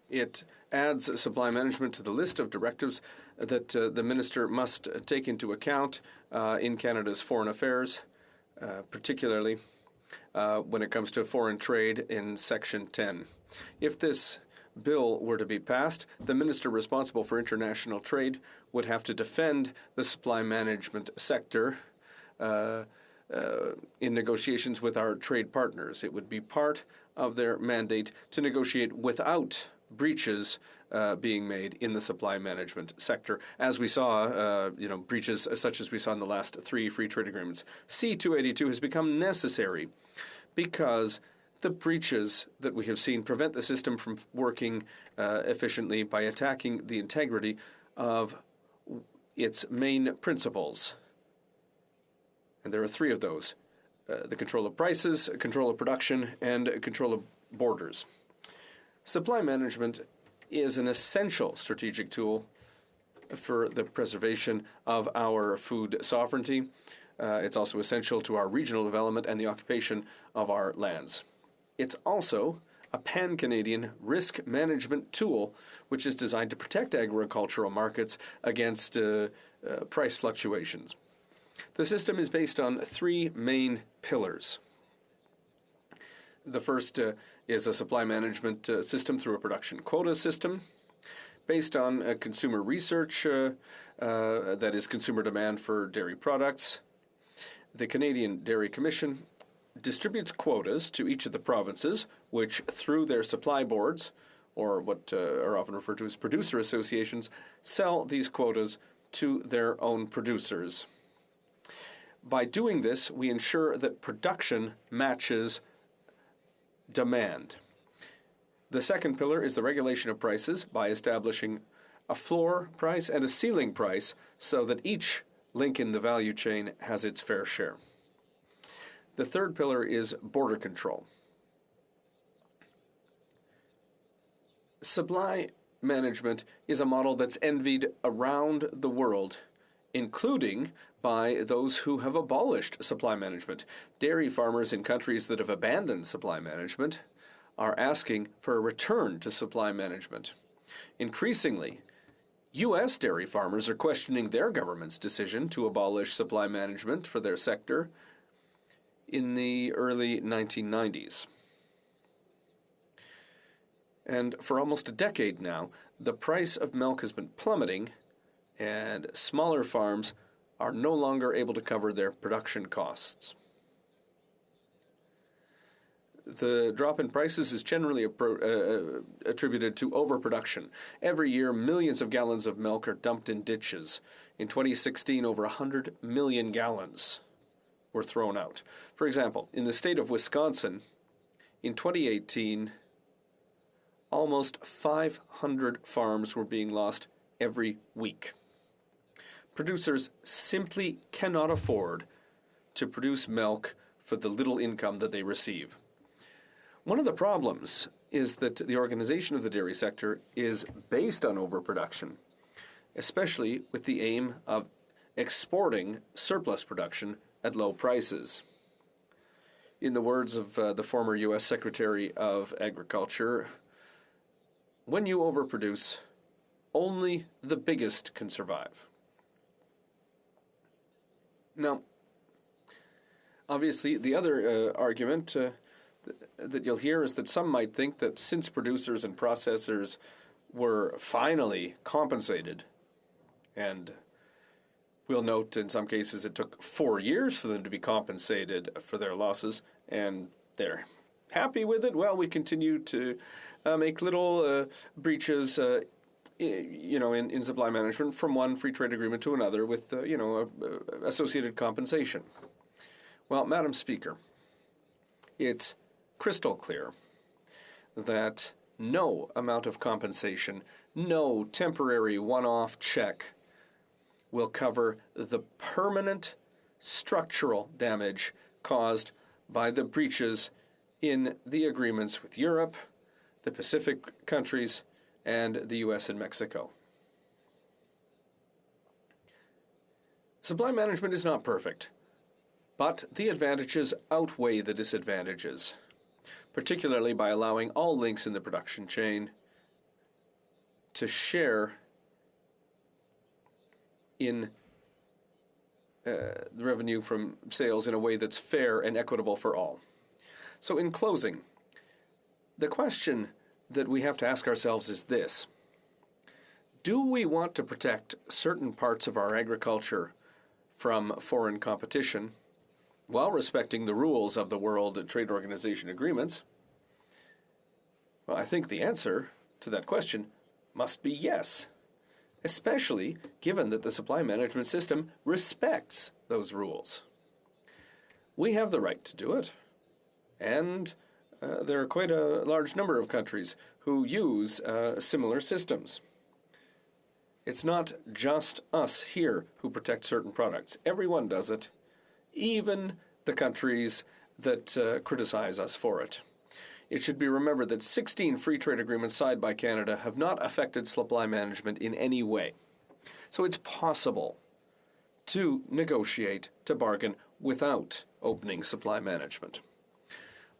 it adds supply management to the list of directives that the minister must take into account in Canada's foreign affairs, particularly when it comes to foreign trade in Section 10. If this bill were to be passed, the minister responsible for international trade would have to defend the supply management sector in negotiations with our trade partners. It would be part of their mandate to negotiate without breaches being made in the supply management sector, as we saw, breaches such as we saw in the last three free trade agreements. C-282 has become necessary because the breaches that we have seen prevent the system from working efficiently by attacking the integrity of its main principles. And there are three of those: the control of prices, control of production, and control of borders. Supply management is an essential strategic tool for the preservation of our food sovereignty. It's also essential to our regional development and the occupation of our lands. it's also a pan-Canadian risk management tool which is designed to protect agricultural markets against price fluctuations. The system is based on three main pillars. The first is a supply management system through a production quota system based on consumer research, that is consumer demand for dairy products. The Canadian Dairy Commission distributes quotas to each of the provinces, which through their supply boards, or what are often referred to as producer associations, sell these quotas to their own producers. By doing this, we ensure that production matches demand. The second pillar is the regulation of prices by establishing a floor price and a ceiling price so that each link in the value chain has its fair share. The third pillar is border control. Supply management is a model that's envied around the world, including by those who have abolished supply management. Dairy farmers in countries that have abandoned supply management are asking for a return to supply management. Increasingly, U.S. dairy farmers are questioning their government's decision to abolish supply management for their sector in the early 1990s. And for almost a decade now, the price of milk has been plummeting, and smaller farms are no longer able to cover their production costs. The drop in prices is generally attributed to overproduction. Every year, millions of gallons of milk are dumped in ditches. In 2016, over 100 million gallons were thrown out. For example, in the state of Wisconsin, in 2018, almost 500 farms were being lost every week. Producers simply cannot afford to produce milk for the little income that they receive. One of the problems is that the organization of the dairy sector is based on overproduction, especially with the aim of exporting surplus production at low prices. In the words of the former U.S. Secretary of Agriculture, when you overproduce, only the biggest can survive. Now, obviously, the other argument that you'll hear is that some might think that since producers and processors were finally compensated, and we'll note in some cases it took 4 years for them to be compensated for their losses, and they're happy with it, well, we continue to make little breaches in supply management from one free trade agreement to another with, associated compensation. Well, Madam Speaker, it's crystal clear that no amount of compensation, no temporary one-off check will cover the permanent structural damage caused by the breaches in the agreements with Europe, the Pacific countries, and the U.S. and Mexico. Supply management is not perfect, but the advantages outweigh the disadvantages, particularly by allowing all links in the production chain to share in the revenue from sales in a way that's fair and equitable for all. So in closing, the question that we have to ask ourselves is this: do we want to protect certain parts of our agriculture from foreign competition while respecting the rules of the World Trade Organization agreements? Well, I think the answer to that question must be yes, especially given that the supply management system respects those rules. We have the right to do it, and there are quite a large number of countries who use similar systems. It's not just us here who protect certain products. Everyone does it, even the countries that criticize us for it. It should be remembered that 16 free trade agreements signed by Canada have not affected supply management in any way. So it's possible to negotiate, to bargain without opening supply management.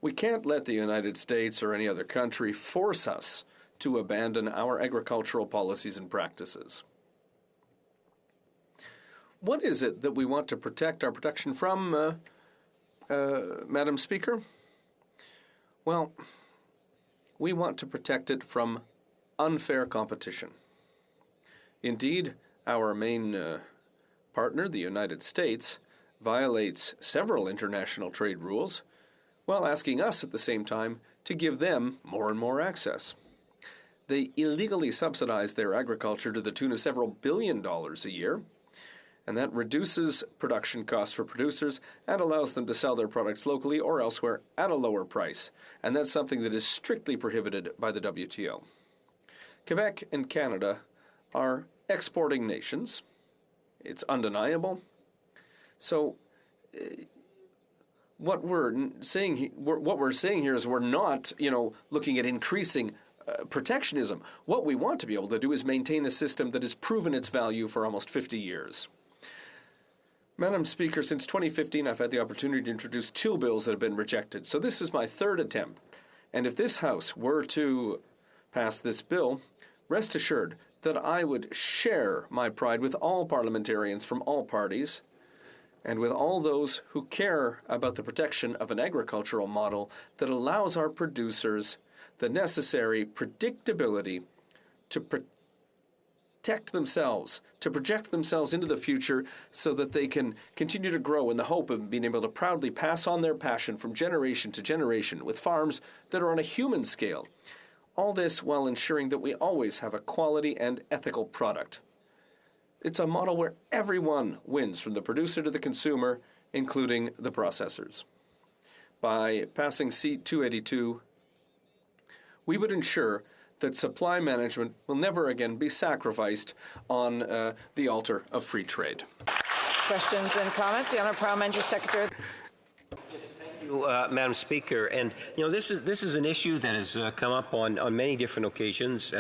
We can't let the United States or any other country force us to abandon our agricultural policies and practices. What is it that we want to protect our production from, Madam Speaker? Well, we want to protect it from unfair competition. Indeed, our main partner, the United States, violates several international trade rules, while asking us at the same time to give them more and more access. They illegally subsidize their agriculture to the tune of several $billions a year, and that reduces production costs for producers and allows them to sell their products locally or elsewhere at a lower price, and that's something that is strictly prohibited by the WTO. Quebec and Canada are exporting nations. It's undeniable. So what we're saying here is we're not, looking at increasing protectionism. What we want to be able to do is maintain a system that has proven its value for almost 50 years. Madam Speaker, since 2015, I've had the opportunity to introduce 2 bills that have been rejected. So this is my 3rd attempt. And if this House were to pass this bill, rest assured that I would share my pride with all parliamentarians from all parties and with all those who care about the protection of an agricultural model that allows our producers the necessary predictability to protect themselves, to project themselves into the future so that they can continue to grow in the hope of being able to proudly pass on their passion from generation to generation with farms that are on a human scale. All this while ensuring that we always have a quality and ethical product. It's a model where everyone wins, from the producer to the consumer, including the processors. By passing C-282, we would ensure that supply management will never again be sacrificed on the altar of free trade. Questions and comments? The Honourable Parliamentary Secretary. Madam Speaker, and this is an issue that has come up on many different occasions,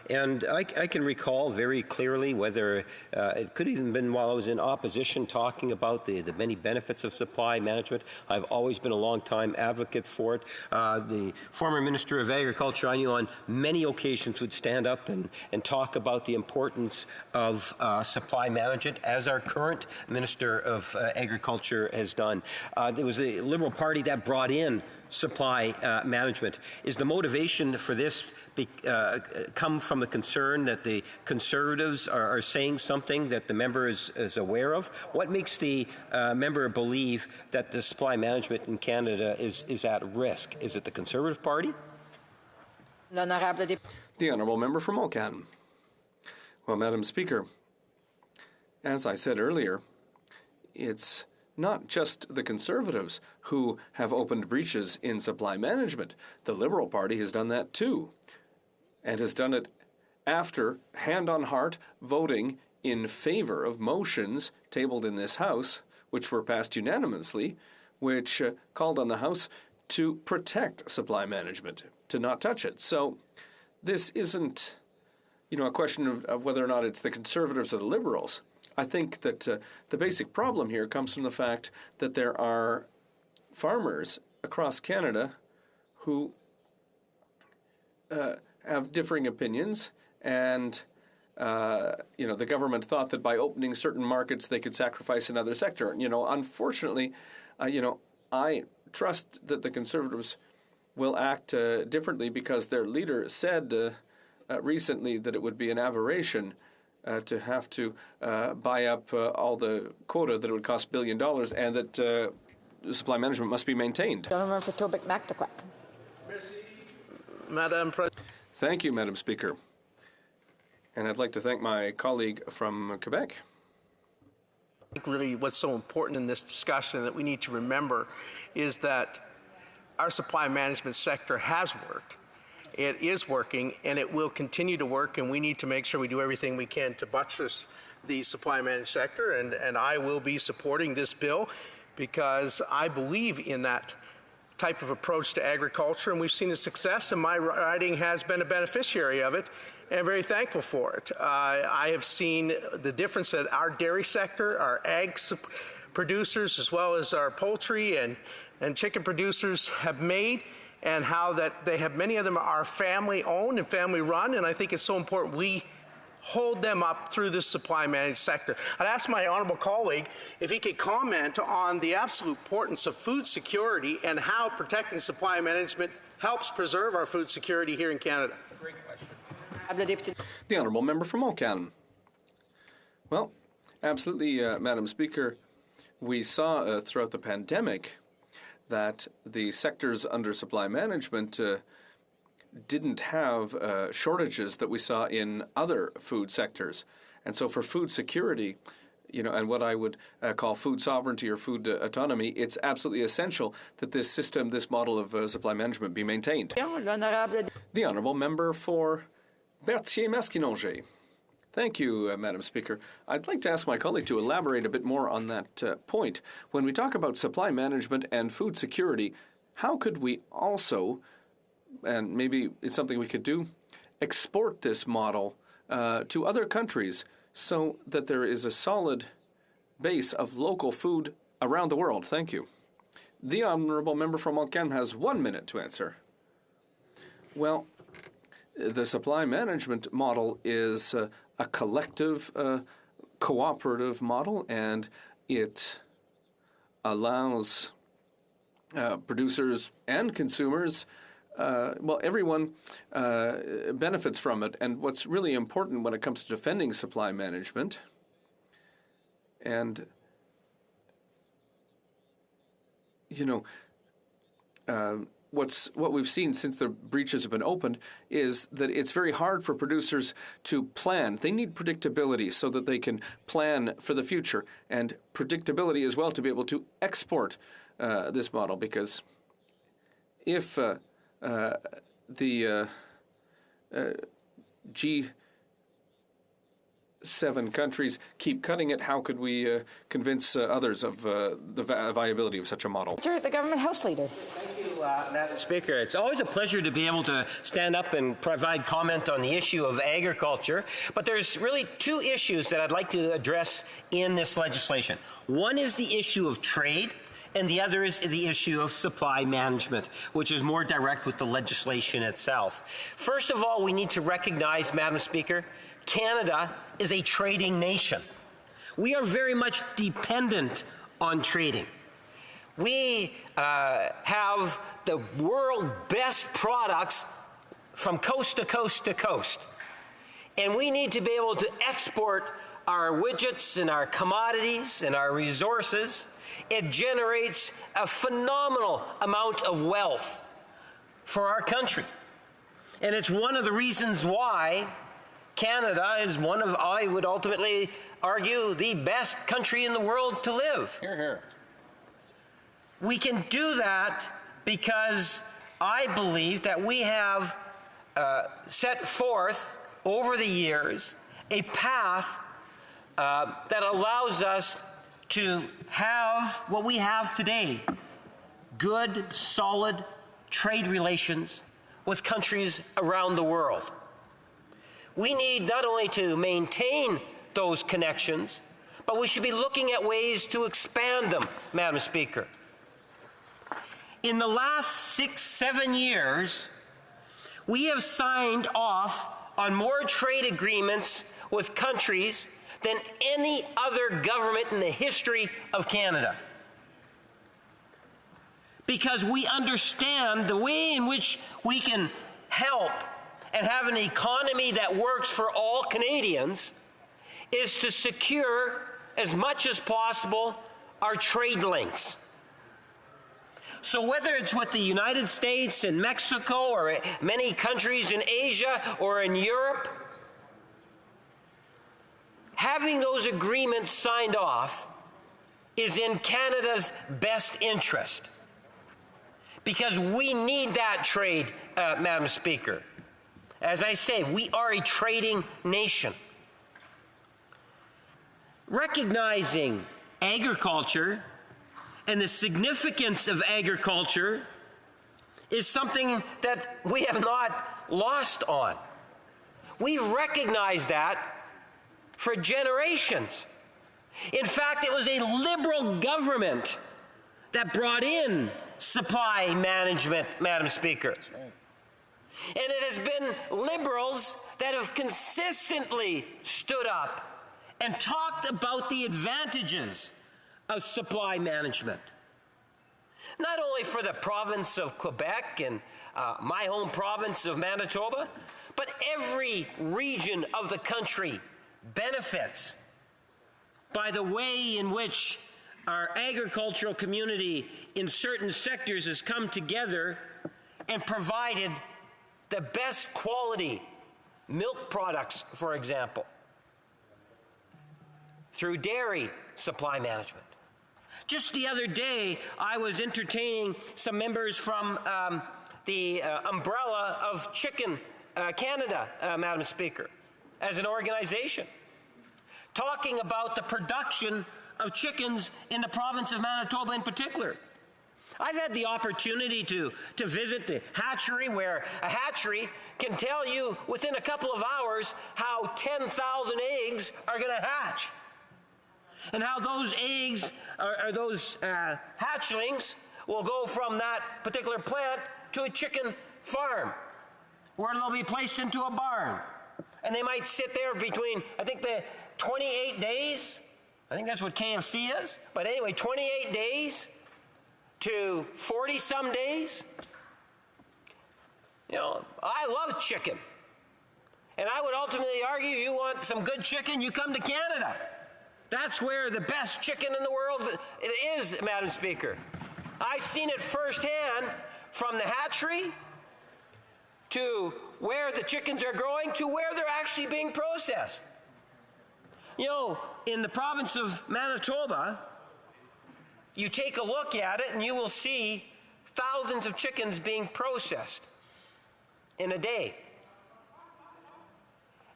and I can recall very clearly whether it could even been while I was in opposition talking about the many benefits of supply management. I've always been a long-time advocate for it. The former Minister of Agriculture I knew on many occasions would stand up and talk about the importance of supply management, as our current Minister of Agriculture has done. There was a Liberal Party that brought in supply management. Is the motivation for this come from the concern that the Conservatives are saying something that the member is aware of? What makes the member believe that the supply management in Canada is at risk? Is it the Conservative Party? The Honourable Member from Mulcahy. Well, Madam Speaker, as I said earlier, it's not just the Conservatives who have opened breaches in supply management. The Liberal Party has done that too, and has done it after, hand on heart, voting in favor of motions tabled in this House, which were passed unanimously, which called on the House to protect supply management, to not touch it. So this isn't, a question of whether or not it's the Conservatives or the Liberals. I think that the basic problem here comes from the fact that there are farmers across Canada who have differing opinions, and the government thought that by opening certain markets they could sacrifice another sector. Unfortunately, I trust that the Conservatives will act differently, because their leader said recently that it would be an aberration to have to buy up all the quota that it would cost $1 billion, and that supply management must be maintained. Madam President. Thank you, Madam Speaker. And I'd like to thank my colleague from Quebec. I think really what's so important in this discussion that we need to remember is that our supply management sector has worked. It is working, and it will continue to work, and we need to make sure we do everything we can to buttress the supply management sector, and I will be supporting this bill because I believe in that type of approach to agriculture, and we've seen its success, and my riding has been a beneficiary of it, and I'm very thankful for it. I have seen the difference that our dairy sector, our ag producers as well as our poultry and chicken producers have made, and how that they have, many of them are family owned and family run, and I think it's so important we hold them up through this supply managed sector. I'd ask my honourable colleague if he could comment on the absolute importance of food security and how protecting supply management helps preserve our food security here in Canada. Great question. The Honourable Member from Mulcannon. Well, absolutely, Madam Speaker. We saw throughout the pandemic that the sectors under supply management didn't have shortages that we saw in other food sectors. And so for food security, and what I would call food sovereignty or food autonomy, it's absolutely essential that this system, this model of supply management be maintained. The Honourable Member for Berthier-Maskinongé. Thank you, Madam Speaker. I'd like to ask my colleague to elaborate a bit more on that point. When we talk about supply management and food security, how could we also, and maybe it's something we could do, export this model to other countries so that there is a solid base of local food around the world? Thank you. The Honourable Member from Montcalm has 1 minute to answer. Well, the supply management model is a collective, cooperative model, and it allows producers and consumers, everyone benefits from it. And what's really important when it comes to defending supply management, and what we've seen since the breaches have been opened is that it's very hard for producers to plan. They need predictability so that they can plan for the future, and predictability as well to be able to export this model, because if the G7 countries keep cutting it, how could we convince others of the viability of such a model? The government House Leader. Thank you, Madam Speaker. It's always a pleasure to be able to stand up and provide comment on the issue of agriculture, but there's really two issues that I'd like to address in this legislation. One is the issue of trade, and the other is the issue of supply management, which is more direct with the legislation itself. First of all, we need to recognize, Madam Speaker, Canada is a trading nation. We are very much dependent on trading. We have the world's best products from coast to coast to coast. And we need to be able to export our widgets and our commodities and our resources. It generates a phenomenal amount of wealth for our country. And it's one of the reasons why Canada is one of, I would ultimately argue, the best country in the world to live. Hear, hear. We can do that because I believe that we have set forth over the years a path that allows us to have what we have today, good, solid trade relations with countries around the world. We need not only to maintain those connections, but we should be looking at ways to expand them, Madam Speaker. In the last 6-7 years, we have signed off on more trade agreements with countries than any other government in the history of Canada. Because we understand the way in which we can help and have an economy that works for all Canadians is to secure as much as possible our trade links. So whether it's with the United States and Mexico or many countries in Asia or in Europe, having those agreements signed off is in Canada's best interest, because we need that trade, Madam Speaker. As I say, we are a trading nation. Recognizing agriculture and the significance of agriculture is something that we have not lost on. We've recognized that for generations. In fact, it was a Liberal government that brought in supply management, Madam Speaker. That's right. And it has been Liberals that have consistently stood up and talked about the advantages of supply management. Not only for the province of Quebec and my home province of Manitoba, but every region of the country benefits by the way in which our agricultural community in certain sectors has come together and provided the best quality milk products, for example, through dairy supply management. Just the other day, I was entertaining some members from the umbrella of Chicken Canada, Madam Speaker, as an organization, talking about the production of chickens in the province of Manitoba in particular. I've had the opportunity to visit the hatchery, where a hatchery can tell you within a couple of hours how 10,000 eggs are going to hatch, and how those eggs or those hatchlings will go from that particular plant to a chicken farm, where they'll be placed into a barn. And they might sit there between, I think, the 28 days. I think that's what KFC is. But anyway, 28 days to 40-some days. You know, I love chicken. And I would ultimately argue, you want some good chicken, you come to Canada. That's where the best chicken in the world is, Madam Speaker. I've seen it firsthand, from the hatchery to where the chickens are growing to where they're actually being processed. You know, in the province of Manitoba, you take a look at it and you will see thousands of chickens being processed in a day.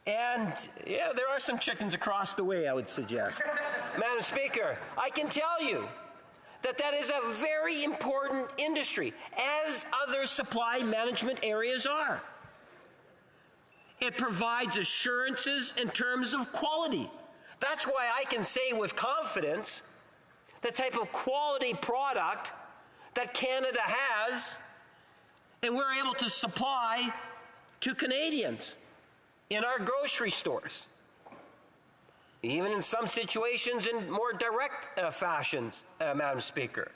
And yeah, there are some chickens across the way, I would suggest. Madam Speaker, I can tell you that that is a very important industry, as other supply management areas are. It provides assurances in terms of quality. That's why I can say with confidence the type of quality product that Canada has and we're able to supply to Canadians in our grocery stores. Even in some situations in more direct fashions, Madam Speaker.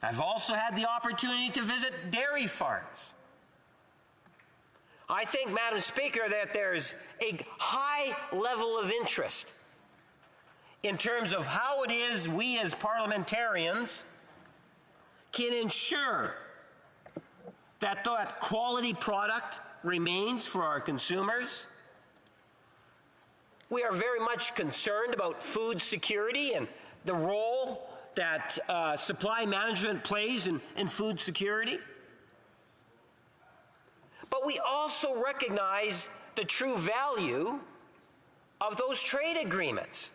I've also had the opportunity to visit dairy farms. I think, Madam Speaker, that there's a high level of interest in terms of how it is we as parliamentarians can ensure that that quality product remains for our consumers. We are very much concerned about food security and the role that supply management plays in food security. But we also recognize the true value of those trade agreements.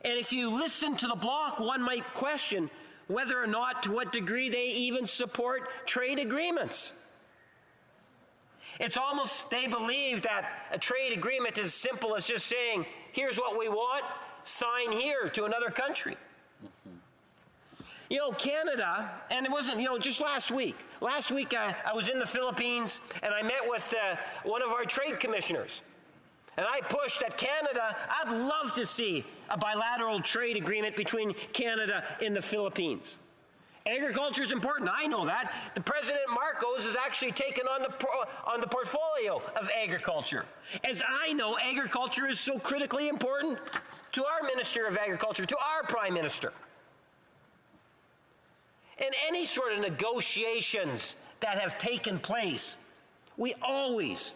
And if you listen to the Bloc, one might question whether or not, to what degree they even support trade agreements. It's almost, they believe that a trade agreement is as simple as just saying, here's what we want, sign here to another country. You know, Canada, and it wasn't, just last week. Last week I was in the Philippines and I met with one of our trade commissioners. And I pushed that Canada, I'd love to see a bilateral trade agreement between Canada and the Philippines. Agriculture is important. I know that. The President Marcos has actually taken on the portfolio of agriculture. As I know, agriculture is so critically important to our Minister of Agriculture, to our Prime Minister. And any sort of negotiations that have taken place, we always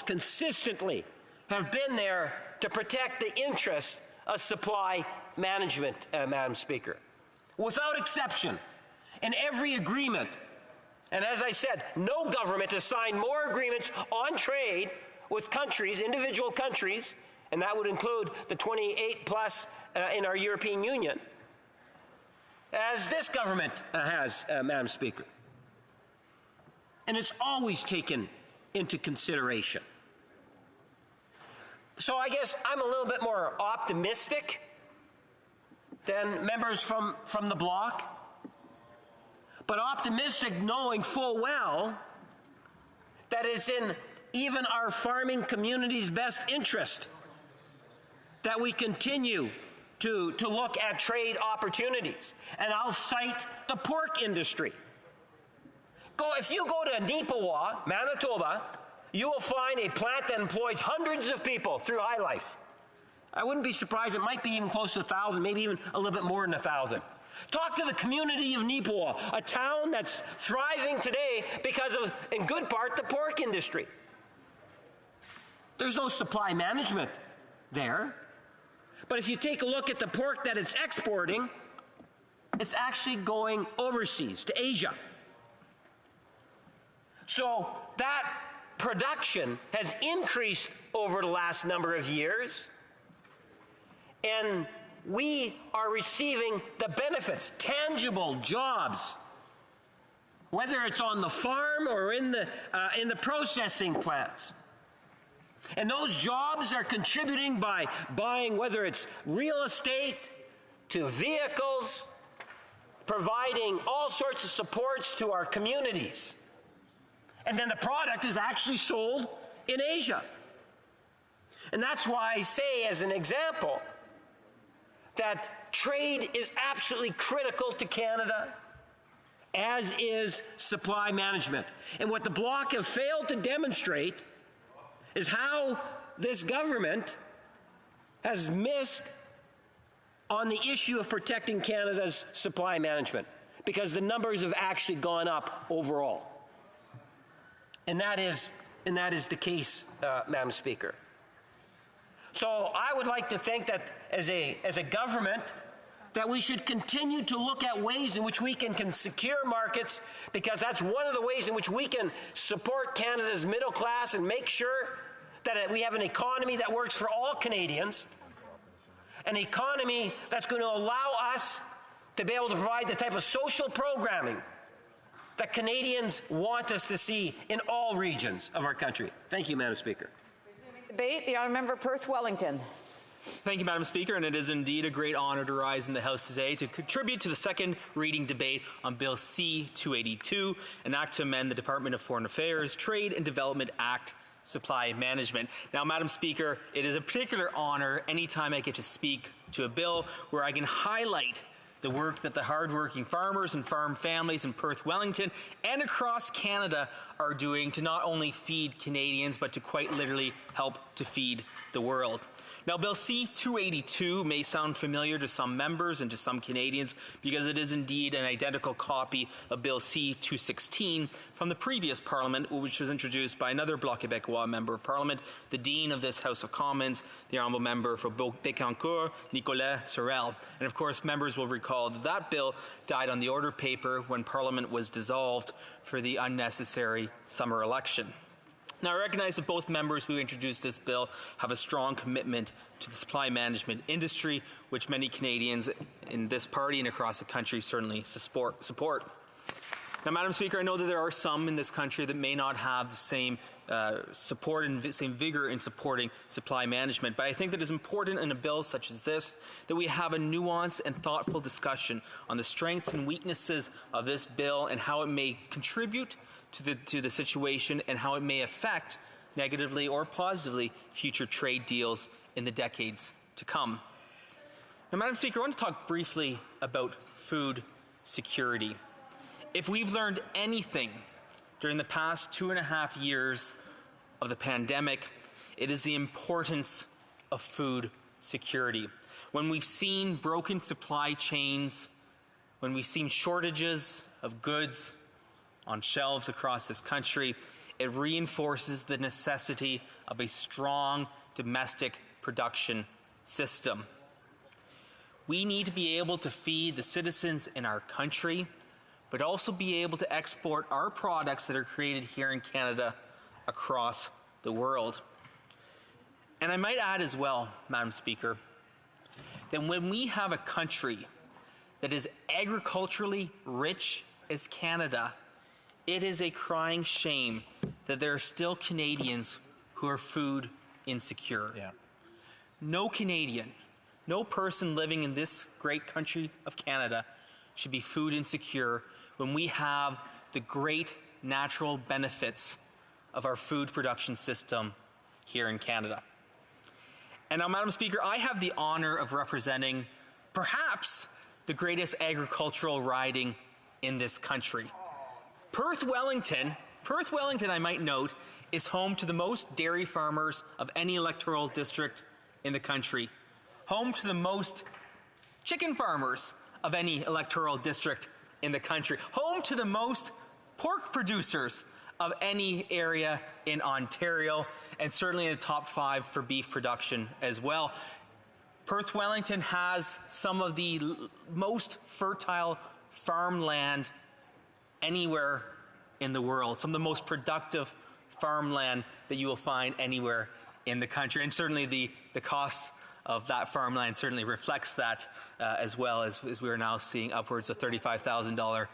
consistently have been there to protect the interests of supply management, Madam Speaker. Without exception, in every agreement, and as I said, no government has signed more agreements on trade with countries, individual countries, and that would include the 28 plus in our European Union, as this government has, Madam Speaker. And it's always taken into consideration. So I guess I'm a little bit more optimistic than members from the bloc, but optimistic knowing full well that it's in even our farming community's best interest that we continue to look at trade opportunities. And I'll cite the pork industry. If you go to Nipawa, Manitoba, you will find a plant that employs hundreds of people through High Life. I wouldn't be surprised, it might be even close to 1,000, maybe even a little bit more than 1,000. Talk to the community of Nipawa, a town that's thriving today because of, in good part, the pork industry. There's no supply management there. But if you take a look at the pork that it's exporting, it's actually going overseas to Asia. So that production has increased over the last number of years, and we are receiving the benefits, tangible jobs, whether it's on the farm or in the processing plants. And those jobs are contributing by buying, whether it's real estate to vehicles, providing all sorts of supports to our communities. And then the product is actually sold in Asia. And that's why I say, as an example, that trade is absolutely critical to Canada, as is supply management. And what the Bloc have failed to demonstrate is how this government has missed on the issue of protecting Canada's supply management, because the numbers have actually gone up overall. And that is the case, Madam Speaker. So I would like to think that as a government, that we should continue to look at ways in which we can secure markets, because that's one of the ways in which we can support Canada's middle class and make sure that we have an economy that works for all Canadians, an economy that's going to allow us to be able to provide the type of social programming that Canadians want us to see in all regions of our country. Thank you, Madam Speaker. Debate, the honourable member Perth Wellington. Thank you, Madam Speaker, and it is indeed a great honour to rise in the House today to contribute to the second reading debate on Bill C-282, an act to amend the Department of Foreign Affairs Trade and Development Act supply management. Now, Madam Speaker, it is a particular honour anytime I get to speak to a bill where I can highlight the work that the hardworking farmers and farm families in Perth Wellington and across Canada are doing to not only feed Canadians, but to quite literally help to feed the world. Now, Bill C-282 may sound familiar to some members and to some Canadians because it is indeed an identical copy of Bill C-216 from the previous Parliament, which was introduced by another Bloc Québécois member of Parliament, the Dean of this House of Commons, the Honourable Member for Bécancour, Nicolas Sorel. And of course, members will recall that that bill died on the order paper when Parliament was dissolved for the unnecessary summer election. Now, I recognize that both members who introduced this bill have a strong commitment to the supply management industry, which many Canadians in this party and across the country certainly support. Now, Madam Speaker, I know that there are some in this country that may not have the same support and same vigor in supporting supply management, but I think that it's important in a bill such as this that we have a nuanced and thoughtful discussion on the strengths and weaknesses of this bill and how it may contribute to the situation and how it may affect negatively or positively future trade deals in the decades to come. Now, Madam Speaker, I want to talk briefly about food security. If we've learned anything during the past 2.5 years of the pandemic, it is the importance of food security. When we've seen broken supply chains, when we've seen shortages of goods on shelves across this country, it reinforces the necessity of a strong domestic production system. We need to be able to feed the citizens in our country, but also be able to export our products that are created here in Canada across the world. And I might add as well, Madam Speaker, that when we have a country that is agriculturally rich as Canada, it is a crying shame that there are still Canadians who are food insecure. Yeah. no Canadian, no person living in this great country of Canada should be food insecure when we have the great natural benefits of our food production system here in Canada. And now, Madam Speaker, I have the honor of representing perhaps the greatest agricultural riding in this country. Perth Wellington, I might note, is home to the most dairy farmers of any electoral district in the country, home to the most chicken farmers of any electoral district in the country, home to the most pork producers of any area in Ontario, and certainly in the top 5 for beef production as well. Perth Wellington has some of the most fertile farmland anywhere in the world, some of the most productive farmland that you will find anywhere in the country. And certainly the cost of that farmland certainly reflects that as well, as we are now seeing upwards of $35,000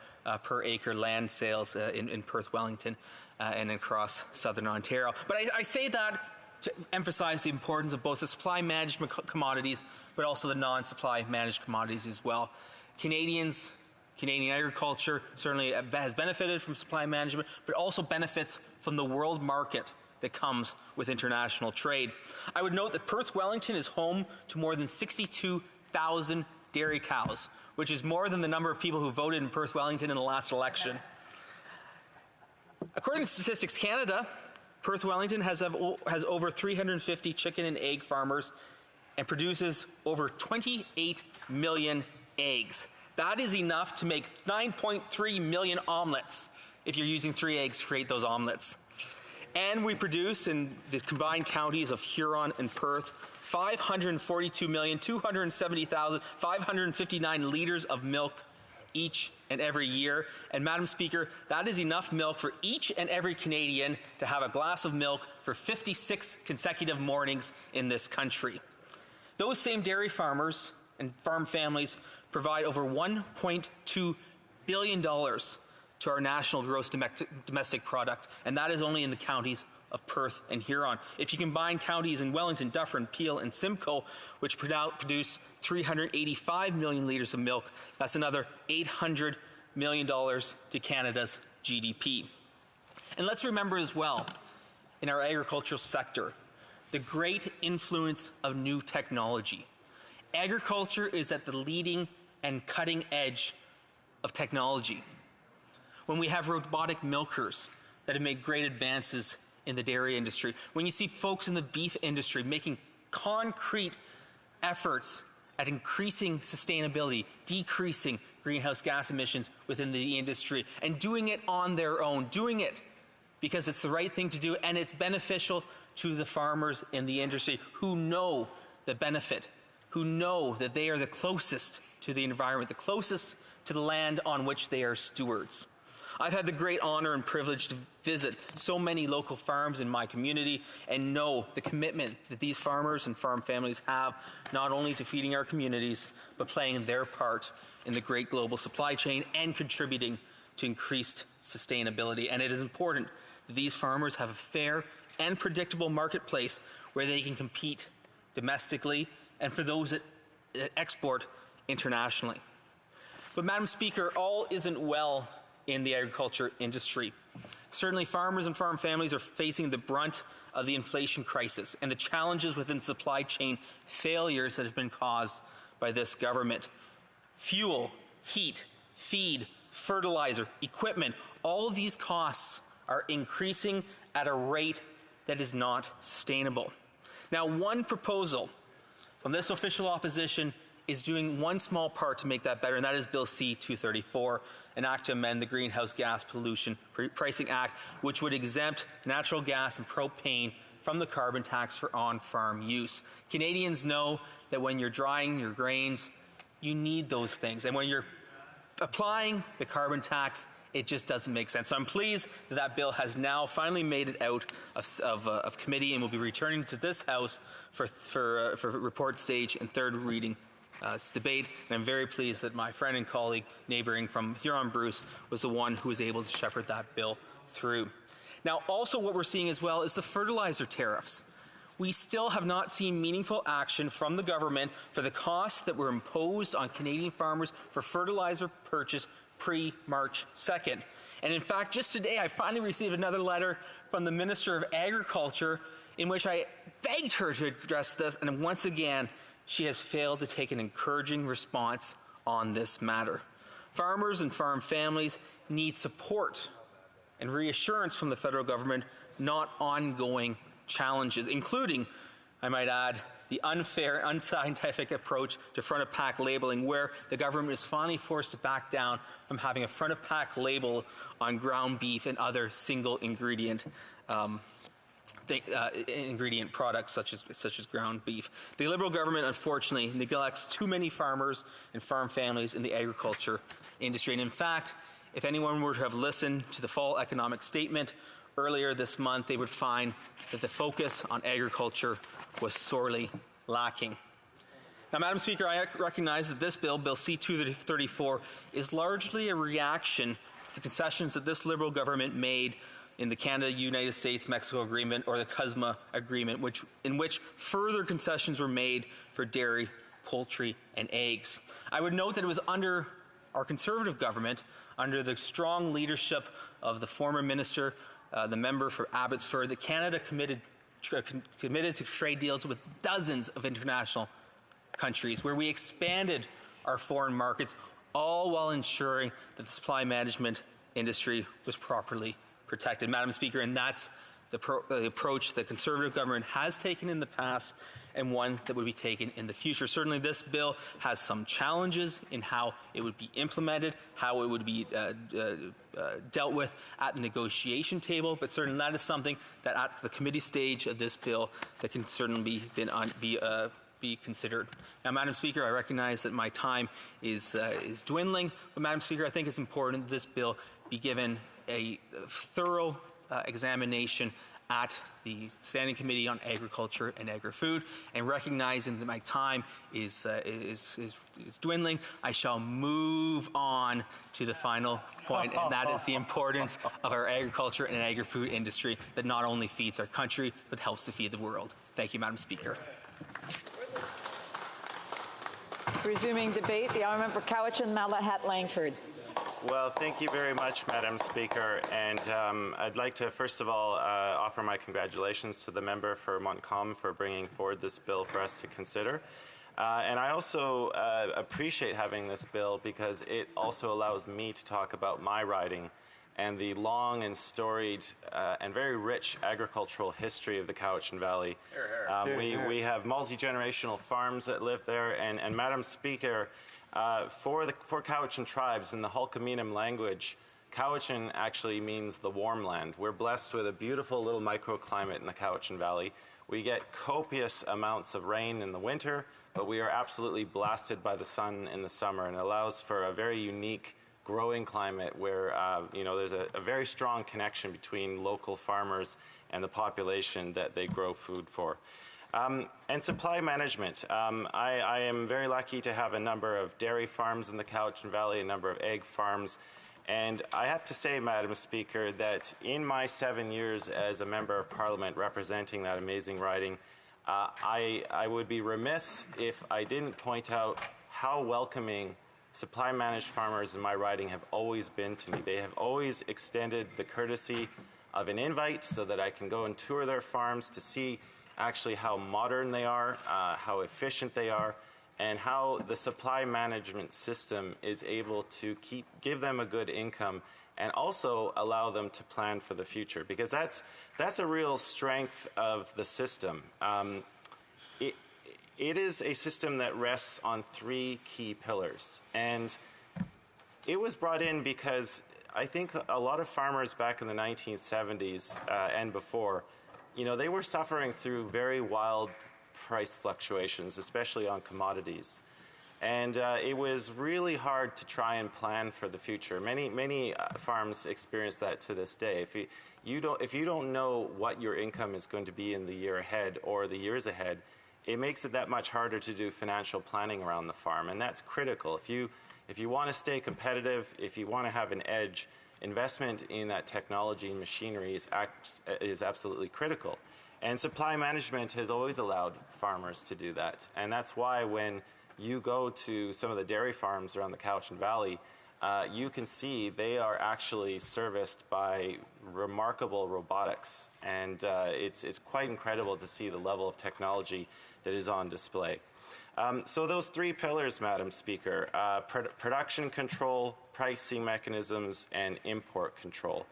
per acre land sales in Perth Wellington and across southern Ontario. But I say that to emphasize the importance of both the supply management commodities, but also the non-supply managed commodities as well. Canadian agriculture certainly has benefited from supply management, but also benefits from the world market that comes with international trade. I would note that Perth Wellington is home to more than 62,000 dairy cows, which is more than the number of people who voted in Perth Wellington in the last election. According to Statistics Canada, Perth Wellington has over 350 chicken and egg farmers and produces over 28 million eggs. That is enough to make 9.3 million omelets if you're using 3 eggs to create those omelets. And we produce, in the combined counties of Huron and Perth, 542,270,559 liters of milk each and every year. And Madam Speaker, that is enough milk for each and every Canadian to have a glass of milk for 56 consecutive mornings in this country. Those same dairy farmers and farm families provide over $1.2 billion to our national gross domestic product, and that is only in the counties of Perth and Huron. If you combine counties in Wellington, Dufferin, Peel, and Simcoe, which produce 385 million litres of milk, that's another $800 million to Canada's GDP. And let's remember as well, in our agricultural sector, the great influence of new technology. Agriculture is at the leading and cutting edge of technology. When we have robotic milkers that have made great advances in the dairy industry, when you see folks in the beef industry making concrete efforts at increasing sustainability, decreasing greenhouse gas emissions within the industry, and doing it on their own, doing it because it's the right thing to do and it's beneficial to the farmers in the industry who know the benefit, who know that they are the closest to the environment, the closest to the land on which they are stewards. I've had the great honor and privilege to visit so many local farms in my community and know the commitment that these farmers and farm families have, not only to feeding our communities, but playing their part in the great global supply chain and contributing to increased sustainability. And it is important that these farmers have a fair and predictable marketplace where they can compete domestically and for those that export internationally. But Madam Speaker, all isn't well in the agriculture industry. Certainly farmers and farm families are facing the brunt of the inflation crisis and the challenges within supply chain failures that have been caused by this government. Fuel, heat, feed, fertilizer, equipment, all of these costs are increasing at a rate that is not sustainable. Now, one proposal from this official opposition is doing one small part to make that better, and that is Bill C-234, an act to amend the Greenhouse Gas Pollution Pricing Act, which would exempt natural gas and propane from the carbon tax for on-farm use. Canadians know that when you're drying your grains, you need those things, and when you're applying the carbon tax, it just doesn't make sense. So I'm pleased that that bill has now finally made it out of committee and will be returning to this House for report stage and third reading debate. And I'm very pleased that my friend and colleague neighboring from Huron, Bruce, was the one who was able to shepherd that bill through. Now, also what we're seeing as well is the fertilizer tariffs. we still have not seen meaningful action from the government for the costs that were imposed on Canadian farmers for fertilizer purchase pre-March 2nd. And in fact, just today, I finally received another letter from the Minister of Agriculture in which I begged her to address this, and once again, she has failed to take an encouraging response on this matter. Farmers and farm families need support and reassurance from the federal government, not ongoing challenges, including, I might add, the unfair, unscientific approach to front-of-pack labeling, where the government is finally forced to back down from having a front-of-pack label on ground beef and other single-ingredient ingredient products such as ground beef. The Liberal government, unfortunately, neglects too many farmers and farm families in the agriculture industry. And in fact, if anyone were to have listened to the fall economic statement earlier this month, they would find that the focus on agriculture was sorely lacking. Now, Madam Speaker, I recognize that this bill, Bill C-234, is largely a reaction to the concessions that this Liberal government made in the Canada-United States-Mexico Agreement, or the CUSMA Agreement, in which further concessions were made for dairy, poultry, and eggs. I would note that it was under our Conservative government, under the strong leadership of the former minister, the member for Abbotsford, that Canada committed to trade deals with dozens of international countries, where we expanded our foreign markets, all while ensuring that the supply management industry was properly protected. Madam Speaker, and that's the approach the Conservative government has taken in the past, and one that would be taken in the future. Certainly this bill has some challenges in how it would be implemented, how it would be dealt with at the negotiation table, but certainly that is something that at the committee stage of this bill that can certainly be considered. Now, Madam Speaker, I recognize that my time is dwindling, but Madam Speaker, I think it's important that this bill be given a thorough examination at the Standing Committee on Agriculture and Agri-Food, and recognizing that my time is dwindling, I shall move on to the final point, and that is the importance of our agriculture and agri-food industry that not only feeds our country, but helps to feed the world. Thank you, Madam Speaker. Resuming debate, the honourable member for Cowichan Langford. Well, thank you very much, Madam Speaker. And I'd like to, first of all, offer my congratulations to the member for Montcalm for bringing forward this bill for us to consider. And I also appreciate having this bill because it also allows me to talk about my riding and the long and storied and very rich agricultural history of the Cowichan Valley. We have multi-generational farms that live there, and Madam Speaker, for Cowichan tribes, in the Hulkaminam language, Cowichan actually means the warm land. We're blessed with a beautiful little microclimate in the Cowichan Valley. We get copious amounts of rain in the winter, but we are absolutely blasted by the sun in the summer, and it allows for a very unique growing climate where there's a very strong connection between local farmers and the population that they grow food for. And supply management. I am very lucky to have a number of dairy farms in the Cowichan Valley, a number of egg farms, and I have to say, Madam Speaker, that in my 7 years as a member of Parliament representing that amazing riding, I would be remiss if I didn't point out how welcoming supply managed farmers in my riding have always been to me. They have always extended the courtesy of an invite so that I can go and tour their farms to see actually how modern they are, how efficient they are, and how the supply management system is able to give them a good income and also allow them to plan for the future, because that's a real strength of the system. It is a system that rests on 3 key pillars, and it was brought in because I think a lot of farmers back in the 1970s and before, they were suffering through very wild price fluctuations, especially on commodities. And it was really hard to try and plan for the future. Many farms experience that to this day. If you don't know what your income is going to be in the year ahead or the years ahead, it makes it that much harder to do financial planning around the farm, and that's critical. If you want to stay competitive, if you want to have an edge, investment in that technology and machinery is absolutely critical. And supply management has always allowed farmers to do that. And that's why when you go to some of the dairy farms around the Cowichan Valley, you can see they are actually serviced by remarkable robotics. And it's quite incredible to see the level of technology that is on display. So those three pillars, Madam Speaker, production control, pricing mechanisms, and import control.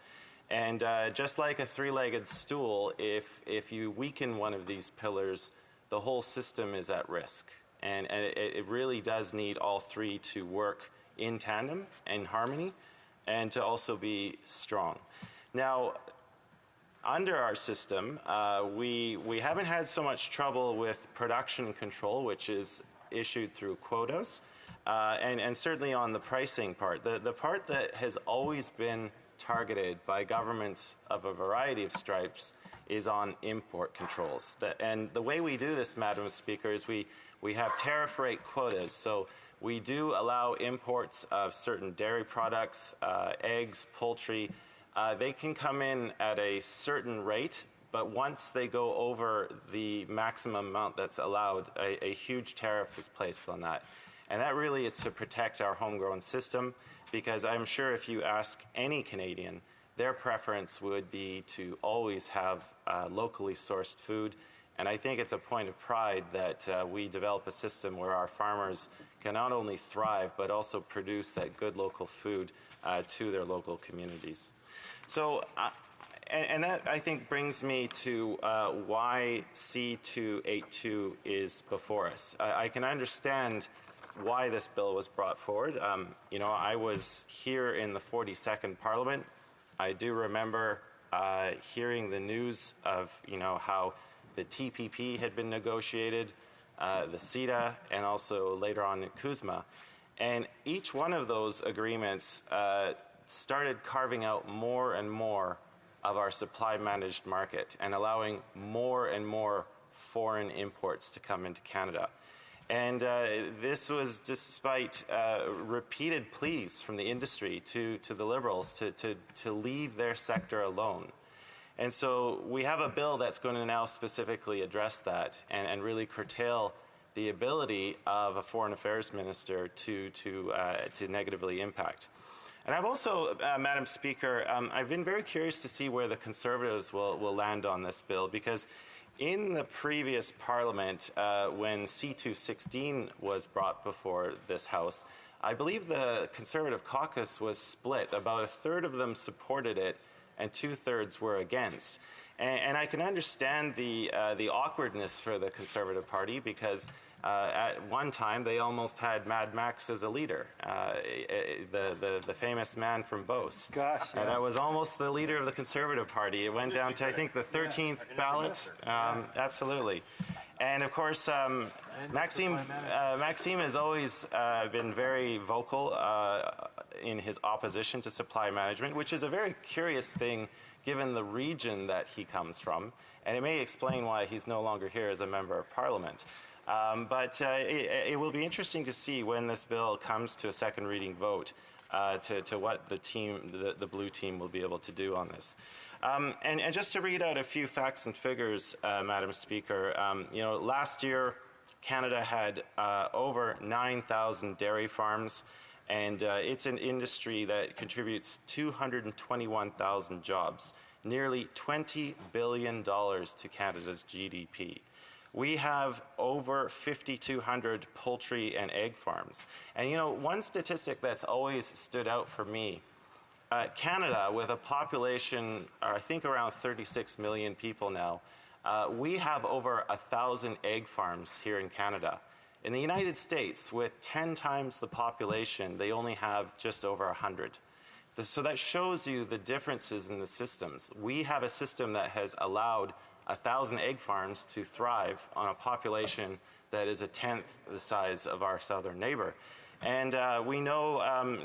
And just like a three-legged stool, if you weaken one of these pillars, the whole system is at risk. And it really does need all three to work in tandem and harmony, and to also be strong. Now, under our system, we haven't had so much trouble with production control, which is issued through quotas, and certainly on the pricing part. The part that has always been targeted by governments of a variety of stripes is on import controls. And the way we do this, Madam Speaker, is we have tariff rate quotas. So we do allow imports of certain dairy products, eggs, poultry. They can come in at a certain rate, but once they go over the maximum amount that's allowed, a huge tariff is placed on that. And that really is to protect our homegrown system, because I'm sure if you ask any Canadian, their preference would be to always have locally sourced food. And I think it's a point of pride that we develop a system where our farmers can not only thrive, but also produce that good local food to their local communities. So, and that, I think, brings me to why C-282 is before us. I can understand why this bill was brought forward. I was here in the 42nd Parliament. I do remember hearing the news of, how the TPP had been negotiated, the CETA, and also later on in CUSMA. And each one of those agreements started carving out more and more of our supply managed market and allowing more and more foreign imports to come into Canada. And this was despite repeated pleas from the industry to the Liberals to leave their sector alone. And so we have a bill that's going to now specifically address that and really curtail the ability of a foreign affairs minister to negatively impact. And I've also, Madam Speaker, I've been very curious to see where the Conservatives will land on this bill, because in the previous Parliament, when C-216 was brought before this House, I believe the Conservative caucus was split. About a third of them supported it, and 2/3 were against. And I can understand the awkwardness for the Conservative Party, because at one time they almost had Mad Max as a leader, the famous man from Beauce. Gosh, yeah. That was almost the leader of the Conservative Party. It went down to, I think, the 13th ballot. Absolutely. And of course, Maxime has always been very vocal in his opposition to supply management, which is a very curious thing given the region that he comes from. And it may explain why he's no longer here as a member of Parliament. But it will be interesting to see when this bill comes to a second reading vote to what the blue team will be able to do on this. And just to read out a few facts and figures, Madam Speaker, last year Canada had over 9,000 dairy farms, and it's an industry that contributes 221,000 jobs, nearly $20 billion to Canada's GDP. We have over 5,200 poultry and egg farms. And one statistic that's always stood out for me, Canada, with a population, I think around 36 million people now, we have over 1,000 egg farms here in Canada. In the United States, with 10 times the population, they only have just over 100. So that shows you the differences in the systems. We have a system that has allowed 1,000 egg farms to thrive on a population that is 1/10 the size of our southern neighbor. And we know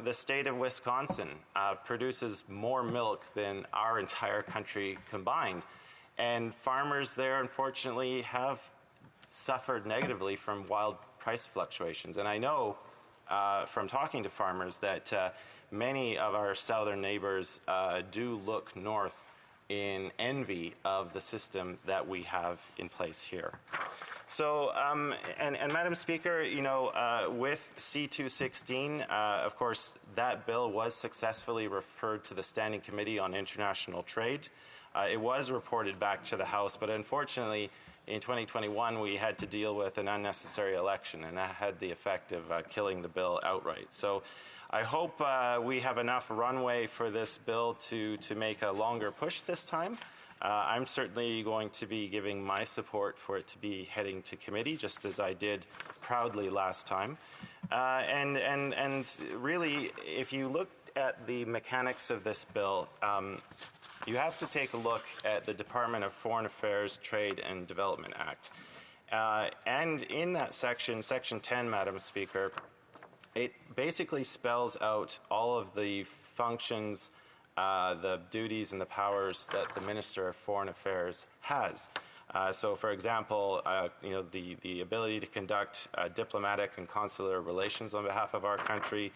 the state of Wisconsin produces more milk than our entire country combined. And farmers there, unfortunately, have suffered negatively from wild price fluctuations. And I know from talking to farmers that many of our southern neighbors do look north in envy of the system that we have in place here. So, and Madam Speaker, you know, with C-216, of course, that bill was successfully referred to the Standing Committee on International Trade. It was reported back to the House, but unfortunately, in 2021, we had to deal with an unnecessary election, and that had the effect of killing the bill outright. So I hope we have enough runway for this bill to make a longer push this time. I'm certainly going to be giving my support for it to be heading to committee, just as I did proudly last time. And really, if you look at the mechanics of this bill, you have to take a look at the Department of Foreign Affairs, Trade and Development Act. And in that section, Section 10, Madam Speaker, it basically spells out all of the functions, the duties and the powers that the Minister of Foreign Affairs has. So, for example, you know, the ability to conduct diplomatic and consular relations on behalf of our country,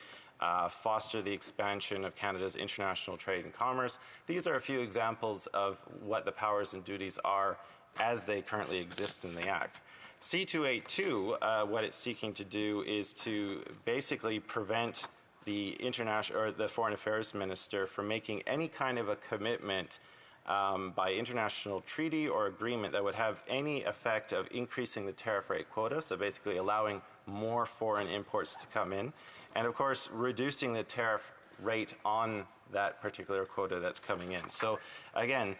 foster the expansion of Canada's international trade and commerce. These are a few examples of what the powers and duties are as they currently exist in the Act. C-282, what it's seeking to do is to basically prevent the international or the Foreign Affairs Minister from making any kind of a commitment by international treaty or agreement that would have any effect of increasing the tariff rate quota, so basically allowing more foreign imports to come in, and of course reducing the tariff rate on that particular quota that's coming in. So again,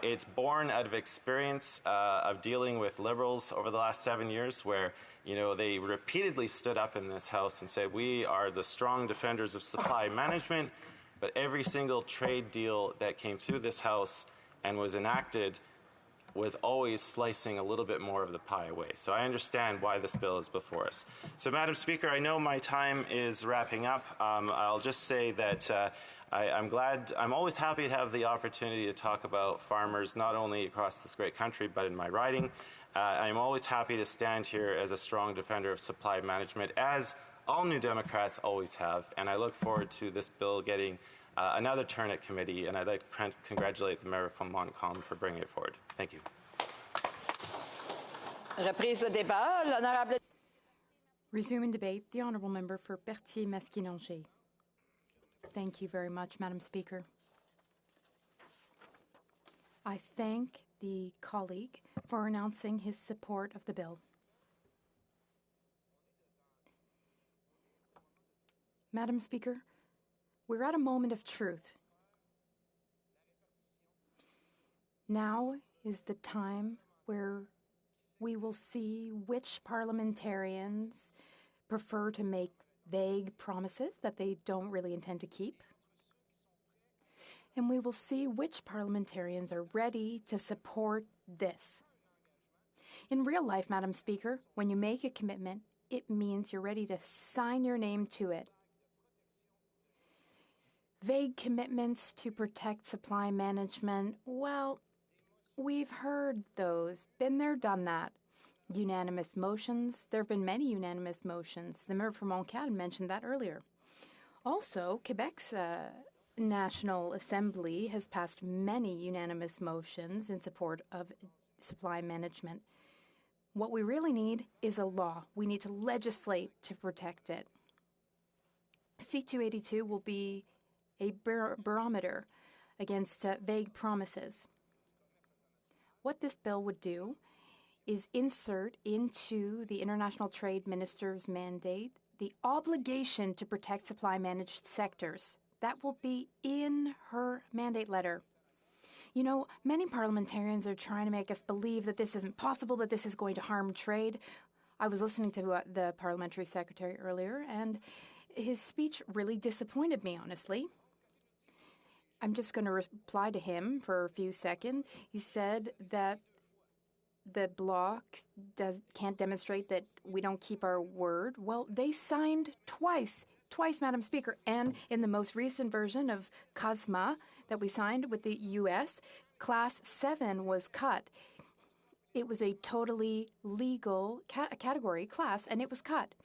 it's born out of experience of dealing with Liberals over the last 7 years, where, you know, they repeatedly stood up in this House and said, we are the strong defenders of supply management, but every single trade deal that came through this House and was enacted was always slicing a little bit more of the pie away. So I understand why this bill is before us. So, Madam Speaker, I know my time is wrapping up. I'll just say that I'm always happy to have the opportunity to talk about farmers, not only across this great country, but in my riding. I'm always happy to stand here as a strong defender of supply management, as all New Democrats always have, and I look forward to this bill getting another turn at committee, and I'd like to congratulate the member from Montcalm for bringing it forward. Thank you. Reprise de débat, l'honorable. Resuming debate, the honourable member for Berthier-Masquinongé. Thank you very much, Madam Speaker. I thank the colleague for announcing his support of the bill. Madam Speaker, we're at a moment of truth. Now is the time where we will see which parliamentarians prefer to make vague promises that they don't really intend to keep. And we will see which parliamentarians are ready to support this. In real life, Madam Speaker, when you make a commitment, it means you're ready to sign your name to it. Vague commitments to protect supply management, well, we've heard those. Been there, done that. Unanimous motions. There have been many unanimous motions. The member from Montcalm mentioned that earlier. Also, Quebec's National Assembly has passed many unanimous motions in support of supply management. What we really need is a law. We need to legislate to protect it. C-282 will be a barometer against vague promises. What this bill would do is insert into the International Trade Minister's mandate the obligation to protect supply managed sectors. That will be in her mandate letter. You know, many parliamentarians are trying to make us believe that this isn't possible, that this is going to harm trade. I was listening to the parliamentary secretary earlier, and his speech really disappointed me, honestly. I'm just going to reply to him for a few seconds. He said that the bloc can't demonstrate that we don't keep our word. Well, they signed twice, Madam Speaker. And in the most recent version of CUSMA that we signed with the U.S., Class 7 was cut. It was a totally legal category class, and it was cut.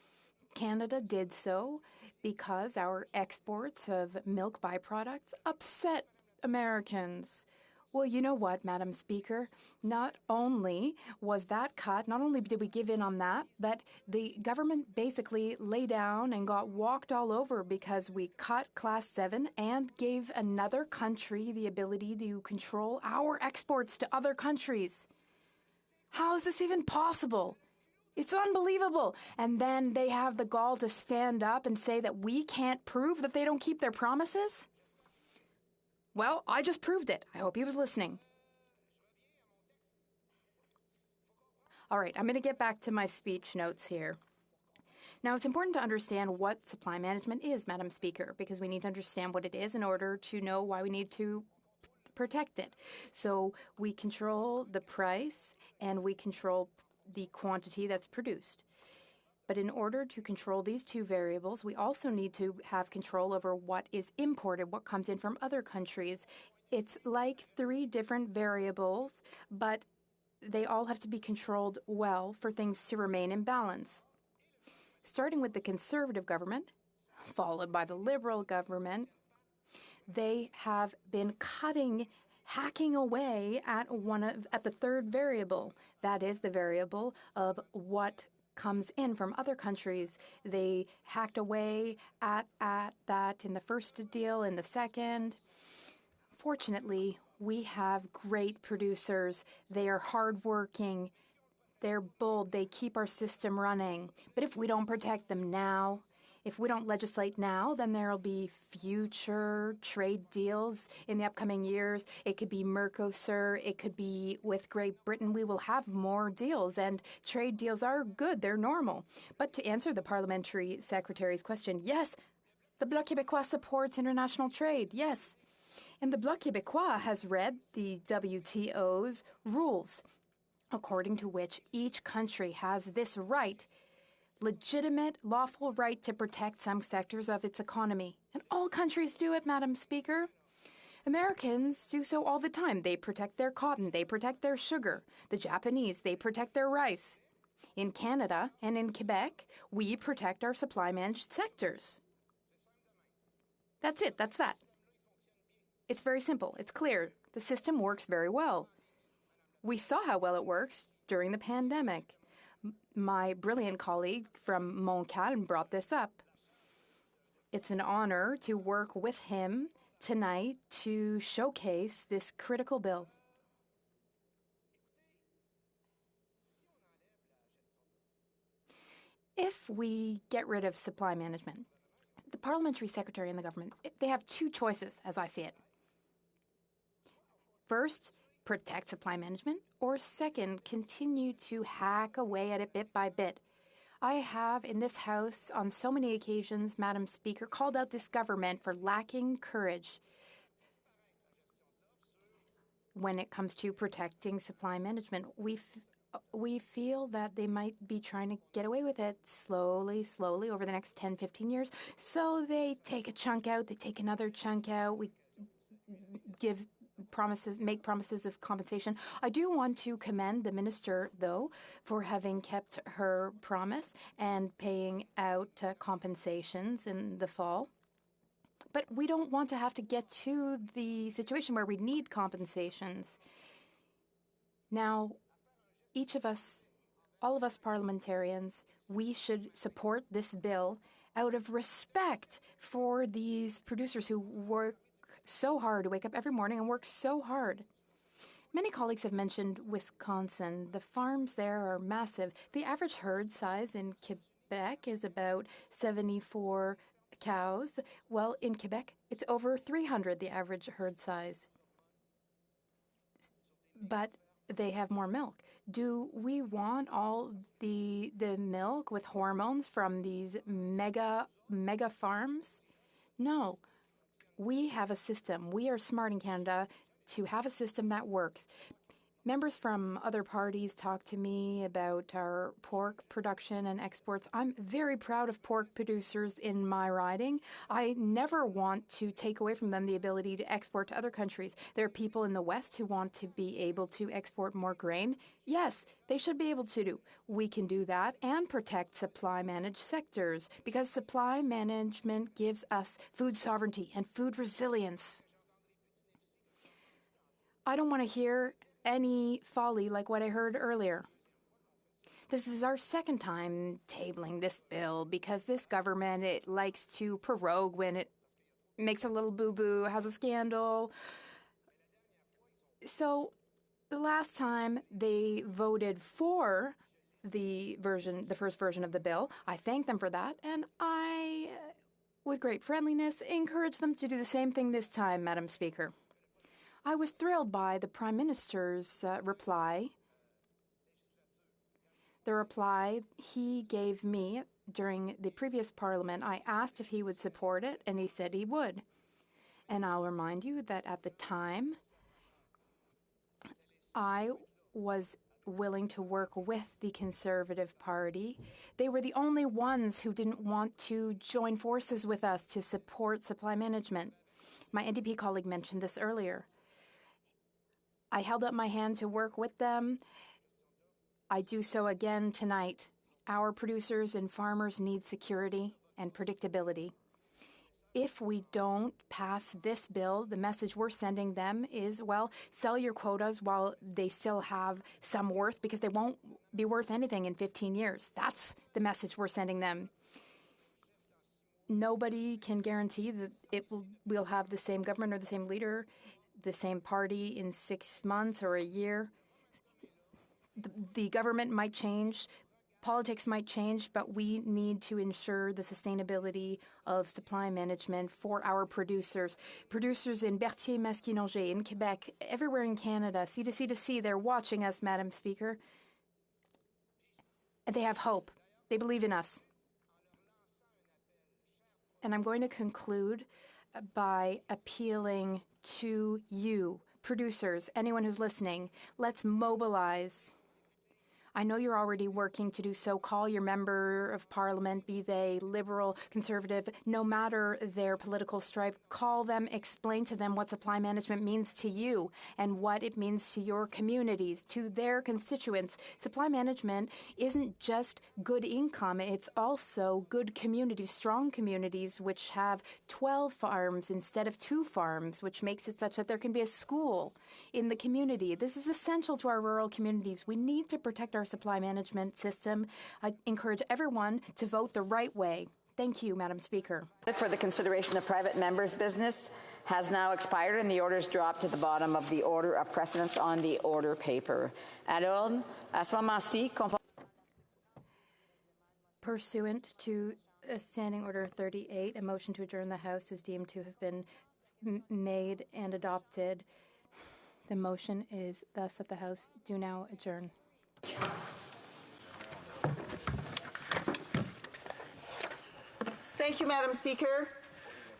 Canada did so because our exports of milk byproducts upset Americans. Well, you know what, Madam Speaker? Not only was that cut, not only did we give in on that, but the government basically lay down and got walked all over because we cut Class 7 and gave another country the ability to control our exports to other countries. How is this even possible? It's unbelievable. And then they have the gall to stand up and say that we can't prove that they don't keep their promises? Well, I just proved it. I hope he was listening. All right, I'm going to get back to my speech notes here. Now, it's important to understand what supply management is, Madam Speaker, because we need to understand what it is in order to know why we need to protect it. So we control the price and we control the quantity that's produced. But in order to control these two variables, we also need to have control over what is imported, what comes in from other countries. It's like three different variables, but they all have to be controlled well for things to remain in balance. Starting with the Conservative government, followed by the Liberal government, they have been hacking away at the third variable. That is the variable of what comes in from other countries. They hacked away at that in the first deal, in the second. Fortunately, we have great producers. They are hardworking. They're bold. They keep our system running. But if we don't protect them now, if we don't legislate now, then there will be future trade deals in the upcoming years. It could be Mercosur. It could be with Great Britain. We will have more deals, and trade deals are good. They're normal. But to answer the parliamentary secretary's question, yes, the Bloc Québécois supports international trade, yes. And the Bloc Québécois has read the WTO's rules, according to which each country has this right, legitimate, lawful right to protect some sectors of its economy. And all countries do it, Madam Speaker. Americans do so all the time. They protect their cotton. They protect their sugar. The Japanese, they protect their rice. In Canada and in Quebec, we protect our supply-managed sectors. That's it. That's that. It's very simple. It's clear. The system works very well. We saw how well it works during the pandemic. My brilliant colleague from Montcalm brought this up. It's an honor to work with him tonight to showcase this critical bill. If we get rid of supply management, the parliamentary secretary and the government, they have two choices, as I see it. First, protect supply management, or second, continue to hack away at it bit by bit. I have in this House on so many occasions, Madam Speaker, called out this government for lacking courage when it comes to protecting supply management. We feel that they might be trying to get away with it slowly over the next 10, 15 years. So they take a chunk out, they take another chunk out, we make promises of compensation. I do want to commend the minister, though, for having kept her promise and paying out compensations in the fall. But we don't want to have to get to the situation where we need compensations. Now, each of us, all of us parliamentarians, we should support this bill out of respect for these producers who work so hard, to wake up every morning and work so hard. Many colleagues have mentioned Wisconsin. The farms there are massive. The average herd size in Quebec is about 74 cows. Well, in Quebec, it's over 300, the average herd size. But they have more milk. Do we want all the milk with hormones from these mega farms? No. We have a system. We are smart in Canada to have a system that works. Members from other parties talk to me about our pork production and exports. I'm very proud of pork producers in my riding. I never want to take away from them the ability to export to other countries. There are people in the West who want to be able to export more grain. Yes, they should be able to do. We can do that and protect supply-managed sectors because supply management gives us food sovereignty and food resilience. I don't want to hear any folly like what I heard earlier. This is our second time tabling this bill because this government, it likes to prorogue when it makes a little boo-boo, has a scandal. So the last time they voted for the first version of the bill, I thank them for that, and I, with great friendliness, encourage them to do the same thing this time, Madam Speaker. I was thrilled by the Prime Minister's reply. The reply he gave me during the previous Parliament, I asked if he would support it, and he said he would. And I'll remind you that at the time, I was willing to work with the Conservative Party. They were the only ones who didn't want to join forces with us to support supply management. My NDP colleague mentioned this earlier. I held up my hand to work with them. I do so again tonight. Our producers and farmers need security and predictability. If we don't pass this bill, the message we're sending them is, well, sell your quotas while they still have some worth, because they won't be worth anything in 15 years. That's the message we're sending them. Nobody can guarantee that we'll have the same government or the same leader, the same party in 6 months or a year. The government might change, politics might change, but we need to ensure the sustainability of supply management for our producers. Producers in Berthier, Masquinongé, in Quebec, everywhere in Canada, C2C2C, they're watching us, Madam Speaker. And they have hope. They believe in us. And I'm going to conclude by appealing to you, producers, anyone who's listening. Let's mobilize. I know you're already working to do so. Call your member of parliament, be they Liberal, Conservative, no matter their political stripe. Call them, explain to them what supply management means to you and what it means to your communities, to their constituents. Supply management isn't just good income, it's also good communities, strong communities, which have 12 farms instead of 2 farms, which makes it such that there can be a school in the community. This is essential to our rural communities. We need to protect our supply management system. I encourage everyone to vote the right way. Thank you, Madam Speaker. For the consideration of private members' business has now expired, and the orders dropped to the bottom of the order of precedence on the order paper. Pursuant to Standing Order 38, a motion to adjourn the House is deemed to have been made and adopted. The motion is thus that the House do now adjourn. Thank you, Madam Speaker.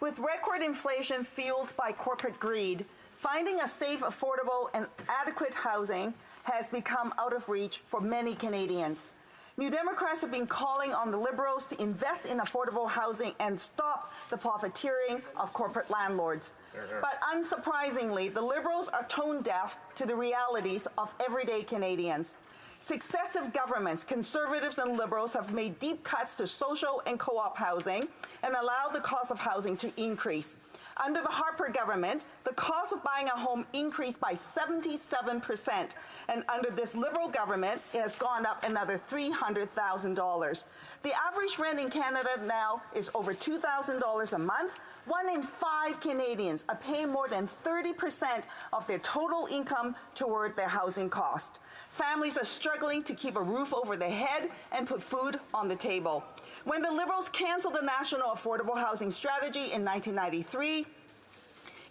With record inflation fueled by corporate greed, finding a safe, affordable, and adequate housing has become out of reach for many Canadians. New Democrats have been calling on the Liberals to invest in affordable housing and stop the profiteering of corporate landlords. But unsurprisingly, the Liberals are tone deaf to the realities of everyday Canadians. Successive governments, Conservatives and Liberals, have made deep cuts to social and co-op housing and allowed the cost of housing to increase. Under the Harper government, the cost of buying a home increased by 77%, and under this Liberal government, it has gone up another $300,000. The average rent in Canada now is over $2,000 a month. 1 in 5 Canadians are paying more than 30% of their total income toward their housing cost. Families are struggling to keep a roof over their head and put food on the table. When the Liberals canceled the National Affordable Housing Strategy in 1993,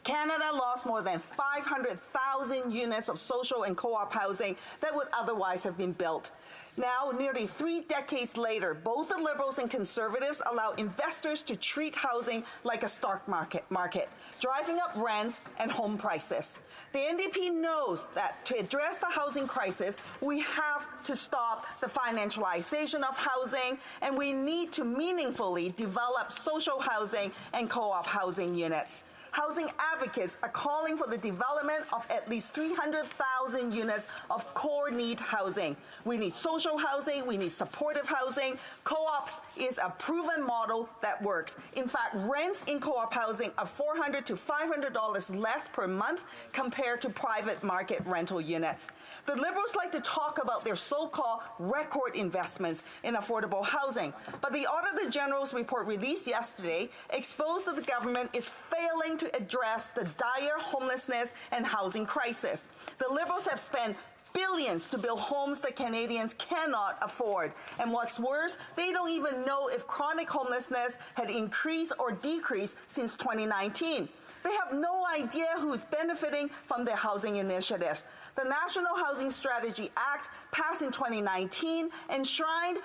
Canada lost more than 500,000 units of social and co-op housing that would otherwise have been built. Now, nearly 3 decades later, both the Liberals and Conservatives allow investors to treat housing like a stock market, driving up rents and home prices. The NDP knows that to address the housing crisis, we have to stop the financialization of housing, and we need to meaningfully develop social housing and co-op housing units. Housing advocates are calling for the development of at least 300,000 100,000 units of core need housing. We need social housing, we need supportive housing. Co-ops is a proven model that works. In fact, rents in co-op housing are $400 to $500 less per month compared to private market rental units. The Liberals like to talk about their so-called record investments in affordable housing, but the Auditor General's report released yesterday exposed that the government is failing to address the dire homelessness and housing crisis. The Liberals have spent billions to build homes that Canadians cannot afford. And what's worse, they don't even know if chronic homelessness had increased or decreased since 2019. They have no idea who's benefiting from their housing initiatives. The National Housing Strategy Act, passed in 2019, enshrined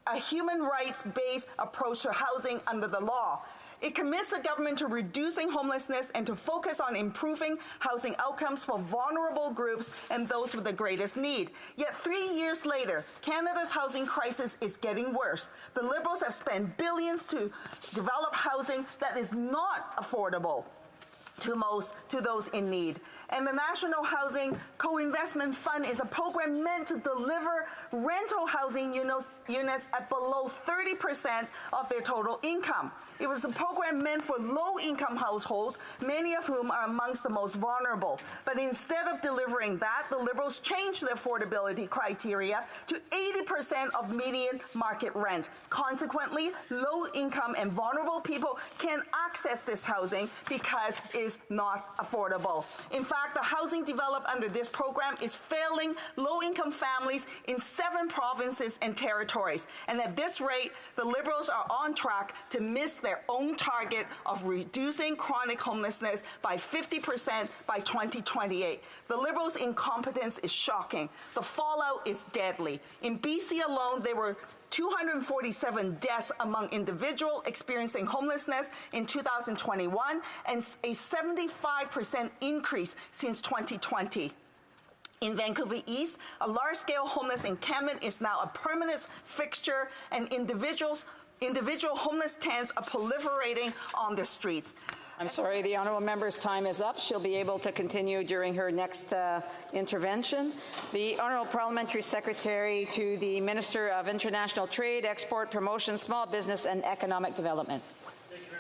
a human rights-based approach to housing under the law. It commits the government to reducing homelessness and to focus on improving housing outcomes for vulnerable groups and those with the greatest need. Yet 3 years later, Canada's housing crisis is getting worse. The Liberals have spent billions to develop housing that is not affordable to those in need. And the National Housing Co-Investment Fund is a program meant to deliver rental housing units at below 30% of their total income. It was a program meant for low-income households, many of whom are amongst the most vulnerable. But instead of delivering that, the Liberals changed the affordability criteria to 80% of median market rent. Consequently, low-income and vulnerable people can access this housing because it is not affordable. In fact, the housing developed under this program is failing low-income families in 7 provinces and territories. And at this rate, the Liberals are on track to miss their own target of reducing chronic homelessness by 50% by 2028. The Liberals' incompetence is shocking. The fallout is deadly. In BC alone, there were 247 deaths among individuals experiencing homelessness in 2021 and a 75% increase since 2020. In Vancouver East, a large-scale homeless encampment is now a permanent fixture, and individual homeless tents are proliferating on the streets. I'm sorry, the honourable member's time is up. She'll be able to continue during her next intervention. The honourable parliamentary secretary to the Minister of International Trade, Export, Promotion, Small Business and Economic Development.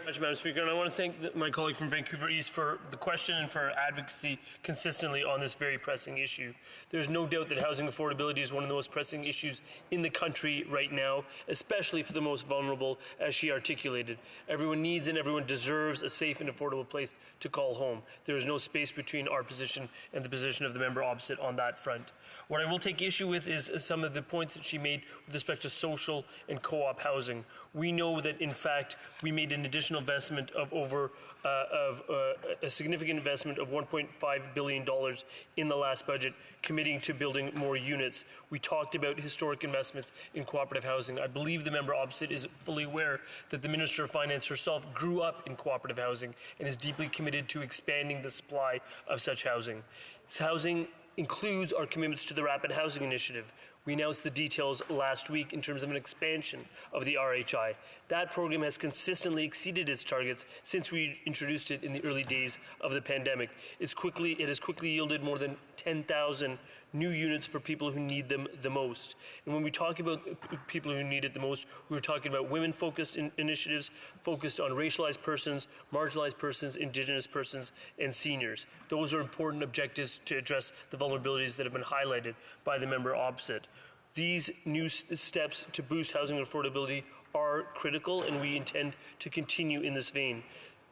Thank you, Madam Speaker, and I want to thank my colleague from Vancouver East for the question and for her advocacy consistently on this very pressing issue. There's no doubt that housing affordability is one of the most pressing issues in the country right now, especially for the most vulnerable, as she articulated. Everyone needs and everyone deserves a safe and affordable place to call home. There is no space between our position and the position of the member opposite on that front. What I will take issue with is some of the points that she made with respect to social and co-op housing. We know that, in fact, we made an additional investment of a significant investment of $1.5 billion in the last budget, committing to building more units. We talked about historic investments in cooperative housing. I believe the member opposite is fully aware that the Minister of Finance herself grew up in cooperative housing and is deeply committed to expanding the supply of such housing. This housing includes our commitments to the Rapid Housing Initiative. We announced the details last week in terms of an expansion of the RHI. That program has consistently exceeded its targets since we introduced it in the early days of the pandemic. It has quickly yielded more than 10,000 new units for people who need them the most. And when we talk about people who need it the most, we're talking about women-focused initiatives focused on racialized persons, marginalized persons, Indigenous persons, and seniors. Those are important objectives to address the vulnerabilities that have been highlighted by the member opposite. These new steps to boost housing affordability are critical, and we intend to continue in this vein.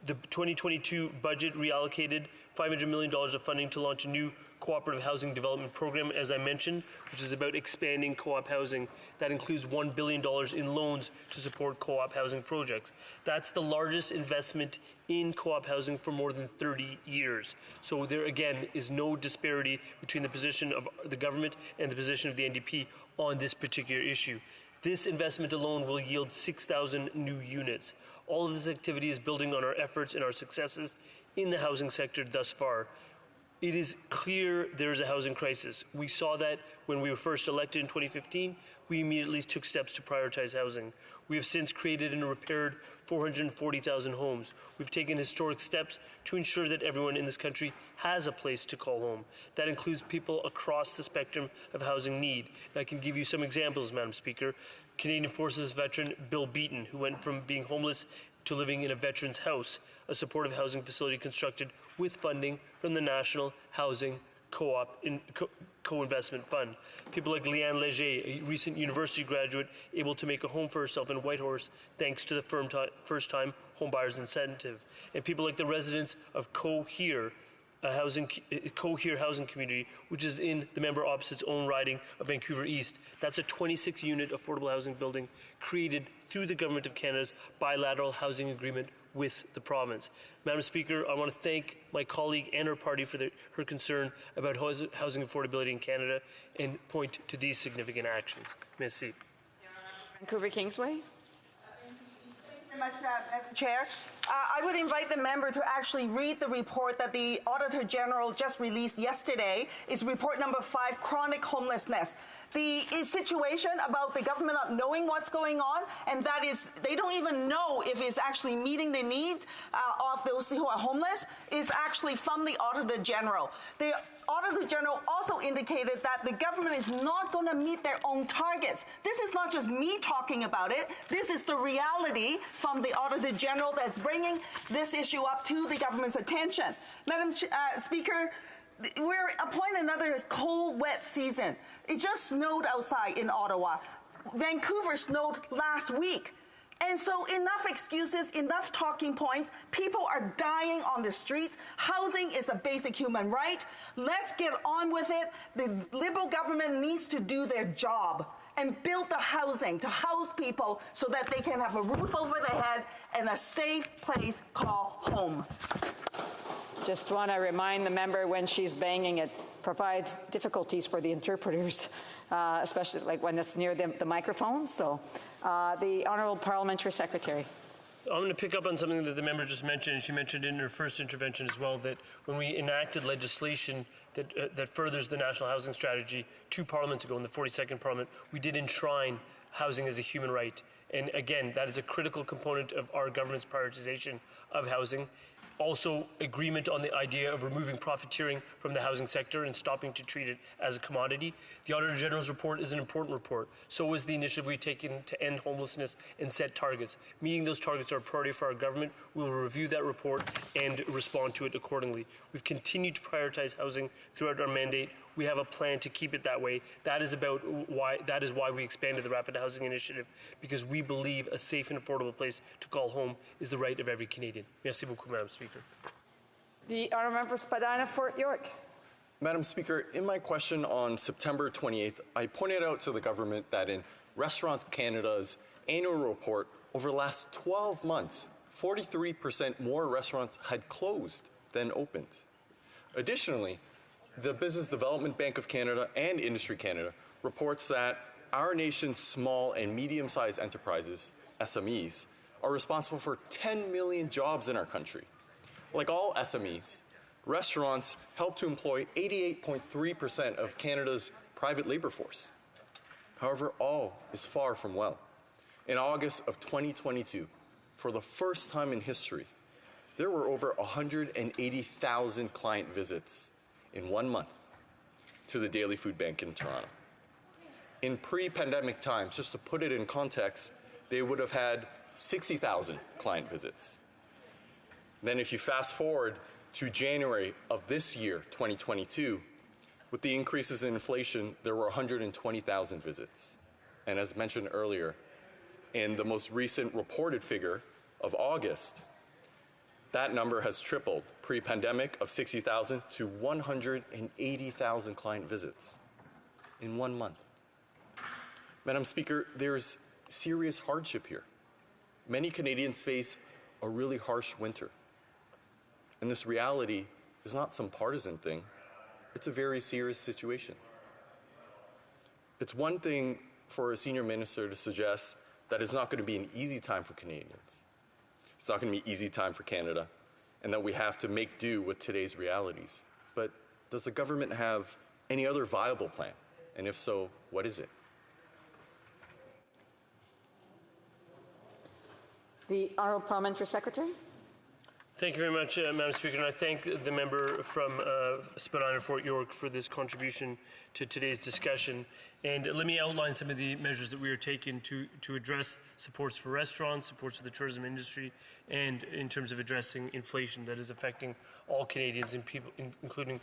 The 2022 budget reallocated $500 million of funding to launch a new cooperative housing development program, as I mentioned, which is about expanding co-op housing. That includes $1 billion in loans to support co-op housing projects. That's the largest investment in co-op housing for more than 30 years. So there, again, is no disparity between the position of the government and the position of the NDP on this particular issue. This investment alone will yield 6,000 new units. All of this activity is building on our efforts and our successes in the housing sector thus far. It is clear there is a housing crisis. We saw that when we were first elected in 2015. We we immediately took steps to prioritize housing. We have since created and repaired 440,000 homes. We've taken historic steps to ensure that everyone in this country has a place to call home. That includes people across the spectrum of housing need. And I can give you some examples, Madam Speaker. Canadian Forces veteran Bill Beaton, who went from being homeless to living in a veteran's house, a supportive housing facility constructed with funding from the National Housing Co-Investment Fund. People like Leanne Leger, a recent university graduate able to make a home for herself in Whitehorse thanks to the first-time homebuyers incentive. And people like the residents of Cohere housing community, which is in the member opposite's own riding of Vancouver East. That's a 26-unit affordable housing building created through the Government of Canada's bilateral housing agreement with the province. Madam Speaker, I want to thank my colleague and her party for her concern about housing affordability in Canada and point to these significant actions. Merci. Vancouver Kingsway. Very much, Madam Chair. I would invite the member to actually read the report that the Auditor General just released yesterday. It's report number 5, chronic homelessness. The situation about the government not knowing what's going on, and that is they don't even know if it's actually meeting the needs of those who are homeless, is actually from the Auditor General. The Auditor General also indicated that the government is not going to meet their own targets. This is not just me talking about it. This is the reality from the Auditor General that's bringing this issue up to the government's attention. Madam Speaker, we're upon another cold, wet season. It just snowed outside in Ottawa. Vancouver snowed last week. And so enough excuses, enough talking points. People are dying on the streets. Housing is a basic human right. Let's get on with it. The Liberal government needs to do their job and build the housing to house people so that they can have a roof over their head and a safe place called home. Just want to remind the member when she's banging, it provides difficulties for the interpreters, especially like when it's near the microphones. So the Honourable Parliamentary Secretary. I'm going to pick up on something that the member just mentioned, and she mentioned in her first intervention as well, that when we enacted legislation that furthers the National Housing Strategy 2 parliaments ago in the 42nd Parliament, we did enshrine housing as a human right. And again, that is a critical component of our government's prioritization of housing. Also, agreement on the idea of removing profiteering from the housing sector and stopping to treat it as a commodity. The Auditor General's report is an important report. So is the initiative we've taken to end homelessness and set targets. Meeting those targets are a priority for our government. We will review that report and respond to it accordingly. We've continued to prioritize housing throughout our mandate. We have a plan to keep it that way. That is why we expanded the Rapid Housing Initiative, because we believe a safe and affordable place to call home is the right of every Canadian. Merci beaucoup, Madam Speaker. The Honourable Member Spadina, Fort York. Madam Speaker, in my question on September 28th, I pointed out to the government that in Restaurants Canada's annual report, over the last 12 months, 43% more restaurants had closed than opened. Additionally, the Business Development Bank of Canada and Industry Canada reports that our nation's small and medium-sized enterprises, SMEs, are responsible for 10 million jobs in our country. Like all SMEs, restaurants help to employ 88.3% of Canada's private labor force. However, all is far from well. In August of 2022, for the first time in history, there were over 180,000 client visits in 1 month to the Daily Food Bank in Toronto. In pre-pandemic times, just to put it in context, they would have had 60,000 client visits. Then if you fast forward to January of this year, 2022, with the increases in inflation, there were 120,000 visits. And as mentioned earlier, in the most recent reported figure of August, that number has tripled, pre-pandemic of 60,000 to 180,000 client visits in 1 month. Madam Speaker, there's serious hardship here. Many Canadians face a really harsh winter. And this reality is not some partisan thing. It's a very serious situation. It's one thing for a senior minister to suggest that it's not going to be an easy time for Canadians. It's not going to be an easy time for Canada, and that we have to make do with today's realities. But does the government have any other viable plan? And if so, what is it? The Honourable Parliamentary Secretary. Thank you very much, Madam Speaker, and I thank the member from Spadina Fort York for this contribution to today's discussion. And let me outline some of the measures that we are taking to address supports for restaurants, supports for the tourism industry, and in terms of addressing inflation that is affecting all Canadians, and people, including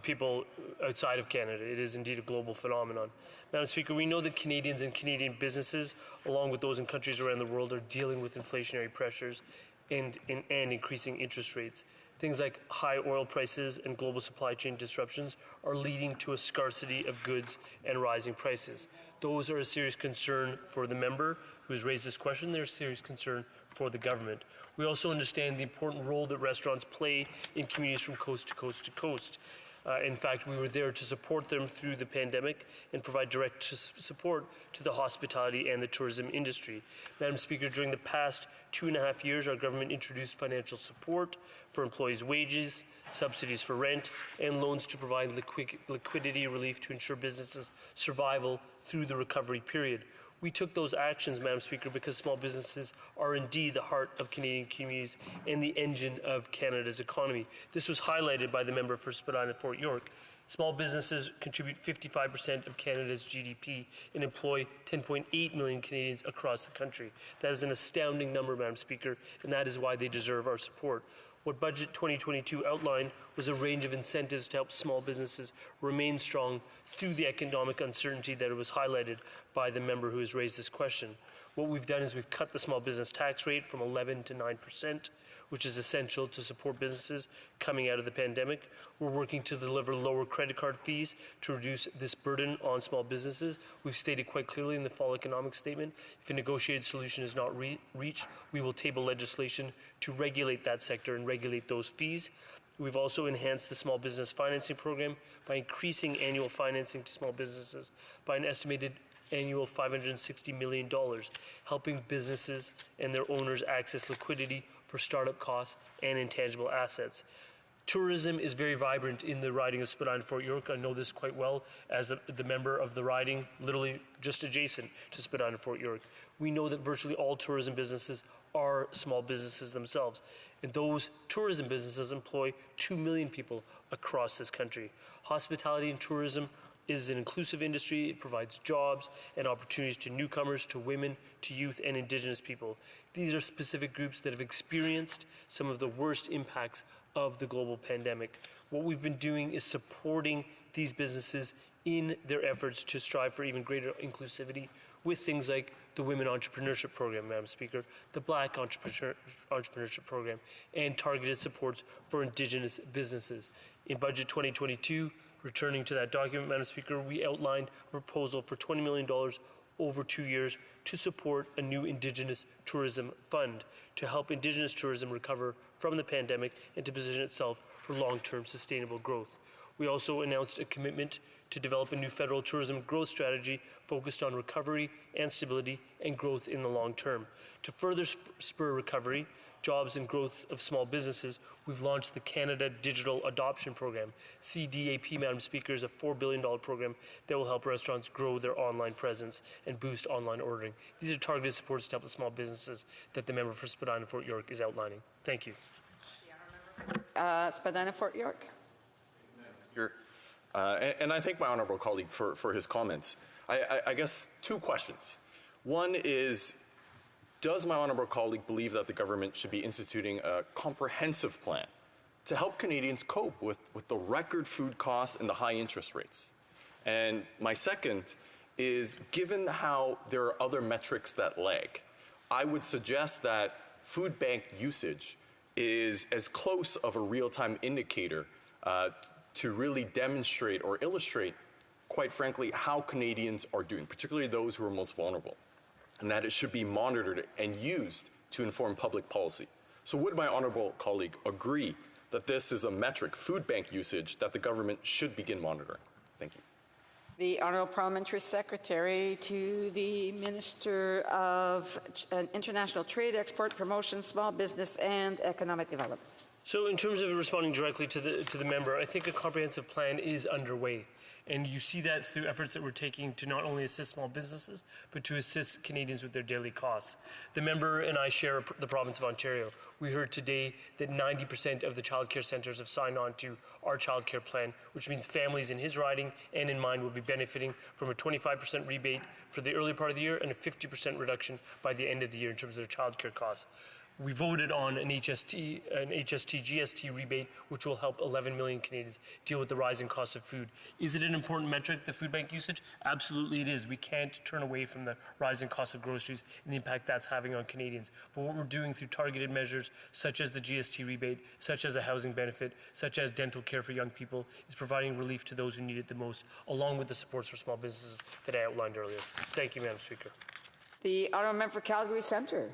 people outside of Canada. It is indeed a global phenomenon. Madam Speaker, we know that Canadians and Canadian businesses, along with those in countries around the world, are dealing with inflationary pressures and increasing interest rates. Things like high oil prices and global supply chain disruptions are leading to a scarcity of goods and rising prices. Those are a serious concern for the member who has raised this question. They're a serious concern for the government. We also understand the important role that restaurants play in communities from coast to coast to coast. In fact, we were there to support them through the pandemic and provide direct support to the hospitality and the tourism industry. Madam Speaker, during the past 2.5 years, our government introduced financial support for employees' wages, subsidies for rent, and loans to provide liquidity relief to ensure businesses' survival through the recovery period. We took those actions, Madam Speaker, because small businesses are indeed the heart of Canadian communities and the engine of Canada's economy. This was highlighted by the member for Spadina Fort York. Small businesses contribute 55% of Canada's GDP and employ 10.8 million Canadians across the country. That is an astounding number, Madam Speaker, and that is why they deserve our support. What Budget 2022 outlined was a range of incentives to help small businesses remain strong through the economic uncertainty that was highlighted by the member who has raised this question. What we've done is we've cut the small business tax rate from 11% to 9%, which is essential to support businesses coming out of the pandemic. We're working to deliver lower credit card fees to reduce this burden on small businesses. We've stated quite clearly in the fall economic statement, if a negotiated solution is not reached, we will table legislation to regulate that sector and regulate those fees. We've also enhanced the small business financing program by increasing annual financing to small businesses by an estimated annual $560 million, helping businesses and their owners access liquidity for startup costs and intangible assets. Tourism is very vibrant in the riding of Spadina Fort York. I know this quite well as the member of the riding, literally just adjacent to Spadina Fort York. We know that virtually all tourism businesses are small businesses themselves, and those tourism businesses employ 2 million people across this country. Hospitality and tourism is an inclusive industry. It provides jobs and opportunities to newcomers, to women, to youth, and Indigenous people. These are specific groups that have experienced some of the worst impacts of the global pandemic. What we've been doing is supporting these businesses in their efforts to strive for even greater inclusivity with things like the Women Entrepreneurship Program, Madam Speaker, the Black Entrepreneurship Program, and targeted supports for Indigenous businesses. In Budget 2022, returning to that document, Madam Speaker, we outlined a proposal for $20 million over 2 years to support a new Indigenous tourism fund to help Indigenous tourism recover from the pandemic and to position itself for long-term sustainable growth. We also announced a commitment to develop a new federal tourism growth strategy focused on recovery and stability and growth in the long term. To further spur recovery, jobs and growth of small businesses, we've launched the Canada Digital Adoption Program. CDAP, Madam Speaker, is a $4 billion program that will help restaurants grow their online presence and boost online ordering. These are targeted supports to help the small businesses that the member for Spadina Fort York is outlining. Thank you. Spadina Fort York. And I thank my honourable colleague for his comments. I guess two questions. One is, does my honourable colleague believe that the government should be instituting a comprehensive plan to help Canadians cope with the record food costs and the high interest rates? And my second is, given how there are other metrics that lag, I would suggest that food bank usage is as close of a real-time indicator to really demonstrate or illustrate, quite frankly, how Canadians are doing, particularly those who are most vulnerable, and that it should be monitored and used to inform public policy. So would my honourable colleague agree that this is a metric, food bank usage, that the government should begin monitoring? Thank you. The Honourable Parliamentary Secretary to the Minister of International Trade, Export, Promotion, Small Business and Economic Development. So in terms of responding directly to the member, I think a comprehensive plan is underway. And you see that through efforts that we're taking to not only assist small businesses, but to assist Canadians with their daily costs. The member and I share the province of Ontario. We heard today that 90% of the childcare centres have signed on to our childcare plan, which means families in his riding and in mine will be benefiting from a 25% rebate for the early part of the year and a 50% reduction by the end of the year in terms of their childcare costs. We voted on an HST GST rebate, which will help 11 million Canadians deal with the rising cost of food. Is it an important metric, the food bank usage? Absolutely it is. We can't turn away from the rising cost of groceries and the impact that's having on Canadians. But what we're doing through targeted measures, such as the GST rebate, such as a housing benefit, such as dental care for young people, is providing relief to those who need it the most, along with the supports for small businesses that I outlined earlier. Thank you, Madam Speaker. The honourable member for Calgary Centre.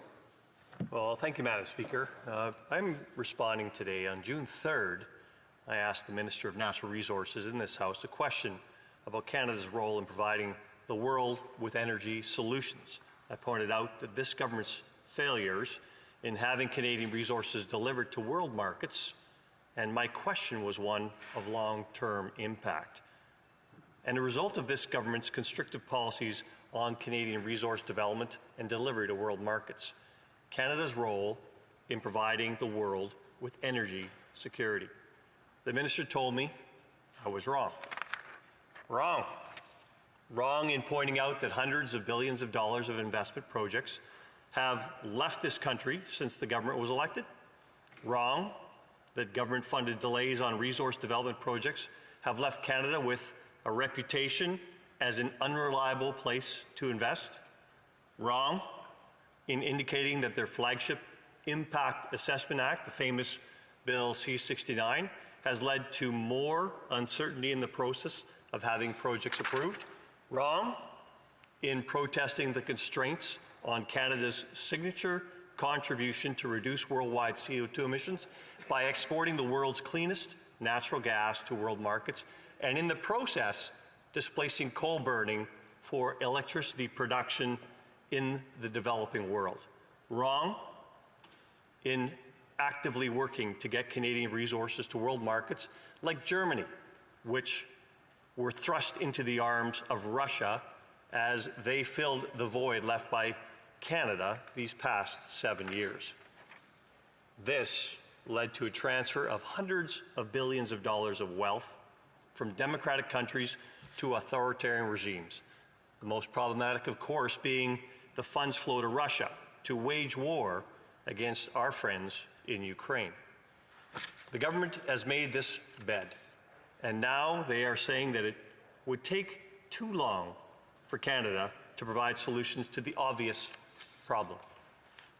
Well, thank you, Madam Speaker. I'm responding today. On June 3rd, I asked the Minister of Natural Resources in this House a question about Canada's role in providing the world with energy solutions. I pointed out that this government's failures in having Canadian resources delivered to world markets, and my question was one of long-term impact. And a result of this government's constrictive policies on Canadian resource development and delivery to world markets. Canada's role in providing the world with energy security. The minister told me I was wrong. Wrong. Wrong in pointing out that hundreds of billions of dollars of investment projects have left this country since the government was elected. Wrong that government-funded delays on resource development projects have left Canada with a reputation as an unreliable place to invest. Wrong in indicating that their flagship Impact Assessment Act, the famous Bill C-69, has led to more uncertainty in the process of having projects approved. Wrong in protesting the constraints on Canada's signature contribution to reduce worldwide CO2 emissions by exporting the world's cleanest natural gas to world markets, and in the process displacing coal burning for electricity production in the developing world. Wrong in actively working to get Canadian resources to world markets like Germany, which were thrust into the arms of Russia as they filled the void left by Canada these past 7 years. This led to a transfer of hundreds of billions of dollars of wealth from democratic countries to authoritarian regimes. The most problematic, of course, being the funds flow to Russia to wage war against our friends in Ukraine. The government has made this bed, and now they are saying that it would take too long for Canada to provide solutions to the obvious problem.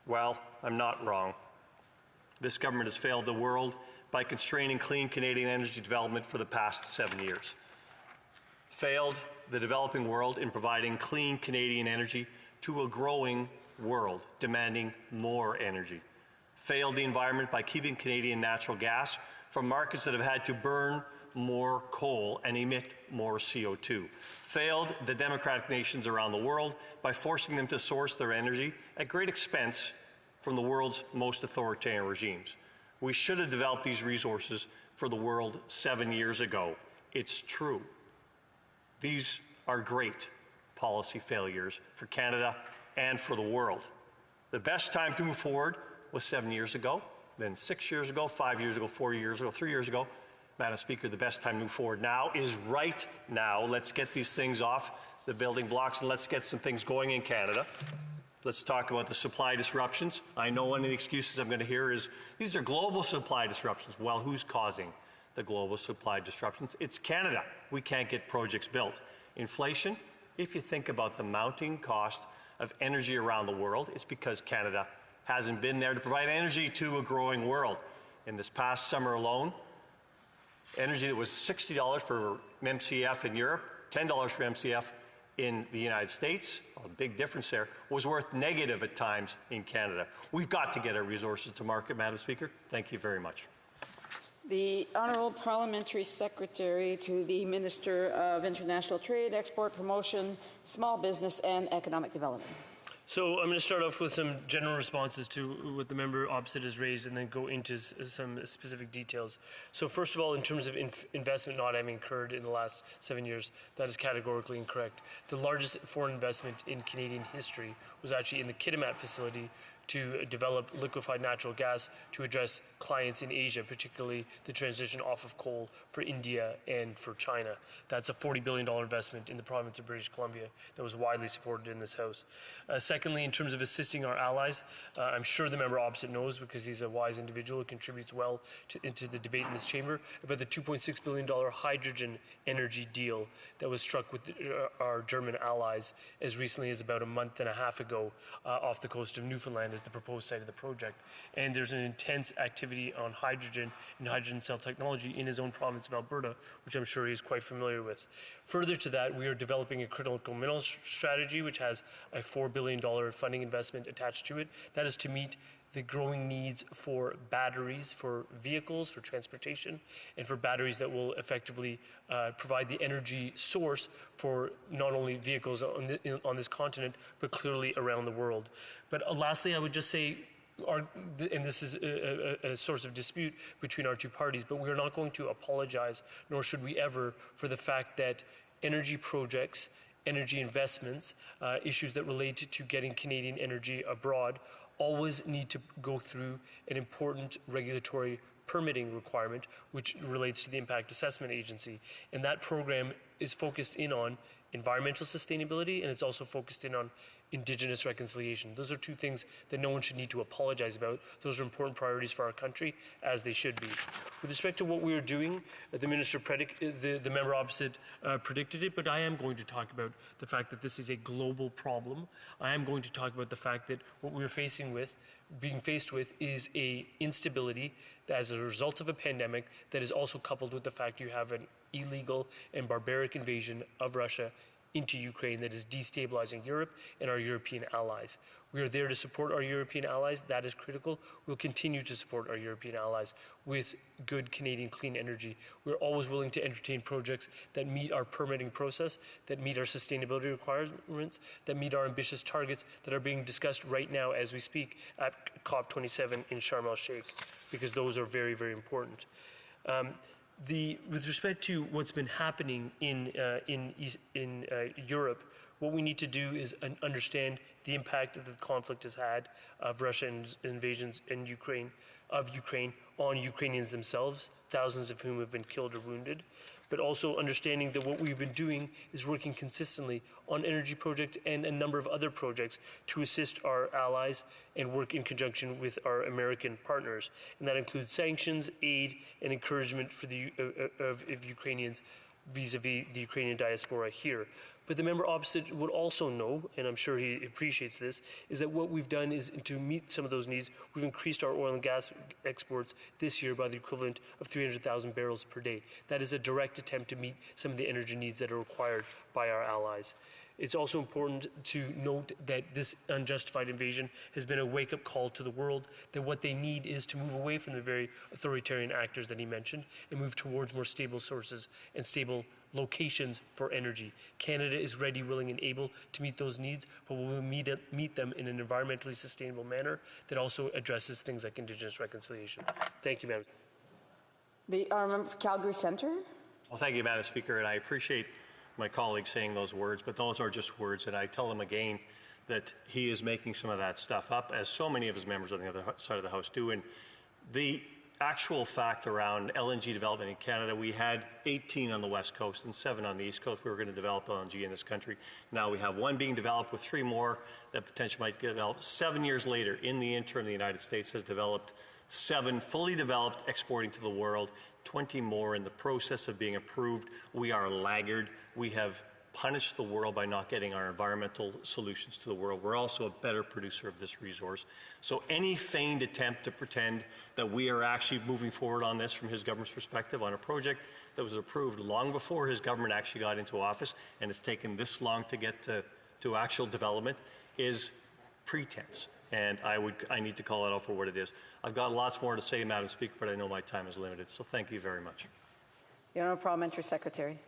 Well, I'm not wrong. This government has failed the world by constraining clean Canadian energy development for the past 7 years. Failed the developing world in providing clean Canadian energy to a growing world demanding more energy. Failed the environment by keeping Canadian natural gas from markets that have had to burn more coal and emit more CO2. Failed the democratic nations around the world by forcing them to source their energy at great expense from the world's most authoritarian regimes. We should have developed these resources for the world 7 years ago. It's true. These are great policy failures for Canada and for the world. The best time to move forward was 7 years ago, then 6 years ago, 5 years ago, 4 years ago, 3 years ago. Madam Speaker, the best time to move forward now is right now. Let's get these things off the building blocks and let's get some things going in Canada. Let's talk about the supply disruptions. I know one of the excuses I'm going to hear is these are global supply disruptions. Well, who's causing the global supply disruptions? It's Canada. We can't get projects built. Inflation, if you think about the mounting cost of energy around the world, it's because Canada hasn't been there to provide energy to a growing world. In this past summer alone, energy that was $60 per MCF in Europe, $10 per MCF in the United States, a big difference there, was worth negative at times in Canada. We've got to get our resources to market, Madam Speaker. Thank you very much. The Honourable Parliamentary Secretary to the Minister of International Trade, Export Promotion, Small Business and Economic Development. So I'm going to start off with some general responses to what the member opposite has raised and then go into some specific details. So first of all, in terms of investment not having occurred in the last 7 years, that is categorically incorrect. The largest foreign investment in Canadian history was actually in the Kitimat facility to develop liquefied natural gas to address clients in Asia, particularly the transition off of coal for India and for China. That's a $40 billion investment in the province of British Columbia that was widely supported in this House. Secondly, in terms of assisting our allies, I'm sure the member opposite knows, because he's a wise individual who contributes well into the debate in this chamber, about the $2.6 billion hydrogen energy deal that was struck with our German allies as recently as about a month and a half ago off the coast of Newfoundland as the proposed site of the project. And there's an intense activity on hydrogen and hydrogen cell technology in his own province of Alberta, which I'm sure he's quite familiar with. Further to that, we are developing a critical minerals strategy, which has a $4 billion funding investment attached to it. That is to meet the growing needs for batteries, for vehicles, for transportation, and for batteries that will effectively provide the energy source for not only vehicles on this continent, but clearly around the world. But lastly, I would just say, and this is a source of dispute between our two parties, but we are not going to apologize, nor should we ever, for the fact that energy projects, energy investments, issues that relate to getting Canadian energy abroad always need to go through an important regulatory permitting requirement, which relates to the Impact Assessment Agency. And that program is focused in on environmental sustainability, and it's also focused in on Indigenous reconciliation. Those are two things that no one should need to apologize about. Those are important priorities for our country, as they should be. With respect to what we are doing, the minister, the member opposite predicted it, but I am going to talk about the fact that this is a global problem. I am going to talk about the fact that what we're being faced with is a instability that as a result of a pandemic that is also coupled with the fact you have an illegal and barbaric invasion of Russia into Ukraine that is destabilizing Europe and our European allies. We are there to support our European allies. That is critical. We'll continue to support our European allies with good Canadian clean energy. We're always willing to entertain projects that meet our permitting process, that meet our sustainability requirements, that meet our ambitious targets that are being discussed right now as we speak at COP27 in Sharm el-Sheikh, because those are very, very important. With respect to what's been happening in Europe, what we need to do is understand the impact that the conflict has had of Russia's invasions of Ukraine on Ukrainians themselves, thousands of whom have been killed or wounded, but also understanding that what we've been doing is working consistently on energy project and a number of other projects to assist our allies and work in conjunction with our American partners. And that includes sanctions, aid, and encouragement for of Ukrainians vis-a-vis the Ukrainian diaspora here. But the member opposite would also know, and I'm sure he appreciates this, is that what we've done is to meet some of those needs, we've increased our oil and gas exports this year by the equivalent of 300,000 barrels per day. That is a direct attempt to meet some of the energy needs that are required by our allies. It's also important to note that this unjustified invasion has been a wake-up call to the world, that what they need is to move away from the very authoritarian actors that he mentioned and move towards more stable sources and stable locations for energy. Canada is ready, willing, and able to meet those needs, but we will meet them in an environmentally sustainable manner that also addresses things like Indigenous reconciliation. Thank you, Madam. The member for Calgary Centre. Well, thank you, Madam Speaker, and I appreciate my colleague saying those words, but those are just words, and I tell him again that he is making some of that stuff up, as so many of his members on the other side of the House do. And the actual fact around LNG development in Canada, we had 18 on the West Coast and 7 on the East Coast. We were going to develop LNG in this country. Now we have 1 being developed with 3 more that potentially might get developed. 7 years later, in the interim, the United States has developed 7 fully developed, exporting to the world, 20 more in the process of being approved. We are a laggard. We have punished the world by not getting our environmental solutions to the world. We're also a better producer of this resource. So any feigned attempt to pretend that we are actually moving forward on this from his government's perspective on a project that was approved long before his government actually got into office and it's taken this long to get to actual development is pretense. And I need to call it out for what it is. I've got lots more to say, Madam Speaker, but I know my time is limited. So thank you very much. The Honourable Parliamentary Secretary.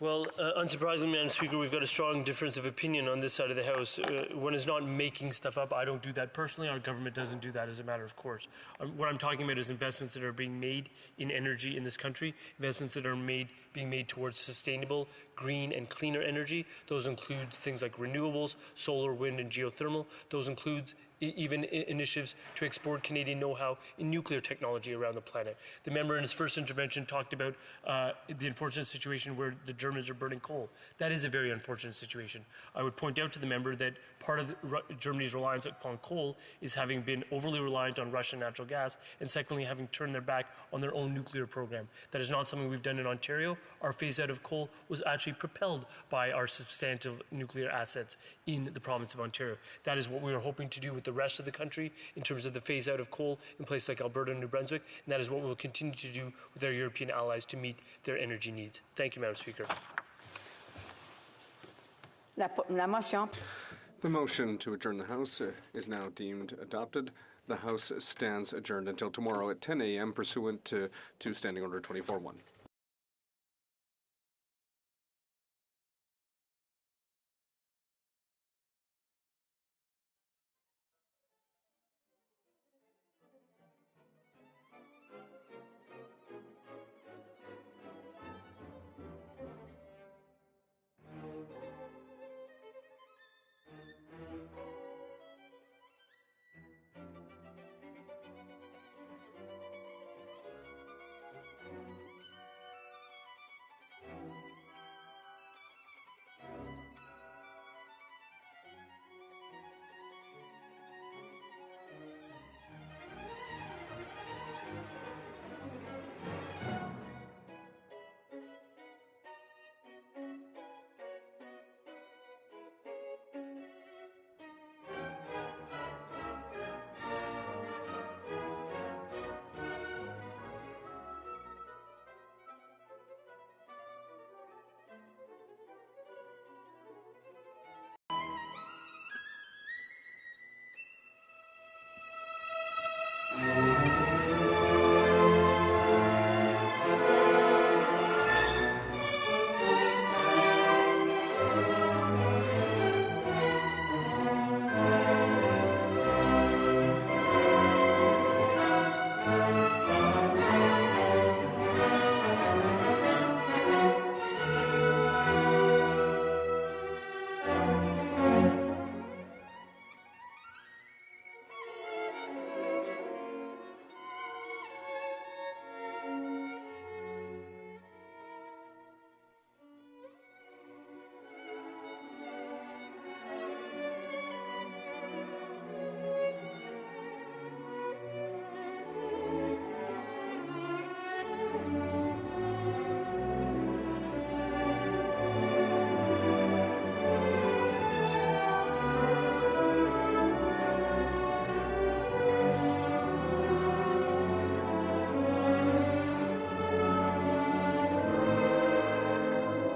Well, unsurprisingly, Madam Speaker, we've got a strong difference of opinion on this side of the House. One is not making stuff up. I don't do that personally. Our government doesn't do that as a matter of course. What I'm talking about is investments that are being made in energy in this country, investments that are being made towards sustainable, green and cleaner energy. Those include things like renewables, solar, wind and geothermal. Those include even initiatives to export Canadian know-how in nuclear technology around the planet. The member in his first intervention talked about the unfortunate situation where the Germans are burning coal. That is a very unfortunate situation. I would point out to the member that part of Germany's reliance upon coal is having been overly reliant on Russian natural gas, and secondly, having turned their back on their own nuclear program. That is not something we've done in Ontario. Our phase-out of coal was actually propelled by our substantive nuclear assets in the province of Ontario. That is what we are hoping to do with the rest of the country in terms of the phase-out of coal in places like Alberta and New Brunswick, and that is what we will continue to do with our European allies to meet their energy needs. Thank you, Madam Speaker. La motion. The motion to adjourn the House is now deemed adopted. The House stands adjourned until tomorrow at 10 a.m. pursuant to Standing Order 24-1.